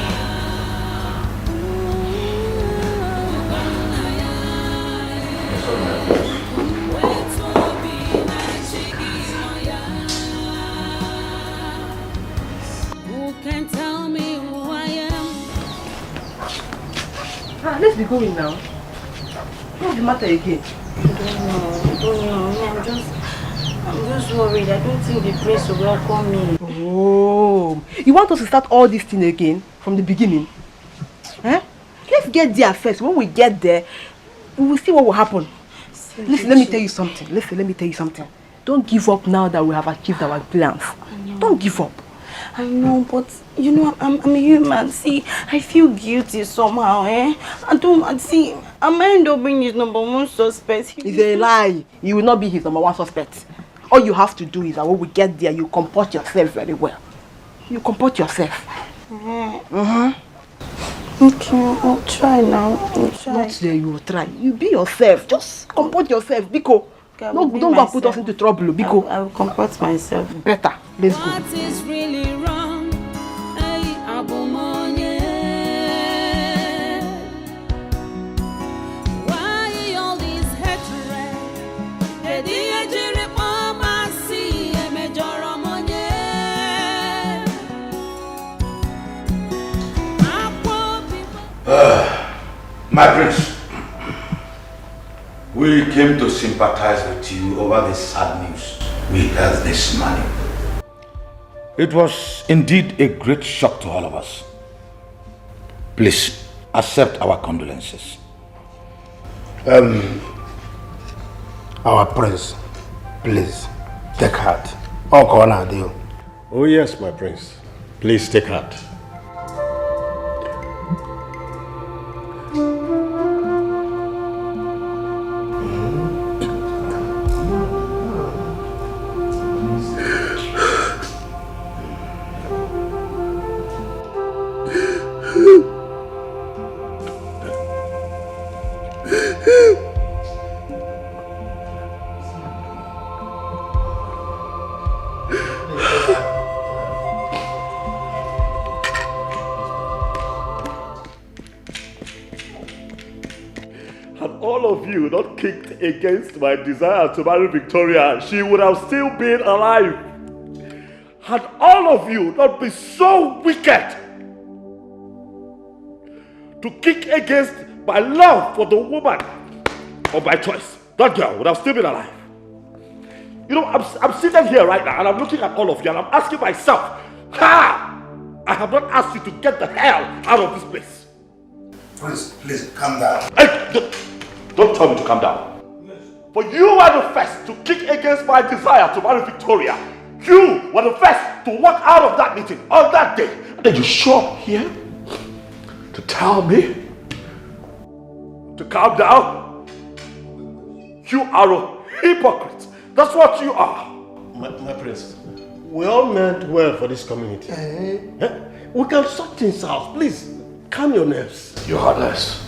Who can tell me who I am? Let's be going now. What's the matter again? I don't know. I'm just worried. I don't think the prince will welcome me. Oh, you want us to start all this thing again from the beginning? Eh? Let's get there first. When we get there, we will see what will happen. Listen, let me tell you something. Let me tell you something. Don't give up now that we have achieved our plans. Don't give up. I know, but you know, I'm a human. See, I feel guilty somehow, eh? I might end up being his number one suspect. It's a lie. You will not be his number one suspect. All you have to do is that when we get there, you comport yourself very well. You comport yourself. Okay, I'll try now. Not there you will try. You be yourself. Just comport yourself, Biko. No, don't go and put us into trouble, Biko. I will comport myself. Better. Let's go. What is really wrong? Hey, Abumonye. Why all this hatred? My prince, we came to sympathize with you over the sad news we heard this morning. It was indeed a great shock to all of us. Please accept our condolences. Our prince, please take heart. Oh yes, my prince. Please take heart. Kicked against my desire to marry Victoria, she would have still been alive. Had all of you not been so wicked to kick against my love for the woman of my choice, that girl would have still been alive. You know, I'm sitting here right now and I'm looking at all of you and I'm asking myself, how? I have not asked you to get the hell out of this place. Please, calm down. Hey, don't tell me to calm down. For you were the first to kick against my desire to marry Victoria. You were the first to walk out of that meeting on that day. And then you show up here to tell me to calm down. You are a hypocrite. That's what you are. My prince, we all meant well for this community. We can sort things out. Please, calm your nerves. You're heartless.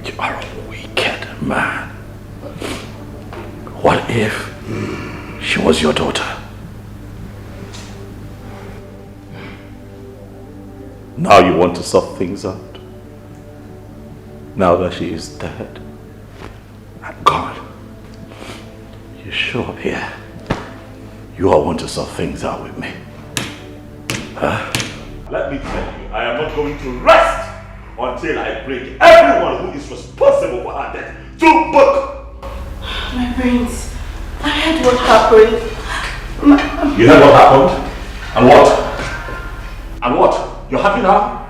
You are a wicked man. What if she was your daughter? Now you want to sort things out? Now that she is dead and gone, you show up here. You all want to sort things out with me. Huh? Let me tell you, I am not going to rest until I break everyone who is responsible for her death. To book! My brains. I heard what happened. You heard what happened? And what? And what? You're happy now?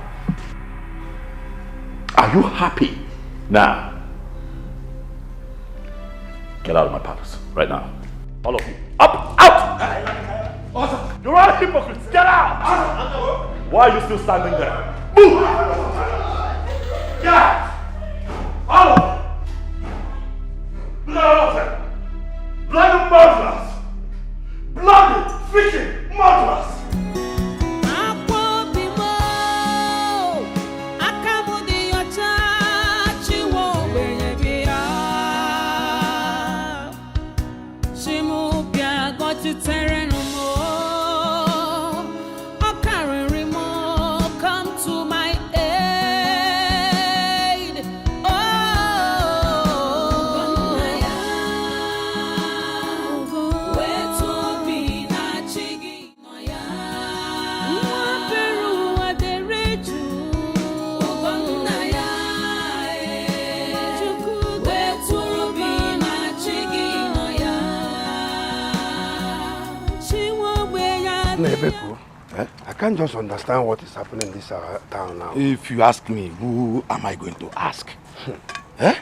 Are you happy now? Get out of my palace right now. All of you. Up! Out! You're all hypocrites! Get out! Why are you still standing there? Move! Get out! All of you! Look at all of them! Bloody murderers! Bloody freaking murderers! I can't just understand what is happening in this town now. If you ask me, who am I going to ask? Eh?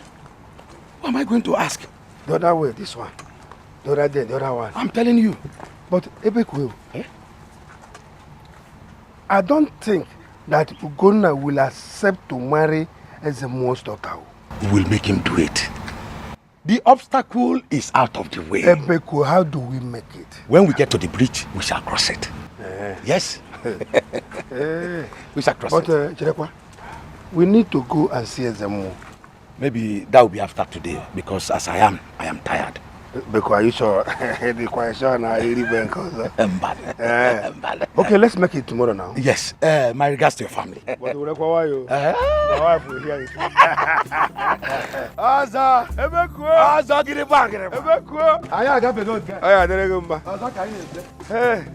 Who am I going to ask? The other way, this one. The other day, the other one. I'm telling you. But Ebeku, I don't think that Ugonna will accept to marry as a most daughter. We'll make him do it. The obstacle is out of the way. Ebeku, how do we make it? When we get to the bridge, we shall cross it. Yes. We shall cross it. But Chirekwa, we need to go and see Ezemo. Maybe that will be after today, because as I am tired. Because are you sure? The question I really okay, let's make it tomorrow now. Yes. My regards to your family. But my wife will hear it. Aza, Ebeku. Aza, get it back. Ebeku. Aya, got the good guy. Aya, there you go. Aza, can you? Hey.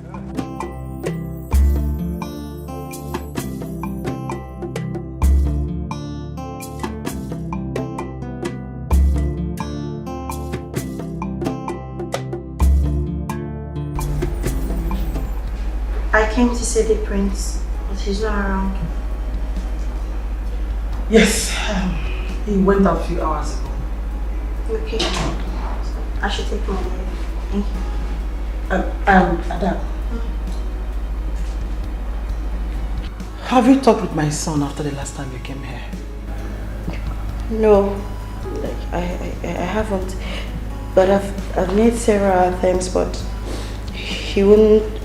I came to see the prince, but he's not around. Yes, he went out a few hours ago. Okay. I should take my leave. Thank you. Adam. Have you talked with my son after the last time you came here? No, I haven't. But I've made several attempts, but he wouldn't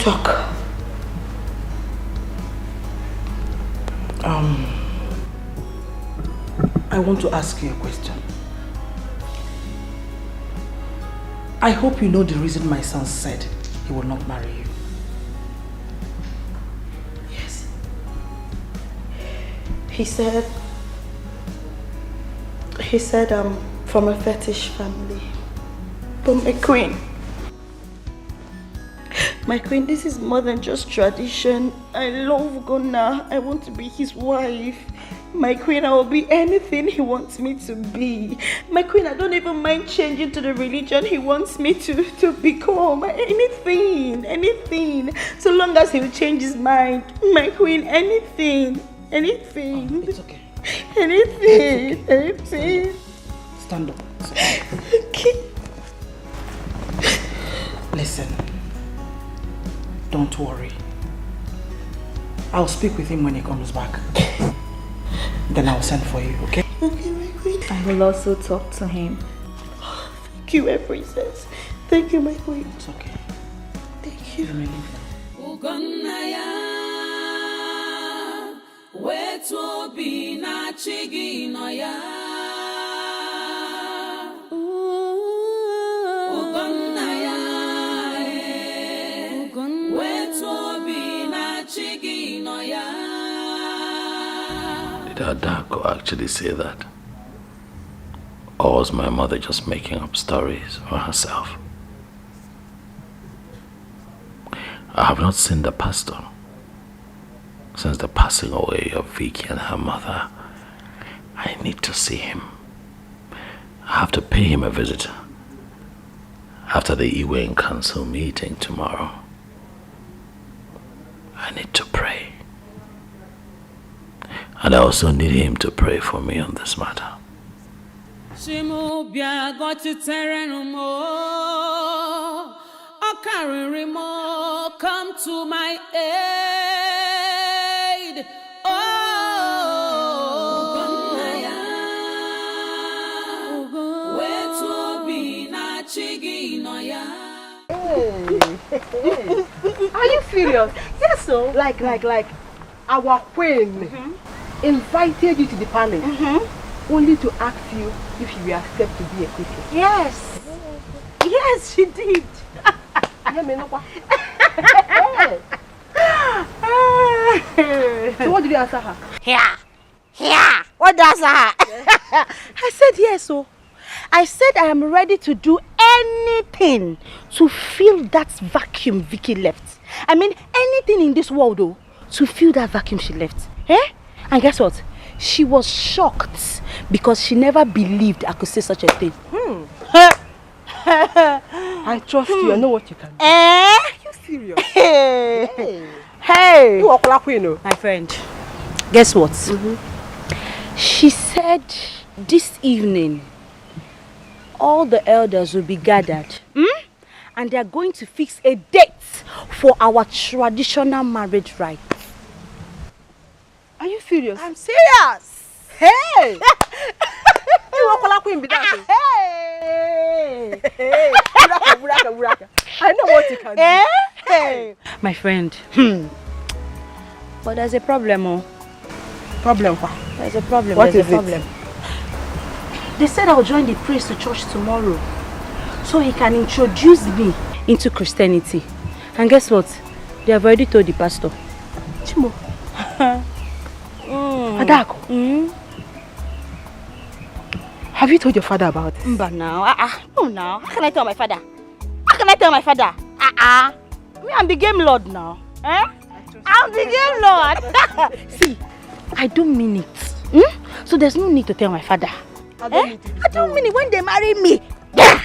talk. I want to ask you a question. I hope you know the reason my son said he will not marry you. Yes. He said I'm from a fetish family. But my queen, this is more than just tradition. I love Ghana. I want to be his wife. My queen, I will be anything he wants me to be. My queen, I don't even mind changing to the religion he wants me to become. Anything. So long as he will change his mind. My queen, anything. It's okay. Anything. Stand up. Okay. Listen. Don't worry. I'll speak with him when he comes back. Then I'll send for you, okay? Okay, my queen. I will also talk to him. Thank you, my princess. Thank you, my queen. It's okay. Thank you. You may leave Did Adako actually say that? Or was my mother just making up stories for herself? I have not seen the pastor. since the passing away of Vicky and her mother. I need to see him. I have to pay him a visit after the Iwe and Council meeting tomorrow. I need to pray. And I also need him to pray for me on this matter. Come to my aid. Are you serious? Yes, so. Like our queen invited you to the palace only to ask you if you will accept to be a Christian. Yes. Yes, she did. So what did you answer her? Yeah. What does her? I said yes, so. I said I am ready to do anything to fill that vacuum Vicky left. I mean, anything in this world, though, to fill that vacuum she left. Eh? And guess what? She was shocked because she never believed I could say such a thing. I trust you. I know what you can do. Eh? You serious? Hey! You walk like you. My friend, guess what? She said this evening all the elders will be gathered. And they are going to fix a date for our traditional marriage rite. Are you serious? I'm serious. Hey! You walk like queen, hey! Buraka. I know what you can do. Hey! My friend. But there's a problem, oh. Problem? There's a problem. What there's is a problem. They said I'll join the priest to church tomorrow, so he can introduce me into Christianity. And guess what? They have already told the pastor. Chimo. Adako. Have you told your father about it? But now, no now. How can I tell my father? Me, I'm the game lord now. Eh? I'm the game lord. See, I don't mean it. So there's no need to tell my father. I don't mean it when they marry me. Eh?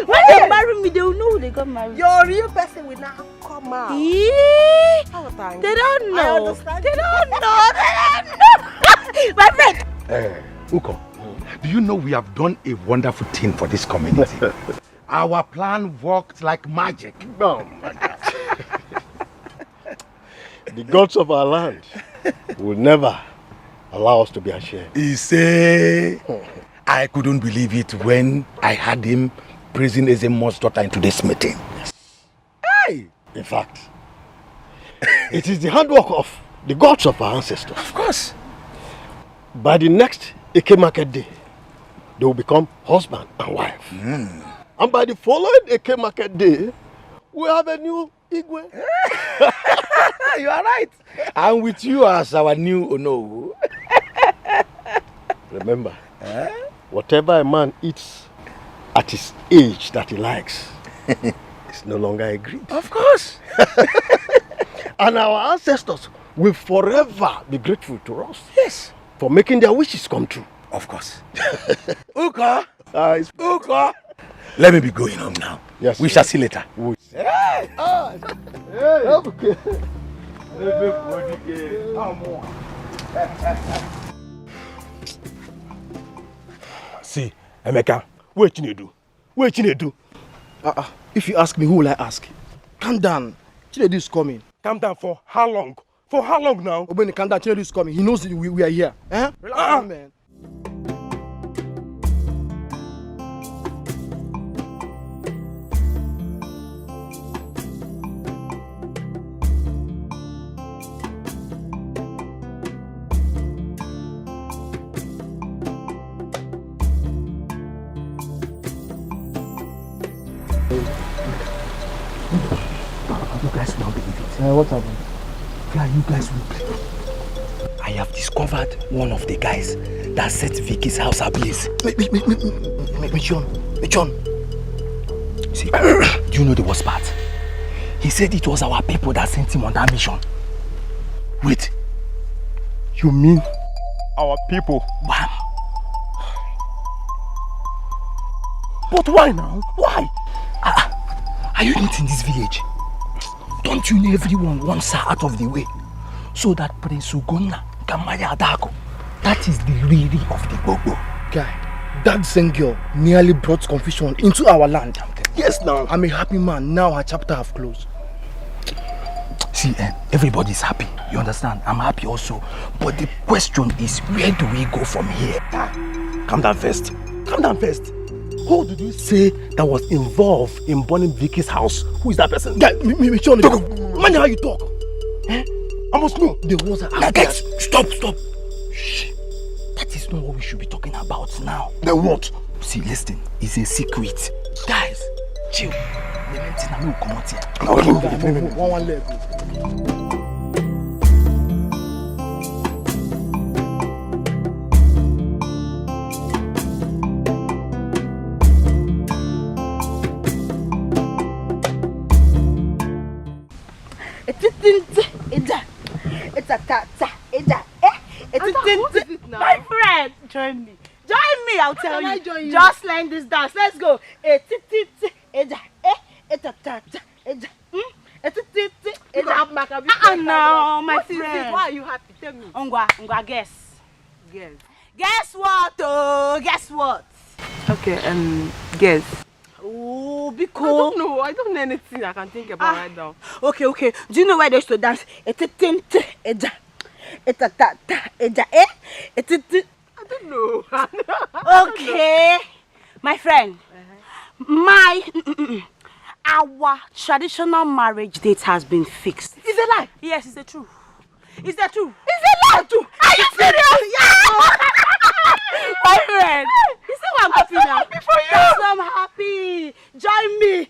When they marry me, they will know they got married. Your real person will now come out. They don't know. They don't know. My friend. Uko, do you know we have done a wonderful thing for this community? Our plan worked like magic. Oh my God. The gods of our land will never allow us to be ashamed. He say, I couldn't believe it when I had him praising Ezemo's daughter in today's meeting. Hey! In fact, it is the handwork of the gods of our ancestors. Of course. By the next Eke Market Day, they will become husband and wife. And by the following Eke Market Day, we have a new Igwe. You are right. And with you as our new Ono. Remember, whatever a man eats at his age that he likes is no longer agreed. Of course. And our ancestors will forever be grateful to us. Yes. For making their wishes come true. Of course. Uka. Uka. Let me be going home now. Yes. We shall see later. Hey. Okay. See, Emeka, where Chinedu? Where Chinedu? If you ask me, who will I ask? Calm down. Chinedu is coming. Calm down for how long? For how long now? Obeni, calm down. Chinedu is coming. He knows we are here. Relax, man. You guys will not believe it. What happened? Yeah, you guys will believe it. I have discovered one of the guys that set Vicky's house ablaze. John. See, do you know the worst part? He said it was our people that sent him on that mission. Wait. You mean our people? Bam. But why now? Why? Are you not in this village? Don't you know everyone wants her out of the way? So that Prince Ugonna can marry Adako. That is the really of the Gbogbo. Guy, that same girl nearly brought confusion into our land. Yes, now. I'm a happy man. Now her chapter have closed. See, everybody's happy. You understand? I'm happy also. But the question is, where do we go from here? Calm down first. Calm down first. Who did you say that was involved in burning Vicky's house? Who is that person? Guy, man, how you talk? I must know. The ones that are guys, stop. Shh. That is not what we should be talking about now. Then what? See, listen, it's a secret. Guys, chill. One leg. My friend, join me. Join me, I'll tell you. Just learn this dance. Let's go. No, my friend. Why are you happy? Tell me. Ongwa, guess. Guess what? Oh, guess what? Okay, guess. Oh, be cool. I don't know anything I can think about right now. Okay. Do you know where they used to dance? I don't know. Okay, my friend. Our traditional marriage date has been fixed. Is it a lie? Yes, it's the truth. Is that true? Is it a lie too? Are you serious? Yeah. My friend, you see why I'm happy now? Happy for you. Yes, I'm happy. Join me.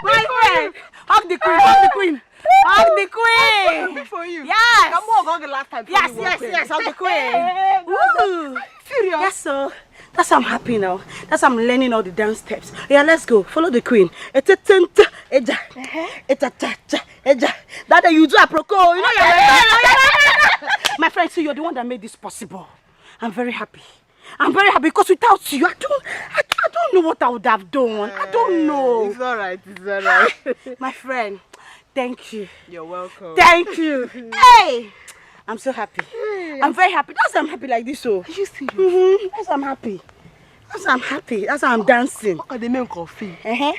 My friend, hug the queen. Hug the queen. Happy for you. Yes. I'm more going the last time. Yes. Hug the queen. Woo. Serious? Yes, so. That's why I'm happy now. That's why I'm learning all the dance steps. Yeah, let's go. Follow the queen. That you do a proco. You know you're my friend, so you're the one that made this possible. I'm very happy. Because without you, I don't know what I would have done. I don't know. It's alright. My friend, thank you. You're welcome. Thank you. Hey! I'm so happy. I'm very happy. That's why I'm happy like this. So. Are you serious? That's why I'm happy. That's why I'm dancing. How can they make coffee? Royal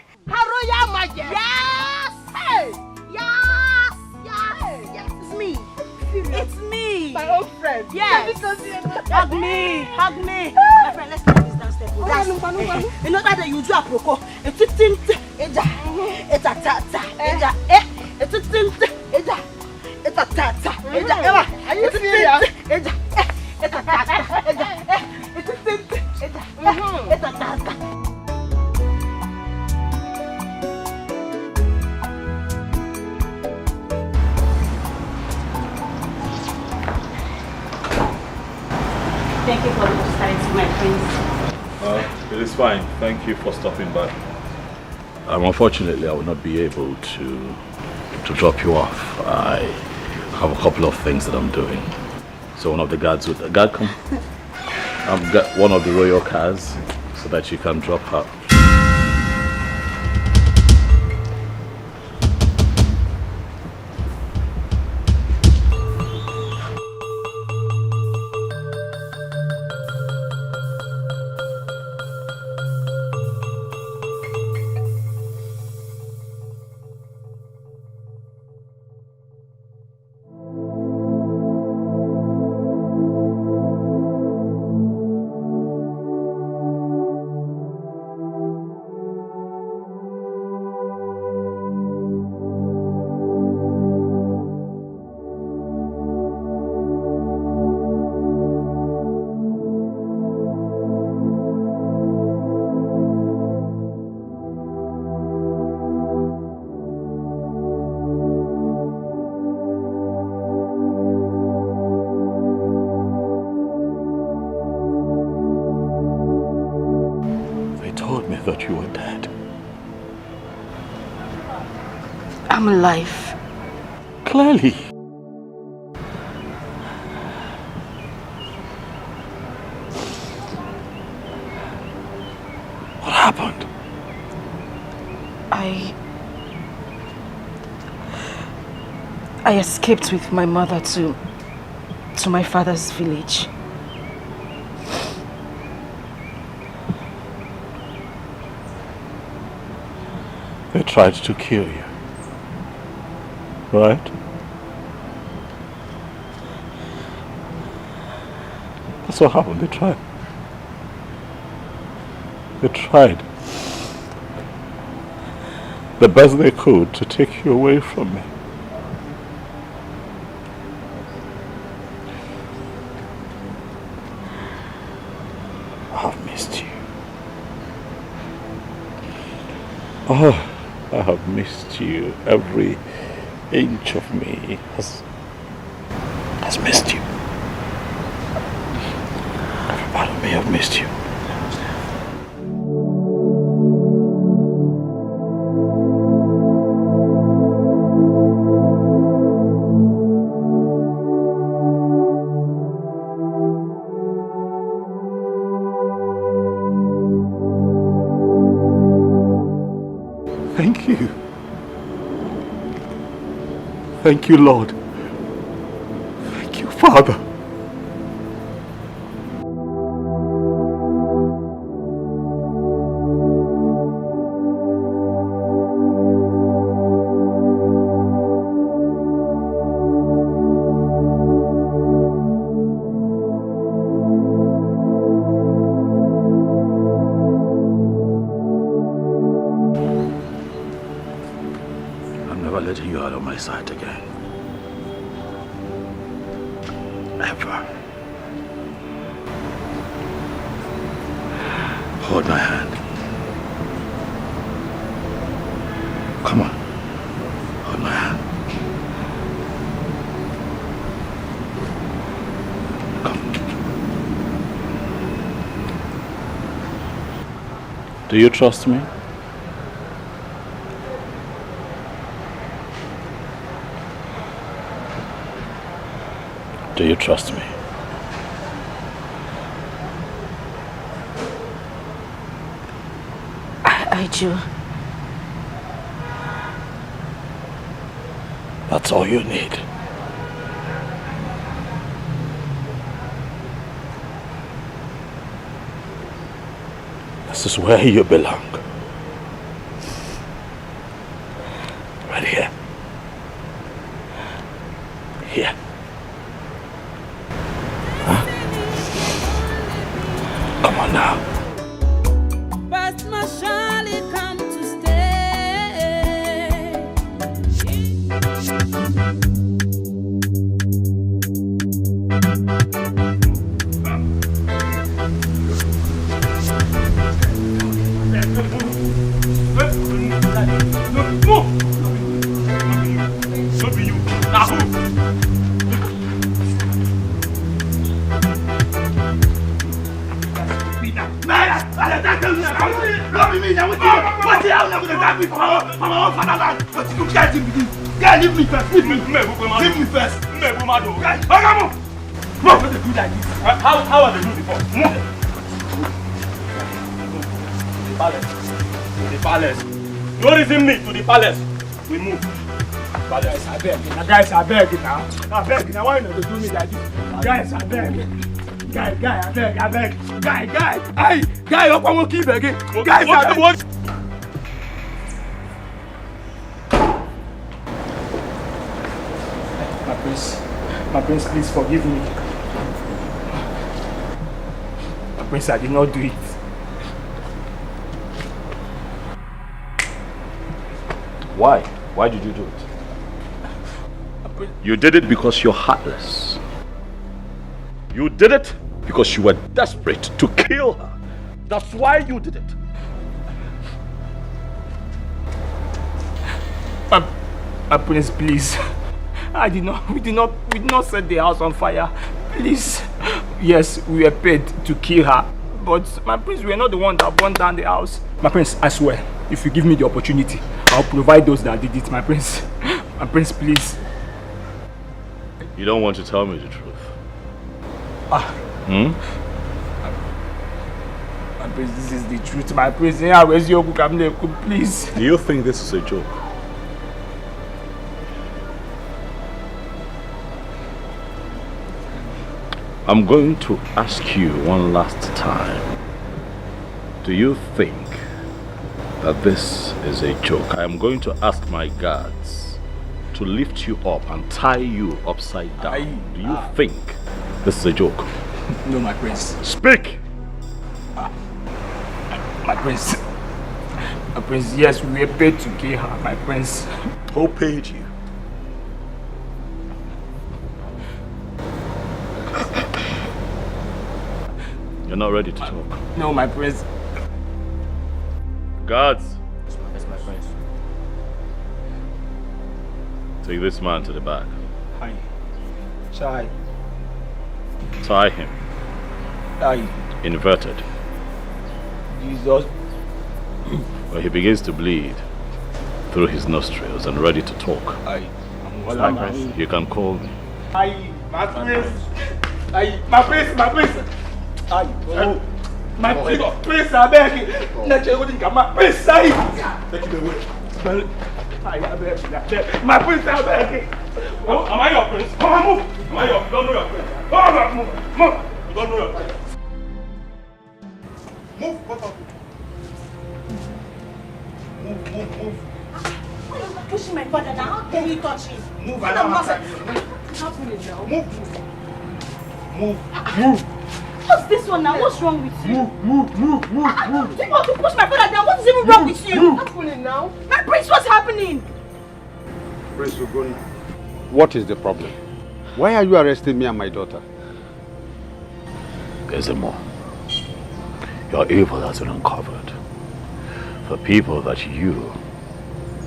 Maid. Yes! Hey! Yes! It's me. It's me. My old friend. Yes. Hug me. My friend, let's do this dance step. You know that you do a proco. Are you serious? Thank you for the hospitality, my friends. It is fine. Thank you for stopping by. Unfortunately, I will not be able to drop you off. I have a couple of things that I'm doing. So one of the guards would... Guard, come. I've got one of the royal cars so that you can drop her. told me that you were dead. I'm alive. Clearly. What happened? I escaped with my mother to my father's village. They tried to kill you, right? That's what happened. They tried. They tried the best they could to take you away from me. I've missed you. Oh, I have missed you. Every inch of me has missed you. Every part of me has missed you. Thank you. Thank you, Lord. Thank you, Father. Letting you out of my sight again. Ever. Hold my hand. Come on. Hold my hand. Come. Do you trust me? Do you trust me? I do. That's all you need. This is where you belong. Right here. Here. Come on now. But must surely come to stay. Leave me first. Leave me first. How are they doing before? To the palace. No reason me to the palace. We move. Guys, I beg. Guys, I beg now. I beg now. Why not do me like this? Guys, I beg. Guy, I beg. Guy. Hey, guy, I want to keep begging. Guys, I beg. My prince, please forgive me. My prince, I did not do it. Why? Why did you do it? You did it because you're heartless. You did it because you were desperate to kill her. That's why you did it. My prince, please. We did not set the house on fire. Please. Yes, we were paid to kill her. But my prince, we are not the one that burned down the house. My prince, I swear, if you give me the opportunity, I'll provide those that did it, my prince. My prince, please. You don't want to tell me the truth? My prince, this is the truth, my prince. Yeah, where's your book? Please. Do you think this is a joke? I'm going to ask you one last time. Do you think that this is a joke? I am going to ask my guards to lift you up and tie you upside down. Do you think this is a joke? No, my prince. Speak! My prince. My prince, yes, we were paid to kill her, my prince. Who paid you? You're not ready to talk. No, my prince. Guards, Yes, my prince. take this man to the back. Hi. Chai. Tie him. Hi. Inverted. Jesus. Where he begins to bleed through his nostrils and ready to talk. My prince. You can call me. Hi, my prince. Hi, my prince, my prince. Hi. Oh. My prince, I beg you. My prince, hi. Take him away. My prince, I beg you. Oh, am I your prince? Come on, move. Am I your? You don't know your prince. Come on, move. Move. You don't know your prince. Move. What up? Move. Why are you pushing my father now? How dare you touch him? Move. I don't want to. Move. What's this one now? What's wrong with you? Move. Do you want to push my father down? What is even wrong with you? What's happening now? My prince, what's happening? Prince Ugonna, what is the problem? Why are you arresting me and my daughter? There's more. Your evil has been uncovered. The people that you,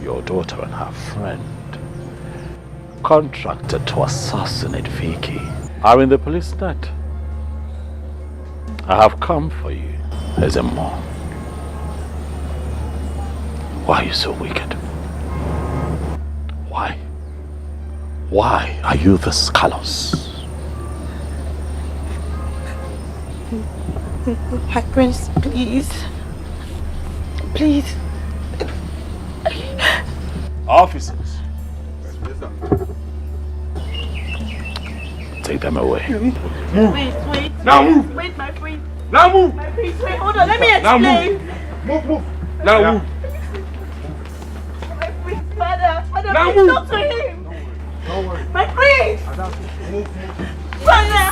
your daughter and her friend, contracted to assassinate Vicky are in the police net. I have come for you, Ezemo. Why are you so wicked? Why? Why are you this callous? My prince, please. Please. Officers. Take them away. Wait. Now move. Wait, my prince. Now move. My prince, wait, hold on, let me Now explain. Move. Now move. My prince, father, Now please move. talk to him. Don't worry. My prince. Move. Father.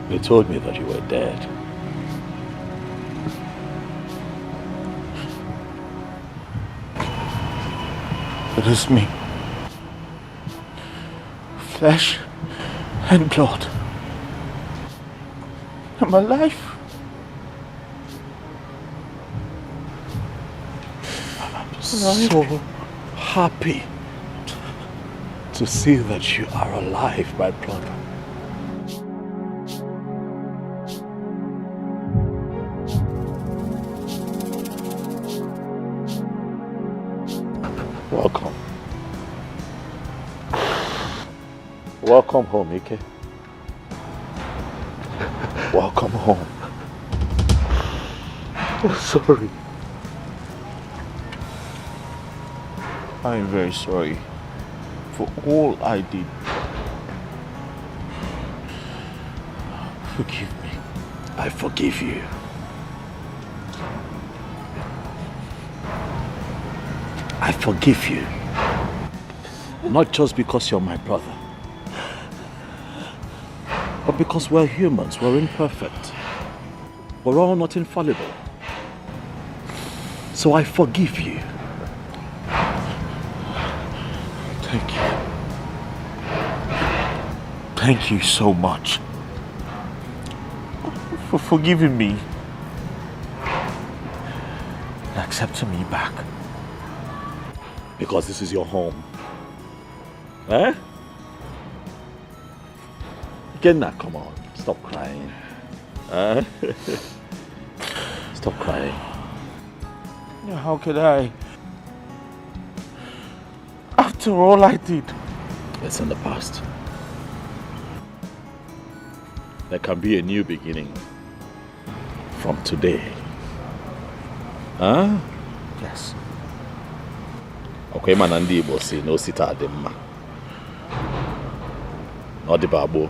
They told me that you were dead. It is me. Flesh and blood. I'm alive. I'm so happy to see that you are alive, my brother. Welcome. Welcome home, Ike. Welcome home. Oh, sorry. I am very sorry for all I did. Forgive me. I forgive you. I forgive you. Not just because you're my brother, but because we're humans, we're imperfect. We're all not infallible. So I forgive you. Thank you. Thank you so much for forgiving me and accepting me back. Because this is your home. Eh? Kenna, come on. Stop crying. Stop crying. How could I? After all I did. It's in the past. There can be a new beginning from today. Huh? Yes. Okay, Manandi Igbo say no sita ademma. Not the babo.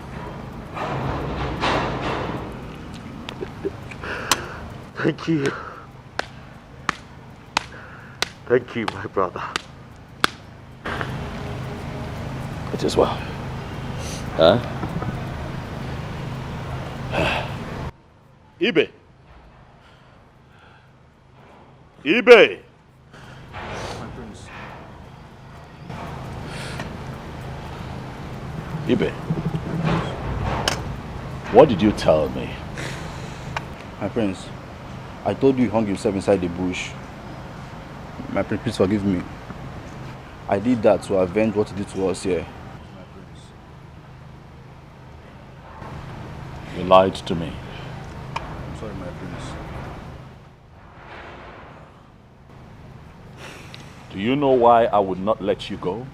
Thank you. Thank you, my brother. It is well. Huh? Ibe. Ibe. My prince. Ibe. What did you tell me? My prince, I told you he hung himself inside the bush. My prince, please forgive me. I did that to avenge what he did to us here. You lied to me. I'm sorry, my prince. Do you know why I would not let you go?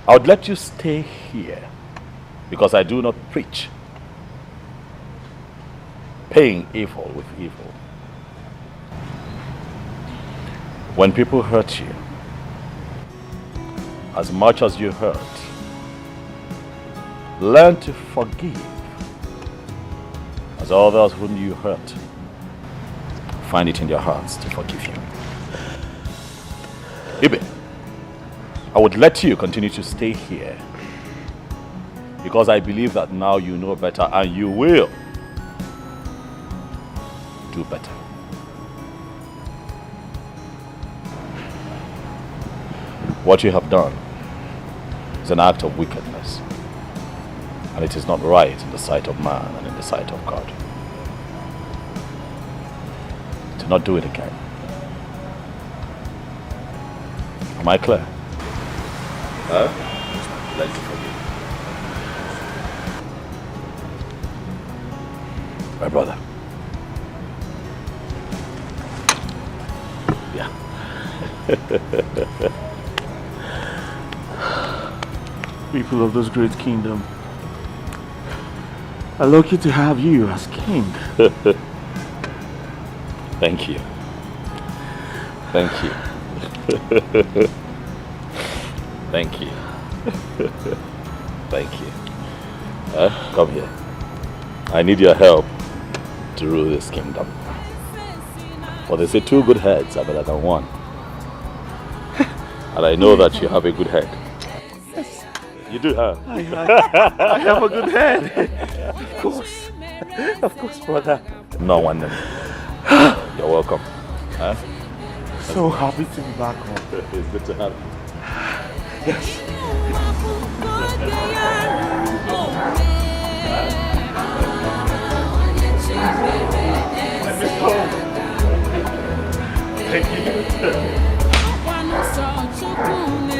I would let you stay here because I do not preach paying evil with evil. When people hurt you, as much as you hurt, learn to forgive as others whom you hurt find it in their hearts to forgive you. Ibe, I would let you continue to stay here because I believe that now you know better and you will do better. What you have done is an act of wickedness, and it is not right in the sight of man and in the sight of God. Do not do it again. Am I clear? Let me forgive. My brother. Yeah. People of this great kingdom are lucky to have you as king. Thank you. Thank you. Thank you. Thank you. Come here. I need your help to rule this kingdom. For they say 2 good heads are better than 1. And I know that you have a good head. Yes. You do, huh? I have a good head. Of course. Of course, brother. No one. You're welcome. Huh? So happy to be back home. It's good to have you. Yes. Thank you.